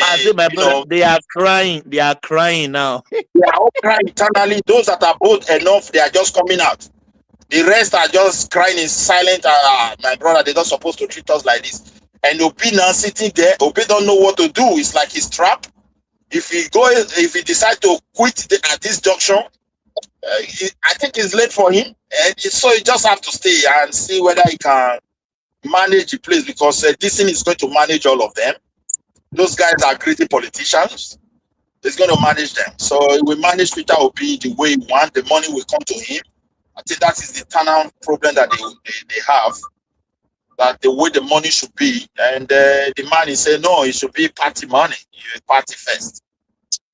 I say, my you brother, know, they are crying. They are crying now. they are all crying internally. Those that are bold enough, they are just coming out. The rest are just crying in silence. My brother, they're not supposed to treat us like this. And Obi now sitting there, Obi don't know what to do. It's like he's trapped. If he decide to quit at this junction, I think it's late for him. And so he just have to stay and see whether he can manage the place, because this thing is going to manage all of them. Those guys are greedy politicians. He's going to manage them. So he will manage Peter Obi the way he wants. The money will come to him. I think that is the internal problem that they have, that the way the money should be. And the man is saying, no, it should be party money, party first.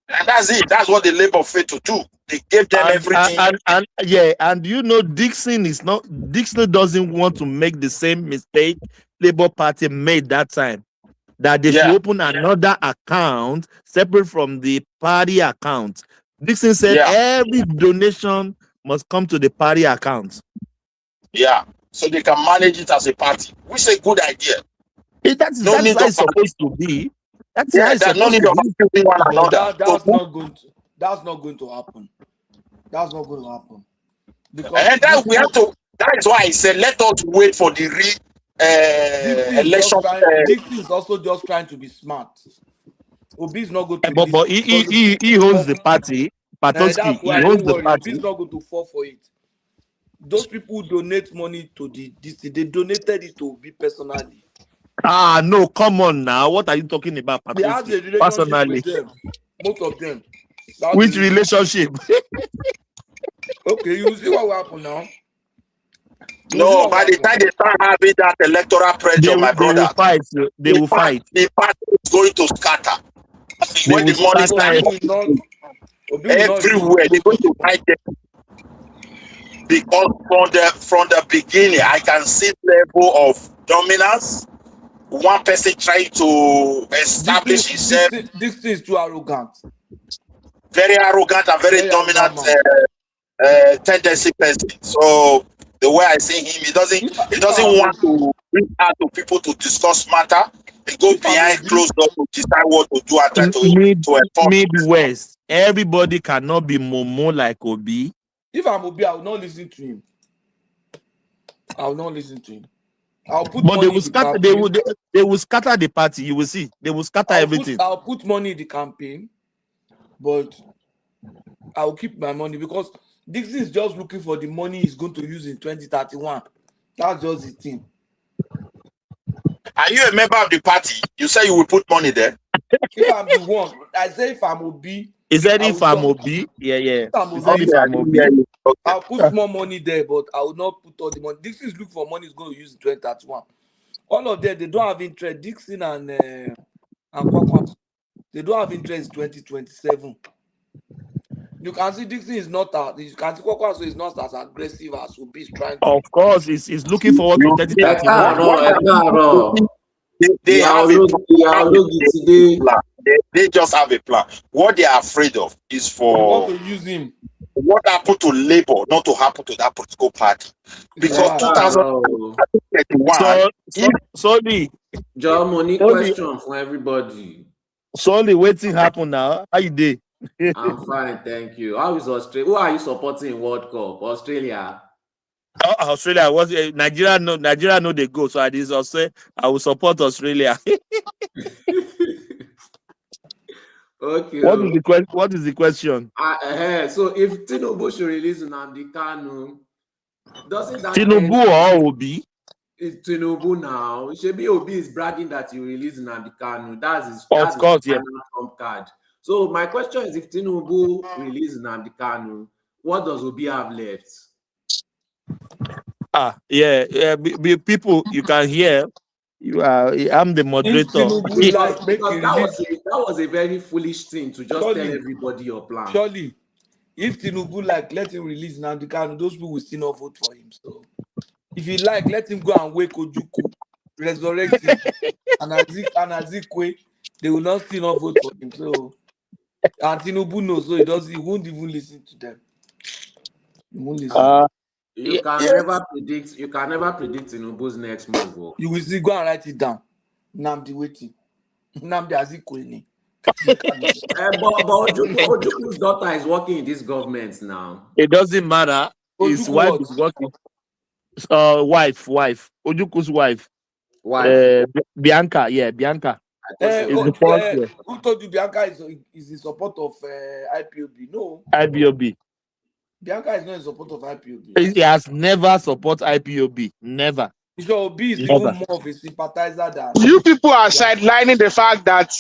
And that's it. That's what the Labour failed to do. They gave them everything. And yeah, and you know, Dixon doesn't want to make the same mistake Labour Party made that time. That they should open another account separate from the party account. Dixon said every donation must come to the party account. Yeah, so they can manage it as a party, which is a good idea. That's how it's supposed to be. That's how it's supposed to be. That's not going to happen. That's not going to happen. Because and that is why I said let us wait for the election. Dixon is also just trying to be smart. Obi is not going to. But he owns the party. Patoski, he owns the party. He's not going to fall for it. Those people who donate money to they donated it to Obi personally. No, come on now. What are you talking about, Patoski? They have a relationship personally with them. Most of them. Which relationship? Okay, you see what will happen now. No, by the time they start having that electoral pressure, my brother, they will fight. They will fight. The party is going to scatter. When the money starts everywhere, they're going to fight them. Because from the beginning, I can see level of dominance. One person trying to establish himself. This is too arrogant. Very arrogant and very dominant tendency person. So the way I see him, he doesn't want to reach out to people to discuss matter. He go behind closed doors to decide what to do and try to enforce. Midwest, everybody cannot be Momo like Obi. If I'm Obi, I will not listen to him. I will not listen to him. I'll put but money they will scatter. They will scatter the party. You will see. They will scatter everything. I'll put money in the campaign, but I'll keep my money because Dixon is just looking for the money he's going to use in 2031. That's just the thing. Are you a member of the party? You say you will put money there. If I'm the one, I say if I'm Obi. Is that if I'm Obi? Yeah. If I'm Obi, I'll put more money there, but I will not put all the money. Dixon is looking for money he's going to use in 2031. All of them, they don't have interest. Dixon and Kwakwa, they don't have interest in 2027. You can see Dixon is not you can see Kwakwa is not as aggressive as Obi is trying to. Of course, he's looking forward to 2031. They just have a plan. What they are afraid of is for to use him. What happened to Labour not to happen to that political party. Because 2031. Sorry. John, money question for everybody. Sorry, waiting happen now. How you doing? I'm fine, thank you. How is Australia? Who are you supporting in World Cup? Australia. Australia was Nigeria. No, Nigeria know they go. So I will support Australia. Okay. What is the question? So if Tinubu should release Nnamdi Kanu, doesn't that Tinubu or Obi? It's Tinubu now. Shebi Obi is bragging that he released Nnamdi Kanu. That's his trump card. So my question is, if Tinubu releases Nnamdi Kanu, what does Obi have left? People, you can hear. I'm the moderator. That was a very foolish thing to just tell everybody your plan. Surely, if Tinubu let him release Nnamdi Kanu, those people will still not vote for him. So, if you let him go and wake Ojukwu, resurrect him, and Azikwe, they will still not vote for him. So, and Tinubu knows, so he won't even listen to them. He won't listen. You can never predict Tinubu's next move. You will see, go and write it down. Nnamdi waiting. Nnamdi Azikwe. But Ojuku's daughter is working in this government now. It doesn't matter. His Ojuku wife what? is working. Wife. Ojuku's wife. Wife. Bianca. Yeah, Bianca. Is the first Who told you Bianca is in support of IPOB? No. IBOB. Bianca is not in support of IPOB. He has never support IPOB. Never. Bishop Obi is Never. even more of a sympathizer than You people are sidelining the fact that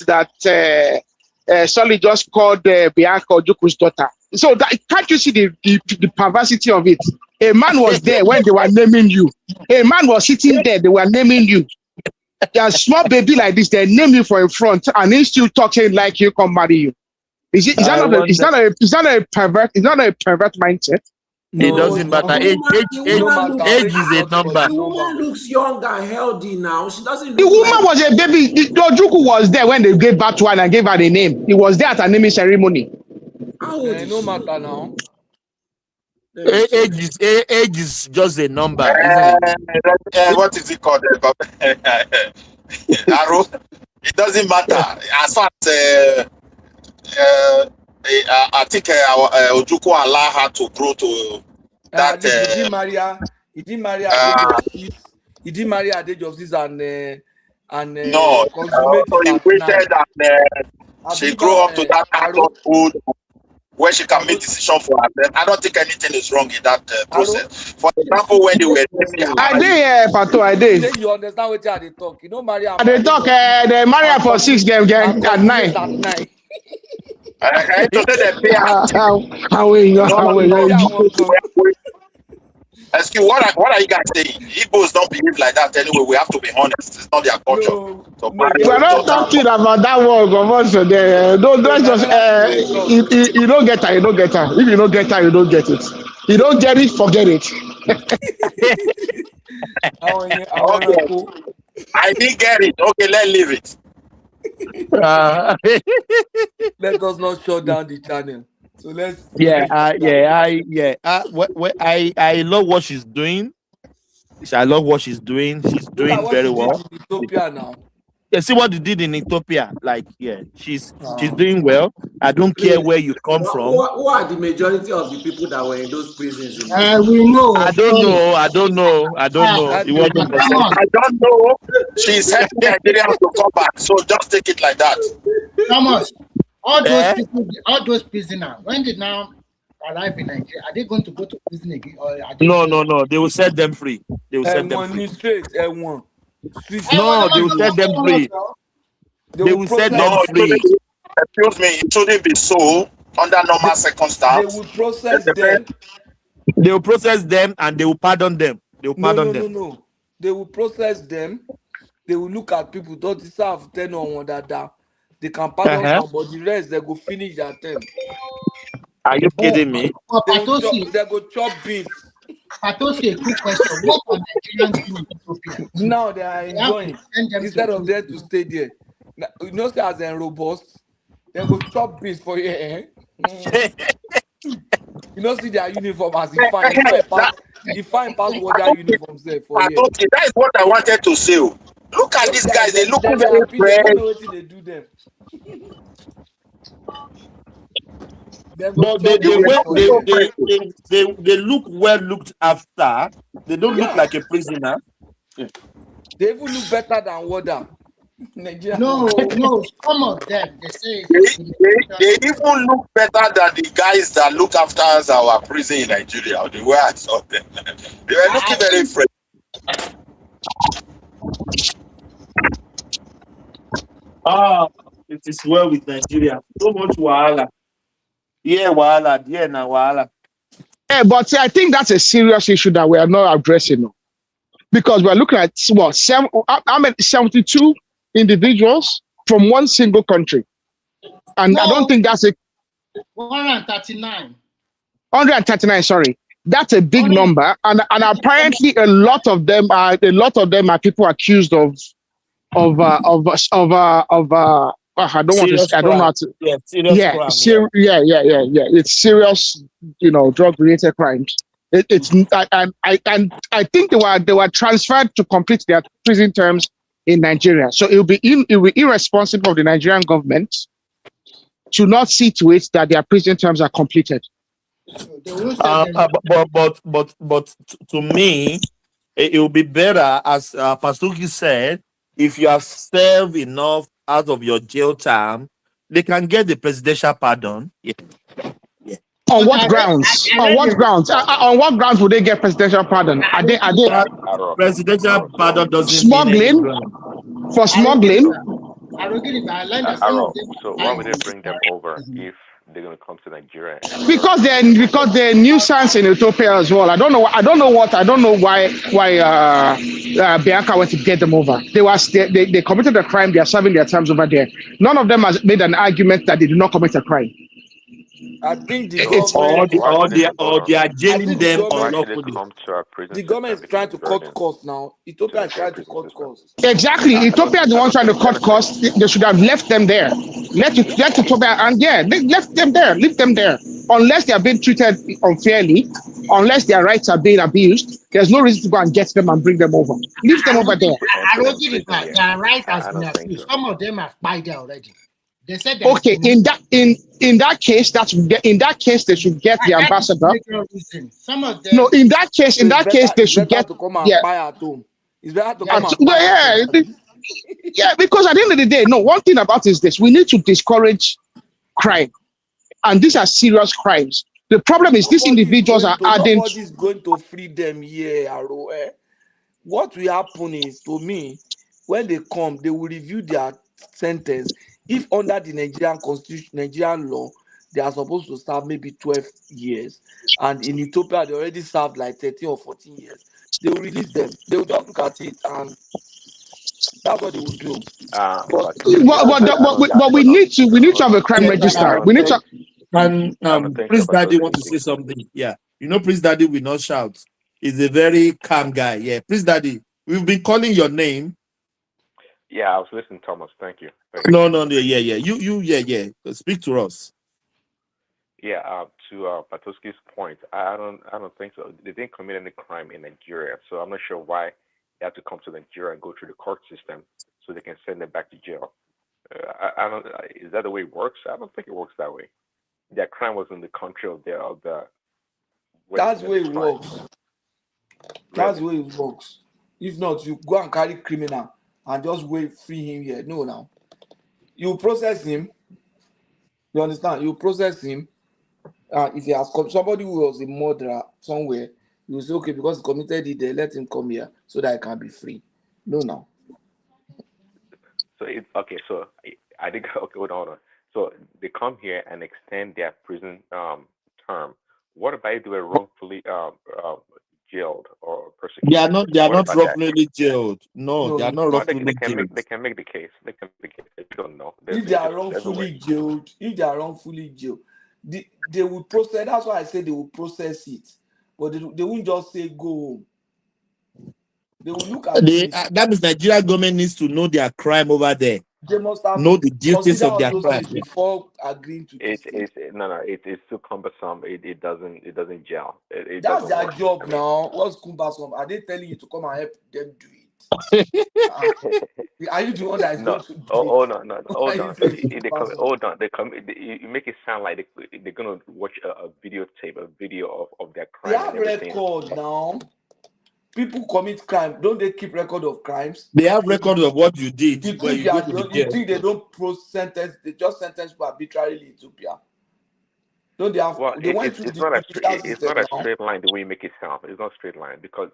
Solly just called Bianca Ojuku's daughter. So can't you see the perversity of it? A man was there when they were naming you. A man was sitting there, they were naming you. A small baby like this, they name you for in front, and he's still talking like you come marry you. Is that not a pervert mindset? No, it doesn't matter. Age is a number. The woman looks young and healthy now. She doesn't. The woman was a baby. Ojuku was there when they gave birth to her and gave her the name. He was there at a naming ceremony. No matter now. Age is just a number, isn't it? What is it called? Arrow. It doesn't matter. As far as I think Ojuku allow her to grow to that. He didn't marry at the age of 6 and no. So he waited and she grew up to that adulthood where she can make decisions for herself. I don't think anything is wrong in that process. For example, when they were I did, Pato, I did. You understand what they talk? You know, Maria. They talk. They marry her for 6 games at 9. Excuse, what are you guys saying? Igbos don't behave like that anyway. We have to be honest. It's not their culture. We're not talking about that one. Don't just you don't get her. You don't get her. If you don't get her, you don't get it. You don't get it, forget it. Okay. I didn't get it. Okay, let's leave it. Let us not shut down the channel. So let's. I love what she's doing. I love what she's doing. She's doing very well. Ethiopia now. Yeah, see what you did in Ethiopia. Like, yeah, she's doing well. I don't care where you come from. Who are the majority of the people that were in those prisons? We know. I don't know. I don't know. She's helping Nigerians to come back. So just take it like that. Thomas, all those people, all those prisoners, when they now arrive in Nigeria, are they going to go to prison again? Or are they No. They will set them free. They will set them free. No, they will set them free. They will set them free. Excuse me, it shouldn't be so under normal circumstances. They will process them. They will process them and they will pardon them. They will pardon them. No. They will process them. They will look at people. Don't deserve 10 or 1 that they can pardon them, but the rest they go finish their term. Are you kidding me? They go chop beef. Patosi, a quick question. What are Nigerians doing in Ethiopia? Now they are enjoying instead of them to stay there. Now, you know, as a robust, they go chop beef for you. You know, see their uniform as he fine pass what their uniforms there for you. That is what I wanted to say. Look at these guys, they look very fresh. They do them. But they look well looked after. They don't look like a prisoner. They even look better than Wada. No, some of them they say they even look better than the guys that look after our prison in Nigeria. The way I saw them, they were looking very fresh. It is well with Nigeria. So much wahala. Yeah, wahala. Yeah, but I think that's a serious issue that we are not addressing now. Because we're looking at 72 individuals from one single country. And I don't think that's 139. 139, sorry. That's a big number. And apparently a lot of them are people accused of I don't want to. I don't know how to. Yeah, serious crime. It's serious, drug-related crimes. It's I think they were transferred to complete their prison terms in Nigeria. So it will be irresponsible of the Nigerian government to not see to it that their prison terms are completed. They will not set them. But to me, it will be better, as Pastuki said, if you have served enough out of your jail term, they can get the presidential pardon. Yeah. On what grounds? On what grounds? On what grounds would they get presidential pardon? Are they Presidential pardon doesn't mean any smuggling? ground. For smuggling? I learned that some of them. So why would they bring them over if they're going to come to Nigeria? Because they're nuisance in Ethiopia as well. I don't know why Bianca went to get them over. They committed a crime. They are serving their terms over there. None of them has made an argument that they did not commit a crime. I think the or they are jailing them unlawfully. The government is trying to cut costs now. Ethiopia is trying to cut costs. Exactly. Ethiopia is the one trying to cut costs. They should have left them there. Let Ethiopia, and they left them there. Leave them there. Unless they are being treated unfairly, unless their rights are being abused, there's no reason to go and get them and bring them over. Leave them over there. I don't think their rights has been abused. Some of them have died there already. They said okay, in that case, they should get the ambassador. Some of them. No, in that case, they should get to come and buy at home. It's better to come and buy yeah, because at the end of the day, no, one thing about is this: we need to discourage crime, and these are serious crimes. The problem is these individuals are adding. Nobody's going to free them here, Aro. What will happen is, to me, when they come, they will review their sentence. If under the Nigerian constitution, Nigerian law, they are supposed to serve maybe 12 years, and in Ethiopia they already served like 13 or 14 years, they will release them. They will just look at it, and that's what they will do. But we need to have a crime register. We need to. Prince Daddy want to say something? Yeah, Prince Daddy will not shout. He's a very calm guy. Yeah, Prince Daddy, we've been calling your name. Yeah, I was listening, Thomas. Thank you. No, yeah. You, speak to us. Yeah, to Patoski's point, I don't think so. They didn't commit any crime in Nigeria, so I'm not sure why they have to come to Nigeria and go through the court system so they can send them back to jail. I don't. Is that the way it works? I don't think it works that way. Their crime was in the country of the. That's the way it works. That's the way it works. If not, you go and carry criminal and just wait, free him here. No, now. You process him. You understand? You process him. If he has somebody who was a murderer somewhere, you will say, okay, because he committed it, they let him come here so that he can be free. No, now. So okay. So I think okay. Hold on. So they come here and extend their prison term. What about if they were wrongfully jailed or persecuted? They are not wrongfully jailed. No, they are not wrongfully jailed. They can make the case. They can make the case. If you don't know. If they are wrongfully jailed, they will process. That's why I say they will process it, but they won't just say go home. They will look at that means Nigerian government needs to know their crime over there. They must have know the duties of their crime before agreeing to this. It's too cumbersome. It doesn't gel. That's their job now. What's cumbersome? Are they telling you to come and help them do it? Are you the one that is going to do it? Hold on. You make it sound like they're gonna watch a video of their crime. They have record now. People commit crime. Don't they keep record of crimes? They have record of what you did. You think they don't sentence? They just sentence people arbitrarily in Ethiopia. Don't they have? Well, it's not a straight line the way you make it sound. It's not a straight line because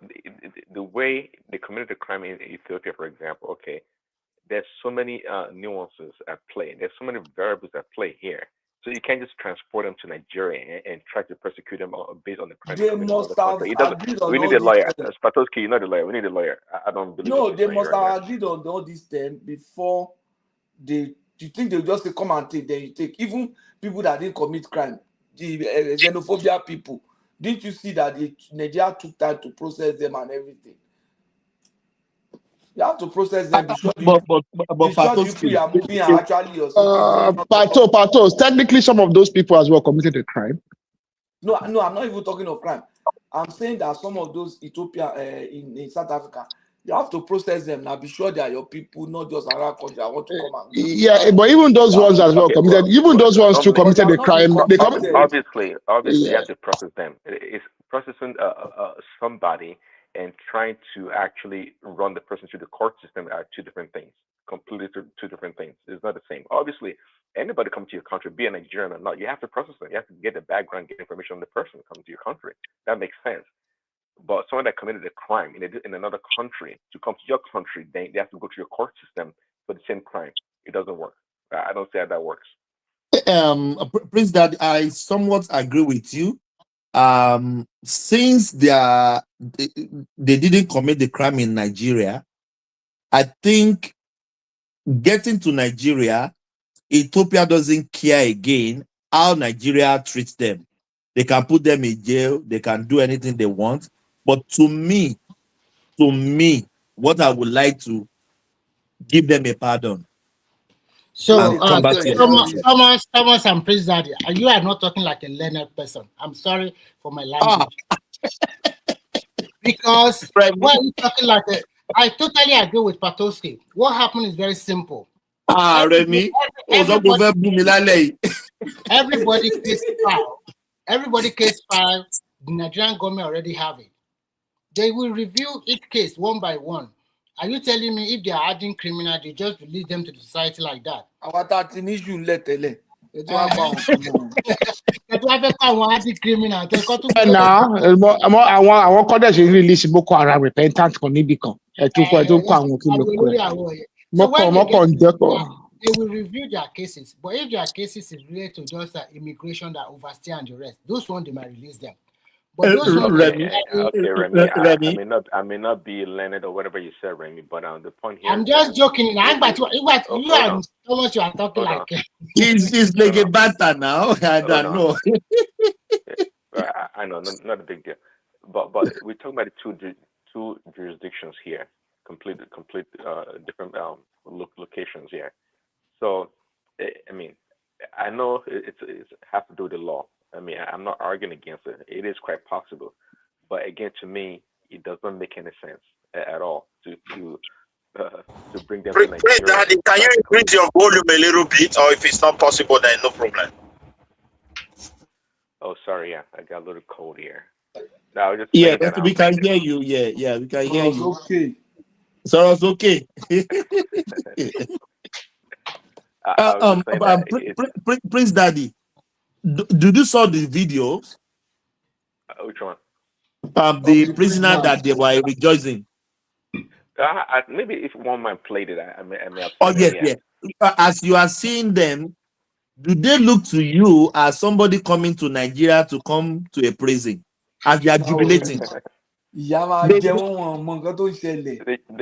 the way they committed the crime in Ethiopia, for example, okay, there's so many nuances at play. There's so many variables at play here. So you can't just transport them to Nigeria and try to persecute them based on the crime. They must have agreed on we need a lawyer. Spatoski, you're not a lawyer. We need a lawyer. I don't believe. No, they must have agreed on all these terms before they. You think they'll just say come and take? Then you take. Even people that didn't commit crime, the xenophobia people. Didn't you see that Nigeria took time to process them and everything? You have to process them. Patos, technically, some of those people as well committed a crime. No, I'm not even talking of crime. I'm saying that some of those Ethiopia in South Africa, You have to process them now. Be sure they are your people, not just around country. I want to come and go. Yeah, but even those ones as well committed, even those ones too committed a crime. They come. Obviously, you Yeah. have to process them. It's processing somebody and trying to actually run the person through the court system are two different things. Completely two different things. It's not the same. Obviously, anybody come to your country, be a Nigerian or not, you have to process them. You have to get the background, get information on the person come to your country. That makes sense. But someone that committed a crime in another country to come to your country, they have to go to your court system for the same crime. It doesn't work. I don't see how that works. Prince, that I somewhat agree with you. Since they didn't commit the crime in Nigeria, I think getting to Nigeria, Ethiopia doesn't care again how Nigeria treats them. They can put them in jail, they can do anything they want. But to me, what I would like to give them a pardon. So, come back to your Thomas and Prince Daddy, you are not talking like a learned person. I'm sorry for my language. Because when you talking like a, I totally agree with Patoski. What happened is very simple. Remy. Everybody case file. Everybody case file. The Nigerian government already have it. They will review each case one by one. Are you telling me if they are adding criminal, they just release them to the society like that? Now, àwọn kọ́dẹ̀ ṣe release Boko Haram repentant kan níbì kan. Ẹ̀túnkọ́ àwọn kí ló kọ́ ẹ̀. They will review their cases, but if their cases is related to just immigration that overstay and the rest, those ones they might release them. But those ones, Remy, I may not be learned or whatever you said, Remy, but the point here. I'm just joking. You are so much you are talking like. It's like a batter now. I don't know. I know, not a big deal. But we're talking about the two jurisdictions here, complete different locations here. So, I mean, I know it's has to do with the law. I mean, I'm not arguing against it. It is quite possible, but again, to me, it doesn't make any sense at all to bring them to Nigeria. Daddy, can you increase your volume a little bit, or if it's not possible, then no problem. Oh, sorry, yeah, I got a little cold here. No, just but we can hear you. Yeah, we can hear you. Okay. So it's okay. Prince Daddy, did you saw the videos? Which one? The prisoner that they were rejoicing. Maybe if one man played it, I may have. Oh yes, yeah. As you are seeing them, do they look to you as somebody coming to Nigeria to come to a prison? As you are jubilating. They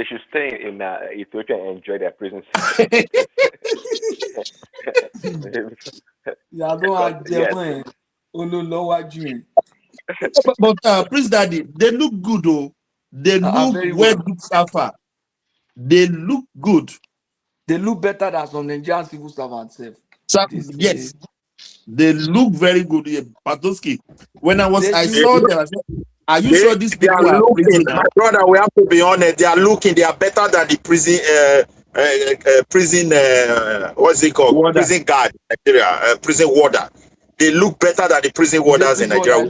should stay in Ethiopia and enjoy their prison system. But Prince Daddy, they look good though. They look well good suffer. They look good. They look better than some Nigerian civil servants. Yes. They look very good. Patoski. When I saw them, I said, are you sure these people are prisoners? My brother, we have to be honest. They are better than the prison, what's it called? Warder. Prison guard in Nigeria, prison warder. They look better than the prison warders in Nigeria.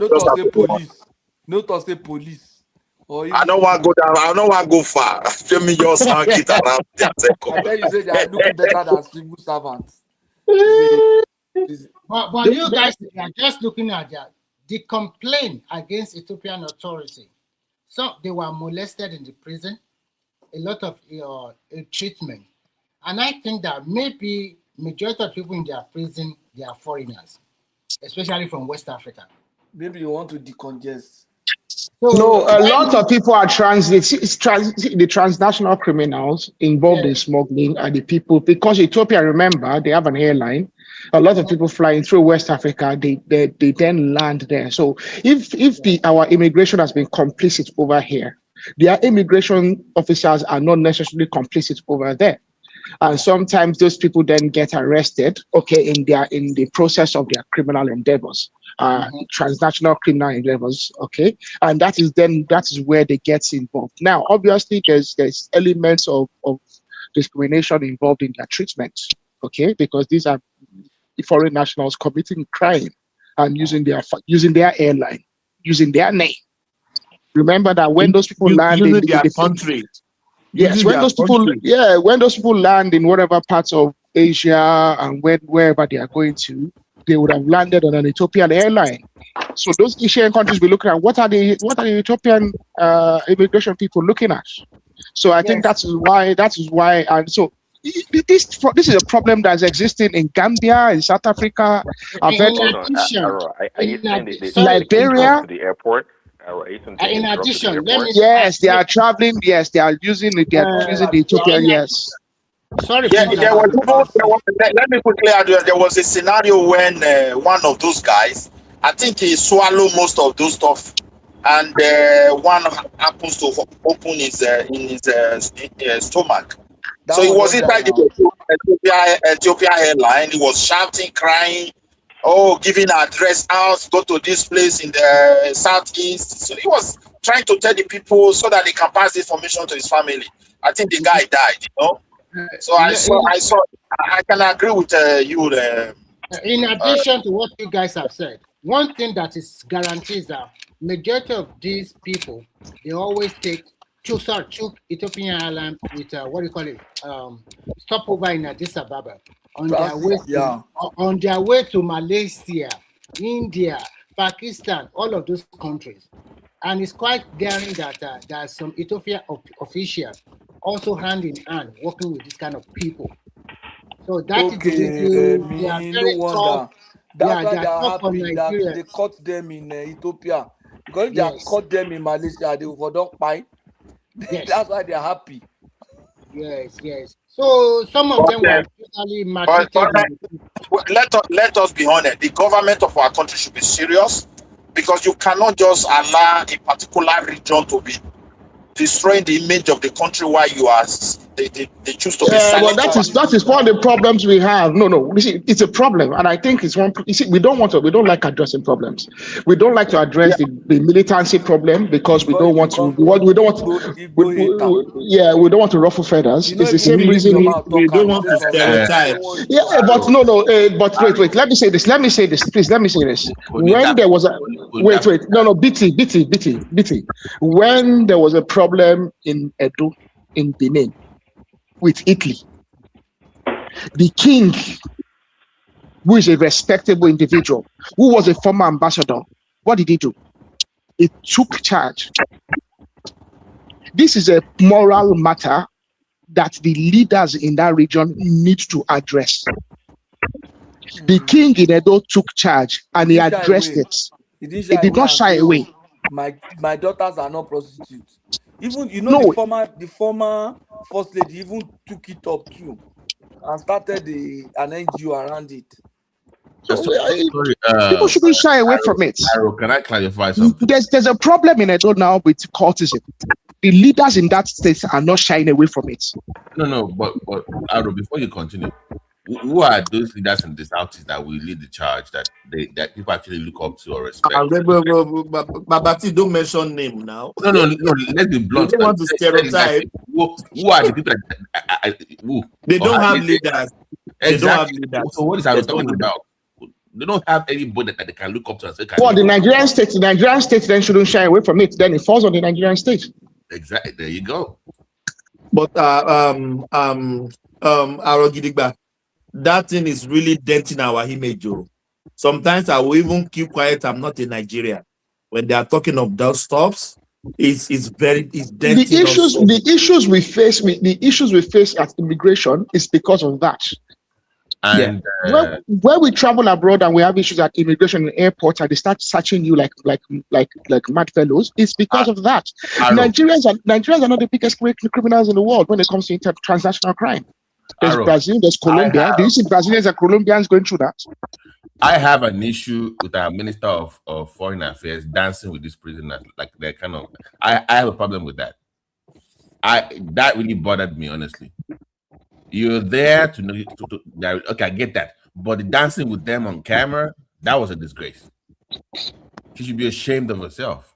Not to say police. I don't want to go down. I don't want to go far. Tell me your sound kit around. And then you say they are looking better than civil servants. But you guys are just looking at the complaint against Ethiopian authority. So they were molested in the prison, a lot of treatment. And I think that maybe majority of people in their prison, they are foreigners, especially from West Africa. Maybe you want to decongest. So, no, a lot of people are the transnational criminals involved in smuggling are the people, because Ethiopia, remember, they have an airline. A lot of people flying through West Africa, they then land there. So if our immigration has been complicit over here, their immigration officers are not necessarily complicit over there. And sometimes those people then get arrested, okay, in the process of their criminal endeavors, transnational criminal endeavors, okay, and that is where they get involved. Now, obviously, there's elements of discrimination involved in their treatment, okay, because these are foreign nationals committing crime and using their airline, using their name. Remember that when those people land in their country. Yes, when those people land in whatever parts of Asia and wherever they are going to, they would have landed on an Ethiopian airline. So those Asian countries will look at what are the Ethiopian immigration people looking at. So I think that is why, and so this is a problem that's existing in Gambia, in South Africa, Liberia, Liberia. to the airport. In addition, yes, they are traveling. Yes, they are using the Ethiopian. Yes. Sorry, let me quickly add. There was a scenario when one of those guys, I think he swallowed most of those stuff, and one happens to open in his stomach. So he was inside the Ethiopia airline. He was shouting, crying, giving address out, go to this place in the southeast. So he was trying to tell the people so that they can pass the information to his family. I think the guy died, So I can agree with you. In addition to what you guys have said, one thing that is guaranteed that majority of these people, they always take choose Ethiopian Airlines with what do you call it? Stopover in Addis Ababa on their way to Malaysia, India, Pakistan, all of those countries. And it's quite glaring that there's some Ethiopian officials also hand in hand working with this kind of people. So that they are very tough. That's why they are happy that they caught them in Ethiopia. Because if they caught them in Malaysia, they would not buy. That's why they are happy. Yes. So some of them were totally maltreated. Let us be honest. The government of our country should be serious, because you cannot just allow a particular region to be destroying the image of the country while you are they choose to be silent. Well, that is one of the problems we have. No, you see, it's a problem, and I think it's one. You see, we don't like addressing problems. We don't like to address the militancy problem because we don't want to. We don't want to ruffle feathers. It's the same reason we don't want to stereotype. But but wait. Let me say this. Please, let me say this. When there was a BT. When there was a problem in Edo, in Benin, with Italy, the king, who is a respectable individual, who was a former ambassador, what did he do? He took charge. This is a moral matter that the leaders in that region need to address. The king in Edo took charge and he addressed it. He did not shy away. My daughters are not prostitutes. Even the former first lady even took it up too and started an NGO around it. People shouldn't shy away from it. Can I clarify something? There's a problem in Edo now with cultism. The leaders in that state are not shying away from it. No, but Aro, before you continue, who are those leaders in the Southeast that will lead the charge that people actually look up to or respect? Babati, don't mention name now. No. Let's be blunt. They don't want to stereotype. Who are the people that they don't have leaders? Exactly. They don't have leaders. So what is I talking about? They don't have anybody that they can look up to and say. The Nigerian state then shouldn't shy away from it. Then it falls on the Nigerian state. Exactly. There you go. But Arogidigba, that thing is really denting our image. Sometimes I will even keep quiet. I'm not in Nigeria. When they are talking of those stuffs, it's denting. The issues we face at immigration is because of that. And where we travel abroad and we have issues at immigration and airports and they start searching you like mad fellows, it's because of that. Nigerians are not the biggest criminals in the world when it comes to transnational crime. There's Brazil, there's Colombia. Do you see Brazilians and Colombians going through that? I have an issue with our Minister of Foreign Affairs dancing with these prisoners. Like they're kind of, I have a problem with that. That really bothered me, honestly. You're there to know. Okay, I get that. But the dancing with them on camera, that was a disgrace. She should be ashamed of herself.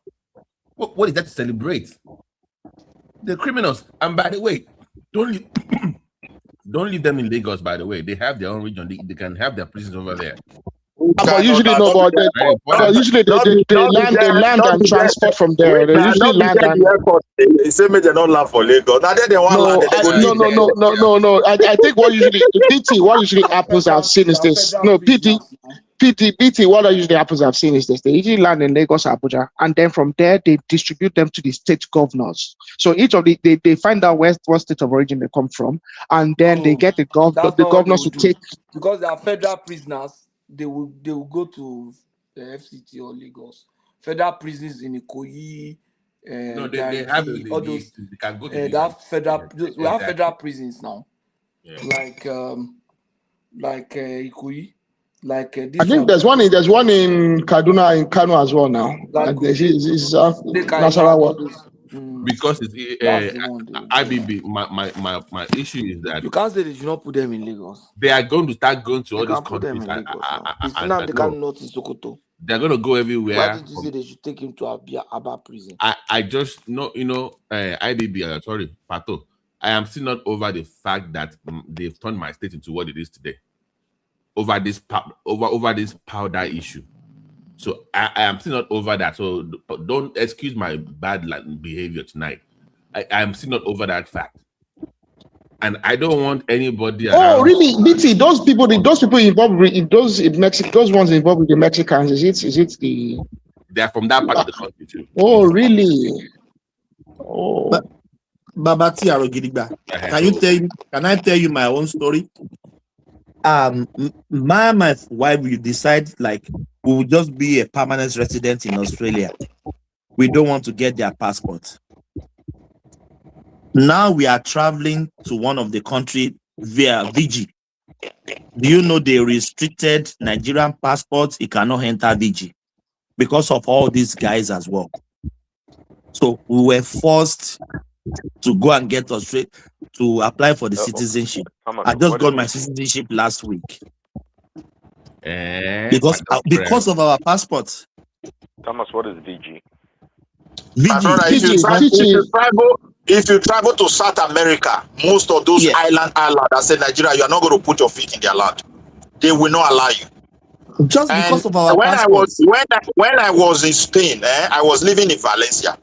What is that to celebrate? They're criminals. And by the way, don't leave them in Lagos. By the way, they have their own region. They can have their prisons over there. But usually no, but usually they land and transport from there. They usually land and They say they don't land for Lagos. Now they want land. No. I think what usually happens I've seen is this. No, BT, what usually happens I've seen is this. They usually land in Lagos, Abuja, and then from there they distribute them to the state governors. So each of they find out what state of origin they come from, and then they get the governors to take, because they are federal prisoners. They will go to the FCT or Lagos. Federal prisons in Ikoyi. No, they have all those. They can go to they have federal. We have federal prisons now. Yeah. Like Ikoyi. Like this I think there's one in Kaduna, in Kano as well now. Like it's national one. Because it's IBB. My issue is that you can't say they should not put them in Lagos. They are going to start going to all these countries. They cannot in Sokoto. They're going to go everywhere. Why did you say they should take him to Aba prison? I just know, IBB. Sorry, Pato. I am still not over the fact that they've turned my state into what it is today. Over this powder issue. So I am still not over that. So don't excuse my bad behavior tonight. I am still not over that fact. And I don't want anybody around. Really, BT, those people involved in those ones involved with the Mexicans, is it the they're from that part of the country too. Oh, really? Oh, Babati Arogidigba. Can I tell you my own story? My wife will decide we will just be a permanent resident in Australia. We don't want to get their passport. Now we are traveling to one of the country via VG. Do you know they restricted Nigerian passports? It cannot enter VG because of all these guys as well. So we were forced to go and get Australia to apply for the citizenship. I just got my citizenship last week because of our passports. Thomas, what is VG? If you travel to South America, most of those island that say Nigeria, you are not going to put your feet in their land. They will not allow you. Just because of our passports. When I was in Spain, I was living in Valencia.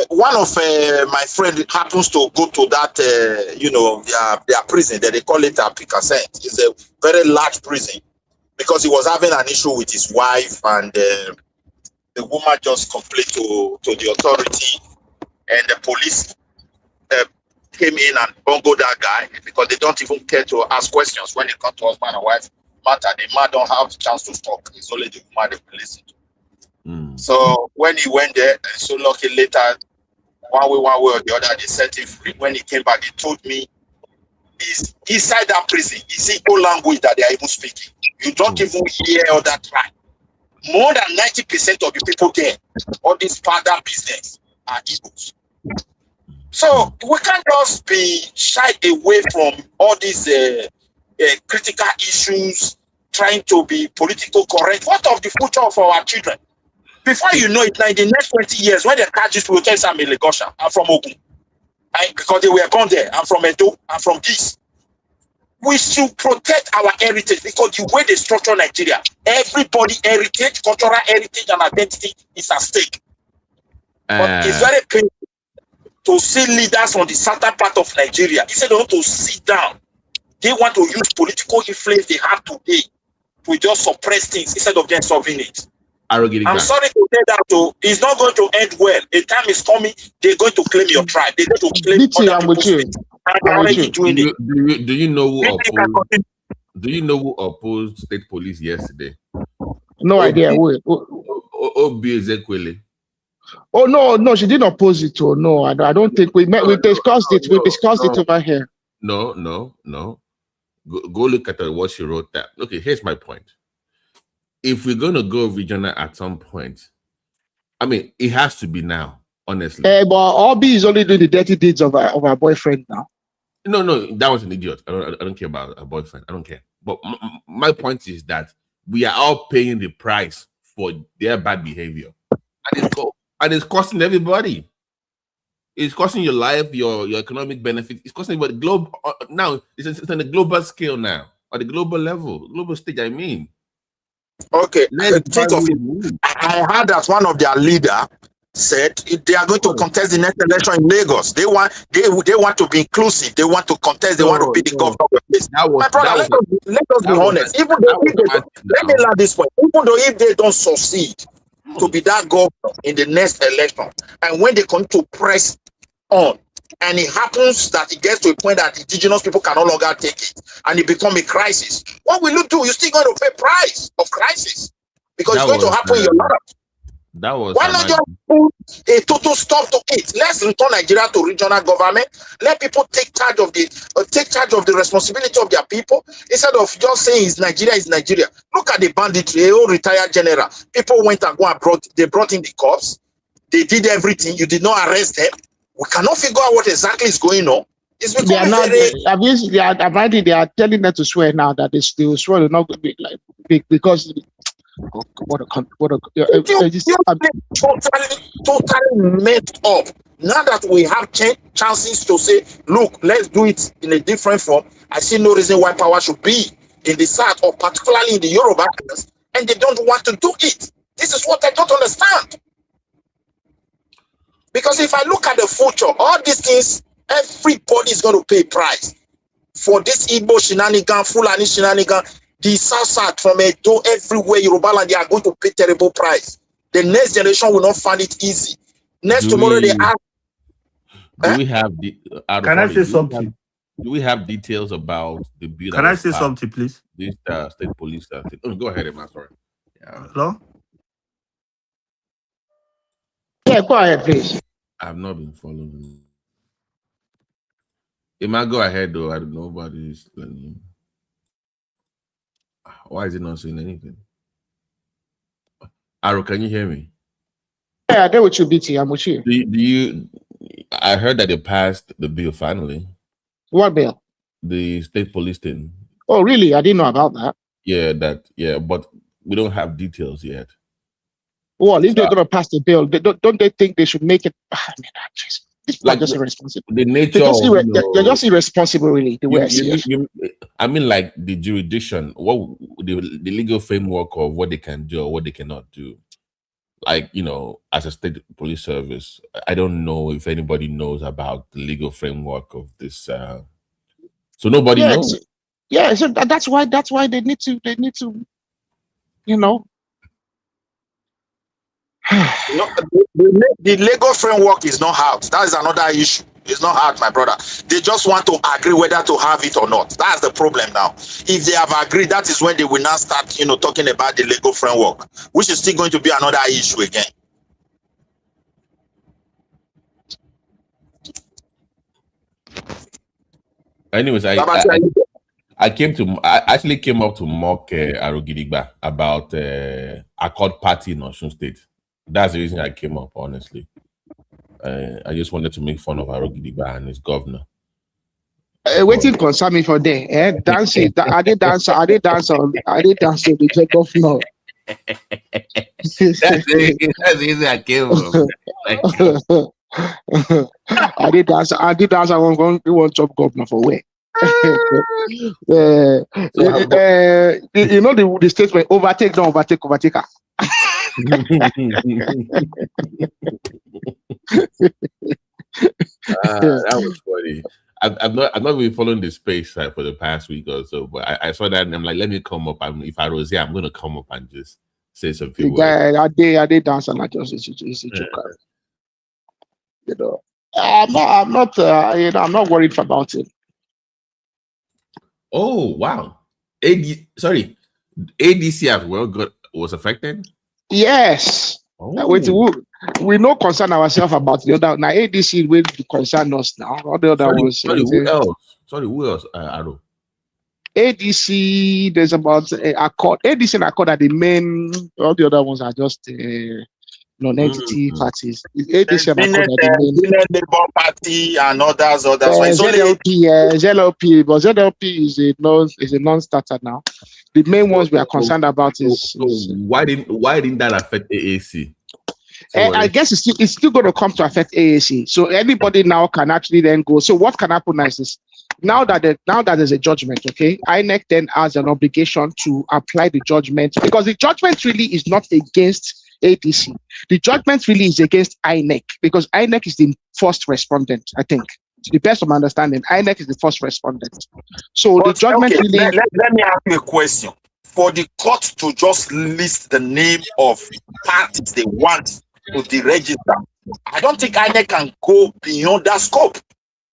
One of my friends happens to go to that, their prison. They call it a Picassent. It's a very large prison because he was having an issue with his wife, and the woman just complained to the authority, and the police came in and bungled that guy because they don't even care to ask questions when it comes to husband and wife matter. The man don't have the chance to talk. It's only the woman they will listen to. So when he went there, and so lucky later, one way or the other, they set him free. When he came back, he told me is inside that prison, is Igbo language that they are even speaking. You don't even hear all that tribe. More than 90% of the people there, all this father business are Igbos. So we can't just be shied away from all these critical issues, trying to be political correct. What of the future of our children? Before you know it, in the next 20 years, when they catch this protest, I'm in Lagosha, I'm from Ogun. Because they were born there. I'm from Edo, I'm from this. We should protect our heritage because the way they structure Nigeria, everybody heritage, cultural heritage and identity is at stake. But it's very painful to see leaders on the southern part of Nigeria, instead of to sit down, they want to use political influence they have today to just suppress things instead of them solving it. I'm sorry to say that though, it's not going to end well. A time is coming, they're going to claim your tribe. They're going to claim other people's faith. And they're already doing it. Do you know who opposed state police yesterday? No idea. Obi Ezekwele. Oh no, she didn't oppose it. Oh no, I don't think we discussed it. We discussed it over here. No. Go look at what she wrote there. Okay, here's my point. If we're going to go regional at some point, I mean, it has to be now, honestly. But Obi is only doing the dirty deeds of her boyfriend now. No, that was an idiot. I don't care about a boyfriend. I don't care. But my point is that we are all paying the price for their bad behavior, and it's costing everybody. It's costing your life, your economic benefit. It's costing everybody. Now it's on a global scale now, at the global level, global stage. I mean, Okay, let's think of it. I heard that one of their leader said they are going to contest the next election in Lagos. They want to be inclusive. They want to contest. They want to be the governor of the place. My brother, let us be honest. Even though if they don't, let me land this point. Even though if they don't succeed to be that governor in the next election, and when they come to press on, and it happens that it gets to a point that indigenous people can no longer take it, and it becomes a crisis, what will you do? You're still going to pay price of crisis because it's going to happen in your life. That was why not just put a total stop to it? Let's return Nigeria to regional government. Let people take charge of the responsibility of their people instead of just saying it's Nigeria is Nigeria. Look at the banditry. A old retired general. People went and they brought in the cops. They did everything. You did not arrest them. We cannot figure out what exactly is going on. It's They are becoming not. very. Apparently, they are telling them to swear now that they will swear to not be like because. Oh, totally messed up. Now that we have chances to say, look, let's do it in a different form, I see no reason why power should be in the South or particularly in the Yoruba class, and they don't want to do it. This is what I don't understand. Because if I look at the future, all these things, everybody is going to pay a price for this Igbo shenanigan, Fulani shenanigan. The South from Edo, everywhere, Yoruba land, they are going to pay terrible price. The next generation will not find it easy. Tomorrow they ask. Do we have the? Can I say something? Do we have details about the bill? Can I say something, please? This state police. Oh, go ahead, Emma. Sorry. Yeah. Hello. Yeah, go ahead, please. I've not been following. Emma, go ahead though. I don't know about this. Why is it not saying anything? Aro, can you hear me? Yeah, there with you, BT. I'm with you. Do you? I heard that they passed the bill finally. What bill? The state police thing. Oh, really? I didn't know about that. Yeah, but we don't have details yet. Well, if they're going to pass the bill, don't they think they should make it? I mean, it's like just irresponsible. The nature they're just irresponsible, really. The way I see it. I mean, like the jurisdiction, what the legal framework of what they can do or what they cannot do. Like, as a state police service, I don't know if anybody knows about the legal framework of this. So nobody knows. Yeah, so that's why they need to. The legal framework is not out. That is another issue. It's not out, my brother. They just want to agree whether to have it or not. That's the problem now. If they have agreed, that is when they will now start, talking about the legal framework, which is still going to be another issue again. Anyways, I actually came up to mock Arogidigba about Accord Party in Osun State. That's the reason I came up, honestly. I just wanted to make fun of Arogidigba and his governor. Waiting concern me for there. Dancing. I did dance on the governor. That's the reason I came up. I did dance. I want top governor for where? The statement overtake, don't overtake. That was funny. I've not been following the space for the past week or so, but I saw that and I'm like, let me come up. If I was here, I'm going to come up and just say some few words. I did dance and I just it's a joke. I'm not worried about it. Oh wow! ADC as well was affected. Yes. Oh. We no concern ourselves about the other. Now ADC will concern us now. All the other ones. Who else? Aro. ADC. There's about Accord. ADC and Accord are the main. All the other ones are just non-entity Mm. parties. ADC and Benin, ACORD are the main. Benin Labour Party and others. So it's only ZLP, but ZLP is a non-starter now. The main ones we are concerned about is why didn't that affect AAC? I guess it's still going to come to affect AAC. So anybody now can actually then go. So what can happen now is this: now that there's a judgment, okay, INEC then has an obligation to apply the judgment, because the judgment really is not against ADC. The judgment really is against INEC, because INEC is the first respondent, I think. To the best of my understanding, INEC is the first respondent. So the judgment really. Let me ask you a question. For the court to just list the name of parties they want to deregister, I don't think INEC can go beyond that scope.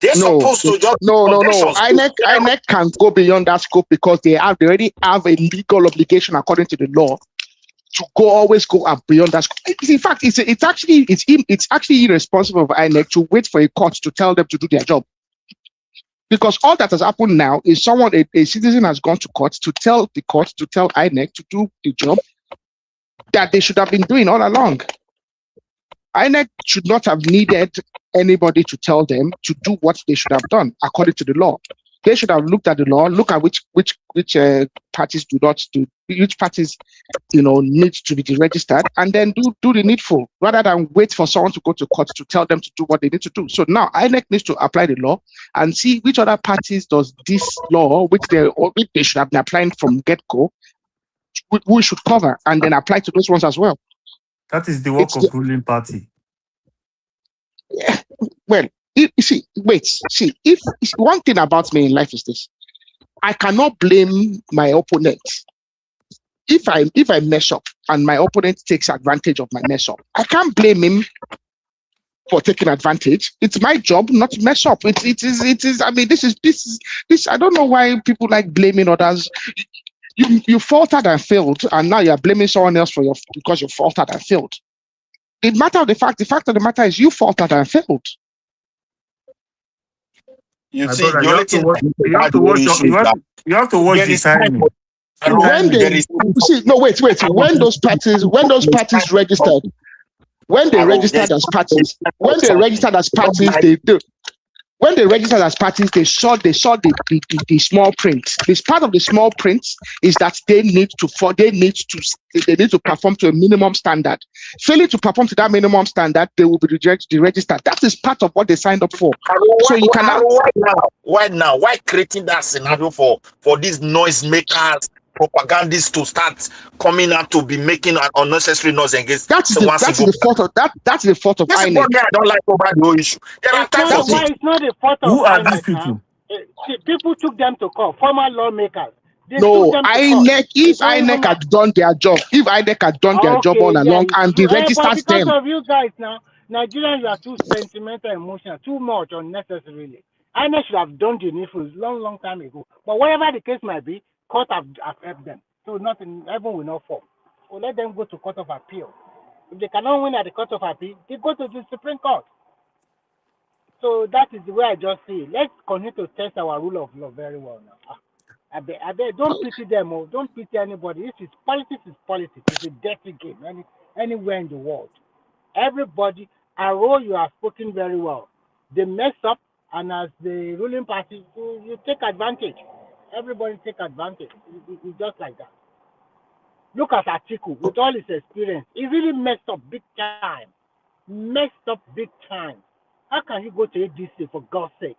They're supposed to just no. INEC can go beyond that scope because they already have a legal obligation according to the law to always go up beyond that scope. In fact, it's actually irresponsible of INEC to wait for a court to tell them to do their job. Because all that has happened now is a citizen has gone to court to tell INEC to do the job that they should have been doing all along. INEC should not have needed anybody to tell them to do what they should have done according to the law. They should have looked at the law, look at which parties do not do, which parties need to be deregistered, and then do the needful, rather than wait for someone to go to court to tell them to do what they need to do. So now INEC needs to apply the law and see which other parties does this law, which they should have been applying from get-go, we should cover, and then apply to those ones as well. That is the work of ruling party. Yeah, well, if one thing about me in life is this: I cannot blame my opponent. If I mess up and my opponent takes advantage of my mess up, I can't blame him for taking advantage. It's my job not to mess up. It is. I mean, this is. I don't know why people like blaming others. You faltered and failed, and now you are blaming someone else because you faltered and failed. The fact of the matter is you faltered and failed. You My see, brother, the you only have to thing watch. You have to watch. You have to watch there the is time timing. for- When there they is when those parties registered, when they registered as parties, they do. When they registered as parties, they saw the small print. This part of the small print is that they need to perform to a minimum standard. Failing to perform to that minimum standard, they will be deregistered. That is part of what they signed up for. So you cannot. Why creating that scenario for these noisemakers, propagandists to start coming out to be making an unnecessary noise against That's the fault of This is INEC. what I don't like about the whole issue. There are times of Okay. It's not the fault of Who are these INEC now. people? People took them to court, former lawmakers. They No, took them to court. INEC. If It's not even INEC had done their job, all along and they but registered because them, of you guys now, Nigerians, you are too sentimental, emotional, too much unnecessarily. INEC should have done the needful long time ago. But whatever the case might be, court have helped them. So nothing, everyone will not fall. So let them go to court of appeal. If they cannot win at the court of appeal, they go to the Supreme Court. So that is the way I just see it. Let's continue to test our rule of law very well now. I beg, don't pity them or don't pity anybody. Politics is politics. It's a dirty game anywhere in the world. Everybody, Aro, you have spoken very well. They mess up, and as the ruling party, you take advantage. Everybody take advantage. It's just like that. Look at Atiku with all his experience. He really messed up big time. How can you go to ADC for God's sake?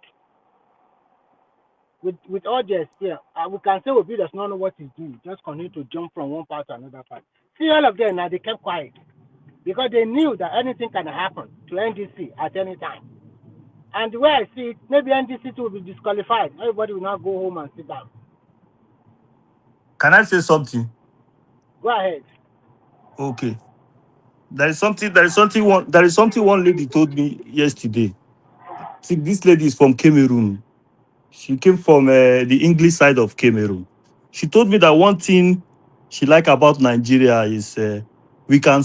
With all the experience, we can say Obi does not know what he's doing. Just continue to jump from one part to another part. See, all of them now, they kept quiet because they knew that anything can happen to NDC at any time. And the way I see it, maybe NDC will be disqualified. Everybody will now go home and sit down. Can I say something? Go ahead. Okay. There is something one lady told me yesterday. See, this lady is from Cameroon. She came from the English side of Cameroon. She told me that one thing she like about Nigeria is we can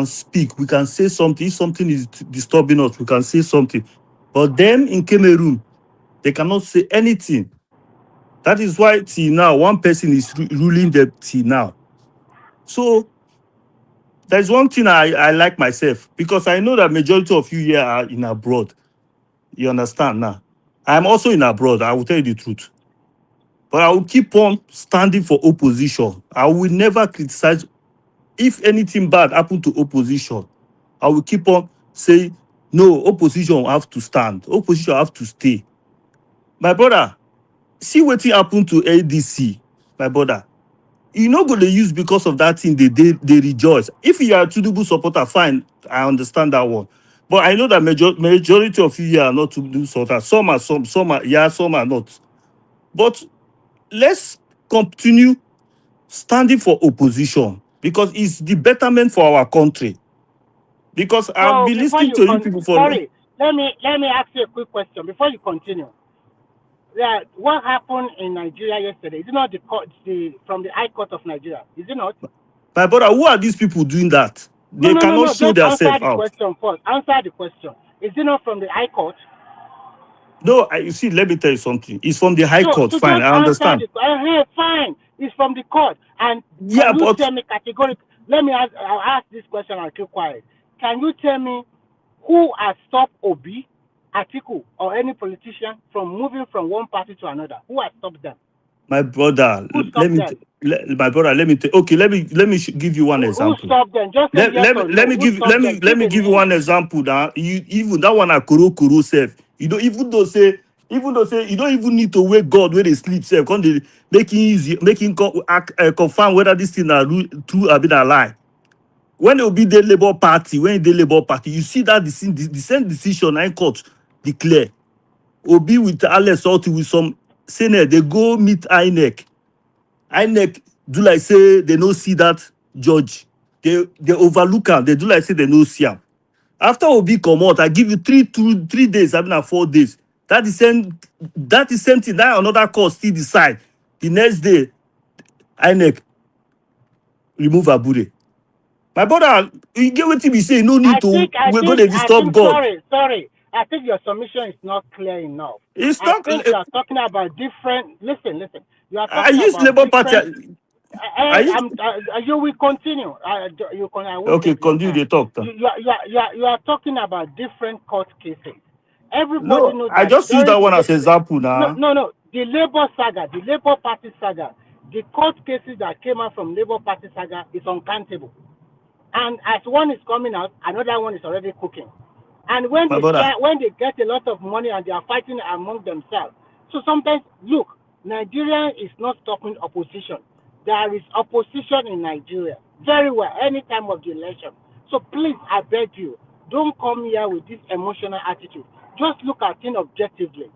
speak, we can say something. If something is disturbing us, we can say something. But them in Cameroon, they cannot say anything. That is why till now, one person is ruling them till now. So There's one thing I like myself, because I know that majority of you here are in abroad. You understand now? I'm also in abroad. I will tell you the truth. But I will keep on standing for opposition. I will never criticize. If anything bad happen to opposition, I will keep on saying, no, opposition have to stand. Opposition have to stay. My brother, see what happened to ADC, my brother. You no go dey use because of that thing they rejoice. If you are a Tinubu supporter, fine, I understand that one. But I know that majority of you here are not Tinubu supporters. Some are some are yeah, some are not. But let's continue standing for opposition, because it's the betterment for our country. Because I've So been before listening you to you people for sorry, let me ask you a quick question before you continue. Yeah, what happened in Nigeria yesterday? Is it not the court, from the High Court of Nigeria? Is it not? my brother. Who are these people doing that? No, They no, no, cannot no. show Just answer themselves the out. question first. Answer the question. Is it not from the High Court? No, you see, let me tell you something. It's from the High So Court. Fine, just I answer understand. the fine. It's from the court. And Yeah, can you but tell me categorically? I'll ask this question. I'll keep quiet. Can you tell me who has stopped Obi, Atiku, or any politician from moving from one party to another? Who has stopped them? my brother, Who stopped them? my brother, let me okay, let me give you one Who example. stopped them? Just say yes or no. Who stopped them? Let me give you one example now. You even that one at Kuru self. You don't even though say you don't even need to wake God when they sleep self. Can they making confirm whether this thing are true or been a lie. When it will be the Labour Party, you see that the same decision I court declare. Obi with Alex Salty with some Senate, they go meet INEC. INEC do like say they no see that judge. They overlook am. They do like say they no see am. After Obi come out, I give you 3 days, I mean 4 days. That is same thing. That another court still decide. The next day, INEC remove Abure. My brother, you get what we say. No need to we're going to disturb God. Sorry. I think your submission is not clear enough. It's I not. think you are talking about different. Listen. You are I talking use about Labour Party. different. I use. You will continue. I won't Okay, take your continue time. the talk. You are talking about different court cases. Everybody No, knows I that just use during that one as example now. no. The Labour saga, the Labour Party saga, the court cases that came out from Labour Party saga is uncountable. And as one is coming out, another one is already cooking. And when My they brother. get a lot of money and they are fighting among themselves, so sometimes look, Nigeria is not stopping opposition. There is opposition in Nigeria very well any time of the election. So please, I beg you, don't come here with this emotional attitude. Just look at things objectively.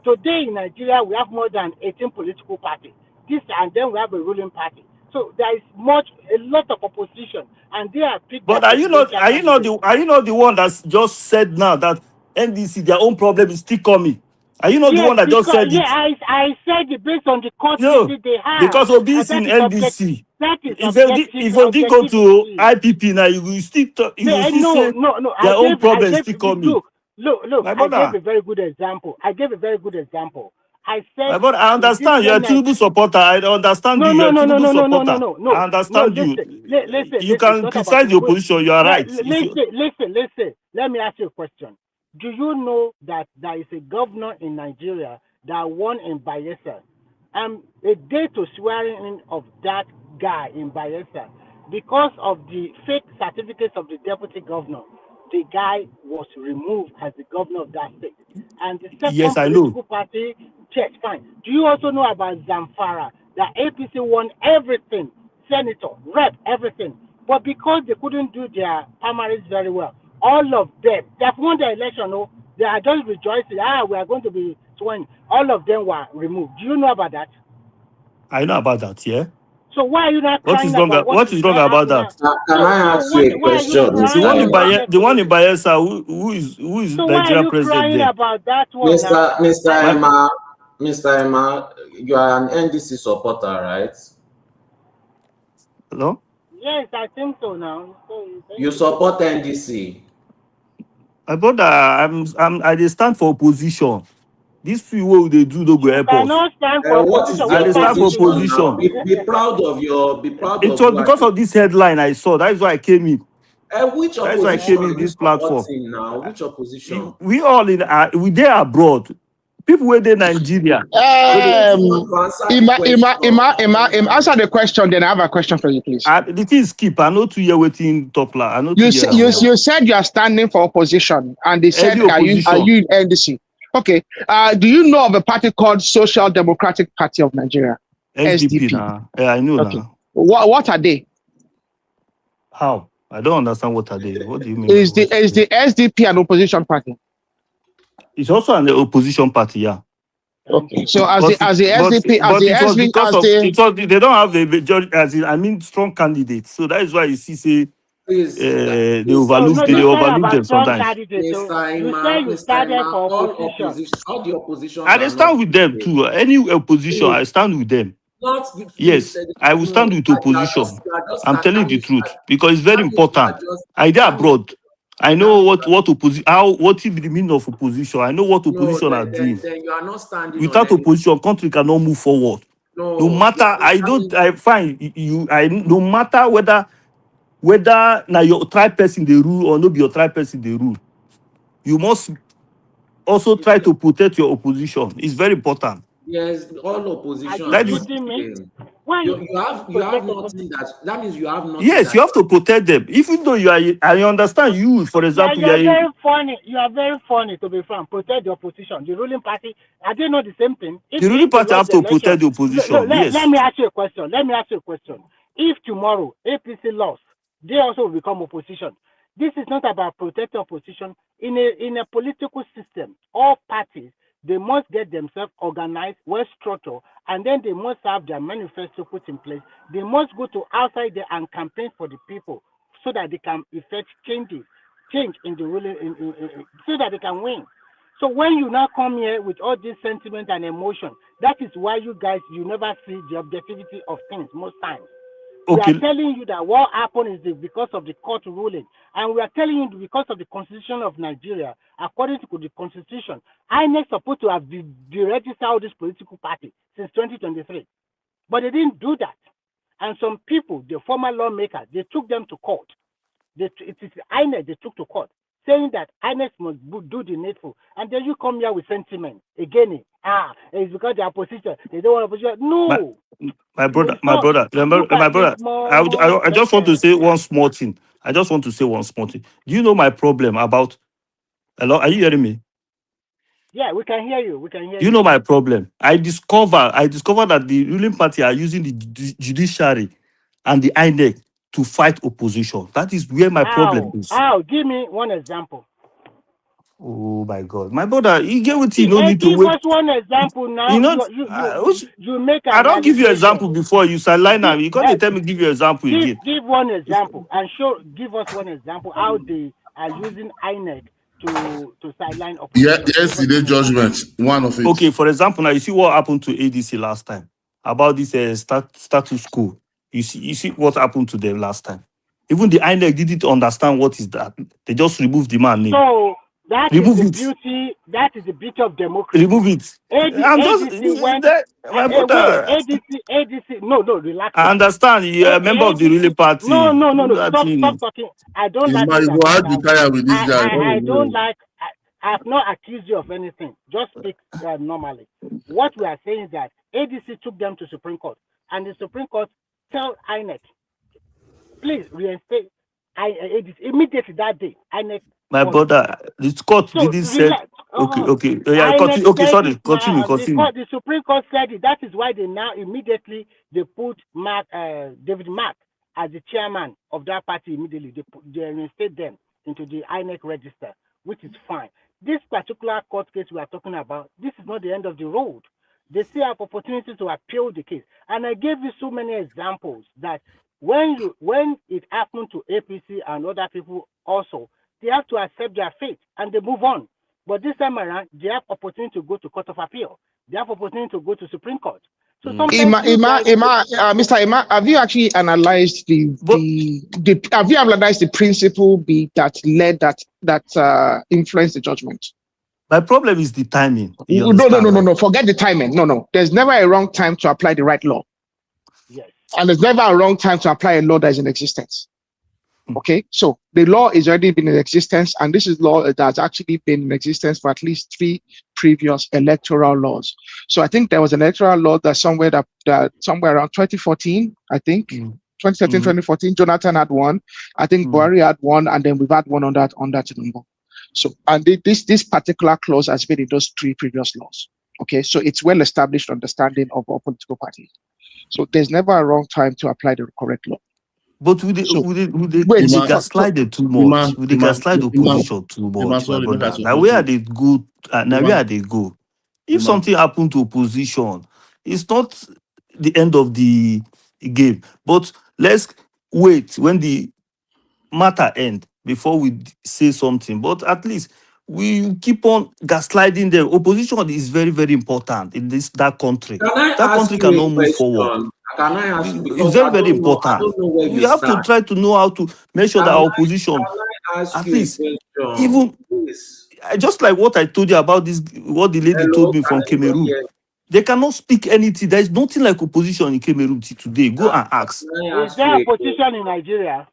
Today in Nigeria, we have more than 18 political parties. And then we have a ruling party. So there is a lot of opposition, and they are picked their But are you not? presidential candidates. Are you not the one that's just said now that NDC their own problem is still coming? Are you not the Yes, one that just because said it? I said it based on the court No, cases they have, because Obi and is in NDC. that is If Obi go to objectivity. IPP now, you will still you will still No. say their own I problem is gave. still coming. Look. My I gave brother, a very good example. I said my brother, I in understand you're a different Tinubu supporter. I understand you. You're a Tinubu supporter. I No. understand you. Listen. You It's can not about criticize the Tinubu. opposition. You are right. Listen. Let me ask you a question. Do you know that there is a governor in Nigeria that won in Bayelsa? A day to swearing in of that guy in Bayelsa, because of the fake certificates of the deputy governor, the guy was removed as the governor of that state. And the Yes, second I know. political party, church, fine. Do you also know about Zamfara? The APC won everything, senator, rep, everything. But because they couldn't do their primaries very well, all of them, they have won the election, no? They are just rejoicing, we are going to be sworn. All of them were removed. Do you know about that? I know about that. Yeah. So why are you not What is crying wrong? about what What is is wrong about happening? that? Can I ask you a Why are you question, The one crying in Mr. Emma? Bayelsa, who is So why are Nigerian you president crying there? about that one now? Mr. Emma, you are an NDC supporter, right? Hello? Yes, I think so now. So You support NDC. My brother, I dey stand for opposition. This few what they do, don't go You help us. cannot stand for What is opposition. And your they Which kind stand for position now? opposition. Be proud of It was who are because you. of this headline I saw. That is why I came in. Which That is why I opposition came are in you this platform. supporting now? Which opposition? We all in we there abroad. People were in Nigeria. But this is not to answer the question. Answer the question. Then I have a question for you, please. The thing is keep. I know 2 year waiting top line. I know 2 You year. you said you are standing for opposition, and they said, Any are you opposition. in NDC? Okay. Do you know of a party called Social Democratic Party of Nigeria? SDP now. Yeah, I know Okay. now. What are they? How? I don't understand what are they. What do you mean? Is the SDP an opposition party? It's also an opposition party, yeah. Okay. So as the SDP, it was because of it was they don't have a majority, as in, I mean strong candidates. So that is why you see say they overlook them sometimes. You say you started for opposition. All the oppositions And I stand with them too. Any opposition, I stand with them. Yes, I will stand with opposition. I'm telling the truth because it's very important. I did abroad. I know what is the meaning of opposition. I know what opposition are doing. Then you are not standing Without opposition, country cannot move forward. No matter no matter whether now your tribe person they rule or not be your tribe person they rule, you must also try to protect your opposition. It's very important. Yes, all opposition are you shooting me? You have nothing that means you have nothing. Yes, you have to protect them. Even though I understand you, for example, you are very funny. You are very funny to be frank. Protect the opposition. The ruling party, are they not the same thing? The ruling party have to protect the opposition. Yes. Let me ask you a question. If tomorrow APC lost, they also will become opposition. This is not about protecting opposition. In a political system, all parties, they must get themselves organized, well structured, and then they must have their manifesto put in place. They must go to outside there and campaign for the people so that they can effect change in the ruling, so that they can win. So when you now come here with all this sentiment and emotion, that is why you never see the objectivity of things most times. Okay. We are telling you that what happened is because of the court ruling, and we are telling you because of the Constitution of Nigeria. According to the Constitution, INEC supposed to have deregistered all this political party since 2023, but they didn't do that. And some people, the former lawmakers, they took them to court. It is INEC they took to court, saying that INEC must do the needful. And then you come here with sentiment again. It's because they are opposition. They don't want opposition. No. My brother. I just want to say one small thing. Do you know my problem about? Hello, are you hearing me? Yeah, we can hear you. You know my problem. I discover that the ruling party are using the judiciary and the INEC to fight opposition. That is where my problem is. Give me one example. Oh my God, my brother, you get what you no need to wait. Give us one example now. You make. I don't give you example before you sideline now. You can't tell me give you example again. Give one example and give us one example how they are using INEC to sideline opposition. Yesterday judgment, one of it. Okay, for example, now you see what happened to ADC last time about this status quo. You see what happened to them last time. Even the INEC didn't understand what is that. They just removed the man name. So that is the beauty of democracy. Remove it. ADC. No, relax. I understand you're a member of the ruling party. No. Stop talking. I don't like. I don't like. I have not accused you of anything. Just speak normally. What we are saying is that ADC took them to Supreme Court, and the Supreme Court tell INEC, please reinstate ADC immediately that day. INEC. My brother, the court didn't say. Okay. Yeah, sorry. Continue. The Supreme Court said it. That is why they now immediately they put David Mark as the chairman of that party. Immediately they reinstate them into the INEC register, which is fine. This particular court case we are talking about, this is not the end of the road. They still have opportunity to appeal the case, and I gave you so many examples that when it happened to APC and other people also, they have to accept their fate and they move on. But this time around, they have opportunity to go to Court of Appeal. They have opportunity to go to Supreme Court. So Mr. Ima, have you actually analyzed the principle that influenced the judgment? My problem is the timing. You No, no, understand, no, no, right? no. Forget the timing. No. There's never a wrong time to apply the right law. Yes. And there's never a wrong time to apply a law that is in existence. Okay, so the law is already been in existence, and this is law that's actually been in existence for at least 3 previous electoral laws. So I think there was an electoral law that somewhere around 2014, I think 2013, 2014, Jonathan had one. I think Buhari had one, and then we've had one on that number. So and this particular clause has been in those 3 previous laws. Okay, so it's well established understanding of all political parties. So there's never a wrong time to apply the correct law. But we gaslight it too much. We gaslight the opposition too much, my brother. Now where are they go? Now where are they go? If something happened to opposition, it's not the end of the game. But let's wait when the matter end before we say something. But at least we keep on gaslighting them. Opposition is very, very important in that country. That country cannot move forward. Can I ask you? It's very, very important. I don't know where We you have start. to try to know how to make sure that our opposition, Can I ask at you least, a question? even just like what I told you about this, what the lady told me from Cameroon, they cannot speak anything. There is nothing like opposition in Cameroon today. Go and ask. Is there a position in Nigeria?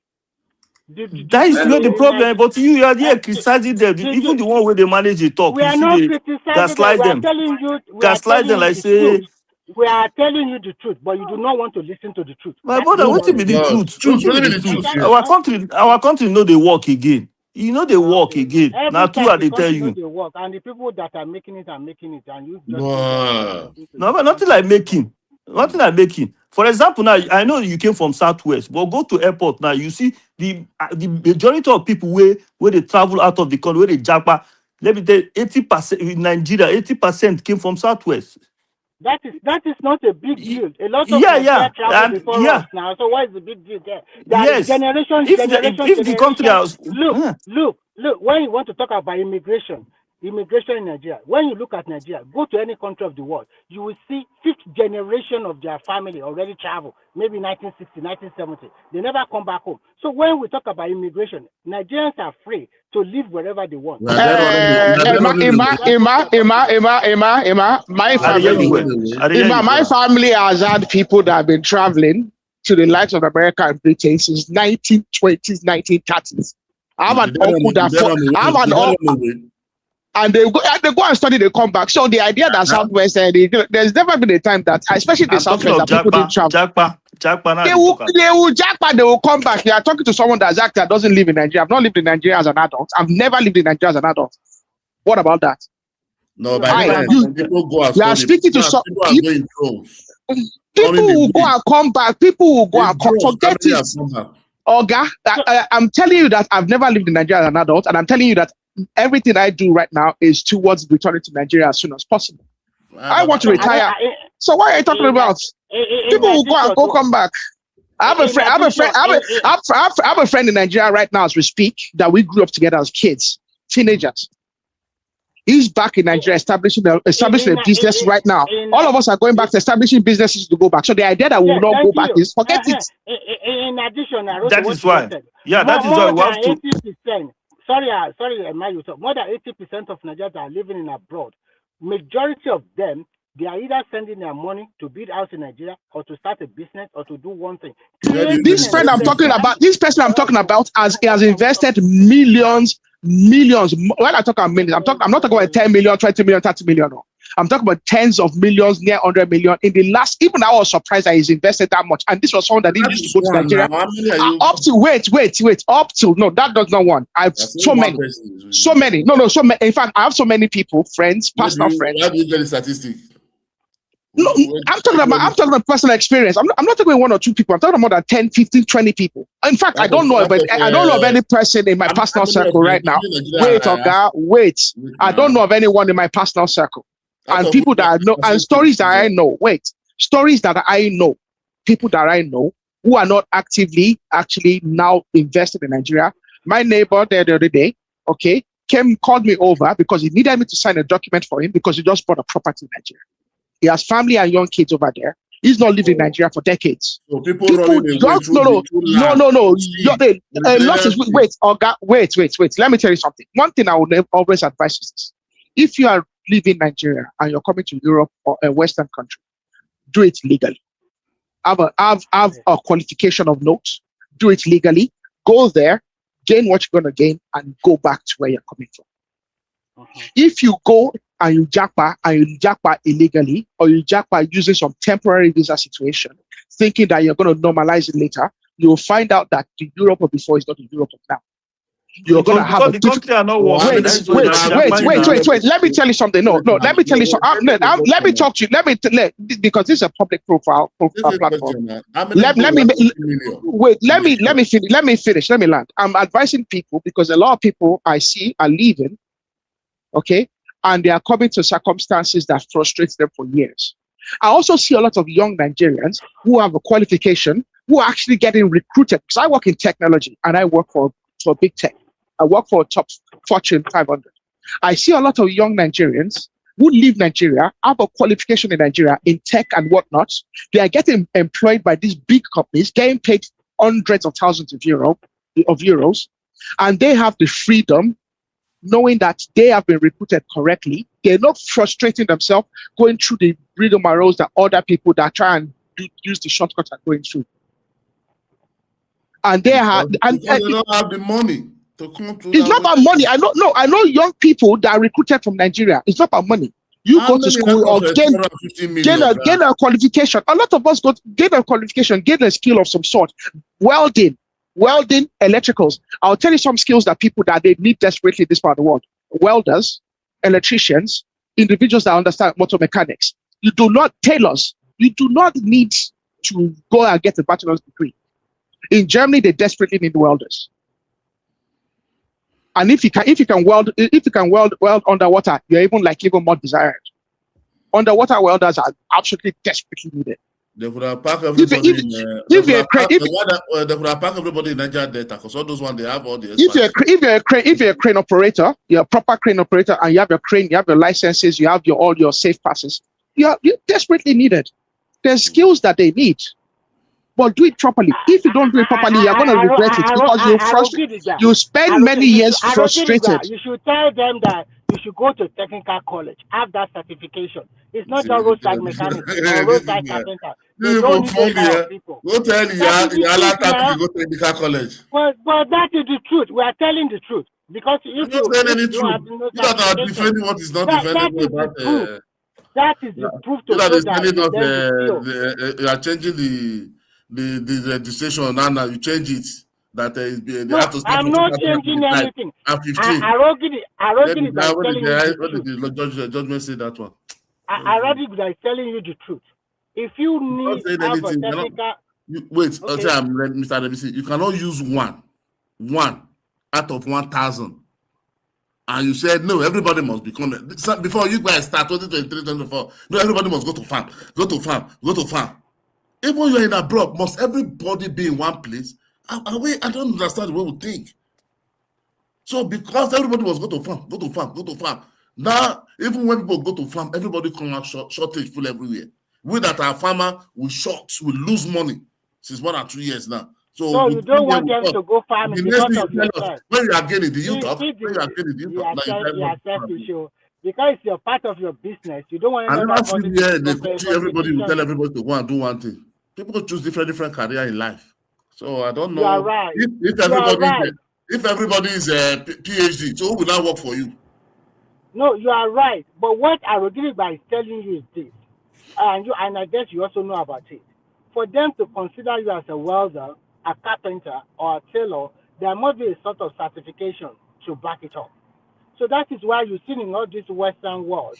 That is where the problem. But you are there criticizing them. Even the one where they manage to talk, We you are see not they criticizing gaslight them. them. We are telling you like the say. truth. We are telling you the truth, but you do not want to listen to the truth. My brother, what be the truth? Truth, What be the truth? Our country know they work again. You know they work again. Now true, they tell you. They work, and the people that are making it, and you just No, but nothing like making. Nothing like making. For example, now I know you came from Southwest, but go to airport now. You see the majority of people where they travel out of the country, where they japa. Let me tell you, 80% in Nigeria, 80% came from Southwest. That is not a big deal. A lot of Nigeria travel before us now. So what is the big deal there? There is generation. If the country has look. When you want to talk about immigration in Nigeria, when you look at Nigeria, go to any country of the world, you will see 5th generation of their family already travel, maybe 1960, 1970. They never come back home. So when we talk about immigration, Nigerians are free to live wherever they want. My family has had people that have been traveling to the likes of America and Britain since 1920s, 1930s. I have an uncle that and they go and study, they come back. So the idea that Southwest, there's never been a time that, especially the Southwest, that people didn't travel. They will come back. They are talking to someone that doesn't live in Nigeria. I've not lived in Nigeria as an adult. I've never lived in Nigeria as an adult. What about that? No, by people go and you are speaking to some people will go and come back. People will go and come. Forget it. Oga, I'm telling you that I've never lived in Nigeria as an adult, and I'm telling you that everything I do right now is towards returning to Nigeria as soon as possible. I want to retire. So what are you talking about? People will go and come back. I have a friend in Nigeria right now as we speak that we grew up together as kids, teenagers. He's back in Nigeria establishing a business right now. All of us are going back to establishing businesses to go back. So the idea that we will not go back is forget it. In addition, that is why. Yeah, that is why we have to. 80%. Sorry, more than 80% of Nigerians are living in abroad. Majority of them, they are either sending their money to build house in Nigeria or to start a business or to do one thing. This person I'm talking about has invested millions. When I talk about millions, I'm not talking about 10 million, 20 million, 30 million. No. I'm talking about tens of millions, near 100 million. In the last, even I was surprised that he's invested that much. And this was someone that didn't used to go to Nigeria. No, that does not want. I have so many. In fact, I have so many people, friends, personal friends. How do you get the statistic? No, I'm talking about personal experience. I'm not talking about 1 or 2 people. I'm talking about more than 10, 15, 20 people. In fact, I don't know of any person in my personal circle right now. Wait. I don't know of anyone in my personal circle. And people that I know, and stories that I know. Stories that I know. People that I know who are not actually now invested in Nigeria. My neighbor there the other day, called me over because he needed me to sign a document for him because he just bought a property in Nigeria. He has family and young kids over there. He's not lived in Nigeria for decades. So Wait. Let me tell you something. One thing I would always advise is this. If you are living in Nigeria and you're coming to Europe or a Western country, do it legally. Have a qualification of note. Do it legally. Go there, gain what you're going to gain, and go back to where you're coming from. If you go and you jackpot illegally, or you jackpot using some temporary visa situation, thinking that you're going to normalize it later, you'll find out that the Europe of before is not the Europe of now. You're going to have a the country are not working. wait. Let me tell you something. No. Let me tell you something. Let me talk to you. Because this is a public profile platform. Let me finish. Let me land. I'm advising people because a lot of people I see are leaving, okay, and they are coming to circumstances that frustrate them for years. I also see a lot of young Nigerians who have a qualification who are actually getting recruited. Because I work in technology and I work for big tech. I work for a top Fortune 500. I see a lot of young Nigerians who leave Nigeria, have a qualification in Nigeria in tech and whatnot. They are getting employed by these big companies, getting paid hundreds of thousands of euros, and they have the freedom knowing that they have been recruited correctly. They're not frustrating themselves going through the rigmaroles that other people that try and use the shortcut are going through. And they have, and they don't have the money to come to. It's not about money. I know young people that are recruited from Nigeria. It's not about money. You go to school or gain a qualification. A lot of us gain a qualification, gain a skill of some sort. Welding, electricals. I'll tell you some skills that people that they need desperately in this part of the world. Welders, electricians, individuals that understand motor mechanics. Tailors. You do not need to go and get a bachelor's degree. In Germany, they desperately need welders. And if you can weld underwater, you're even more desired. Underwater welders are absolutely desperately needed. They could have packed everybody they could have packed everybody in Nigeria data because all those ones they have all the if you're a crane operator, you're a proper crane operator, and you have your crane, you have your licenses, you have all your safe passes, you're desperately needed. There's skills that they need. But do it properly. If you don't do it properly, you're going to regret it because you spend many years frustrated. You should tell them that you should go to technical college, have that certification. It's not just roadside mechanic or roadside carpenter. They don't need those kind of people. Go tell you go to technical college. But that is the truth. We are telling the truth. Because if you are defending what is not defendable. That is the proof to show that you are changing the registration now you change it that they have to start. I'm not changing anything. I'm 15. Arrogant by telling you what did the judgment say that one? Arrogant by telling you the truth. If you need to have a technical, wait, okay. Mr. Debisi, you cannot use one out of 1,000. And you said no, everybody must become before you guys start 2023, 2024. No, everybody must go to farm. Even you're in abroad, must everybody be in one place? I don't understand the way we think. So because everybody must go to farm. Now, even when people go to farm, everybody come out shortage full everywhere. We that are farmer, we lose money since 1 or 2 years now. So you don't want them to go farming because of yourself. When you are getting the youth up, because it's your part of your business, you don't want everybody will tell everybody to go and do one thing. People choose different career in life. So I don't know. You are right. If everybody is a PhD, so who will now work for you? No, you are right. But what Arogiriba is telling you is this, and I guess you also know about it. For them to consider you as a welder, a carpenter, or a tailor, there must be a sort of certification to back it up. So that is why you see in all this Western world,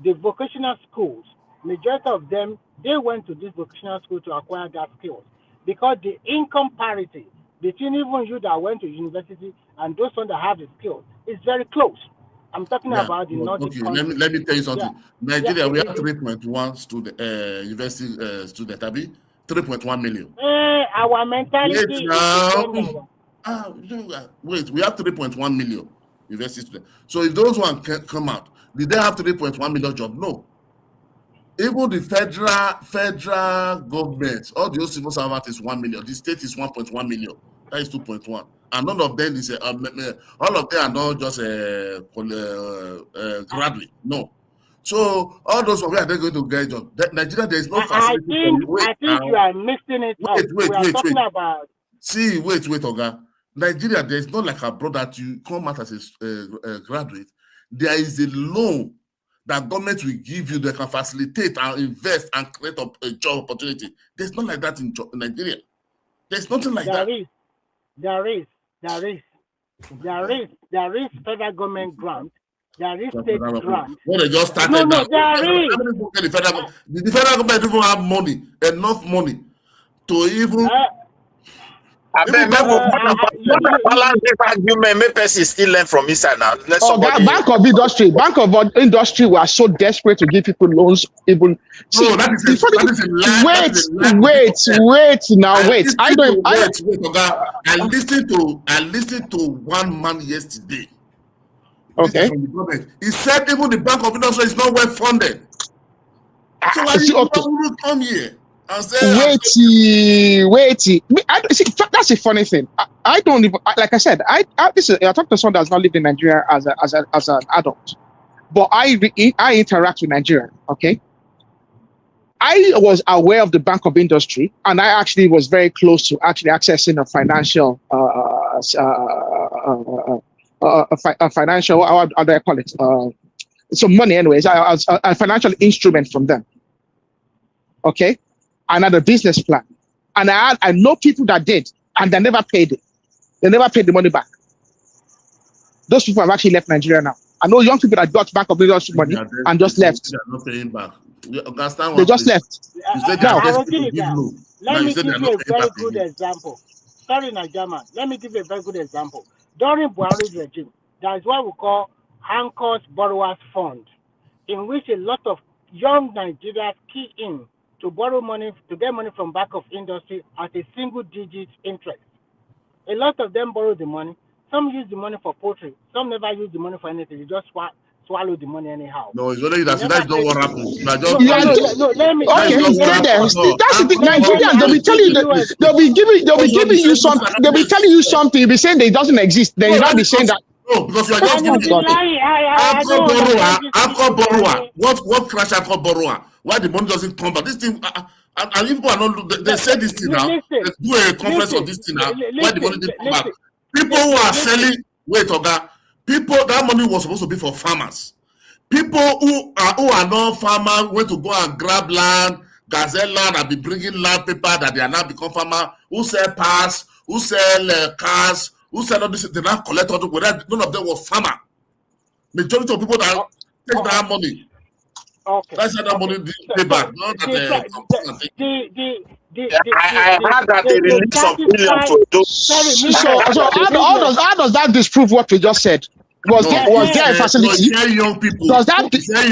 the vocational schools, majority of them, they went to this vocational school to acquire that skills because the income parity between even you that went to university and those ones that have the skills is very close. I'm talking about the Nordic countries. Let me tell you something. Nigeria, we have 3.1 student university student, 3.1 million. Our mentality wait, we have 3.1 million university students. So if those ones can come out, did they have 3.1 million jobs? No. Even the federal government, all the civil servants is 1 million. The state is 1.1 million. That is 2.1. and none of them is all of them are not just graduate. No. So all those of you are they going to get job. Nigeria, there is no facility for you. I think you are mixing it up. We are talking about. See, wait, Oga. Nigeria, there is not like abroad that you come out as a graduate. There is a loan that government will give you that can facilitate and invest and create a job opportunity. There's not like that in Nigeria. There's nothing like that. There is federal government grant. There is state grant. When they just started there is. The federal government even have money, enough money to even. I bet balance this argument. Maybe person still learn from inside now. Bank of Industry were so desperate to give people loans. Even wait. I listened to one man yesterday. Okay. He said even the Bank of Industry is not well funded. So why you come here? Wait. That's a funny thing. I don't even, like I said, I talk to someone that's not lived in Nigeria as an adult, but I interact with Nigeria. Okay, I was aware of the Bank of Industry, and I actually was very close to actually accessing a financial, financial, how do I call it? Some money, anyways. A financial instrument from them. Okay. And had a business plan, and I know people that did, and they never paid it. They never paid the money back. Those people have actually left Nigeria now. I know young people that got Bank of Industry money and just left. They are not paying back. They just left. Let me give you a very good example. Sorry, Najama. Let me give you a very good example. During Buhari's regime, there is what we call Hancock's Borrowers Fund, in which a lot of young Nigerians key in to borrow money, to get money from Bank of Industry at a single-digit interest. A lot of them borrow the money. Some use the money for poultry. Some never use the money for anything. They just swallow the money anyhow. No, it's only that's not what happens. Let me. Okay, that's the thing. Nigerians, they'll be telling you, they'll be giving you something. They'll be telling you something. You'll be saying that it doesn't exist. Then you'll not be saying that. No, because you are just giving alcohol borrower. What crash alcohol borrower? Why the money doesn't come back? This thing, and people are not. They say this thing now. Let's do a conference of this thing now. Why the money didn't come back? People who are selling. Wait, Oga. People, that money was supposed to be for farmers. People who are not farmers went to go and grab land, gazelle land, and be bringing land paper that they are now become farmer. Who sell pass? Who sell cars? Who said all this? They now collect all the whether none of them was farmer. Majority of people that take that money. Okay. That's how that money pay back. I heard that they released some billions to those. So how does that disprove what we just said? Was there a facility? Young people. Does that? I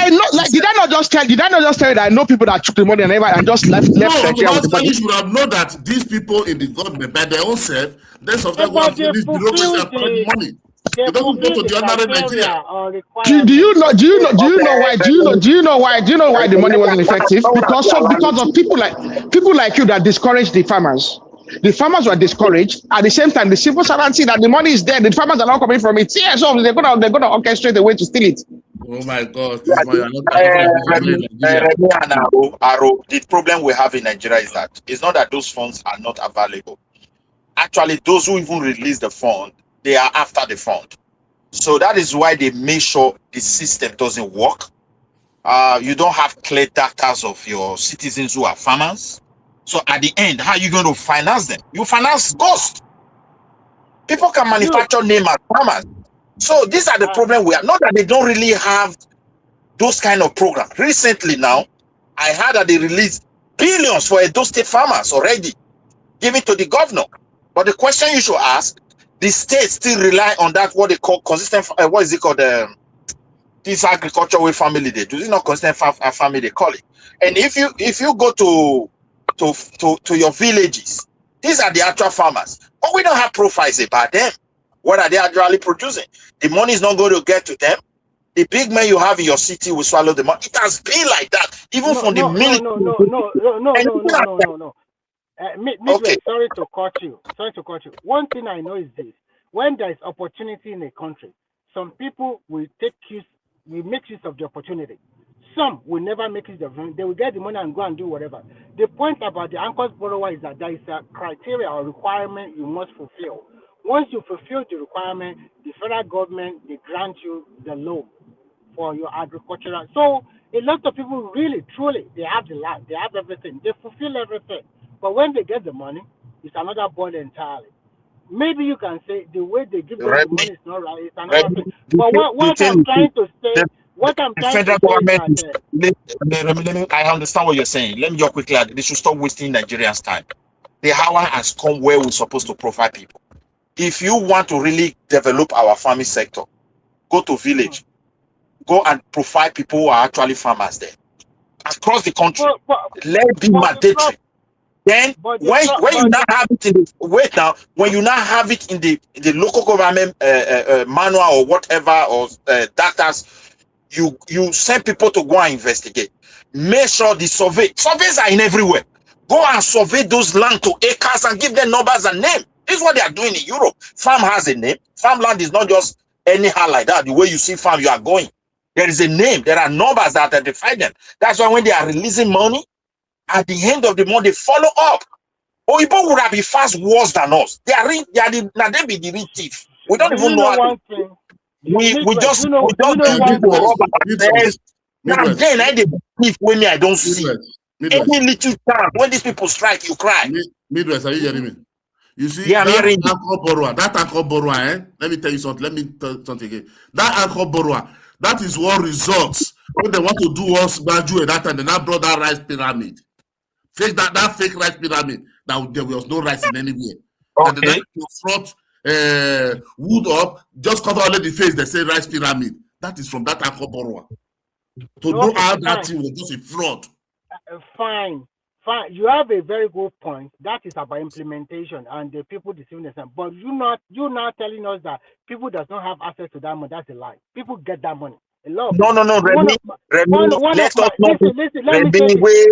know. Like, did I not just tell you that I know people that took the money and just left Nigeria with the money? You should have known that these people in the government by their own self, then sometimes go and finish bureaucracy and collect money. They don't go to the ordinary Nigeria. Do you know why the money wasn't effective? Because of people like you that discouraged the farmers. The farmers were discouraged. At the same time, the civil servants see that the money is there. The farmers are not coming from it. Yeah, so they're gonna orchestrate a way to steal it. Oh my God! The problem we have in Nigeria is that it's not that those funds are not available. Actually, those who even release the fund, they are after the fund. So that is why they make sure the system doesn't work. You don't have clear data of your citizens who are farmers. So at the end, how are you going to finance them? You finance ghosts. People can manufacture name as farmers. So these are the problem we have. Not that they don't really have those kind of programs. Recently now, I heard that they released billions for Edo State farmers already, given to the governor. But the question you should ask, the state still rely on that, what they call consistent, what is it called? This agriculture way family they do. It's not consistent family they call it. And if you go to your villages, these are the actual farmers. But we don't have profiles about them. What are they actually producing? The money is not going to get to them. The big men you have in your city will swallow the money. It has been like that, even from the military. No. Midwest, sorry to cut you. One thing I know is this: when there is opportunity in a country, some people will make use of the opportunity. Some will never make use of it. They will get the money and go and do whatever. The point about the anchor borrower is that there is a criteria or requirement you must fulfill. Once you fulfill the requirement, the federal government they grant you the loan for your agricultural. So a lot of people really, truly, they have the land, they have everything, they fulfill everything. But when they get the money, it's another ball entirely. Maybe you can say the way they give them the money is not right, it's another thing. But what I'm trying to say, the federal government I understand what you're saying. Let me just quickly add, they should stop wasting Nigerians' time. The hour has come where we're supposed to provide people. If you want to really develop our farming sector, go to village, go and provide people who are actually farmers there. Across the country, let it be mandatory. Then when you now have it in the when you now have it in the local government manual or whatever or data, you send people to go and investigate. Make sure the surveys are in everywhere. Go and survey those land to acres and give them numbers and name. This is what they are doing in Europe. Farm has a name. Farmland is not just anyhow like that. The way you see farm, you are going. There is a name. There are numbers that identify them. That's why when they are releasing money, at the end of the month, they follow up. Oyibo would have been fast worse than us. They be the real thief. We don't even know how to. We just give people rob ourselves. Now then, I the thief when I don't see. Any little chance when these people strike, you cry. Midwest, are you hearing me? You see, yeah, that anchor borrower, let me tell you something. Let me tell you something again. That anchor borrower, that is what results when they want to do us graduate that time. They now brought that rice pyramid. Fake that fake rice pyramid. That there was no rice in anywhere. And then they front wood up, just cover only the face. They say rice pyramid. That is from that anchor borrower. To know how that thing was just a fraud. Fine. You have a very good point. That is about implementation and the people deceiving themselves. But you're not telling us that people does not have access to that money. That's a lie. People get that money. No, Remy, let us not. Remy, wait.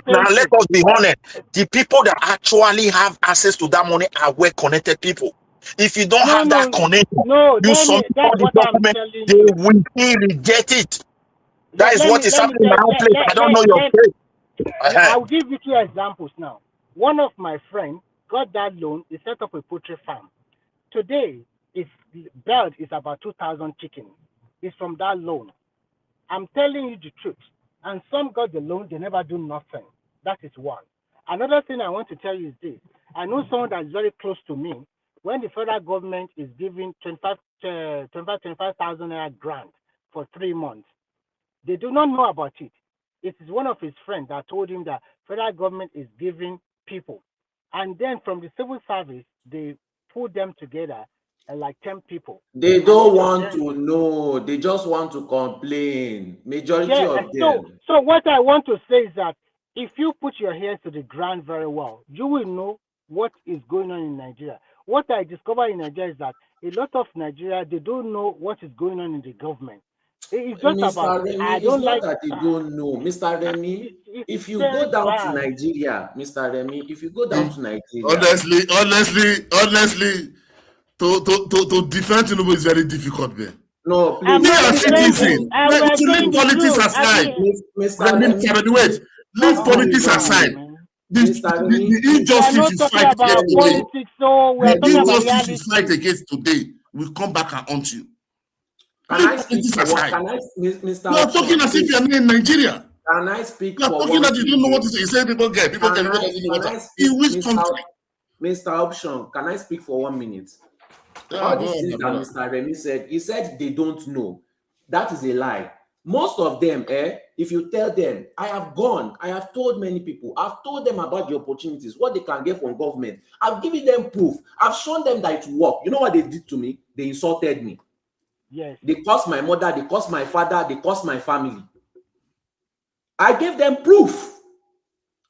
Now, let us be honest. The people that actually have access to that money are well-connected people. If you don't have that connection, you submit the document, they will reject it. That is what is happening in my own place. I don't know your place. I'll give you 2 examples now. One of my friends got that loan. He set up a poultry farm. Today, his bird is about 2,000 chickens. It's from that loan. I'm telling you the truth. And some got the loan, they never do nothing. That is one. Another thing I want to tell you is this. I know someone that's very close to me. When the federal government is giving 25,000 naira grant for 3 months, they do not know about it. It is one of his friends that told him that federal government is giving people. And then from the civil service, they put them together like 10 people. They don't want to know. They just want to complain. Majority of them. So what I want to say is that if you put your ears to the ground very well, you will know what is going on in Nigeria. What I discovered in Nigeria is that a lot of Nigeria, they don't know what is going on in the government. It's just Mr. about Remy, I it's don't not like that they don't know. Mr. Remy, if you go down to Nigeria, Mr. Remy, if you go down to Nigeria. Honestly, to defend Tinubu is very difficult, man. No, please. Me as citizen, leave politics aside. Wait, leave politics aside. The injustice you fight against today. The injustice you fight against today will come back and haunt you. Can I speak for what? Mr. You are talking as if you are not in Nigeria. Can I speak you are for talking that you don't know what to say. You say people get. In which country? Mr. Option, can I speak for 1 minute? All these things that Mr. Remy said, he said they don't know. That is a lie. Most of them, if you tell them, I have told many people, I've told them about the opportunities, what they can get from government. I've given them proof. I've shown them that it works. You know what they did to me? They insulted me. Yes. They cursed my mother, they cursed my father, they cursed my family. I gave them proof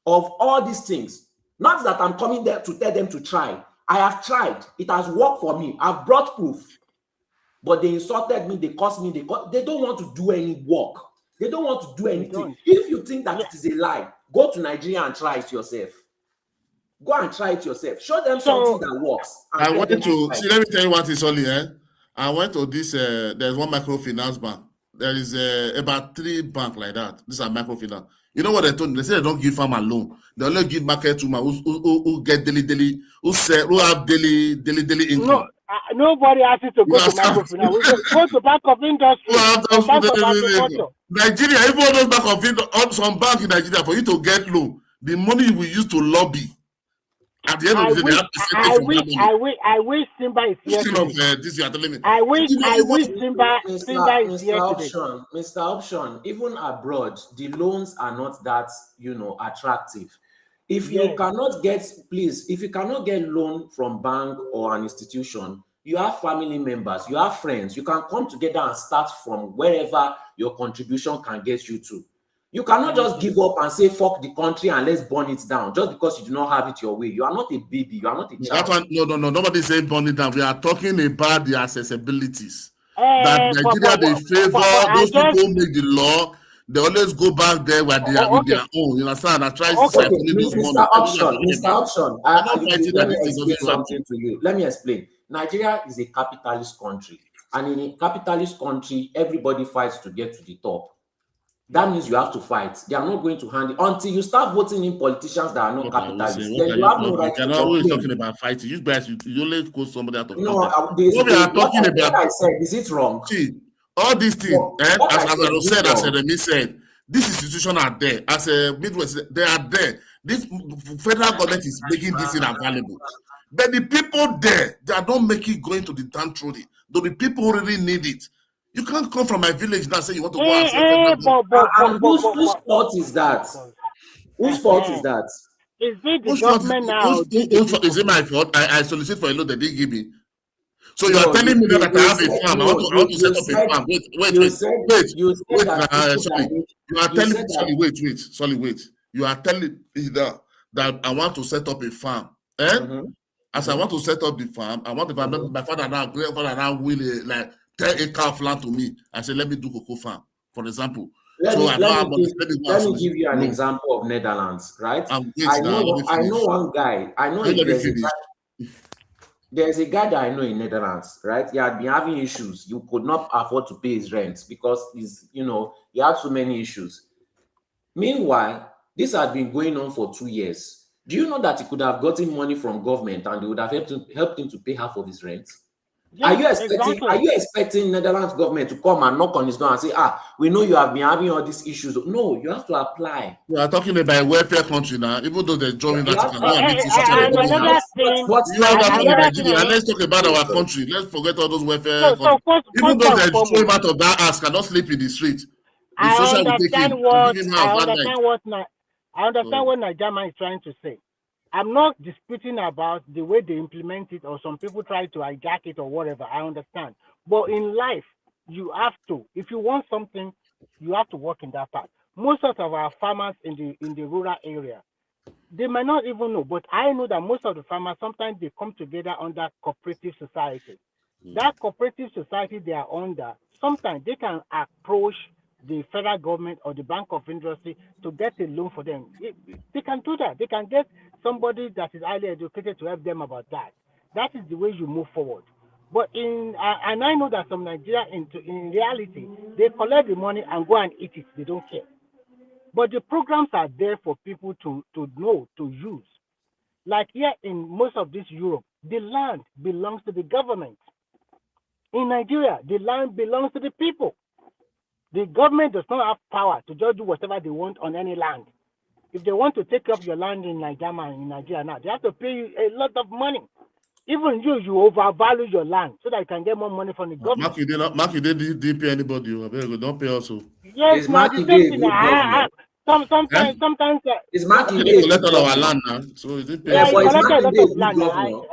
of all these things. Not that I'm coming there to tell them to try. I have tried. It has worked for me. I've brought proof. But they insulted me, they cursed me, they don't want to do any work. They don't want to do They anything. don't. If you think that it is a lie, go to Nigeria and try it yourself. Go and try it yourself. Show them something that works. And I get went them to try see. it. Let me tell you what is only. I went to this. There's one microfinance bank. There is about 3 banks like that. These are microfinance. You know what they told me? They say they don't give farmer loan. They only give market woman who get daily, who have daily income. No, nobody asked you to go to microfinance. We go to Bank of Industry or Bank of Agriculture. Nigeria, even all those bank of some bank in Nigeria, for you to get loan, the money you will use to lobby. At the end of the day, they have percentage from that money. I wish Simba is here Which kind today. of this you are telling me? I wish Simba is here today. Mr. Option, even abroad, the loans are not that, attractive. If you cannot get, please, if you cannot get loan from bank or an institution, you have family members, you have friends, you can come together and start from wherever your contribution can get you to. You cannot just give up and say, fuck the country and let's burn it down just because you do not have it your way. You are not a baby. You are not a child. That one, no. Nobody say burn it down. We are talking about the accessibilities. That Nigeria, they favor those people who make the law. They always go back there where they are with their own. You understand? I try to say Mr. Option, let me explain something to you. Let me explain. Nigeria is a capitalist country. And in a capitalist country, everybody fights to get to the top. That means you have to fight. They are not going to hand it until you start voting in politicians that are not capitalists. Then you have no right to complain. Always talking about fighting. You guys, you only quote somebody out of no. What we are talking about. What I said, is it wrong? See, all these things, as Remi said, this institution are there. As a Midwest, they are there. This federal government is making this thing available. But the people there, they are not making going to the downtrodden. Though the people who really need it. You can't come from my village now and say you want to go and whose fault is that? Whose fault is that? Is it the government now? Is it my fault? I solicit for a loan that they give me. So you are telling me that I have a farm. I want to set up a farm. Wait. You are telling me, wait. You are telling me that I want to set up a farm. As I want to set up the farm, I want my father now will like 10 acre of land to me. I said, let me do cocoa farm, for example. Let me give you an example of Netherlands, right? I know one guy. I know there's a guy that I know in Netherlands, right? He had been having issues. You could not afford to pay his rent because he had so many issues. Meanwhile, this had been going on for 2 years. Do you know that he could have gotten money from government and they would have helped him to pay half of his rent? Yes, Are you expecting Netherlands government to come and knock on his door and say, we know you have been having all these issues? No, you have to apply. We are talking about a welfare country now, even though they're joining that. Let's talk about our country. Let's forget all those welfare. Even though they're throwing out of that ass, cannot sleep in the street. I understand what Nigeria is trying to say. I'm not disputing about the way they implement it or some people try to hijack it or whatever. I understand. But in life, you have to. If you want something, you have to work in that path. Most of our farmers in the rural area, they might not even know, but I know that most of the farmers, sometimes they come together under cooperative society. That cooperative society they are under, sometimes they can approach the federal government or the Bank of Industry to get a loan for them. They can do that. They can get somebody that is highly educated to help them about that. That is the way you move forward. But and I know that some Nigeria in reality, they collect the money and go and eat it. They don't care. But the programs are there for people to know, to use. Like here in most of this Europe, the land belongs to the government. In Nigeria, the land belongs to the people. The government does not have power to just do whatever they want on any land. If they want to take up your land in Nigeria now, they have to pay you a lot of money. Even you overvalue your land so that you can get more money from the government. Makinde didn't pay anybody. Don't pay also. Yes, now the same thing. Sometimes. It's Makinde collect all our land now, so he didn't pay. Yeah, but it's Makinde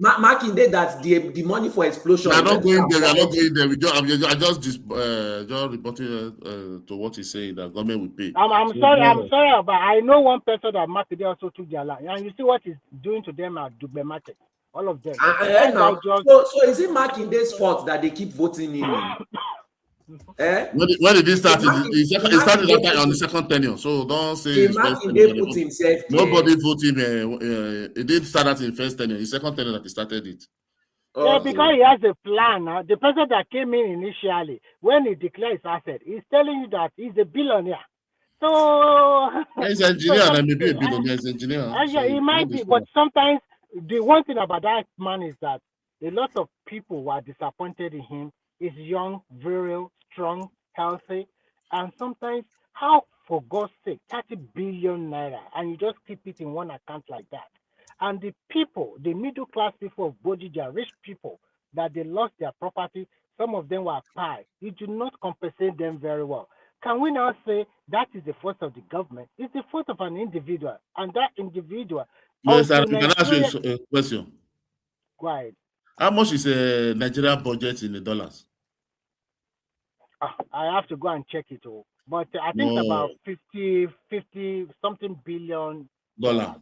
Makinde that the money for explosion. We are not going there. I just reporting to what he's saying that government will pay. I'm sorry, but I know one person that Makinde also took their land, and you see what he's doing to them at Dugbe Market. All of them. So is it Makinde's fault that they keep voting in? When did this start? It started on the Makinde second tenure. So don't say his first Makinde tenure. put himself Nobody there. vote him. It didn't start out in first tenure. His second tenure that he started it. Yeah, Okay. because he has a plan. The person that came in initially, when he declares his asset, he's telling you that he's a billionaire. So, He's so an engineer some, and maybe a billionaire. He's an engineer. yeah, So he might be, but sometimes the one thing about that man is that a lot of people were disappointed in him. He's young, virile, strong, healthy, and sometimes how, for God's sake, 30 billion naira, and you just keep it in one account like that. And the people, the middle class people of Bodija, rich people, that they lost their property, some of them were pie. You do not compensate them very well. Can we now say that is the fault of the government? It's the fault of an individual, and that individual, yes, I until can ask Nigeria, you a question. right? How much is a Nigeria budget in the dollars? I have to go and check it all, but I think it's No about 50 something billion dollar.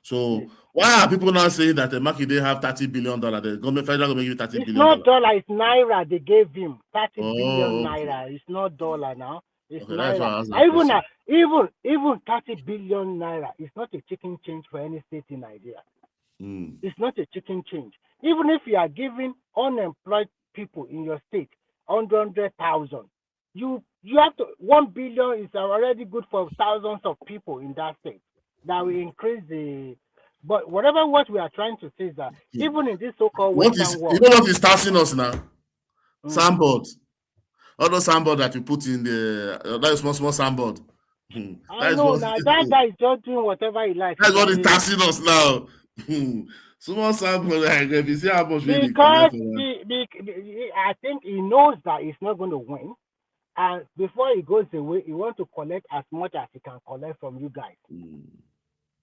So yes. why are people now saying that the Makinde have $30 billion? The government, federal government give $30 It's billion. not dollar, it's naira. They gave him 30 billion Okay. naira. It's not dollar now. It's Okay, that's why naira. I asked that question. Even 30 billion naira is not a chicken change for any state in Nigeria. It's not a chicken change. Even if you are giving unemployed people in your state 100,000, you have to 1 billion is already good for thousands of people in that state. That will increase the. But whatever what we are trying to say is that even in this so-called Western world, You know what is taxing us now? Sandboard. All those sandboard that you put in the that small sandboard. I know now that guy is just doing whatever he likes. That's what is taxing us now. Small sandboard, if you see how much really Because I think he knows that he's not going to win, and before he goes away, he wants to collect as much as he can collect from you guys.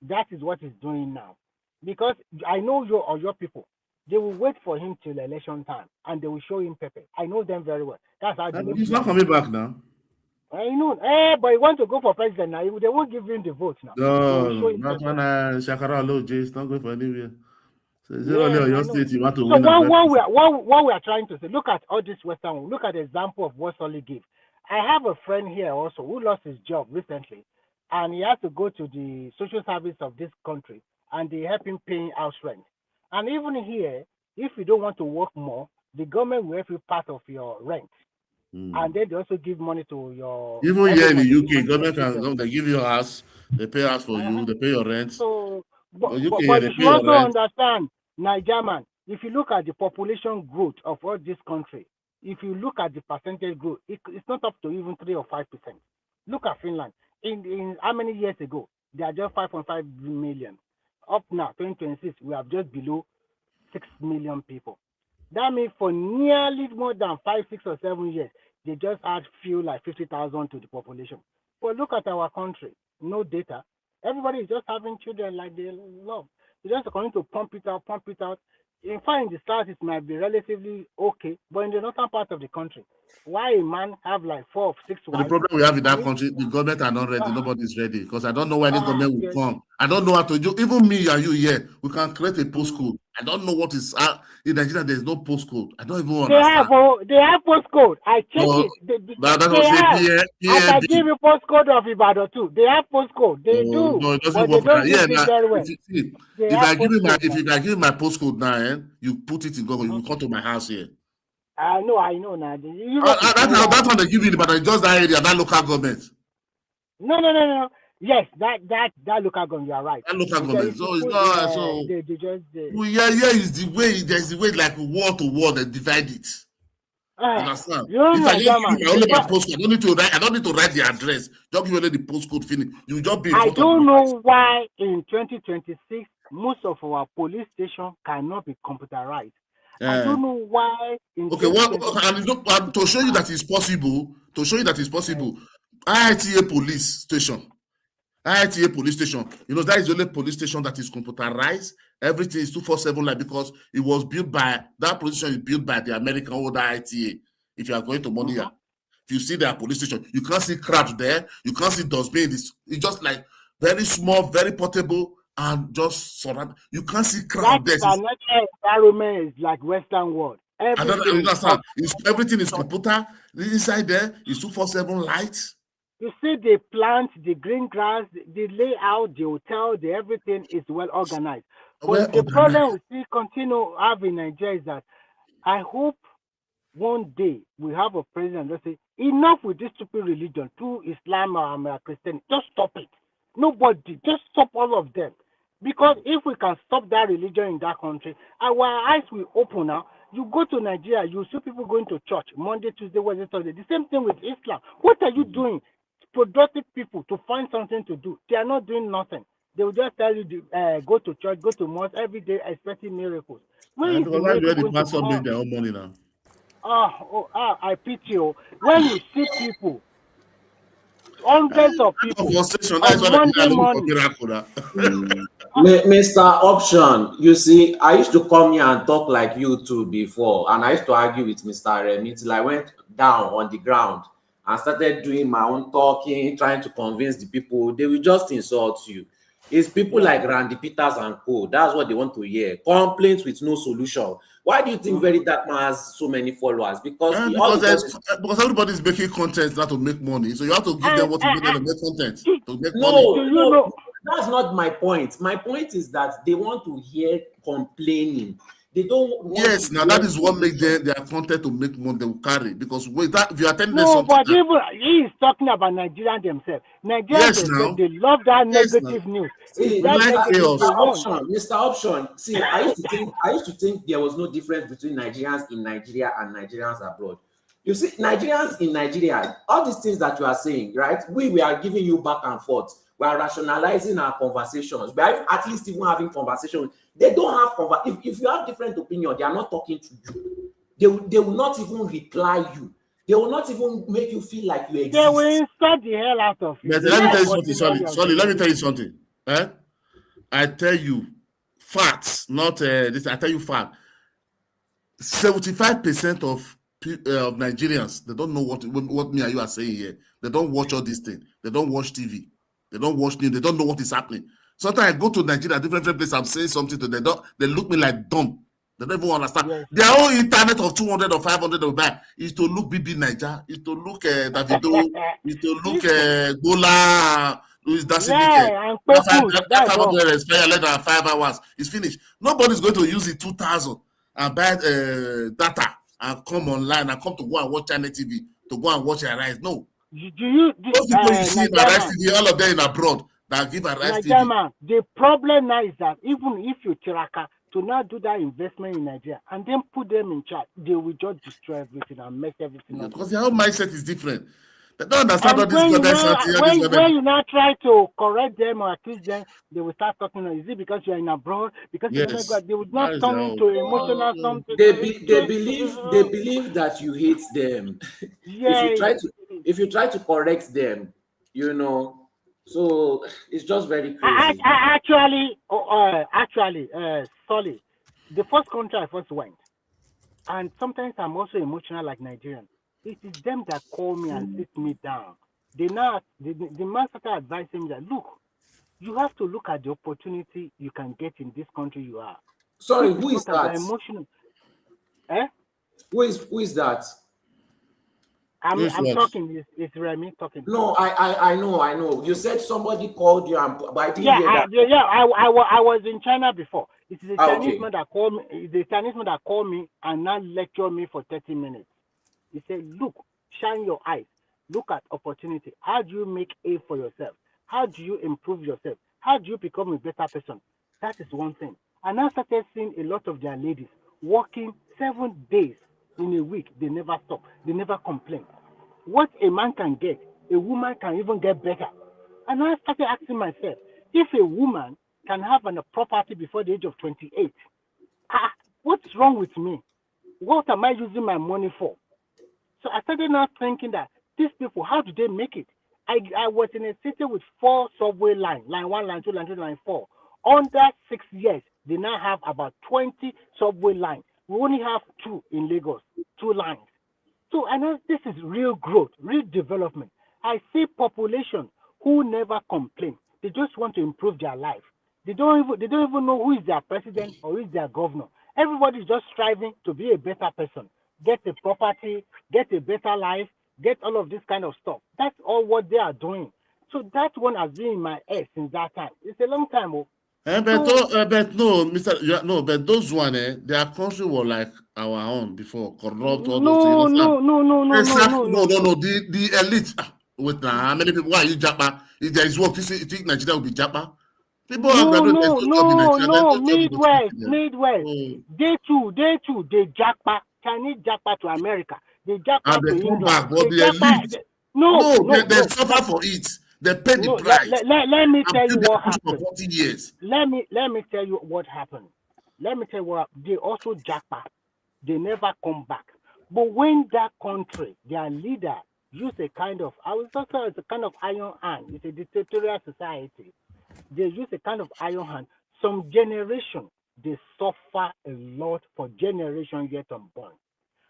That is what he's doing now. Because I know your people, they will wait for him till election time, and they will show him pepper. I know them very well. That's how they. He's not coming back now. I know, but he wants to go for president now. They won't give him the vote now. No, not when Shakara Loje is not going for anywhere. So is it only Yes, on I your know. state you want to So win? what we are trying to say, look at all this Western, look at the example of what Solly gave. I have a friend here also who lost his job recently, and he has to go to the social service of this country, and they help him paying house rent. And even here, if you don't want to work more, the government will help you part of your rent. And then they also give money to your. Even here in the UK, government they give you a house, they pay house for you, they pay your rent. So, but UK but they you pay should your also rent. understand, Niger man, if you look at the population growth of all this country, if you look at the percentage growth, it's not up to even 3 or 5%. Look at Finland. In how many years ago? They are just 5.5 million. Up now, 2026, we are just below 6 million people. That means for nearly more than 5, 6, or 7 years, they just add few like 50,000 to the population. But look at our country, no data. Everybody is just having children like they love. They're just going to pump it out, pump it out. In fact, in the south, it might be relatively okay, but in the northern part of the country, why a man have like 4 or 6 The wives? problem we have in that country, the government are not ready. Nobody's ready because I don't know why the government will yes. come. I don't know how to do. Even me and you here, we can create a postcode. I don't know what is in Nigeria. There's no postcode. I don't even understand. They have postcode. I check it. They have. I can give you postcode of Ibadan too. They have postcode. They do. No, it doesn't But work. they don't use Yeah, it very well. If I give you my postcode now, you put it in Google, you will come to my house here. I know now. That's what they give you, but just that area, that local government. No. Yes, that local government. You are right. That local government. So it's not so. They just. Is the way. There's the way like wall to wall they divide it. You understand? You know, if I just give you only my postcode, I don't need to write the address. Just give only the postcode finish. You just be. I don't know why in 2026 most of our police stations cannot be computerized. I don't know why. And to show you that it's possible, IITA police station, you know, that is the only police station that is computerized. Everything is 247 like because it was built by that police station is built by the American old IITA. If you are going to Monia, if you see their police station, you can't see crowd there, you can't see dustbin. It's just like very small, very portable. And just surround. You can't see crowd there. That environment is like Western world. I don't Everything is understand. up. Everything is computer inside there. Is 247 lights. You see the plants, the green grass, the layout, the hotel, the everything is well organized. Well But the organized. problem we see continue have in Nigeria is that I hope one day we have a president that say enough with this stupid religion, through Islam or Christianity. Just stop it. Nobody, just stop all of them. Because if we can stop that religion in that country, our eyes will open now. You go to Nigeria, you see people going to church Monday, Tuesday, Wednesday, Thursday. The same thing with Islam. What are you doing? Productive people to find something to do. They are not doing nothing. They will just tell you to go to church, go to mosque every day, expecting miracles. Where is the Because that's miracle where the going to pastor come? make their own money now. I pity you. When you see people, hundreds of people Frustration. That's on why they Monday are looking for morning. miracle now. Mr. Option, you see, I used to come here and talk like you two before, and I used to argue with Mr. Remy till I went down on the ground and started doing my own talking, trying to convince the people. They will just insult you. It's people like Randy Peters and co. That's what they want to hear. Complaints with no solution. Why do you think Very Dark Man has so many followers? Because all he does is Because everybody's making content now to make money. So you have to give them what you make them to make content to make money. No, that's not my point. My point is that they want to hear complaining. They don't want Yes, to now that is what makes their content to make money they will carry. Because with that, if you are telling them No, something but that, even he is talking about Nigerians themselves. Nigerians yes, themselves, now, they love that yes, now, negative news. See, It's that negative they want. Mr. Option. See, I used to think there was no difference between Nigerians in Nigeria and Nigerians abroad. You see, Nigerians in Nigeria, all these things that you are saying, right? We are giving you back and forth. We are rationalizing our conversations. We are at least even having conversations. They don't have if you have different opinion, they are not talking to you. They will not even reply you. They will not even make you feel like you exist. They will insult the hell out of you. but let me tell you something, Solly, let me tell you something. I tell you facts, not this. I tell you fact. 75% of Nigerians, they don't know what me and you are saying here. They don't watch all these things. They don't watch TV. They don't watch news. They don't know what is happening. Sometimes I go to Nigeria, different places. I'm saying something to them. They look me like dumb. They don't even understand. Yes. Their own internet of 200 or 500 of that is to look BB Niger, is to look Davido, is to look Bola, Louis Dasimike. Yeah, and 500 expire less than 5 hours. It's finished. Nobody's going to use it 2,000 and buy data and come online and come to go and watch Channel TV to go and watch Arise. No. Those people you see in Arise TV, all of them in abroad that give Arise TV. The problem now is that even if you tiraka to not do that investment in Nigeria and then put them in charge, they will just destroy everything and make everything up. Because their whole mindset is different. They don't understand all when this. You now try to correct them or accuse them, they will start talking. Is it because you are in abroad? Because you never got, they would not turn into emotional something. They believe that you hate them. Yeah. If you try to correct them, so it's just very crazy. Actually, sorry, the first country I first went, and sometimes I'm also emotional like Nigerian. It is them that call me and sit me down. The man started advising me that, look, you have to look at the opportunity you can get in this country you are. Sorry, who is that? Emotional. Who is that? I'm talking. It's Remy talking. No, I know. You said somebody called you, but I didn't hear that. I was in China before. It is a Chinese man that called me. It's a Chinese man that called me and now lectured me for 30 minutes. He said, look, shine your eyes. Look at opportunity. How do you make A for yourself? How do you improve yourself? How do you become a better person? That is one thing. And I started seeing a lot of their ladies working 7 days in a week. They never stop. They never complain. What a man can get, a woman can even get better. And I started asking myself, if a woman can have a property before the age of 28, what's wrong with me? What am I using my money for? So I started now thinking that these people, how do they make it? I was in a city with 4 subway lines, line 1, line 2, line 3, line 4. Under 6 years, they now have about 20 subway lines. We only have 2 in Lagos, 2 lines. So I know this is real growth, real development. I see population who never complain. They just want to improve their life. They don't even know who is their president or who is their governor. Everybody's just striving to be a better person, get a property, get a better life, get all of this kind of stuff. That's all what they are doing. So that one has been in my head since that time. It's a long time. Oh. But no, Mr. No, but those one, their country were like our own before, corrupt, all those things. No. The elite. Wait now, how many people? Why are you Japa? If there is work, you think Nigeria will be Japa? People are graduating, there's no job in Nigeria. Midwest. They too, they Japa, Chinese Japa to America. They Japa And to they come England. back, but They the Japa, elite. They no. suffer for it. They pay the price. Let me tell you what For happened. 40 years. Let me tell you what happened. They also Japa. They never come back. But when that country, their leader, use a kind of, I was also it's a kind of iron hand. It's a dictatorial society. They use a kind of iron hand. Some generation, they suffer a lot for generations yet unborn.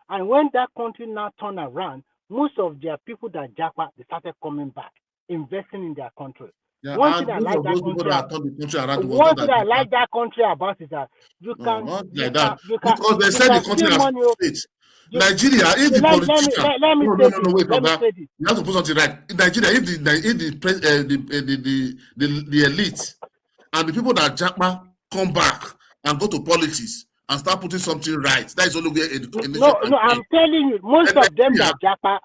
And when that country now turn around, most of their people that Japa, they started coming back, investing in their country. Yeah, One and thing I most like of that those people country, that turned the country around was one not thing that I like that country about is that you no, can, not you like can, that. you can, Because they you said the can country steal has money. states. Nigeria, if the Let politician, me no, say this. wait, Let me Oga, say this. you have to put something right. In Nigeria, if the elite and the people that Japa come back and go to politics and start putting something right, that is only where a nation No, can I'm change. telling you, most And of them Nigeria, that Japa,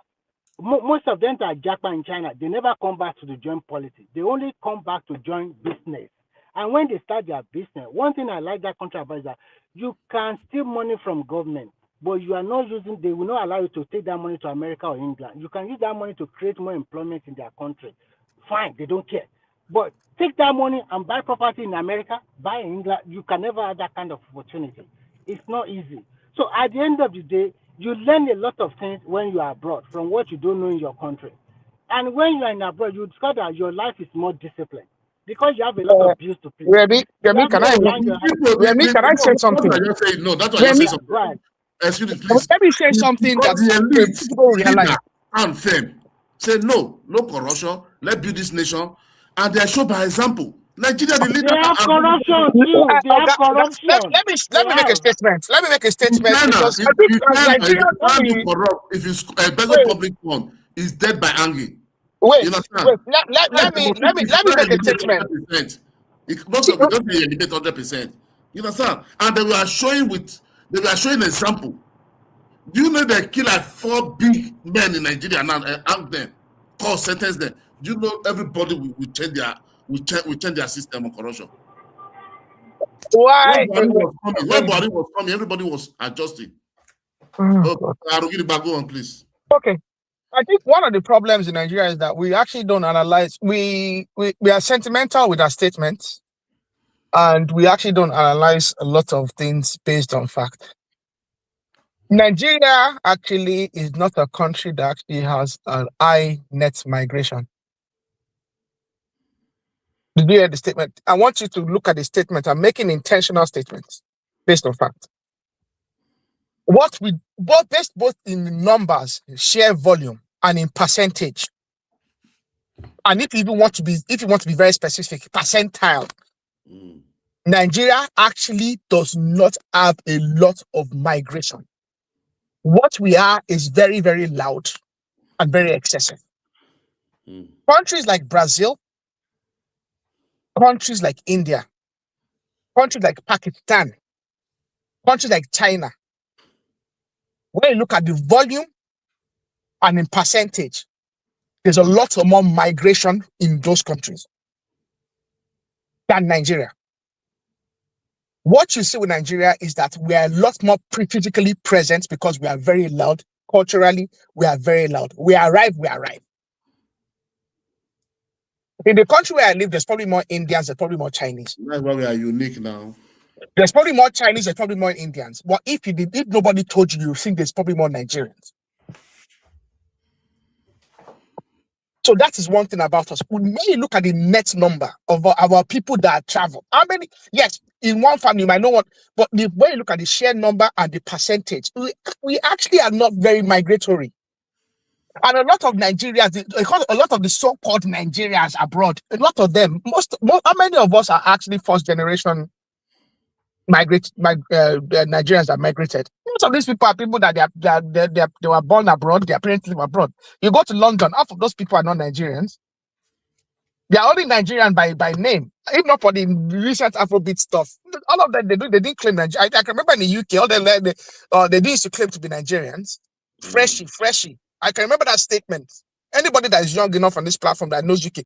most of them that Japa in China, they never come back to join politics. They only come back to join business. And when they start their business, one thing I like that country about is that you can steal money from government, but you are not using. They will not allow you to take that money to America or England. You can use that money to create more employment in their country. Fine, they don't care. But take that money and buy property in America, buy in England. You can never have that kind of opportunity. It's not easy. So at the end of the day, you learn a lot of things when you are abroad from what you don't know in your country. And when you are in abroad, you discover that your life is more disciplined because you have a lot of bills to pay. Remy, You have can to I plan your Remy, can I say something? That's why you're saying no. That's why you're Remy, saying something. Go ahead. Excuse me, please. let me say something Because that the elite, people realize. leader, and firm say no corruption. Let's build this nation, and they show by example. Nigeria, the They leader have corruption too. They have corruption. Let me make a statement. Let me make a statement China, because if I think as China, if Nigeria, you can't do corrupt, if you embezzle wait, public fund, is dead by hanging. wait, You understand? wait. Let me make a statement. 100%. Most of it don't eliminate 100%. You understand? And they were showing an example. Do you know they kill like 4 big men in Nigeria now and hang them, call sentence them? Do you know everybody will change their system of corruption? Why? When Buhari was coming, everybody was adjusting. Go on, please. Okay. I think one of the problems in Nigeria is that we actually don't analyze. We are sentimental with our statements, and we actually don't analyze a lot of things based on fact. Nigeria actually is not a country that actually has an high net migration. Did you hear the statement? I want you to look at the statement. I'm making intentional statements based on fact. Both in numbers, share volume, and in percentage. And if you want to be very specific, percentile. Nigeria actually does not have a lot of migration. What we are is very, very loud and very excessive. Countries like Brazil, countries like India, countries like Pakistan, countries like China, when you look at the volume and in percentage, there's a lot more migration in those countries than Nigeria. What you see with Nigeria is that we are a lot more physically present because we are very loud. Culturally, we are very loud. We arrive. In the country where I live, there's probably more Indians, there's probably more Chinese. That's why we are unique now. There's probably more Chinese, there's probably more Indians. But if nobody told you, you think there's probably more Nigerians. So that is one thing about us. When you look at the net number of our people that travel, how many? Yes, in one family you might know what, but when you look at the share number and the percentage, we actually are not very migratory. And a lot of Nigerians, a lot of the so-called Nigerians abroad, a lot of them, how many of us are actually first generation Nigerians that migrated. Most of these people are people that they were born abroad, their parents live abroad. You go to London, half of those people are not Nigerians. They are only Nigerian by name. If not for the recent Afrobeat stuff, all of them they didn't claim Nigeria. I can remember in the UK, all they didn't used to claim to be Nigerians. Freshie. I can remember that statement. Anybody that is young enough on this platform that knows UK,